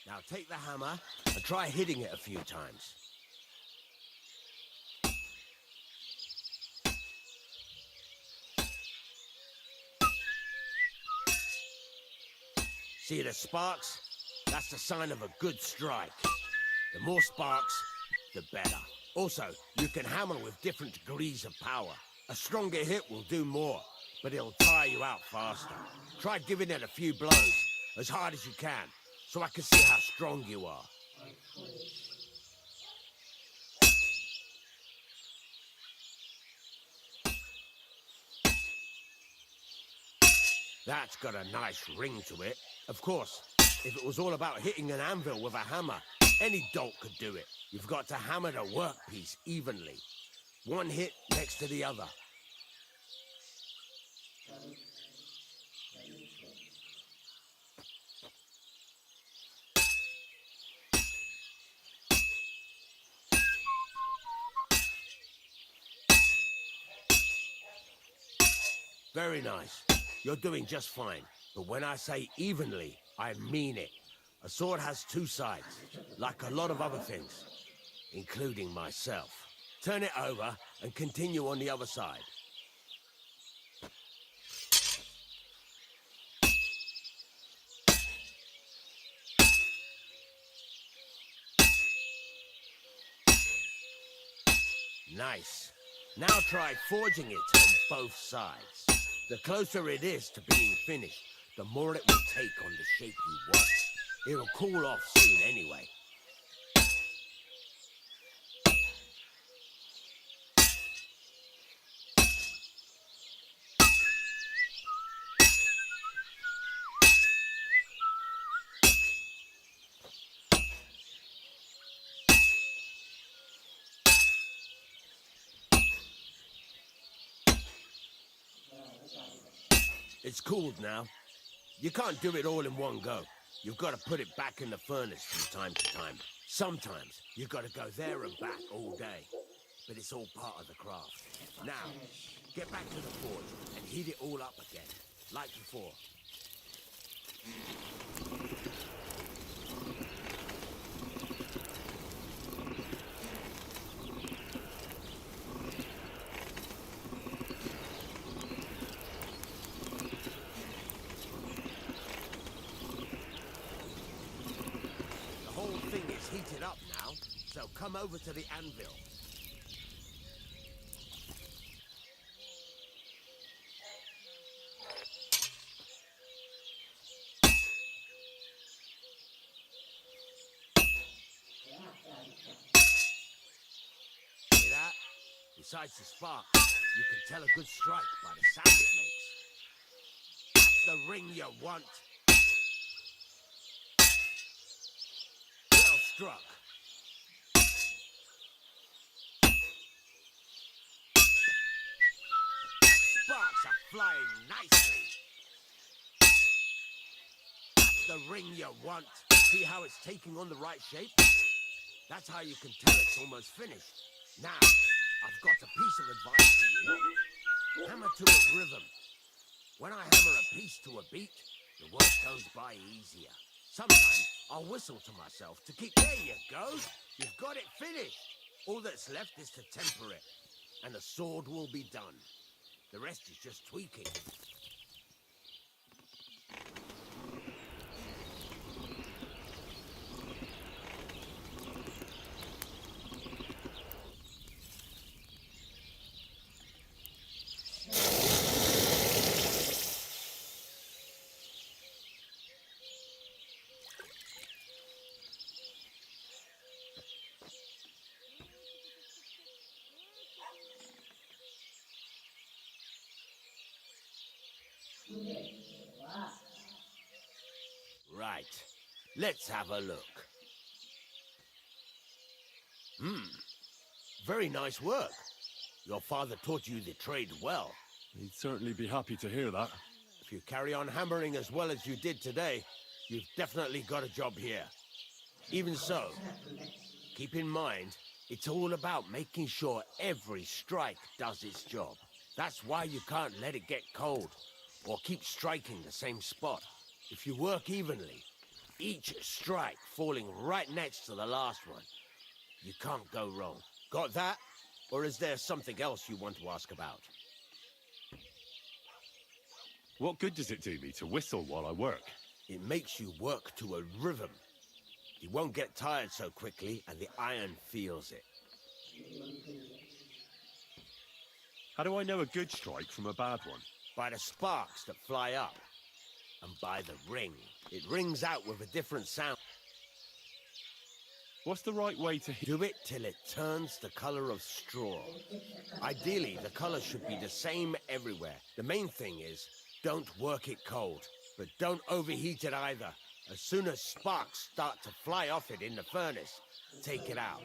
Now take the hammer and try hitting it a few times. See the sparks? That's the sign of a good strike. The more sparks, the better. Also, you can hammer with different degrees of power. A stronger hit will do more, but it'll tire you out faster. Try giving it a few blows, as hard as you can, so I can see how strong you are. That's got a nice ring to it. Of course, if it was all about hitting an anvil with a hammer, any dolt could do it. You've got to hammer the workpiece evenly. One hit next to the other. Very nice. You're doing just fine. But when I say evenly, I mean it. A sword has two sides, like a lot of other things, including myself. Turn it over and continue on the other side. Nice. Now try forging it on both sides. The closer it is to being finished, the more it will take on the shape you want. It'll cool off soon anyway. It's cooled now. You can't do it all in one go. You've got to put it back in the furnace from time to time. Sometimes you've got to go there and back all day. But it's all part of the craft. Now, get back to the forge and heat it all up again, like before. The whole thing is heated up now, so come over to the anvil. See that? Besides the spark, you can tell a good strike by the sound it makes. That's the ring you want. Well struck. Sparks are flying nicely. That's the ring you want. See how it's taking on the right shape? That's how you can tell it's almost finished. Now, I've got a piece of advice for you. Hammer to a rhythm. When I hammer a piece to a beat, the work goes by easier. Sometimes I'll whistle to myself to keep... There you go! You've got it finished! All that's left is to temper it, and the sword will be done. The rest is just tweaking. Right. Let's have a look. Very nice work. Your father taught you the trade well. He'd certainly be happy to hear that. If you carry on hammering as well as you did today, you've definitely got a job here. Even so, keep in mind, it's all about making sure every strike does its job. That's why you can't let it get cold, or keep striking the same spot. If you work evenly, each strike falling right next to the last one, you can't go wrong. Got that? Or is there something else you want to ask about? What good does it do me to whistle while I work? It makes you work to a rhythm. You won't get tired so quickly, and the iron feels it. How do I know a good strike from a bad one? By the sparks that fly up. And by the ring. It rings out with a different sound. What's the right way to do it till it turns the color of straw? Ideally, the color should be the same everywhere. The main thing is, don't work it cold. But don't overheat it either. As soon as sparks start to fly off it in the furnace, take it out.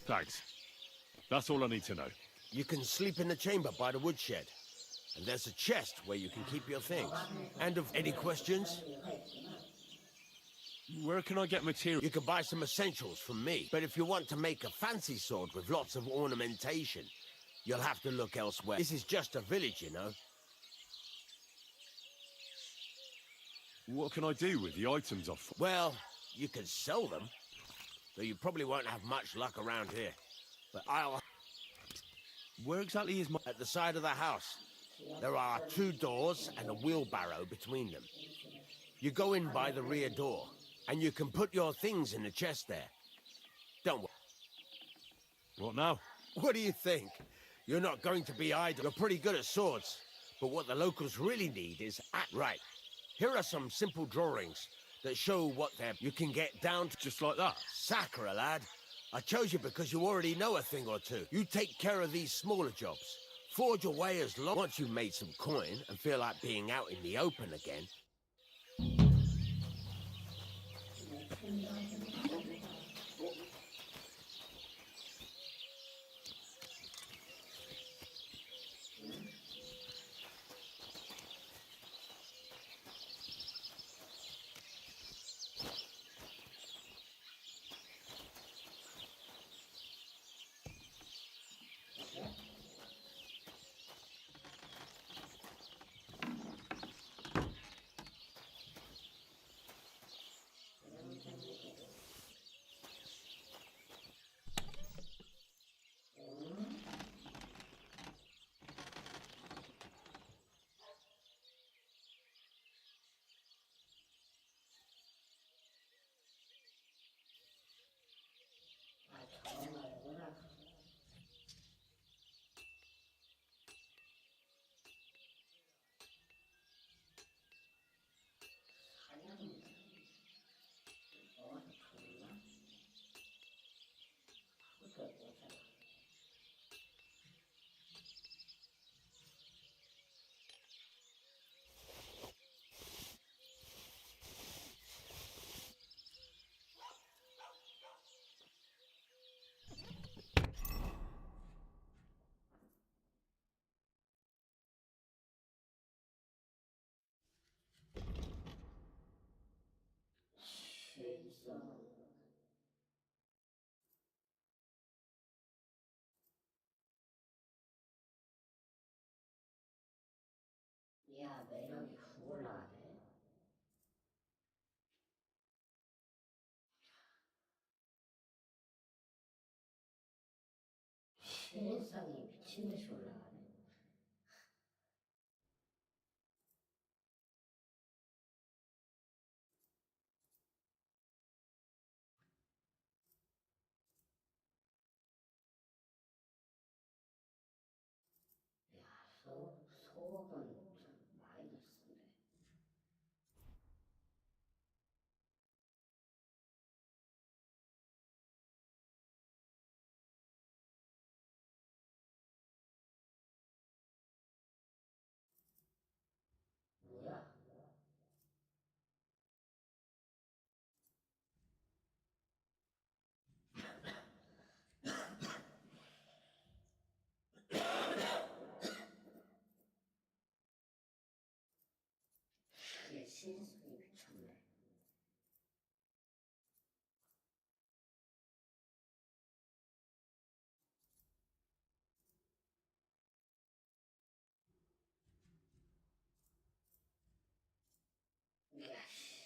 Thanks. That's all I need to know. You can sleep in the chamber by the woodshed. And there's a chest where you can keep your things. And of any questions? Where can I get material? You can buy some essentials from me. But if you want to make a fancy sword with lots of ornamentation, you'll have to look elsewhere. This is just a village, you know. What can I do with the items I've... Well, you can sell them. Though you probably won't have much luck around here. But I'll... Where exactly is my... At the side of the house. There are 2 doors and a wheelbarrow between them. You go in by the rear door, and you can put your things in the chest there. Don't worry. What now? What do you think? You're not going to be idle. You're pretty good at swords. But what the locals really need is... Right. Here are some simple drawings that show what they're... You can get down to... Just like that? Sacre, lad. I chose you because you already know a thing or two. You take care of these smaller jobs. Forge away as long... Once you've made some coin and feel like being out in the open again... 신성. 야, 매력이 확 올라가네. 신성이 미친 듯이 올라가네. 야, 소금은 좀 많이 넣었는데. 뭐야? 이게 신성이 미쳤네. 야, 씨.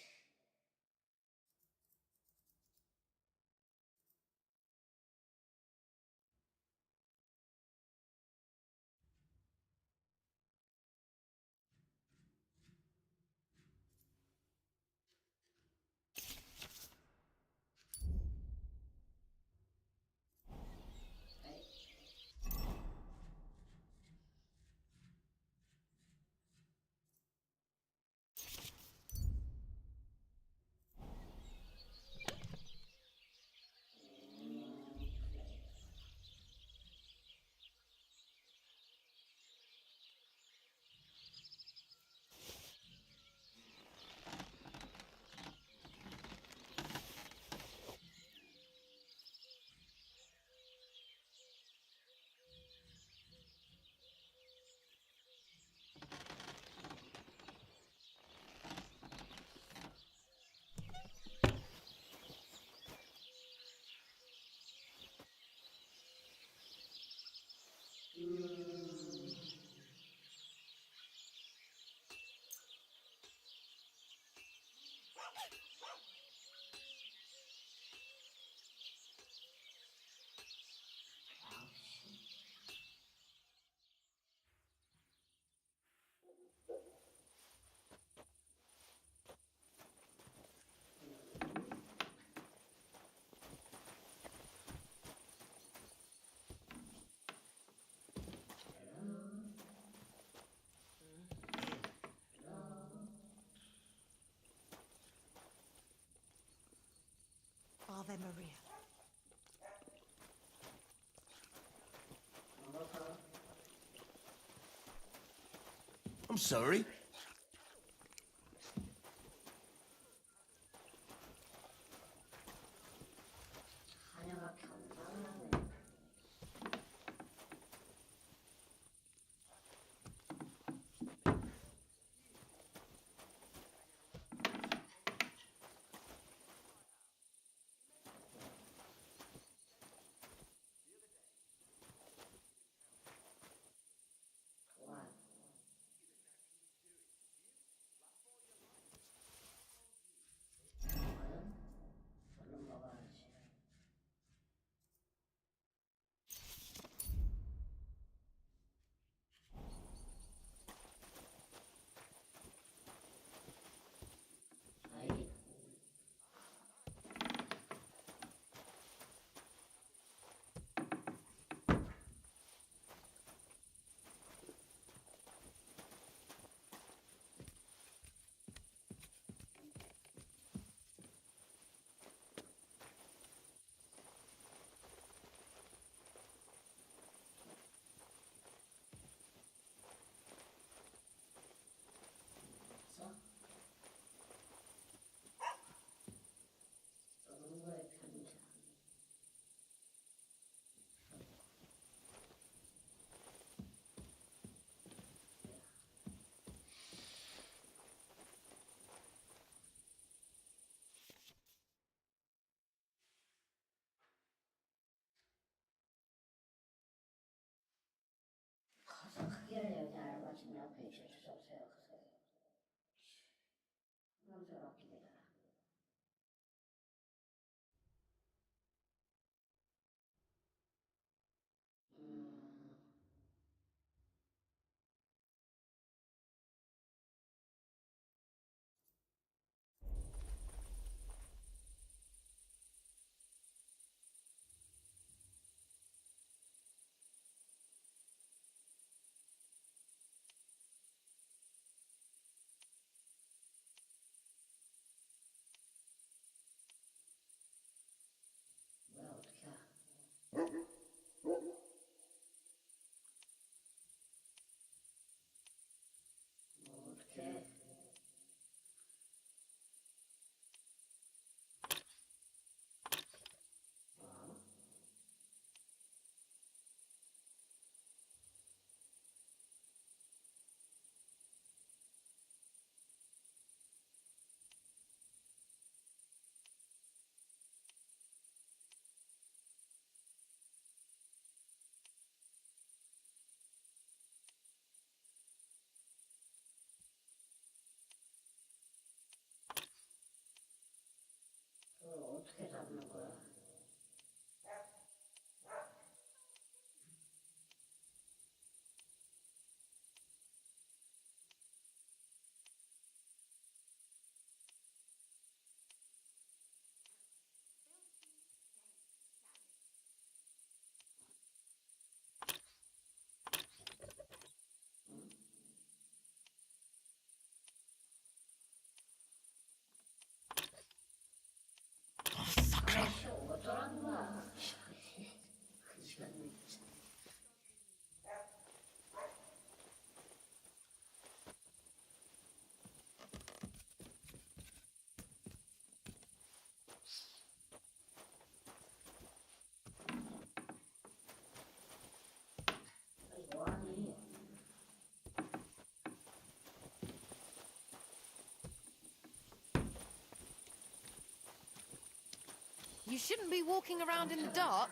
Ave Maria. I'm sorry. 하나밖에 안 나가네. 아침에 앞에 제초점 생각하세요. 남자 맡깁니다. 어떻게 잡는 거야? 어쩌라는 거야? 그 시간에 뭐하니? You shouldn't be walking around in the dark.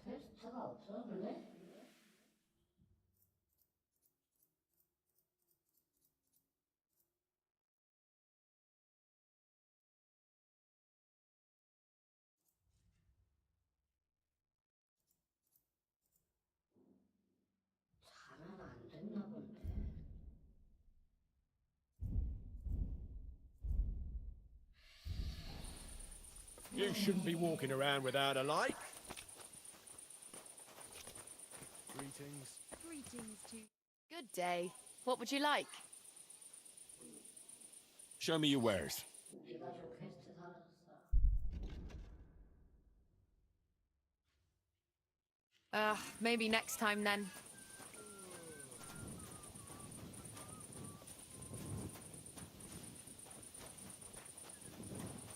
퀘스트가 없어, 근데? 잘은 안 됐나 본데. You shouldn't be walking around without a light. Greetings. Greetings to... Good day. What would you like? Show me your wares. 네가 좀 퀘스트 사라졌어. Maybe next time then.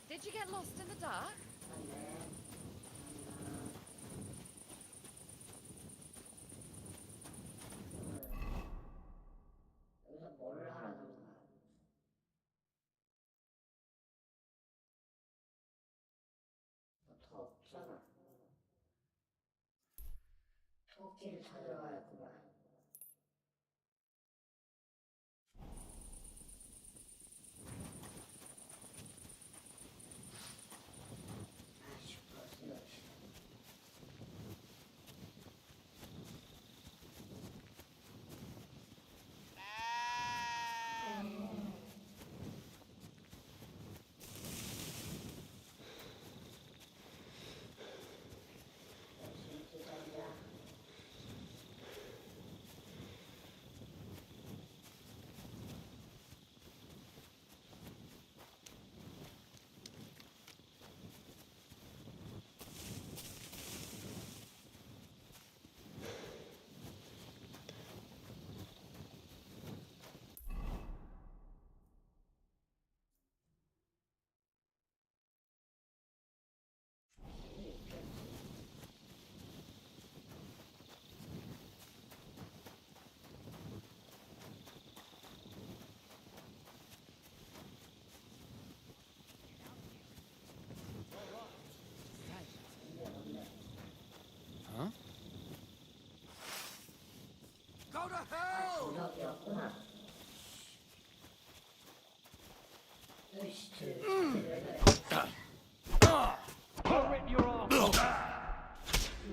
Did you get lost in the dark? 여기서 뭘 하라는 거야? 더 없잖아. 토끼를 찾으러 가야겠구만. 아이씨, 벌써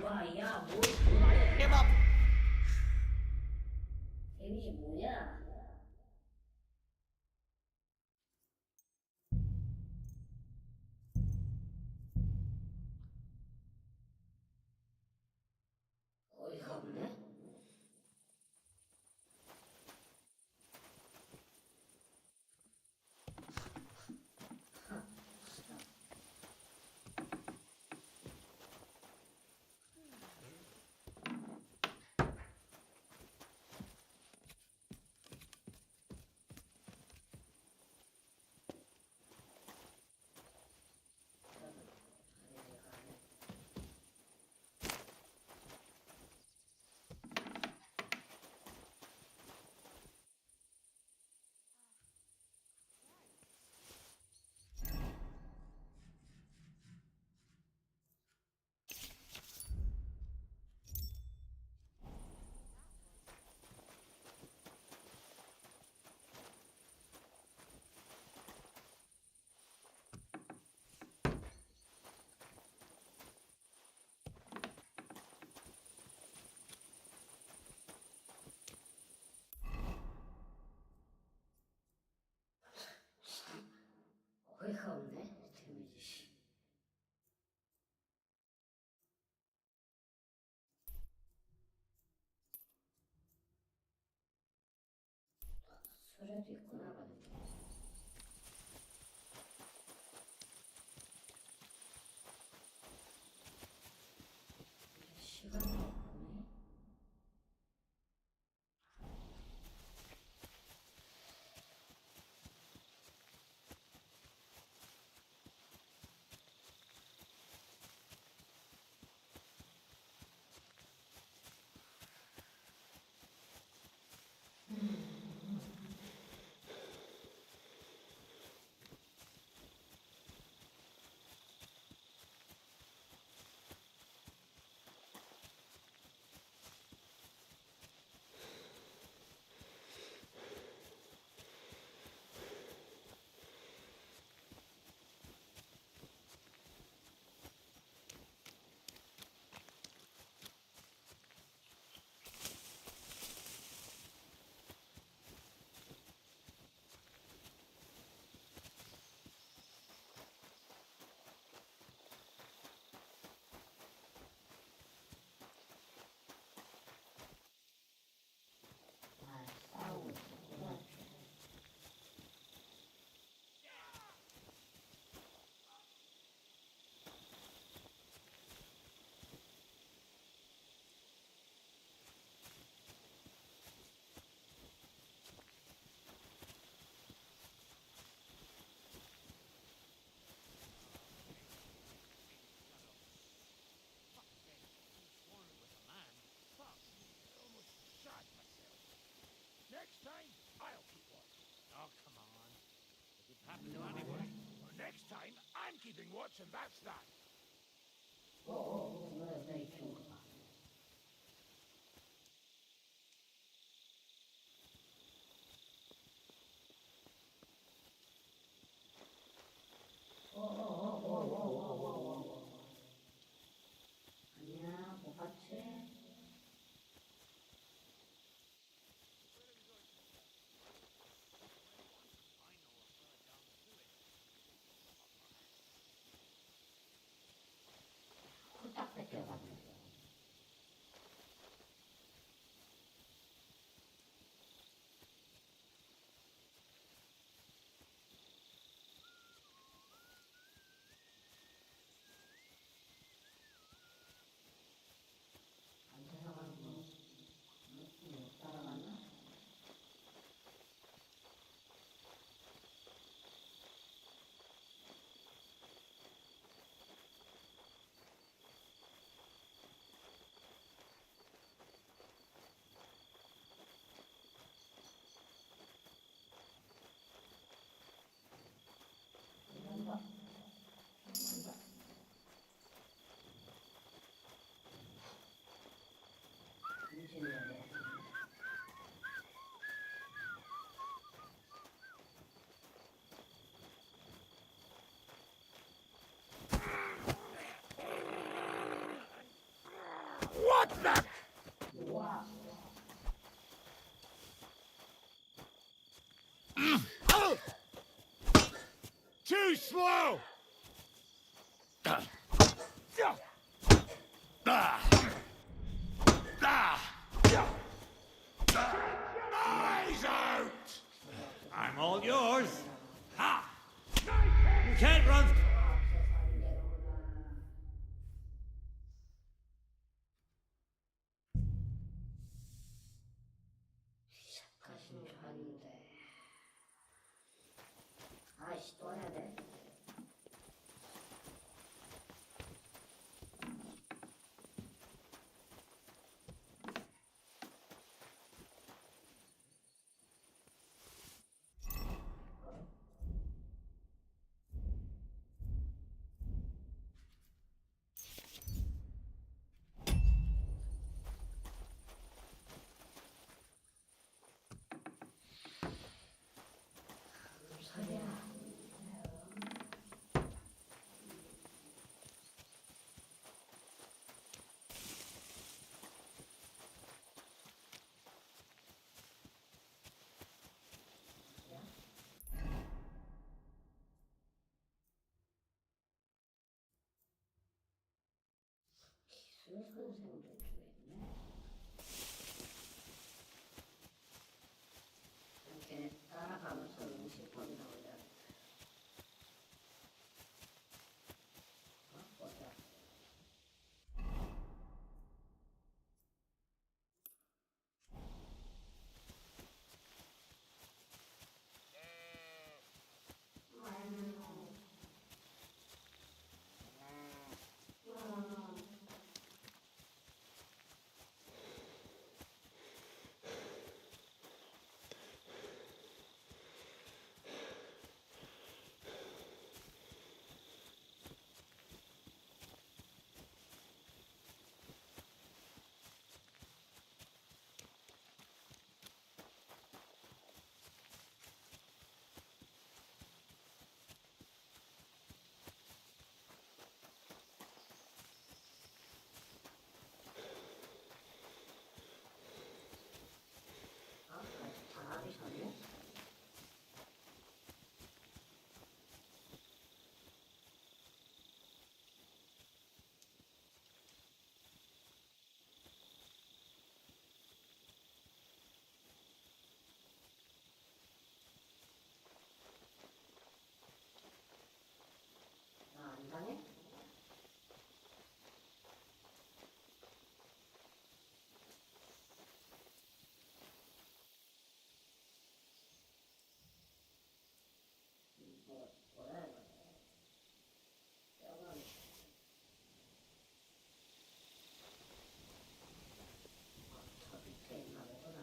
와야 뭐 데미지 뭐냐? 어이가 없네. 어이가 없네. 데미지 씨. 소리도 있구나 말이야. 시간이 없네. Next time, I'll keep watch. Oh, come on. It could happen to anybody. Well, next time, I'm keeping watch, and that's that. 뭐야, 내 친구가. 아니야, 못 봤지? 후딱 뺏겨가네. too slow! Eyes out! I'm all yours. Ha! You can't run. 시작하신 줄 아는데. 아이씨, 또 해야 돼? 기술 선생도 중에 이렇게 따라가면서 음식 본다 보자. 보자. 안 당해? 뭐야 이거? 뼈가 저 밑에 있나 보구나.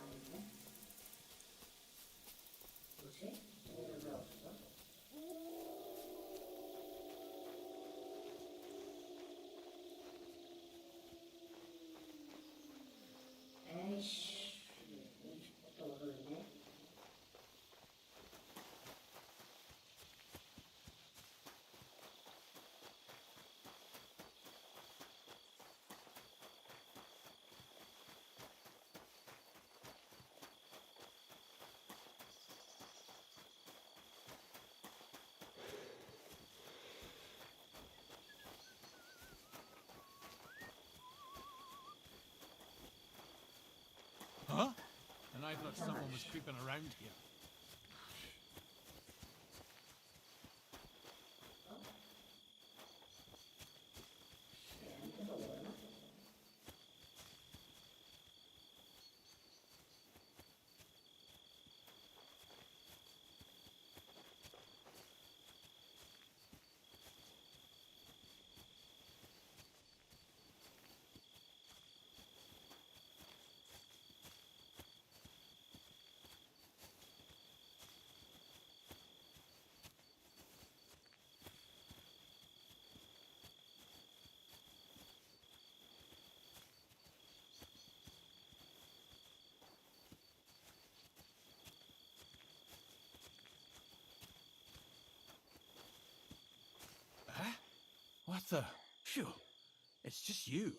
아닌데? 뭐지? 얘는 왜 없어? 에이씨, 20부터 오르네. Huh? And I thought someone was creeping around here. Arthur, phew, it's just you.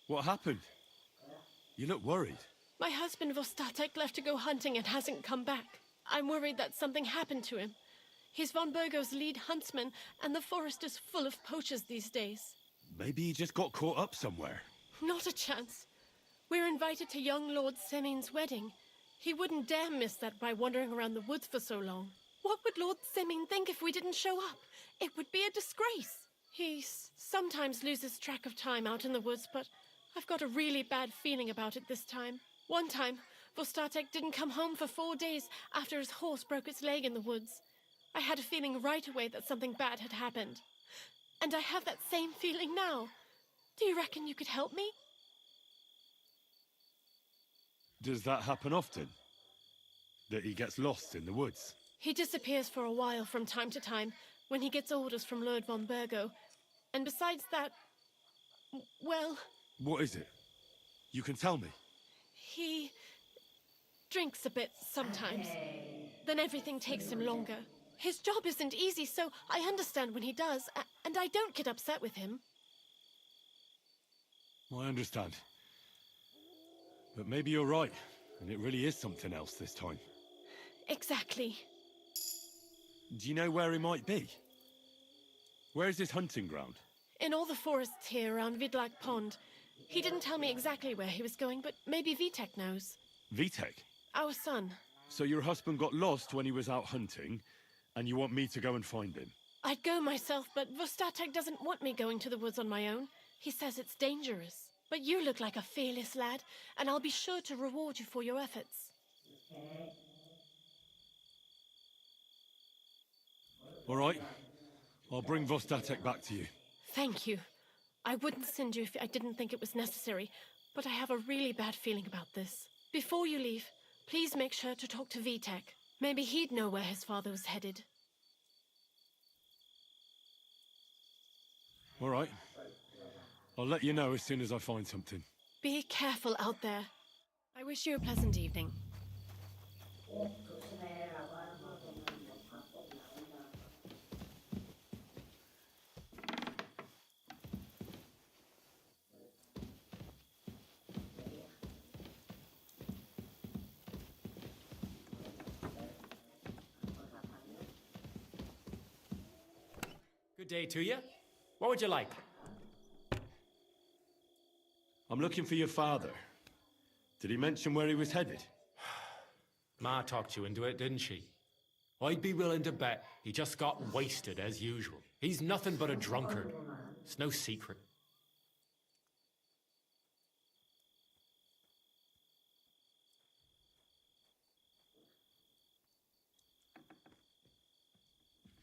What happened? You look worried. My husband Vostatek left to go hunting and hasn't come back. I'm worried that something happened to him. He's von Burgo's lead huntsman, and the forest is full of poachers these days. Maybe he just got caught up somewhere. Not a chance. We're invited to young Lord Semin's wedding. He wouldn't dare miss that by wandering around the woods for so long. What would Lord Semin think if we didn't show up? It would be a disgrace. He sometimes loses track of time out in the woods, but I've got a really bad feeling about it this time. One time, Vostatek didn't come home for 4 days after his horse broke its leg in the woods. I had a feeling right away that something bad had happened. And I have that same feeling now. Do you reckon you could help me? Does that happen often? That he gets lost in the woods? He disappears for a while from time to time when he gets orders from Lord von Burgo. And besides that, well... What is it? You can tell me. He drinks a bit sometimes. Then everything takes him longer. His job isn't easy, so I understand when he does, and I don't get upset with him. I understand. But maybe you're right, and it really is something else this time. Exactly. Do you know where he might be? Where is his hunting ground? In all the forests here around Vidlak Pond. He didn't tell me exactly where he was going, but maybe Vitek knows. Vitek? Our son. So your husband got lost when he was out hunting, and you want me to go and find him? I'd go myself, but Vostatek doesn't want me going to the woods on my own. He says it's dangerous. But you look like a fearless lad, and I'll be sure to reward you for your efforts. All right. I'll bring Vostatek back to you. Thank you. I wouldn't send you if I didn't think it was necessary, but I have a really bad feeling about this. Before you leave, please make sure to talk to Vitek. Maybe he'd know where his father was headed. All right. I'll let you know as soon as I find something. Be careful out there. I wish you a pleasant evening. Good day to you. What would you like? I'm looking for your father. Did he mention where he was headed? Ma talked you into it, didn't she? I'd be willing to bet he just got wasted as usual. He's nothing but a drunkard. It's no secret.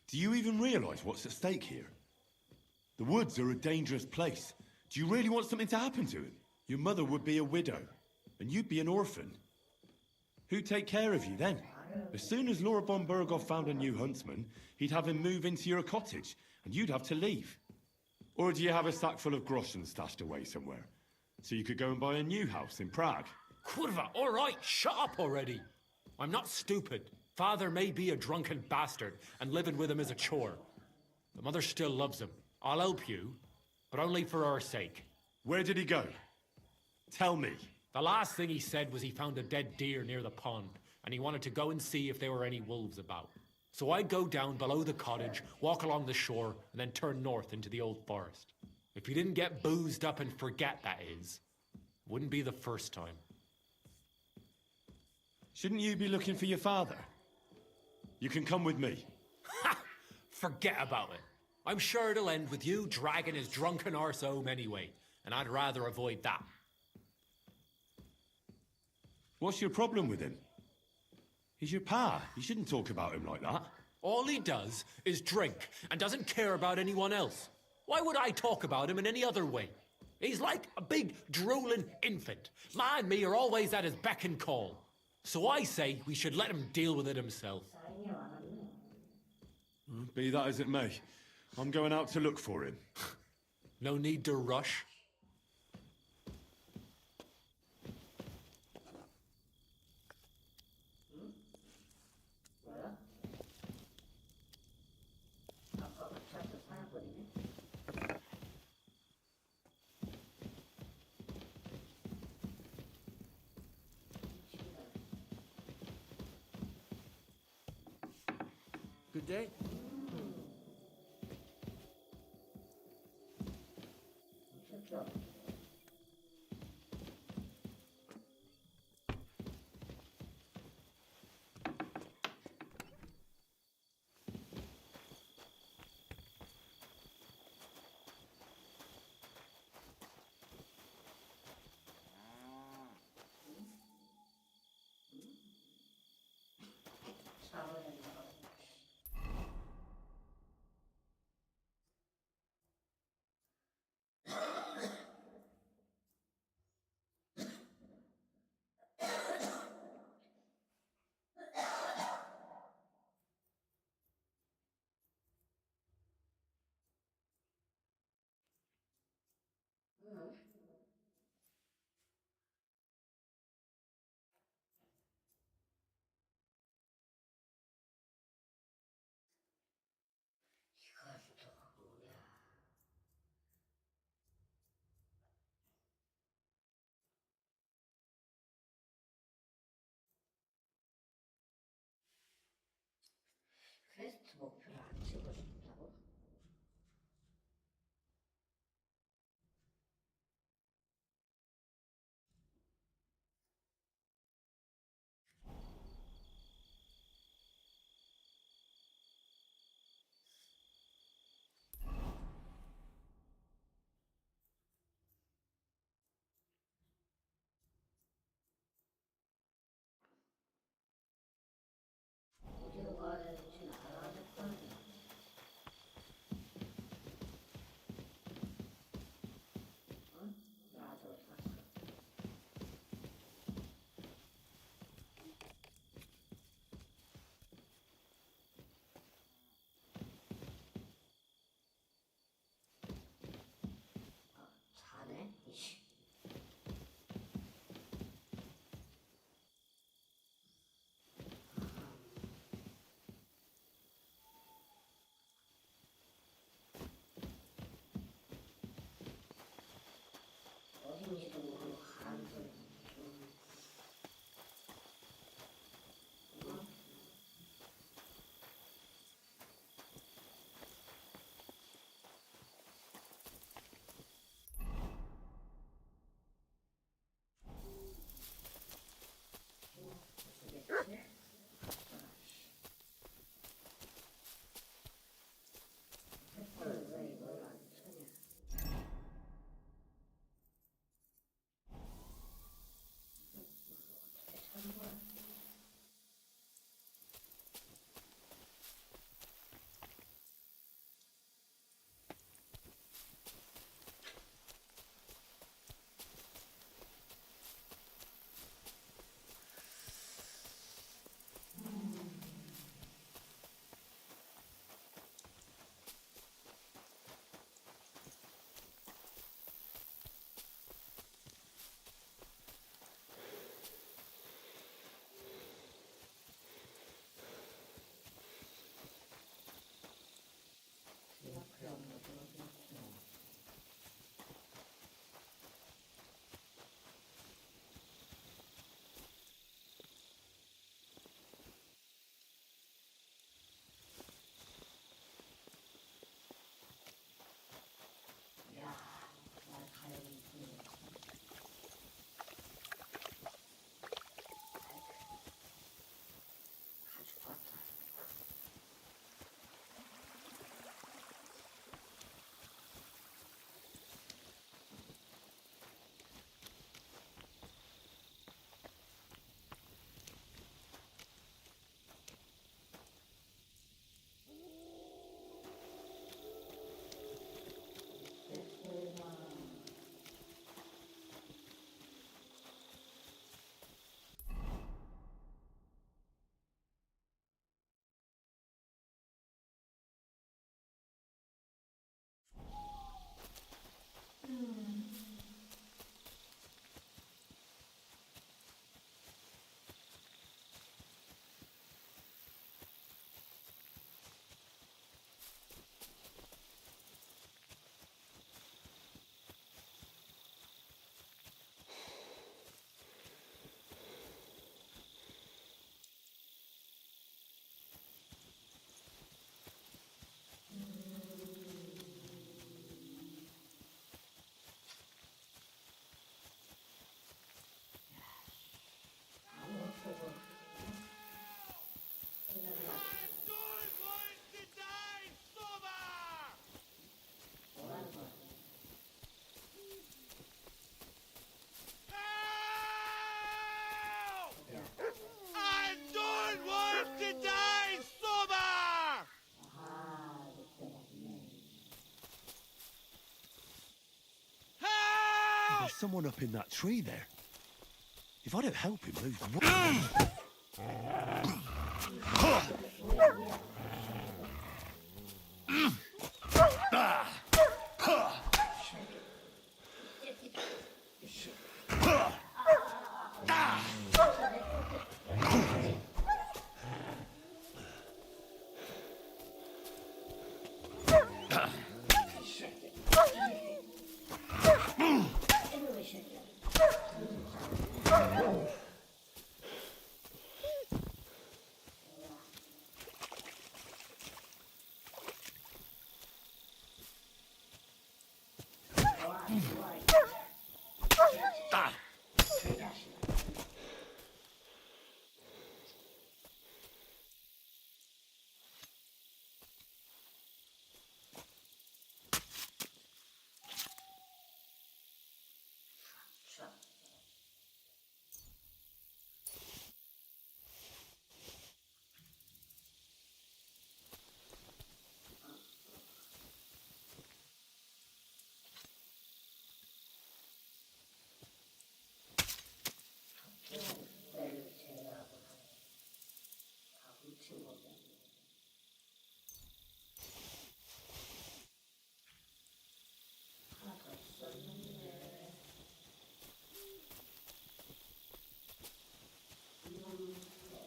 Do you even realize what's at stake here? The woods are a dangerous place. Do you really want something to happen to him? Your mother would be a widow, and you'd be an orphan. Who'd take care of you then? As soon as Lord von Burgo found a new huntsman, he'd have him move into your cottage, and you'd have to leave. Or do you have a sack full of groschen stashed away somewhere, so you could go and buy a new house in Prague? Kurva, all right, shut up already. I'm not stupid. Father may be a drunken bastard, and living with him is a chore. But Mother still loves him. I'll help you, but only for her sake. Where did he go? Tell me. The last thing he said was he found a dead deer near the pond, and he wanted to go and see if there were any wolves about. So I'd go down below the cottage, walk along the shore, and then turn north into the old forest. If he didn't get boozed up and forget, that is, wouldn't be the first time. Shouldn't you be looking for your father? You can come with me. Ha! Forget about it. I'm sure it'll end with you dragging his drunken arse home anyway, and I'd rather avoid that. What's your problem with him? He's your pa. You shouldn't talk about him like that. All he does is drink and doesn't care about anyone else. Why would I talk about him in any other way? He's like a big drooling infant. Ma and me are always at his beck and call. So I say we should let him deal with it himself. Be that as it may, I'm going out to look for him. No need to rush. Good day. There's someone up in that tree there. If I don't help him move...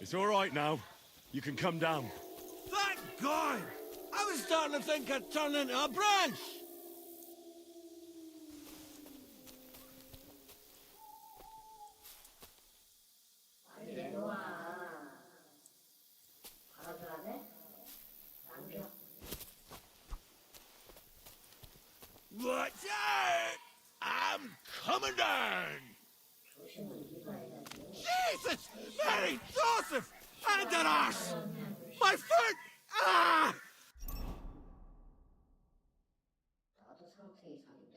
It's all right now. You can come down. Thank God! I was starting to think I'd turn into a branch! Watch out! I'm coming down! Jesus! Mary Joseph! And an arse! My foot! Ah! 나도 상태 이상인데?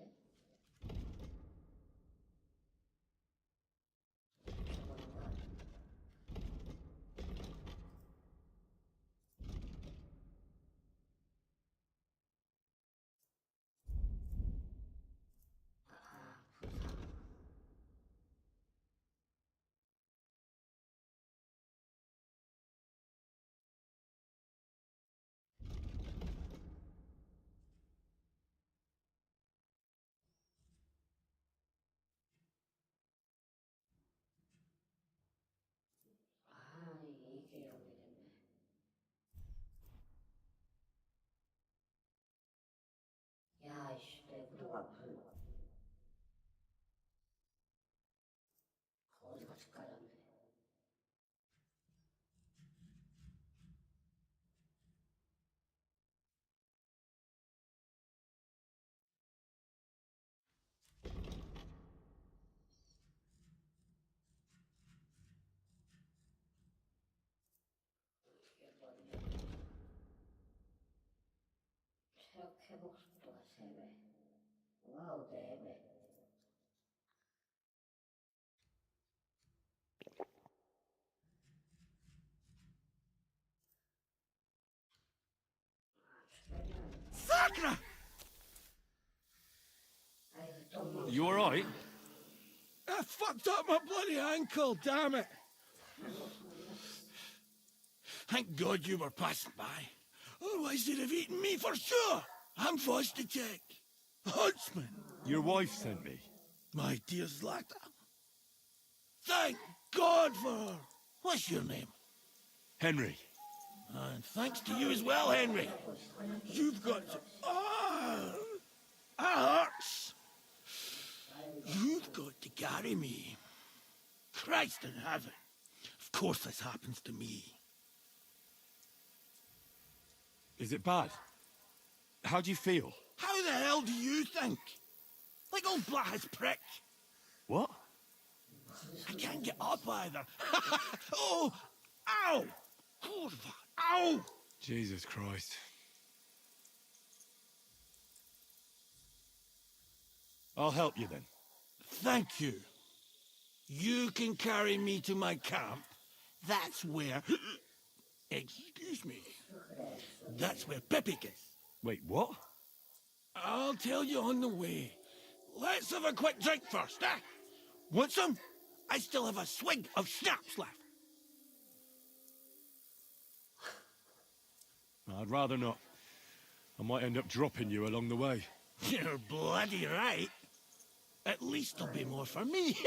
이게 연결됐네. 야, 이씨, 내 구도가 거지같이 깔렸네. 체력 회복 속도가 3배. 와우, 4배. Sacra! You all right? I fucked up my bloody ankle, damn it! Thank God you were passing by. Otherwise they'd have eaten me for sure. I'm forced to check. Huntsman. Your wife sent me. My dear Zlata. Thank God for her. What's your name? Henry. And thanks to you as well, Henry. You've got to... Ah! That hurts. You've got to carry me. Christ in heaven. Of course this happens to me. Is it bad? How do you feel? How the hell do you think? Like old Black's prick. What? I can't get up either. Oh! Ow! Oh, ow! Jesus Christ. I'll help you then. Thank you. You can carry me to my camp. That's where... Excuse me. That's where Pepic is. Wait, what? I'll tell you on the way. Let's have a quick drink first, eh? Want some? I still have a swig of schnapps left. I'd rather not. I might end up dropping you along the way. You're bloody right. At least there'll be more for me.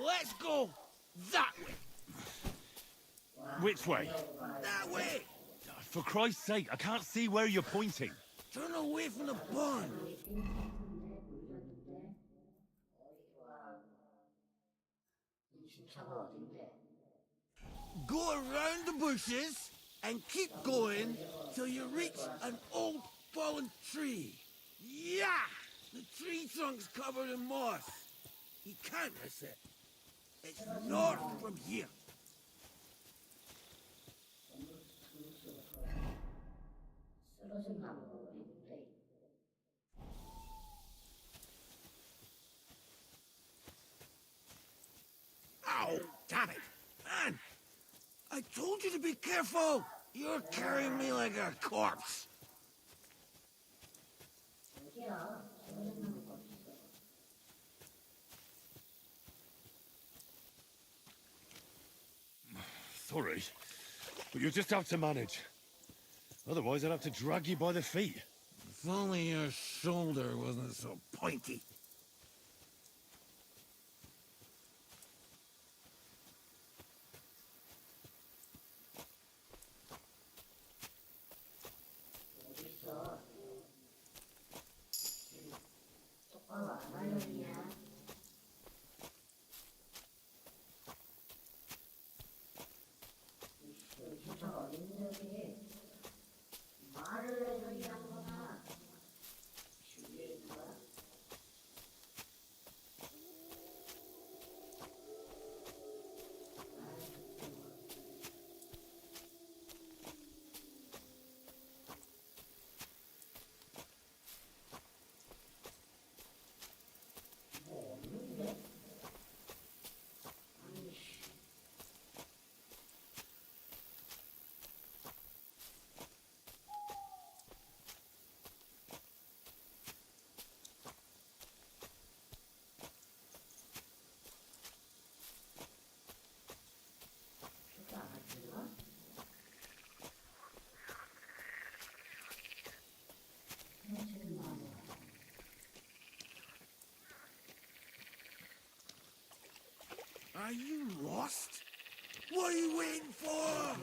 Let's go that way. Which way? That way. For Christ's sake, I can't see where you're pointing. Turn away from the pond. Go around the bushes and keep going till you reach an old fallen tree. Yeah! The tree trunk's covered in moss. You can't miss it. It's north from here. Ow! Damn it! Man! I told you to be careful! You're carrying me like a corpse. Sorry, but you'll just have to manage. Otherwise, I'd have to drag you by the feet. If only your shoulder wasn't so pointy. Are you lost? What are you waiting for?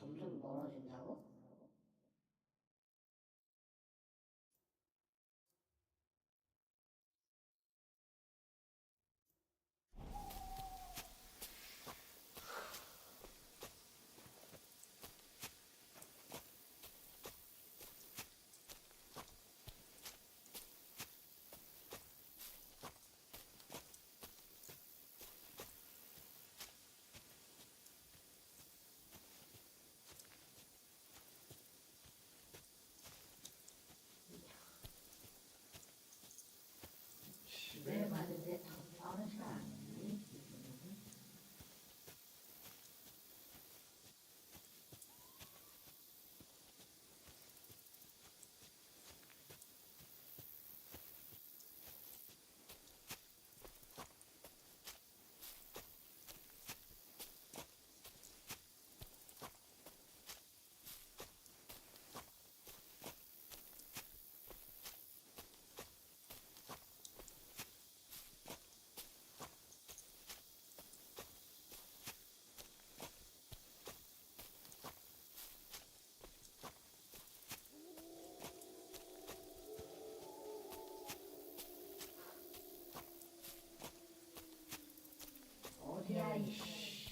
점점 멀어진다고? 집에 가는데 더 빠르지 않니? 어디야 이씨.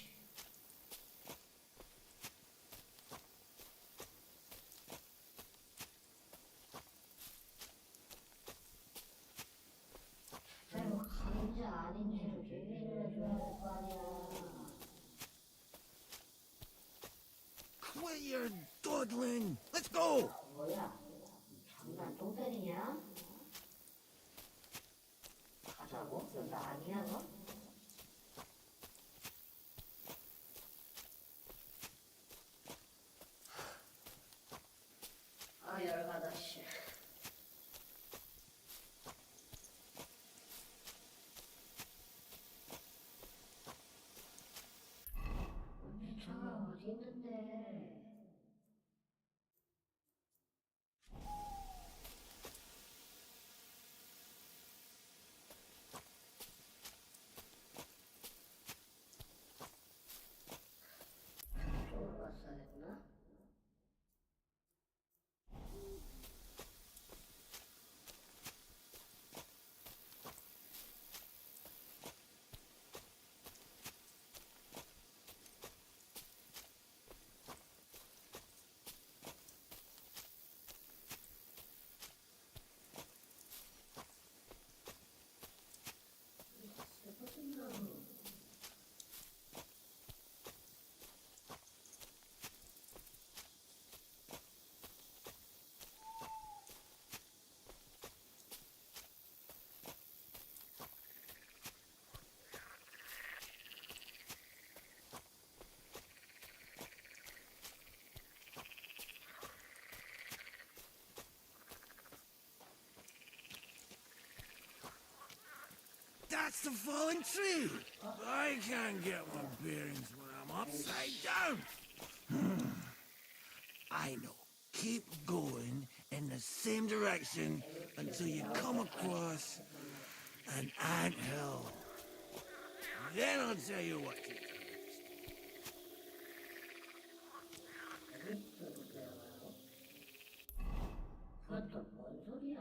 Quit your dawdling! Let's go! 뭐야? 장난 똥 때리냐? 가자고? 여기 아니야 너? 아 열받아 씨. 차가 어디 있는데? 저쪽으로 갔어야 했나? That's the fallen tree! I can't get my bearings when I'm upside down. I know. Keep going in the same direction until you come across an anthill. Then I'll tell you what to do. 그것도 뭔 소리야?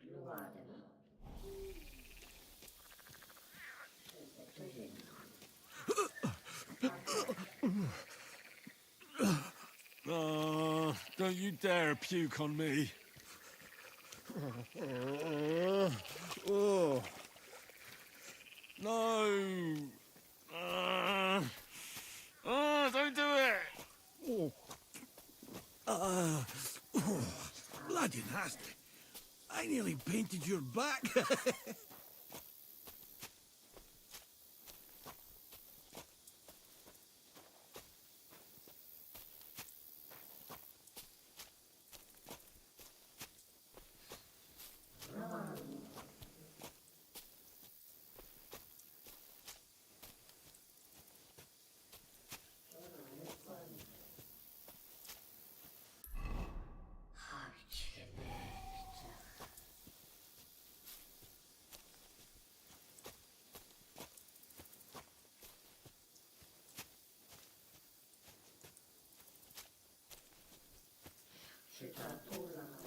일로 가야 되나? 저기. Oh, don't you dare puke on me. Oh. No. Oh, don't do it. Bloody nasty. I nearly painted your back. 아 미치겠네 진짜. 실타라 또 올라가네.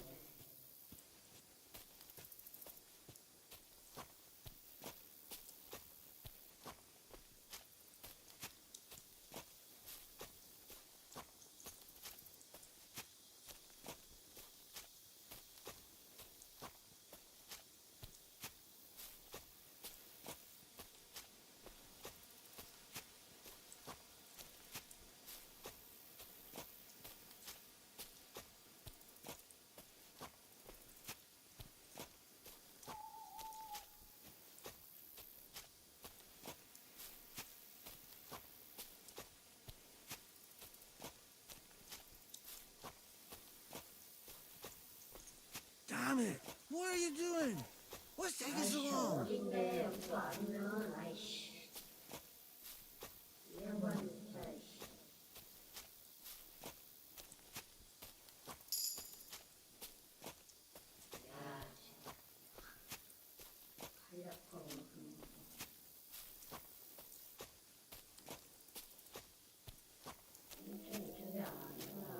Damn it! What are you doing? What's taking so long? 어딘데 여기도 아니면 아이씨. 이 양반 진짜 이씨. 야 진짜. 한약하고 이쪽이 아니구나.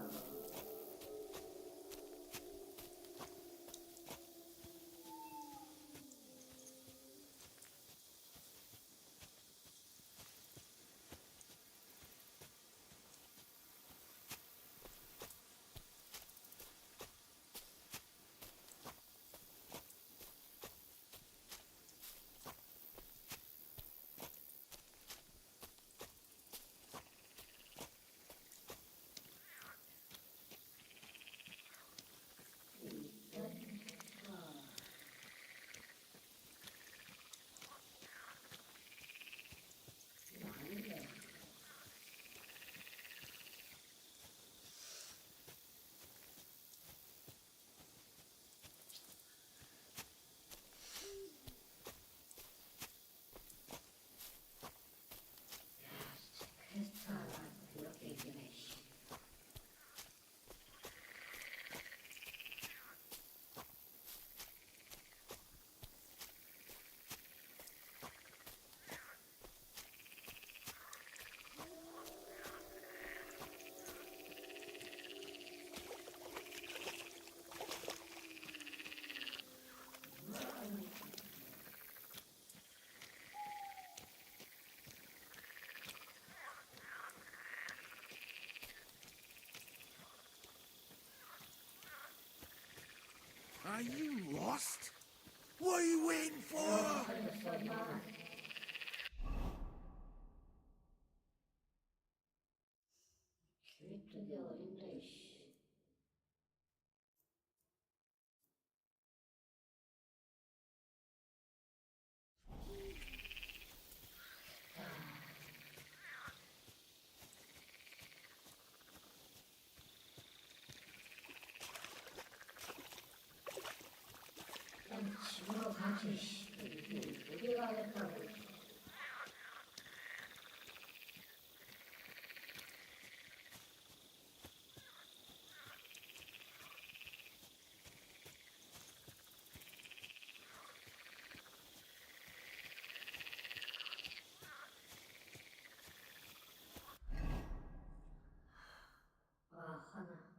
Are you lost? What are you waiting for? 주입되기 어린데, 씨. 그냥 집으로 가지, 씨. 어디 가겠다고. 아, 하나.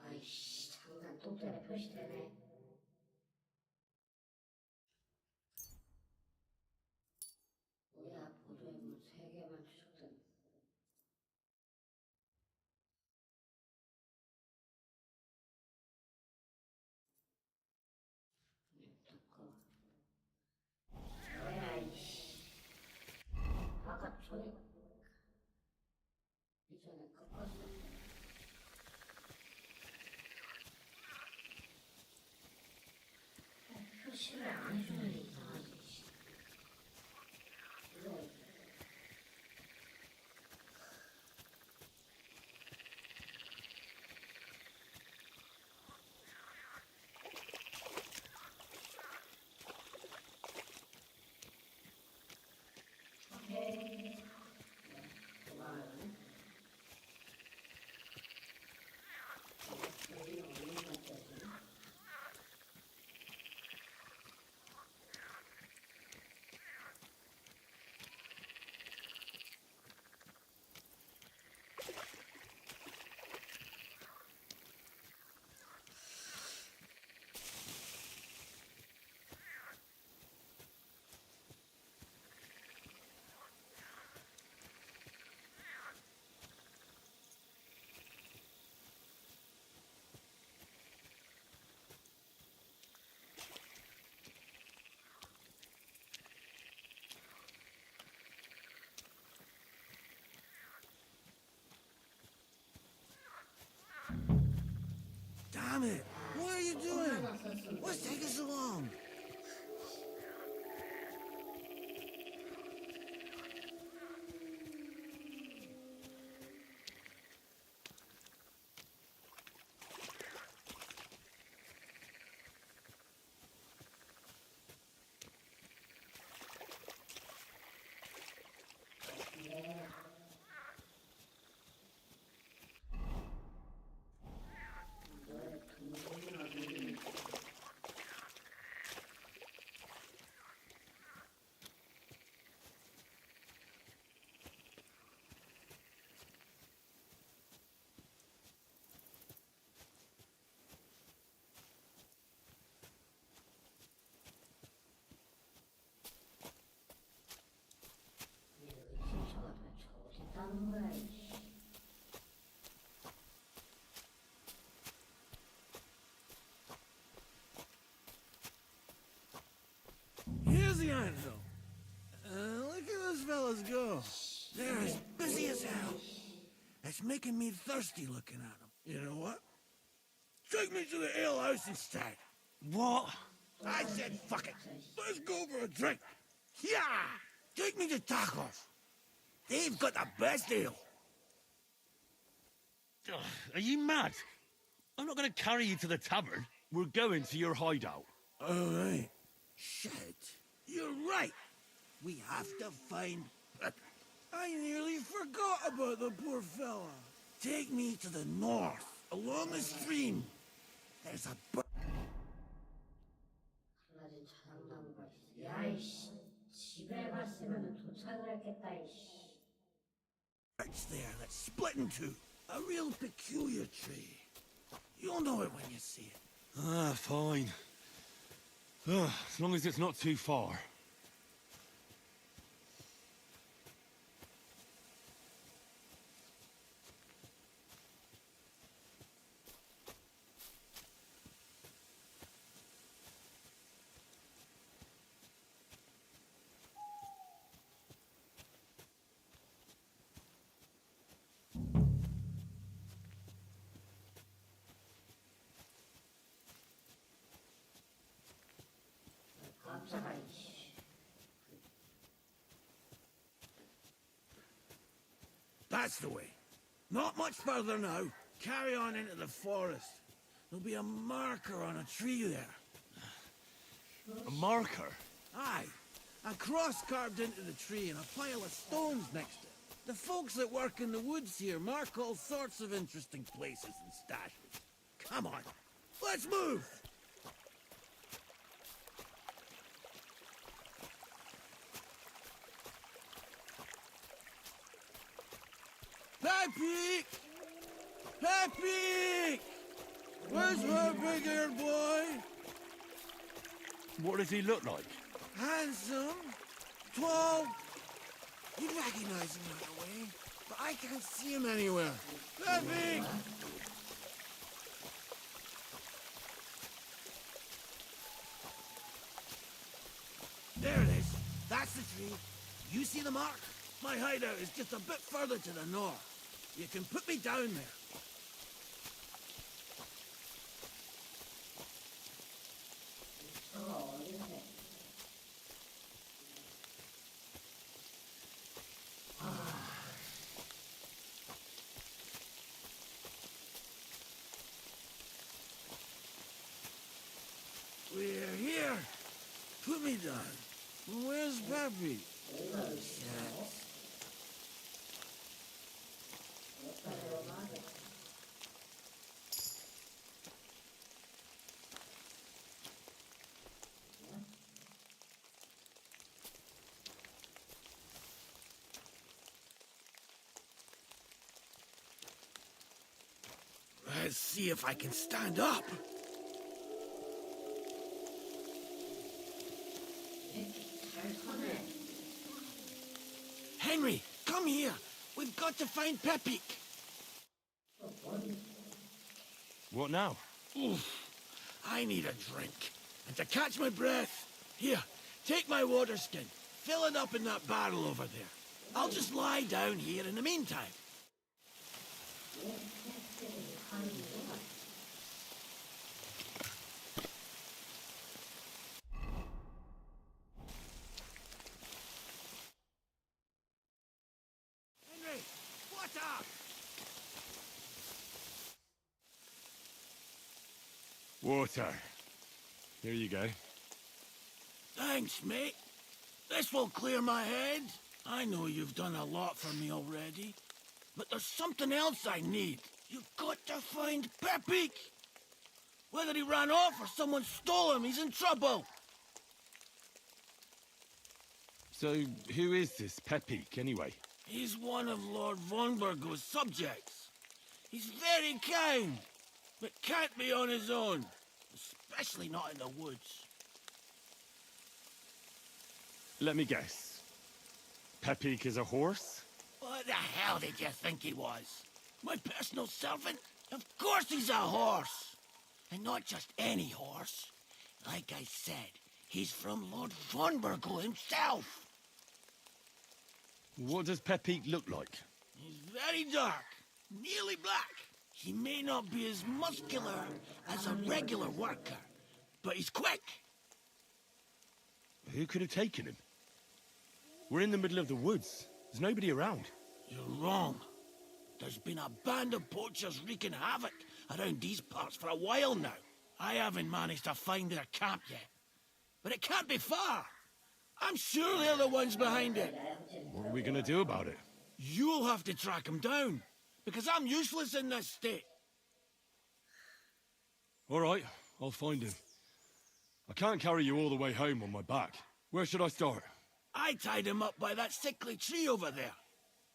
아이씨, 장난 똑대로 표시되네. 뭐야, 보도에 뭐 3개만 추적된. 잠깐만. 뭐야, 이씨. 아까 저기 이전에 꺾었어. 표시를 안 해주면 이상하지. 씨. 이거 오케이. 그만하네. 여기는 어디 갔지? Damn it! What are you doing? What's taking so long? Here's the anvil. Look at those fellas go. They're as busy as hell. It's making me thirsty looking at them. You know what? Take me to the ale house instead. What? I said fuck it. Let's go for a drink. Yeah! Take me to tacos. They've got the best ale. Are you mad? I'm not going to carry you to the tavern. We're going to your hideout. All right. Shit. You're right. We have to find... I nearly forgot about the poor fella. Take me to the north, along the stream. There's a... 갈라진 자작나무가 있어. 야이씨, 집에 갔으면 도착을 했겠다, 이씨. It's there that's split in two. A real peculiar tree. You'll know it when you see it. Ah, fine. As long as it's not too far. That's the way. Not much further now. Carry on into the forest. There'll be a marker on a tree there. A marker? Aye. A cross carved into the tree and a pile of stones next to it. The folks that work in the woods here mark all sorts of interesting places and stashes. Come on, let's move! Peppy! Peppy! Where's my big-eared boy? What does he look like? Handsome, tall. You recognize him right away, but I can't see him anywhere. Peppy! There it is. That's the tree. You see the mark? My hideout is just a bit further to the north. You can put me down there. We're here. Put me down. Where's Peppy? Shucks. Let's see if I can stand up. Henry, come here. We've got to find Peppy. What now? Oof, I need a drink. And to catch my breath, here, take my water skin. Fill it up in that barrel over there. I'll just lie down here in the meantime. Henry, what's up? Water. Here you go. Thanks, mate. This will clear my head. I know you've done a lot for me already, but there's something else I need. You've got to find Peppy. Whether he ran off or someone stole him, he's in trouble. So, who is this Pepik, anyway? He's one of Lord Vonbergo's subjects. He's very kind, but can't be on his own, especially not in the woods. Let me guess. Pepik is a horse? What the hell did you think he was? My personal servant? Of course he's a horse! And not just any horse. Like I said, he's from Lord Vonbergo himself. What does Pepik look like? He's very dark, nearly black. He may not be as muscular as a regular worker, but he's quick. Who could have taken him? We're in the middle of the woods. There's nobody around. You're wrong. There's been a band of poachers wreaking havoc around these parts for a while now. I haven't managed to find their camp yet. But it can't be far. I'm sure they're the ones behind it. What are we gonna do about it? You'll have to track them down, because I'm useless in this state. All right, I'll find him. I can't carry you all the way home on my back. Where should I start? I tied him up by that sickly tree over there.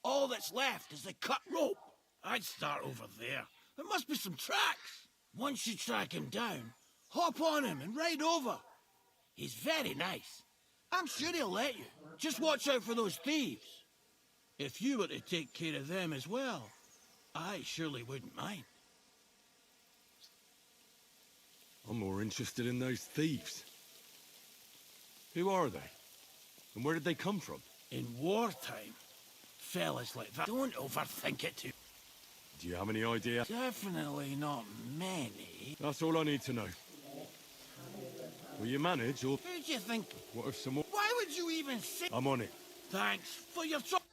All that's left is the cut rope. I'd start over there. There must be some tracks. Once you track him down, hop on him and ride over. He's very nice. I'm sure he'll let you. Just watch out for those thieves. If you were to take care of them as well, I surely wouldn't mind. I'm more interested in those thieves. Who are they? And where did they come from? In wartime, fellas like that don't overthink it too. Do you have any idea? Definitely not many. That's all I need to know. Will you manage, or... Who do you think? What if some more... Why would you even say... I'm on it. Thanks for your trouble.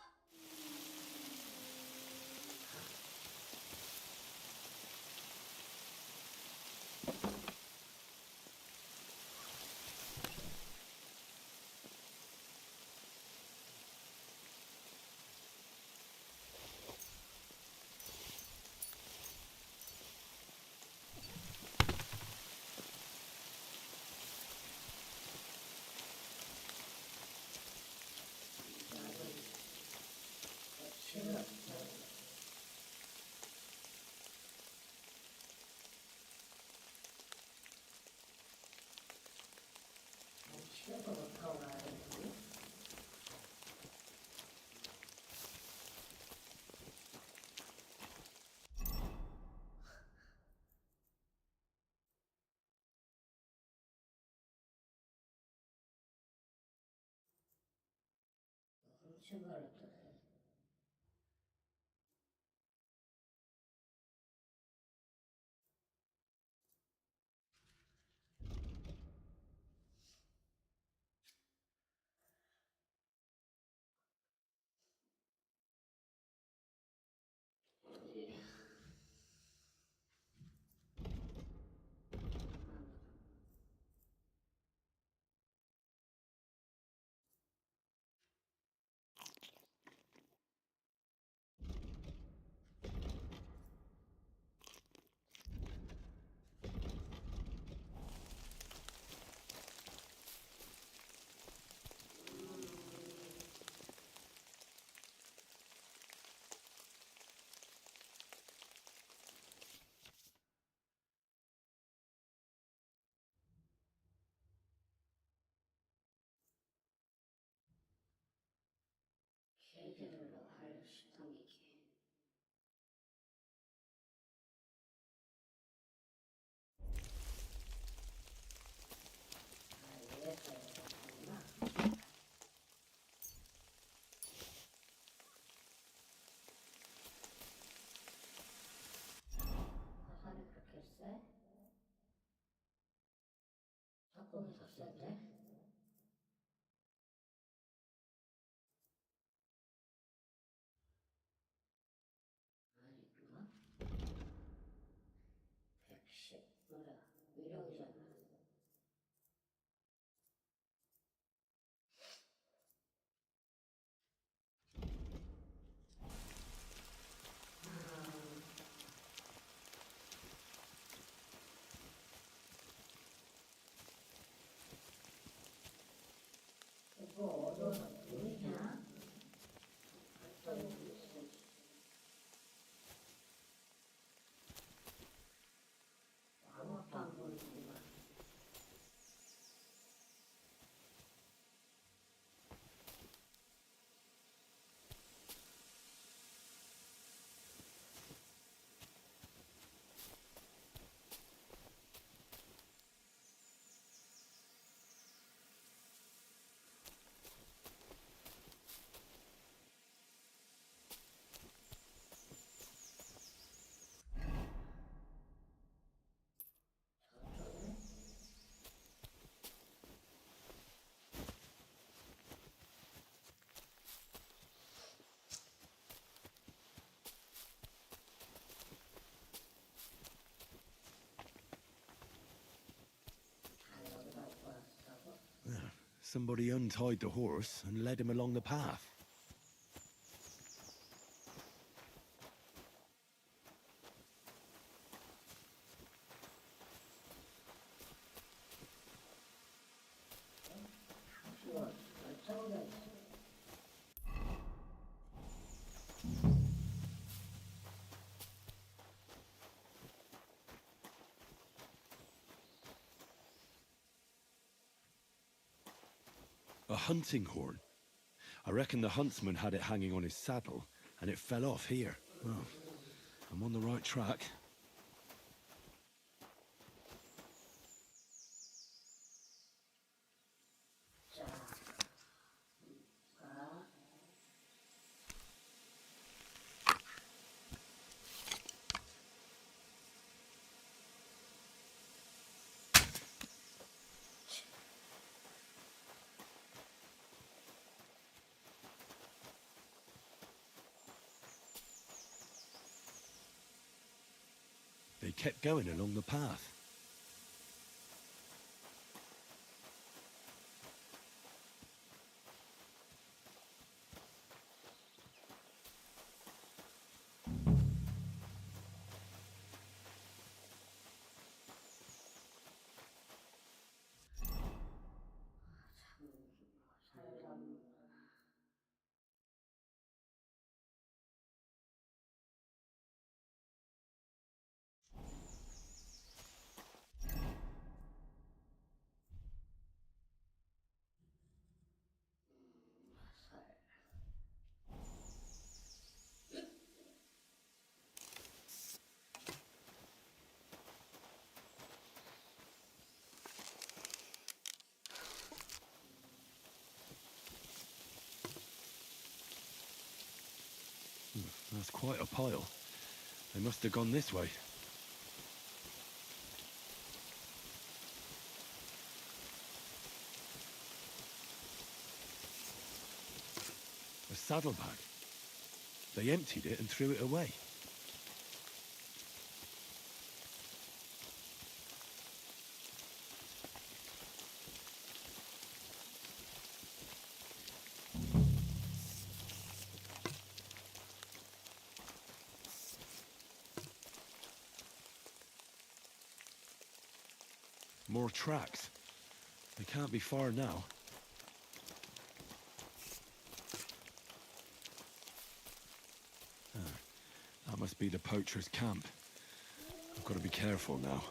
출발했다. 세계별로 할 식당이기. 화살이 그렇게 세? 탁구는 더 센데? 아니구나. 110. 뭐야, 위력이잖아. 이거 어두워서 보이냐? 아무것도 안 보이는구만. Somebody untied the horse and led him along the path. A hunting horn. I reckon the huntsman had it hanging on his saddle, and it fell off here. Well, I'm on the right track. They kept going along the path. quite a pile. They must have gone this way. A saddlebag. They emptied it and threw it away. More tracks. They can't be far now. That must be the poacher's camp. I've got to be careful now.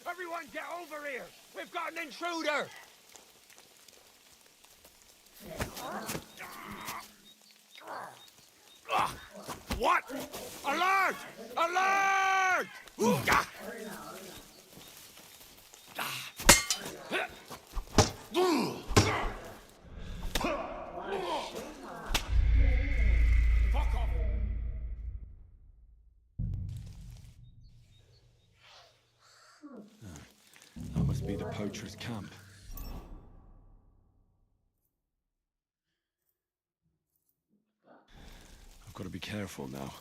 Everyone get over here! We've got an intruder! What? Alert! Alert! Fuck off! That must be the poacher's camp. I've got to be careful now.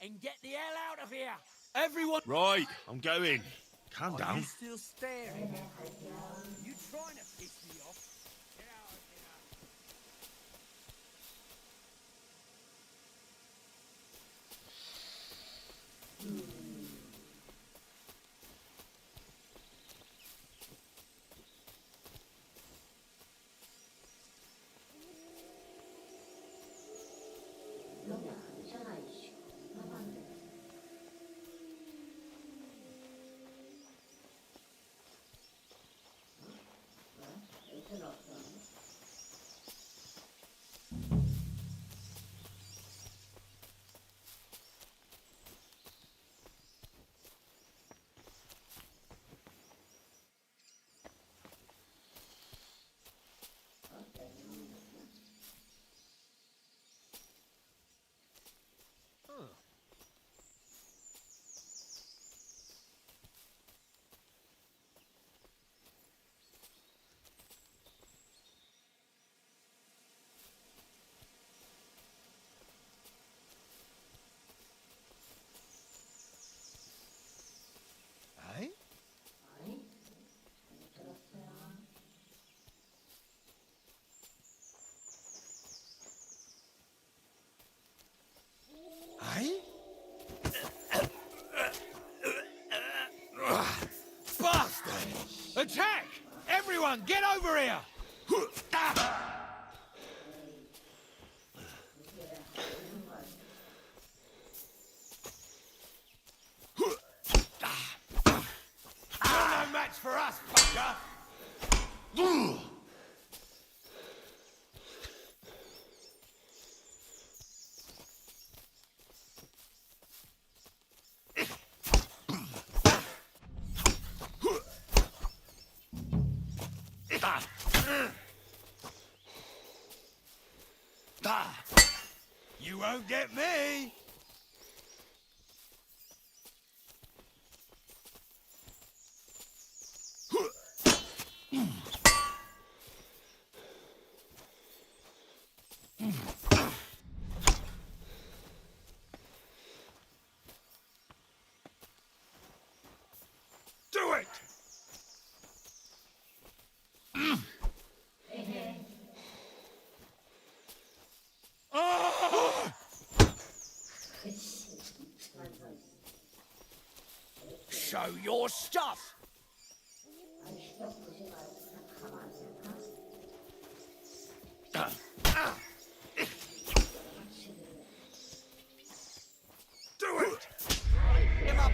and get the hell out of here. Everyone... Right, I'm going. Calm Are down. you still staring? You trying to piss me off? Get out of here. 여기 앉아라 이씨. 나만데. 왜? 애들 없어. Eh? 아니? 못 들었어요. Aye? Bastard! Attack! Everyone, get over here! You're no match for us, fucker! You won't get me! Do it! Show your stuff. Do it! Him up.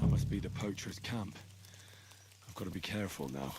That must be the poacher's camp. I've got to be careful now.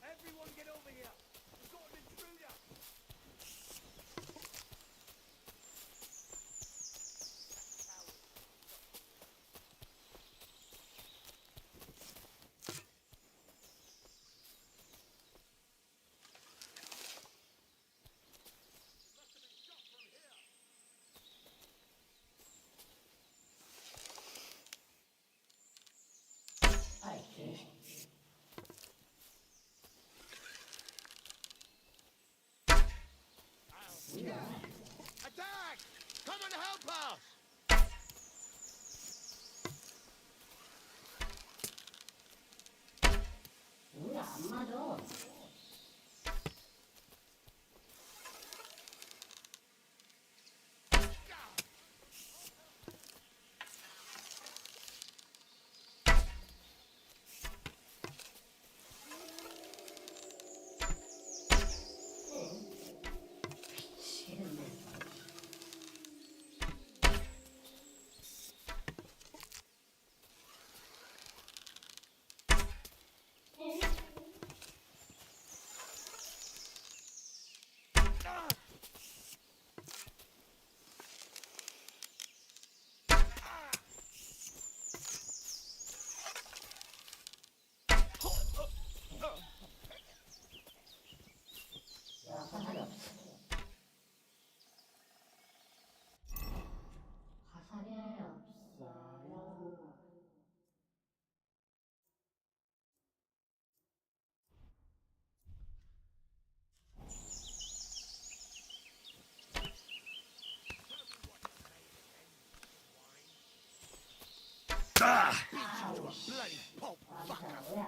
Everyone get over here! We've got an intruder! Attack! Come and help us! Ah! Beat you to a bloody pulp, fucker!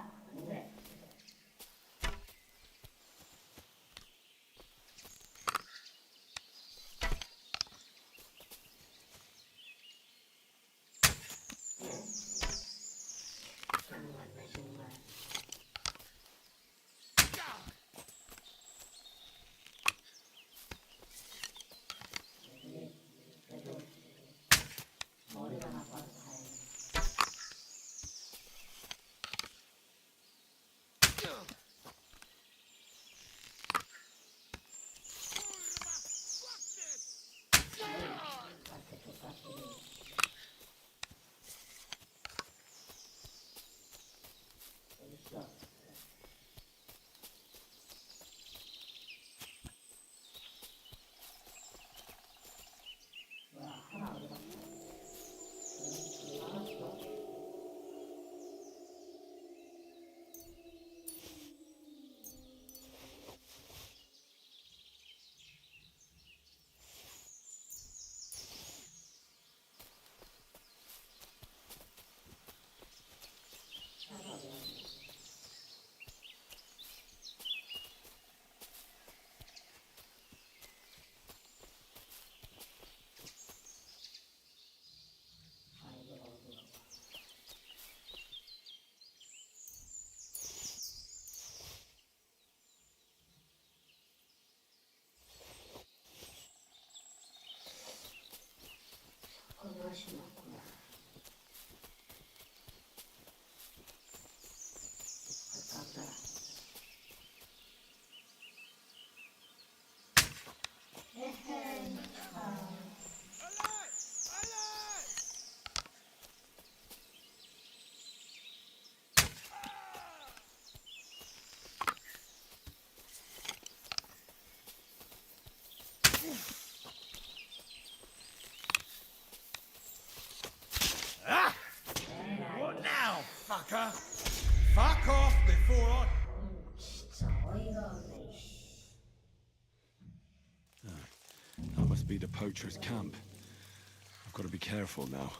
What now, fucker? Fuck off before I... That must be the poacher's camp. I've got to be careful now.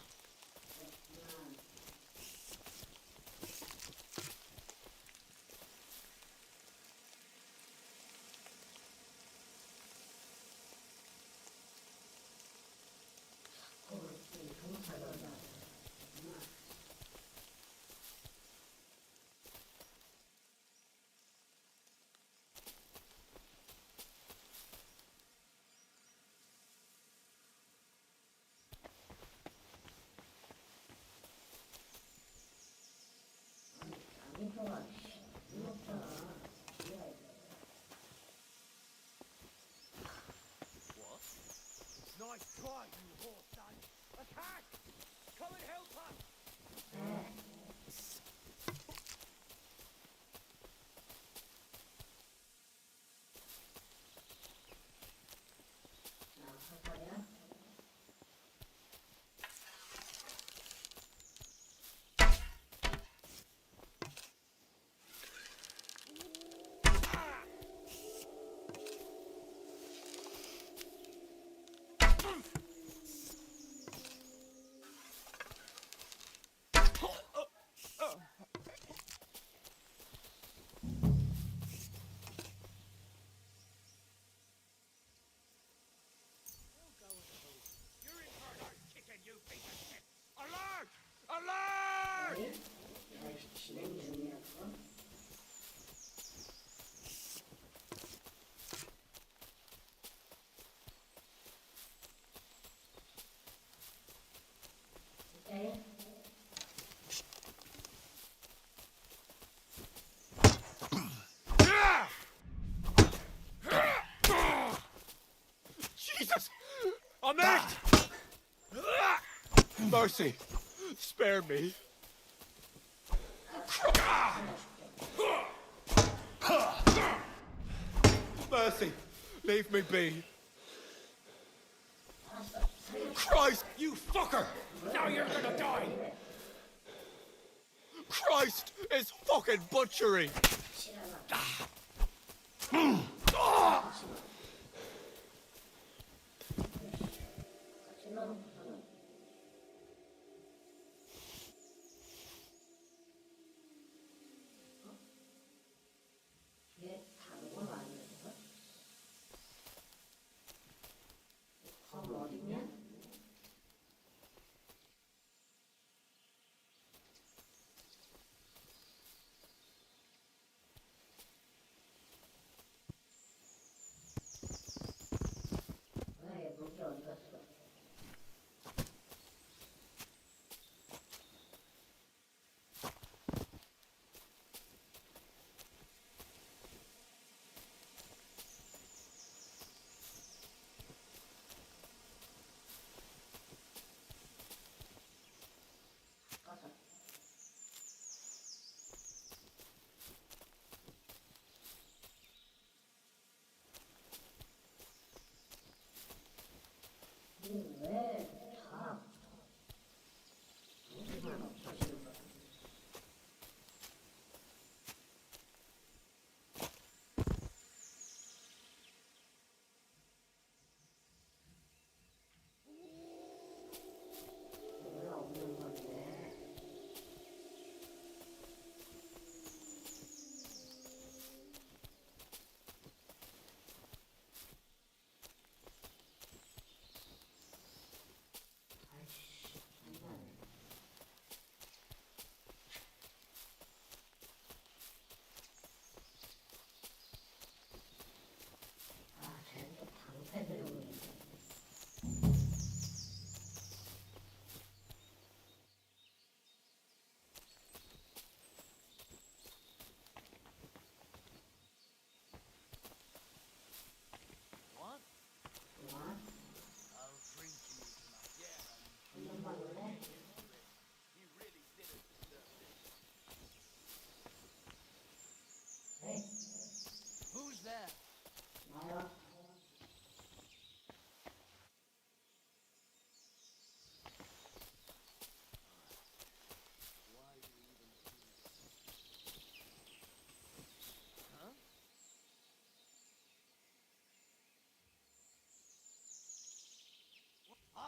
Jesus! I'm hurt! Mercy! Spare me! Mercy! Leave me be! Christ! You fucker! Now you're gonna die! Christ is fucking butchery!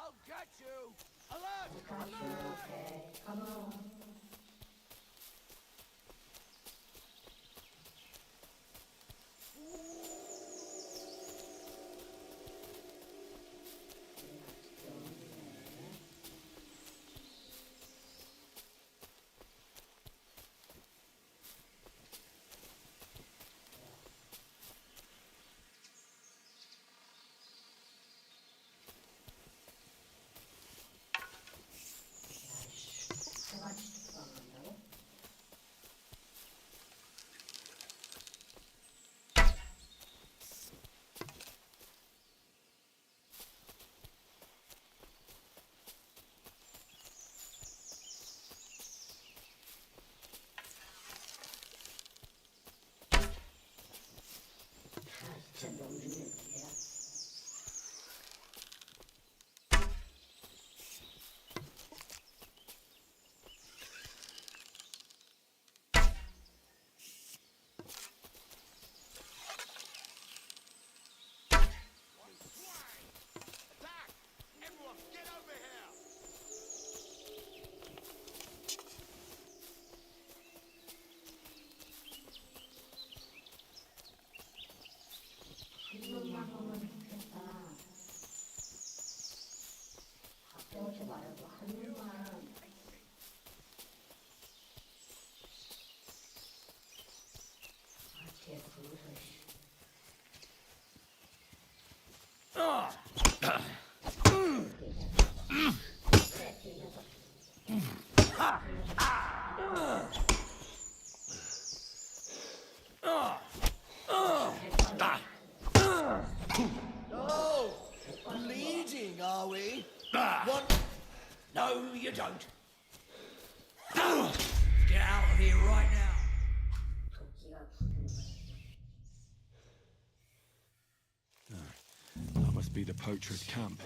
I'll get you! Alert! Come on. Much must be the poacher's camp.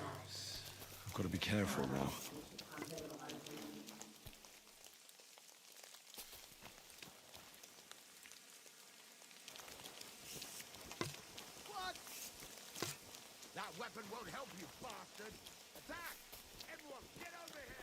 I've got to be careful now. What? That weapon won't help you, bastard! Attack! Everyone, get over here!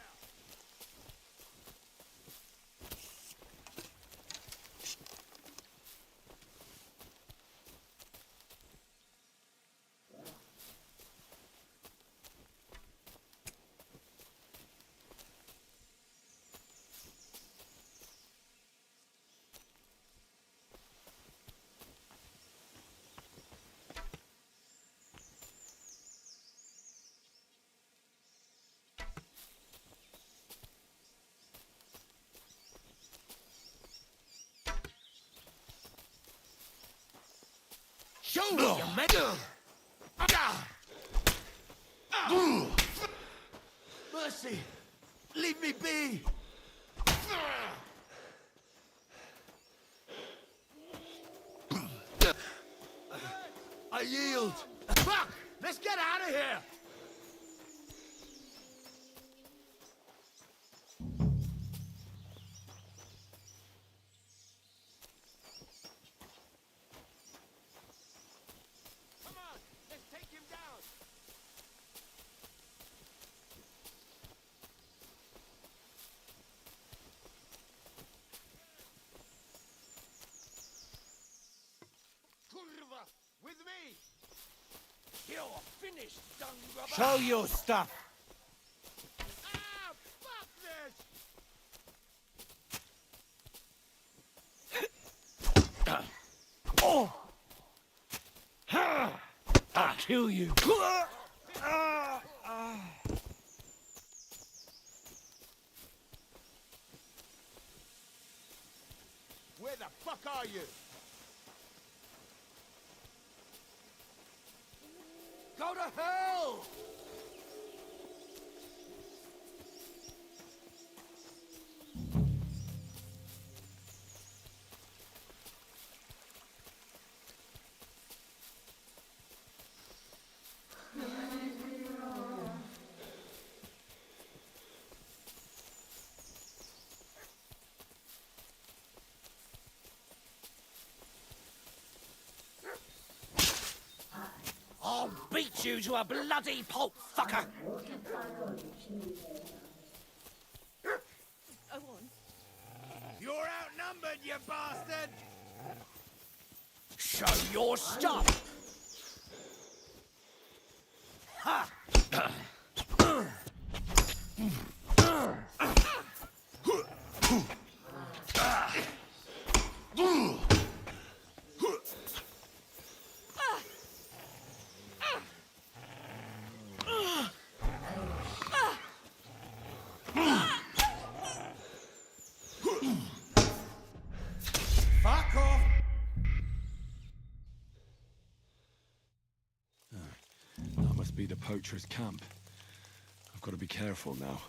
Show me, you meddle! Mercy! Leave me be! I yield! Fuck! Let's get out of here! Come on, let's take him down! Kurva, with me! You're finished, dung rubber! Show your stuff! Ah, fuck this! Oh! I'll kill you! Where the fuck are you? Go to hell! I'll beat you to a bloody pulp, fucker! Go on. You're outnumbered, you bastard! Show your stuff! Ha! Fuck off! That must be the poacher's camp. I've got to be careful now.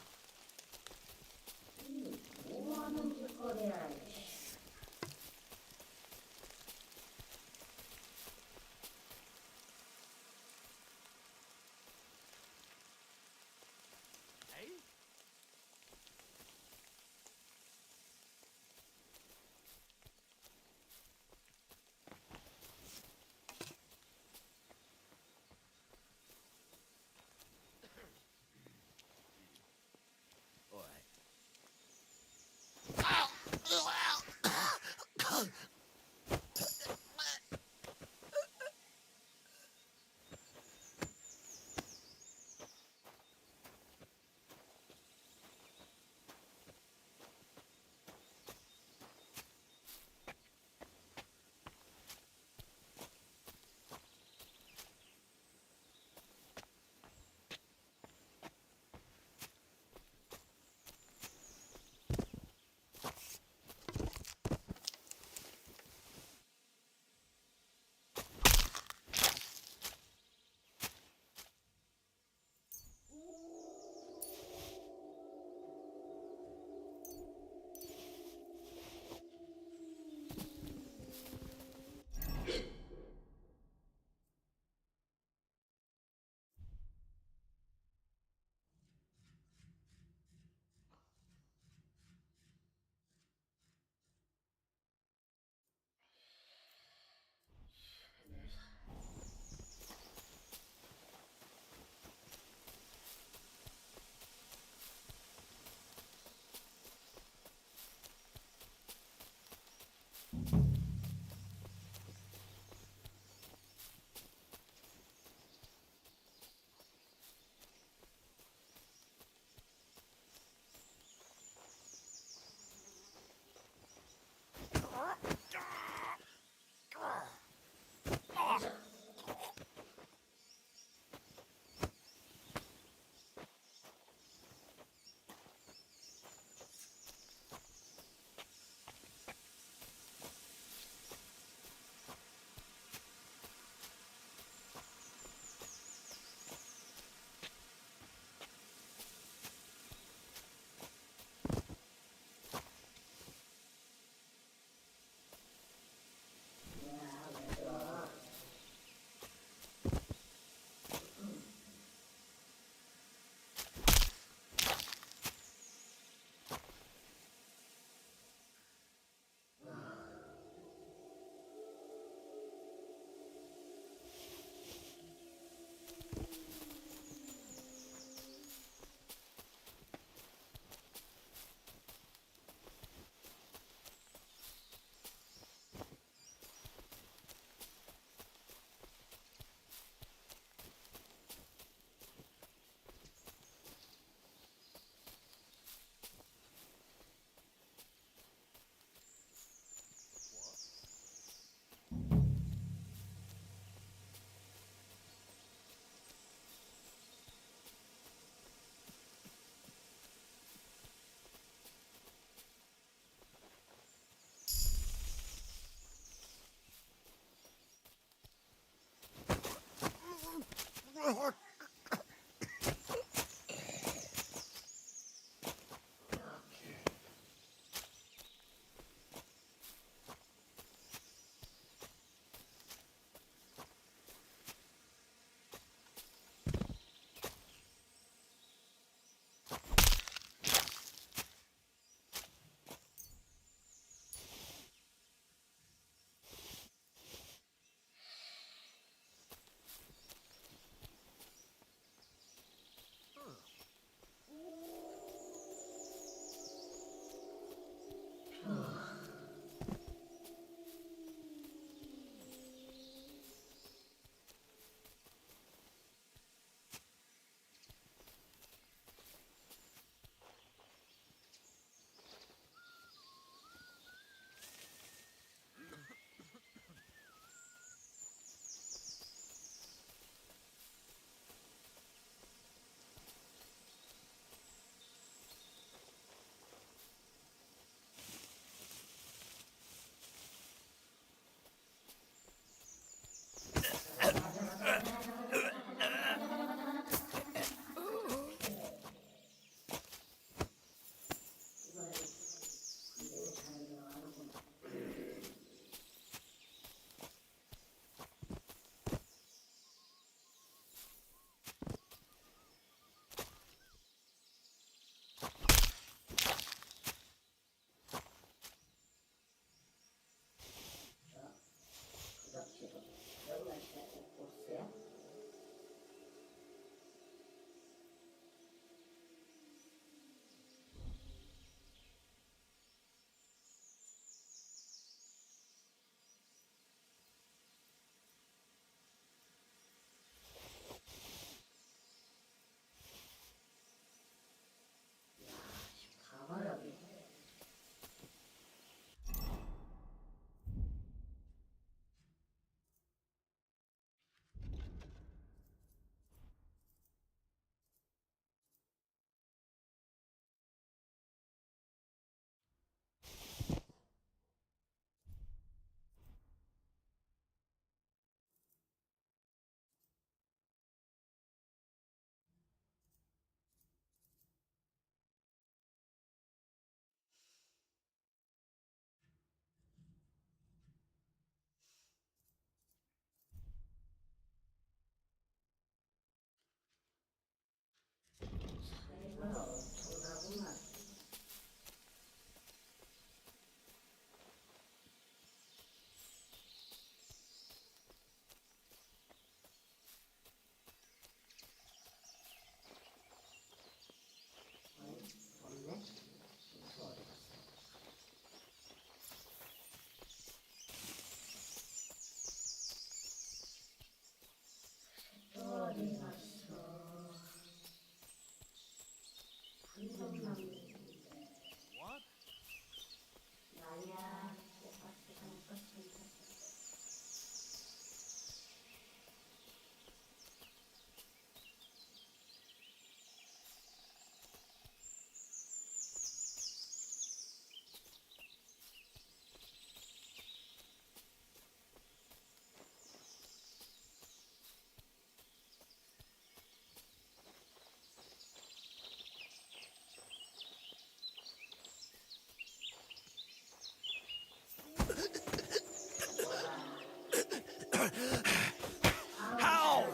How?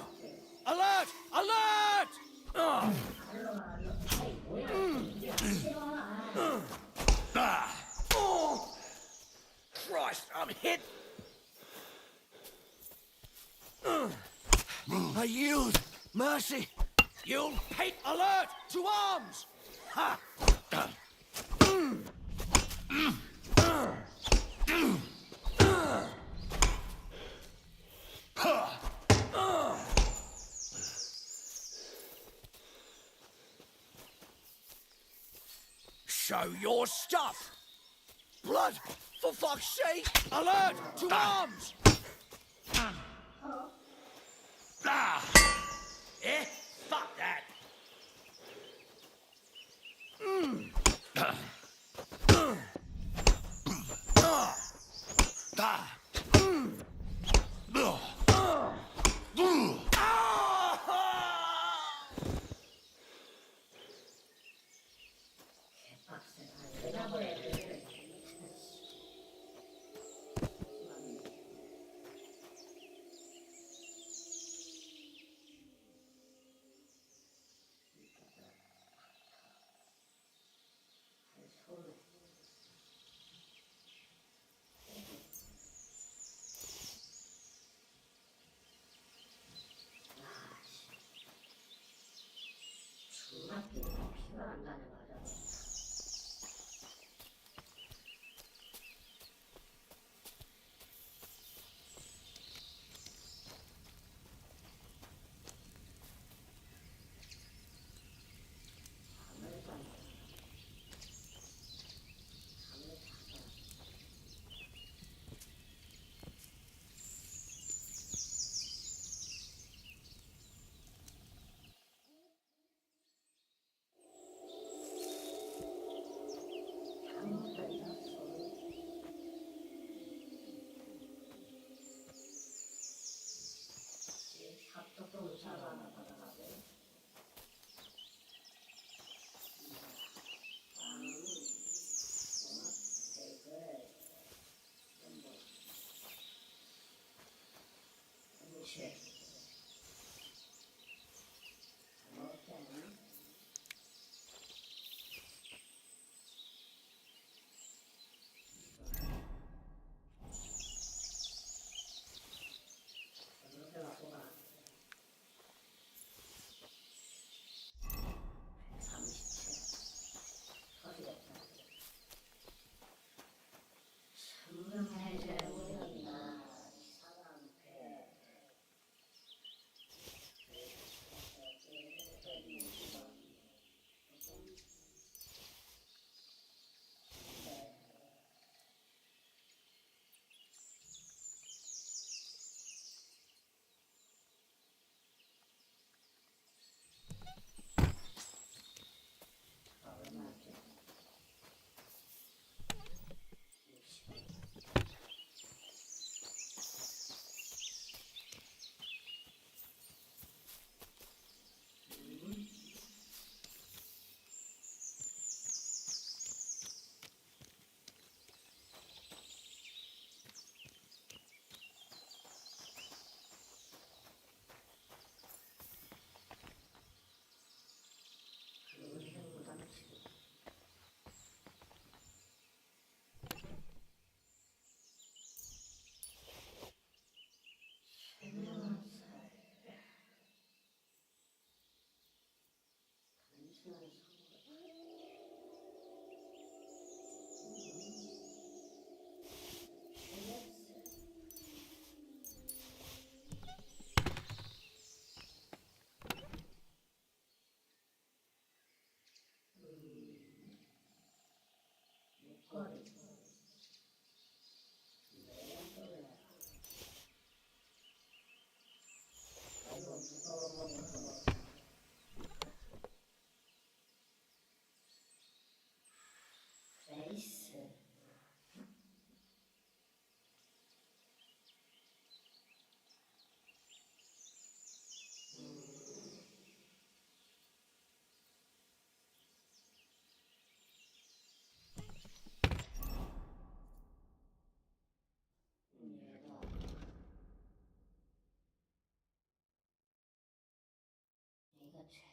Alert! Alert! Oh! Christ, I'm hit! I yield. Mercy. Yield. Hate. Alert! To arms! Ha! Show your stuff! Blood! For fuck's sake! Alert! To arms! Eh? Fuck that!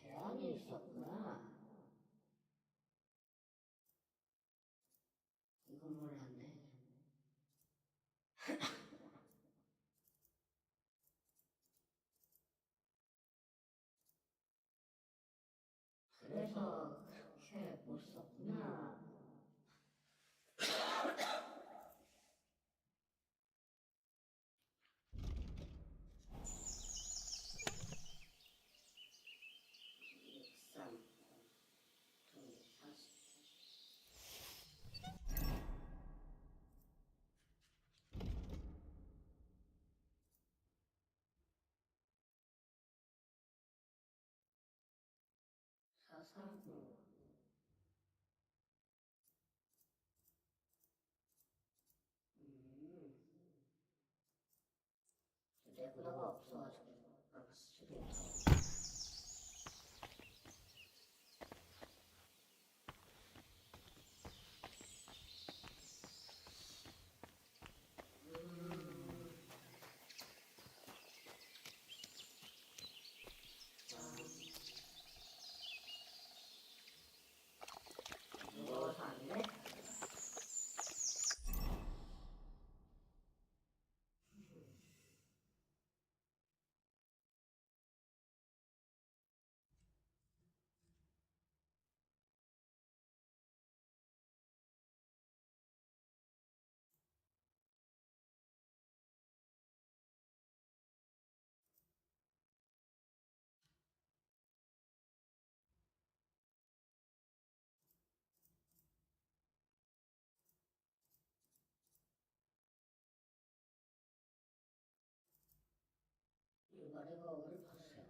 재앙이 있었구나. 이건 몰랐네. 그래서 그렇게 못 썼구나. 사사구. 내 구도가 없어가지고 아마 쓰지 못하고. 누워서 안 돼? 이발이가 어디를 봤어요?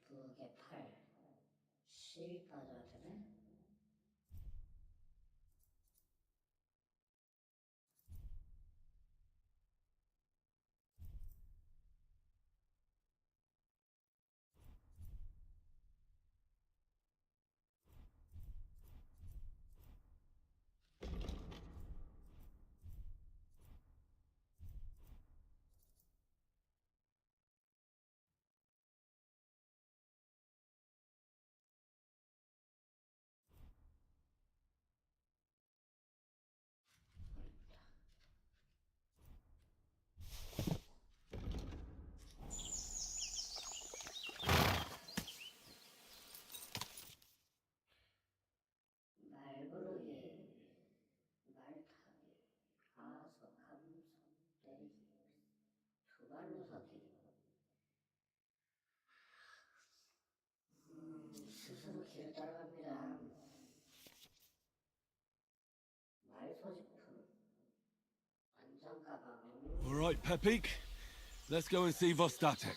그게 팔, 실 빠져야 되네? 말부르기, 말타기, 가서 감속, 때리기, 두 발로 서기. 스스로 길을 따라갑니다. 말 소지품, 안전 가방. All right, Pepik. Let's go and see Vostatek.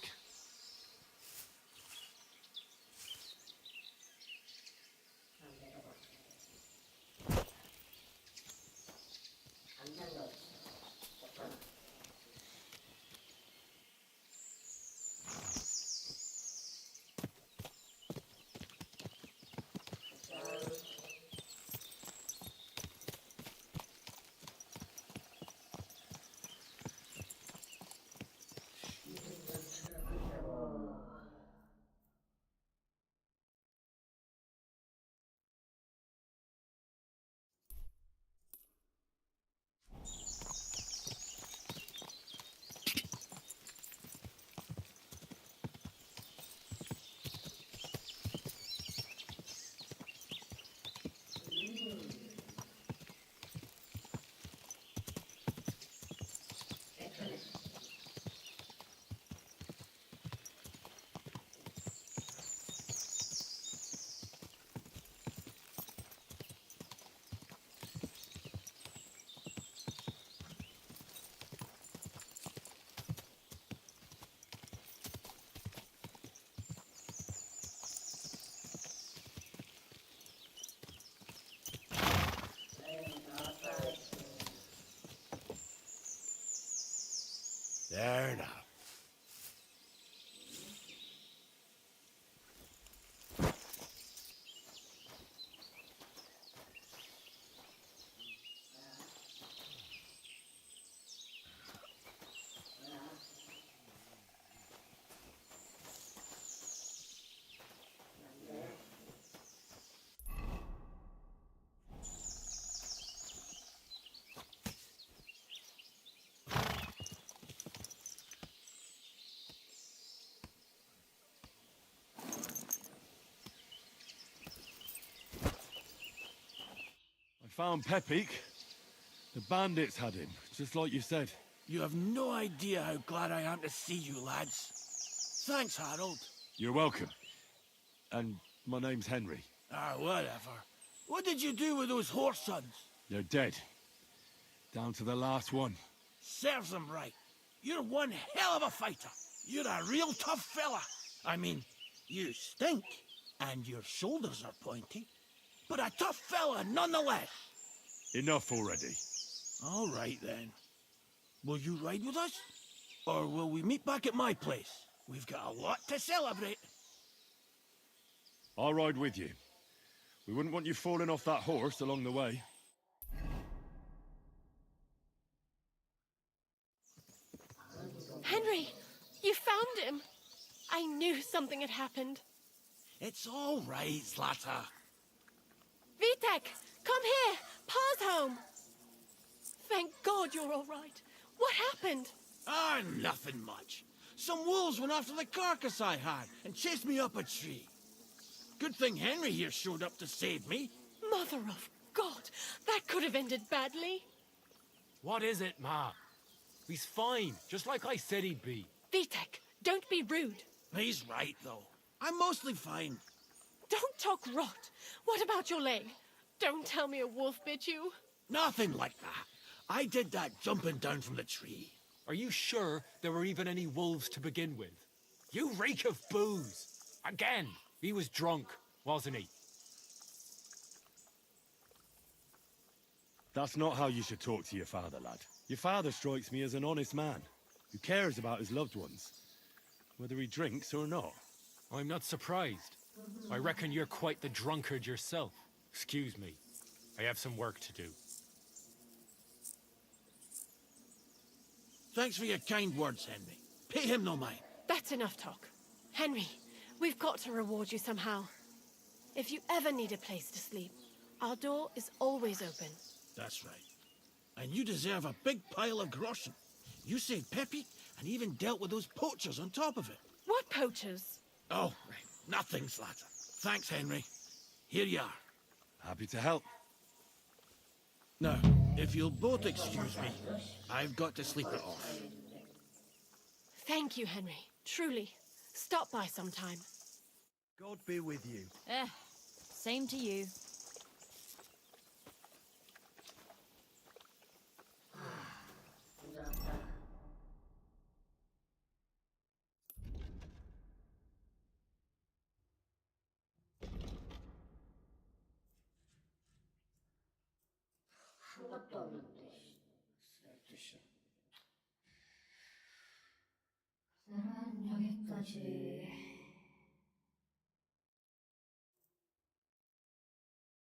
There now. found Pepik. The bandits had him, just like you said. You have no idea how glad I am to see you, lads. Thanks, Harold. You're welcome. And my name's Henry. Ah, whatever. What did you do with those horse sons? They're dead. Down to the last one. Serves them right. You're one hell of a fighter. You're a real tough fella. I mean, you stink, and your shoulders are pointy, but a tough fella nonetheless. Enough already. All right, then. Will you ride with us? Or will we meet back at my place? We've got a lot to celebrate. I'll ride with you. We wouldn't want you falling off that horse along the way. Henry, you found him. I knew something had happened. It's all right, Zlata. Vitek, come here. Pa's home. Thank God you're all right. What happened? Ah, nothing much. Some wolves went after the carcass I had and chased me up a tree. Good thing Henry here showed up to save me. Mother of God, that could have ended badly. What is it, Ma? He's fine, just like I said he'd be. Vitek, don't be rude. He's right, though. I'm mostly fine. Don't talk rot. What about your leg? Don't tell me a wolf bit you. Nothing like that. I did that jumping down from the tree. Are you sure there were even any wolves to begin with? You reek of booze. Again, he was drunk, wasn't he? That's not how you should talk to your father, lad. Your father strikes me as an honest man, who cares about his loved ones, whether he drinks or not. I'm not surprised. I reckon you're quite the drunkard yourself. Excuse me. I have some work to do. Thanks for your kind words, Henry. Pay him no mind. That's enough talk. Henry, we've got to reward you somehow. If you ever need a place to sleep, our door is always open. That's right. And you deserve a big pile of groschen. You saved Peppy and even dealt with those poachers on top of it. What poachers? Oh, nothing, Slatter. Thanks, Henry. Here you are. Happy to help. Now, if you'll both excuse me, I've got to sleep it off. Thank you, Henry. Truly. Stop by sometime. God be with you. Same to you. 아무것도 없는데. 12시. 오늘은 여기까지.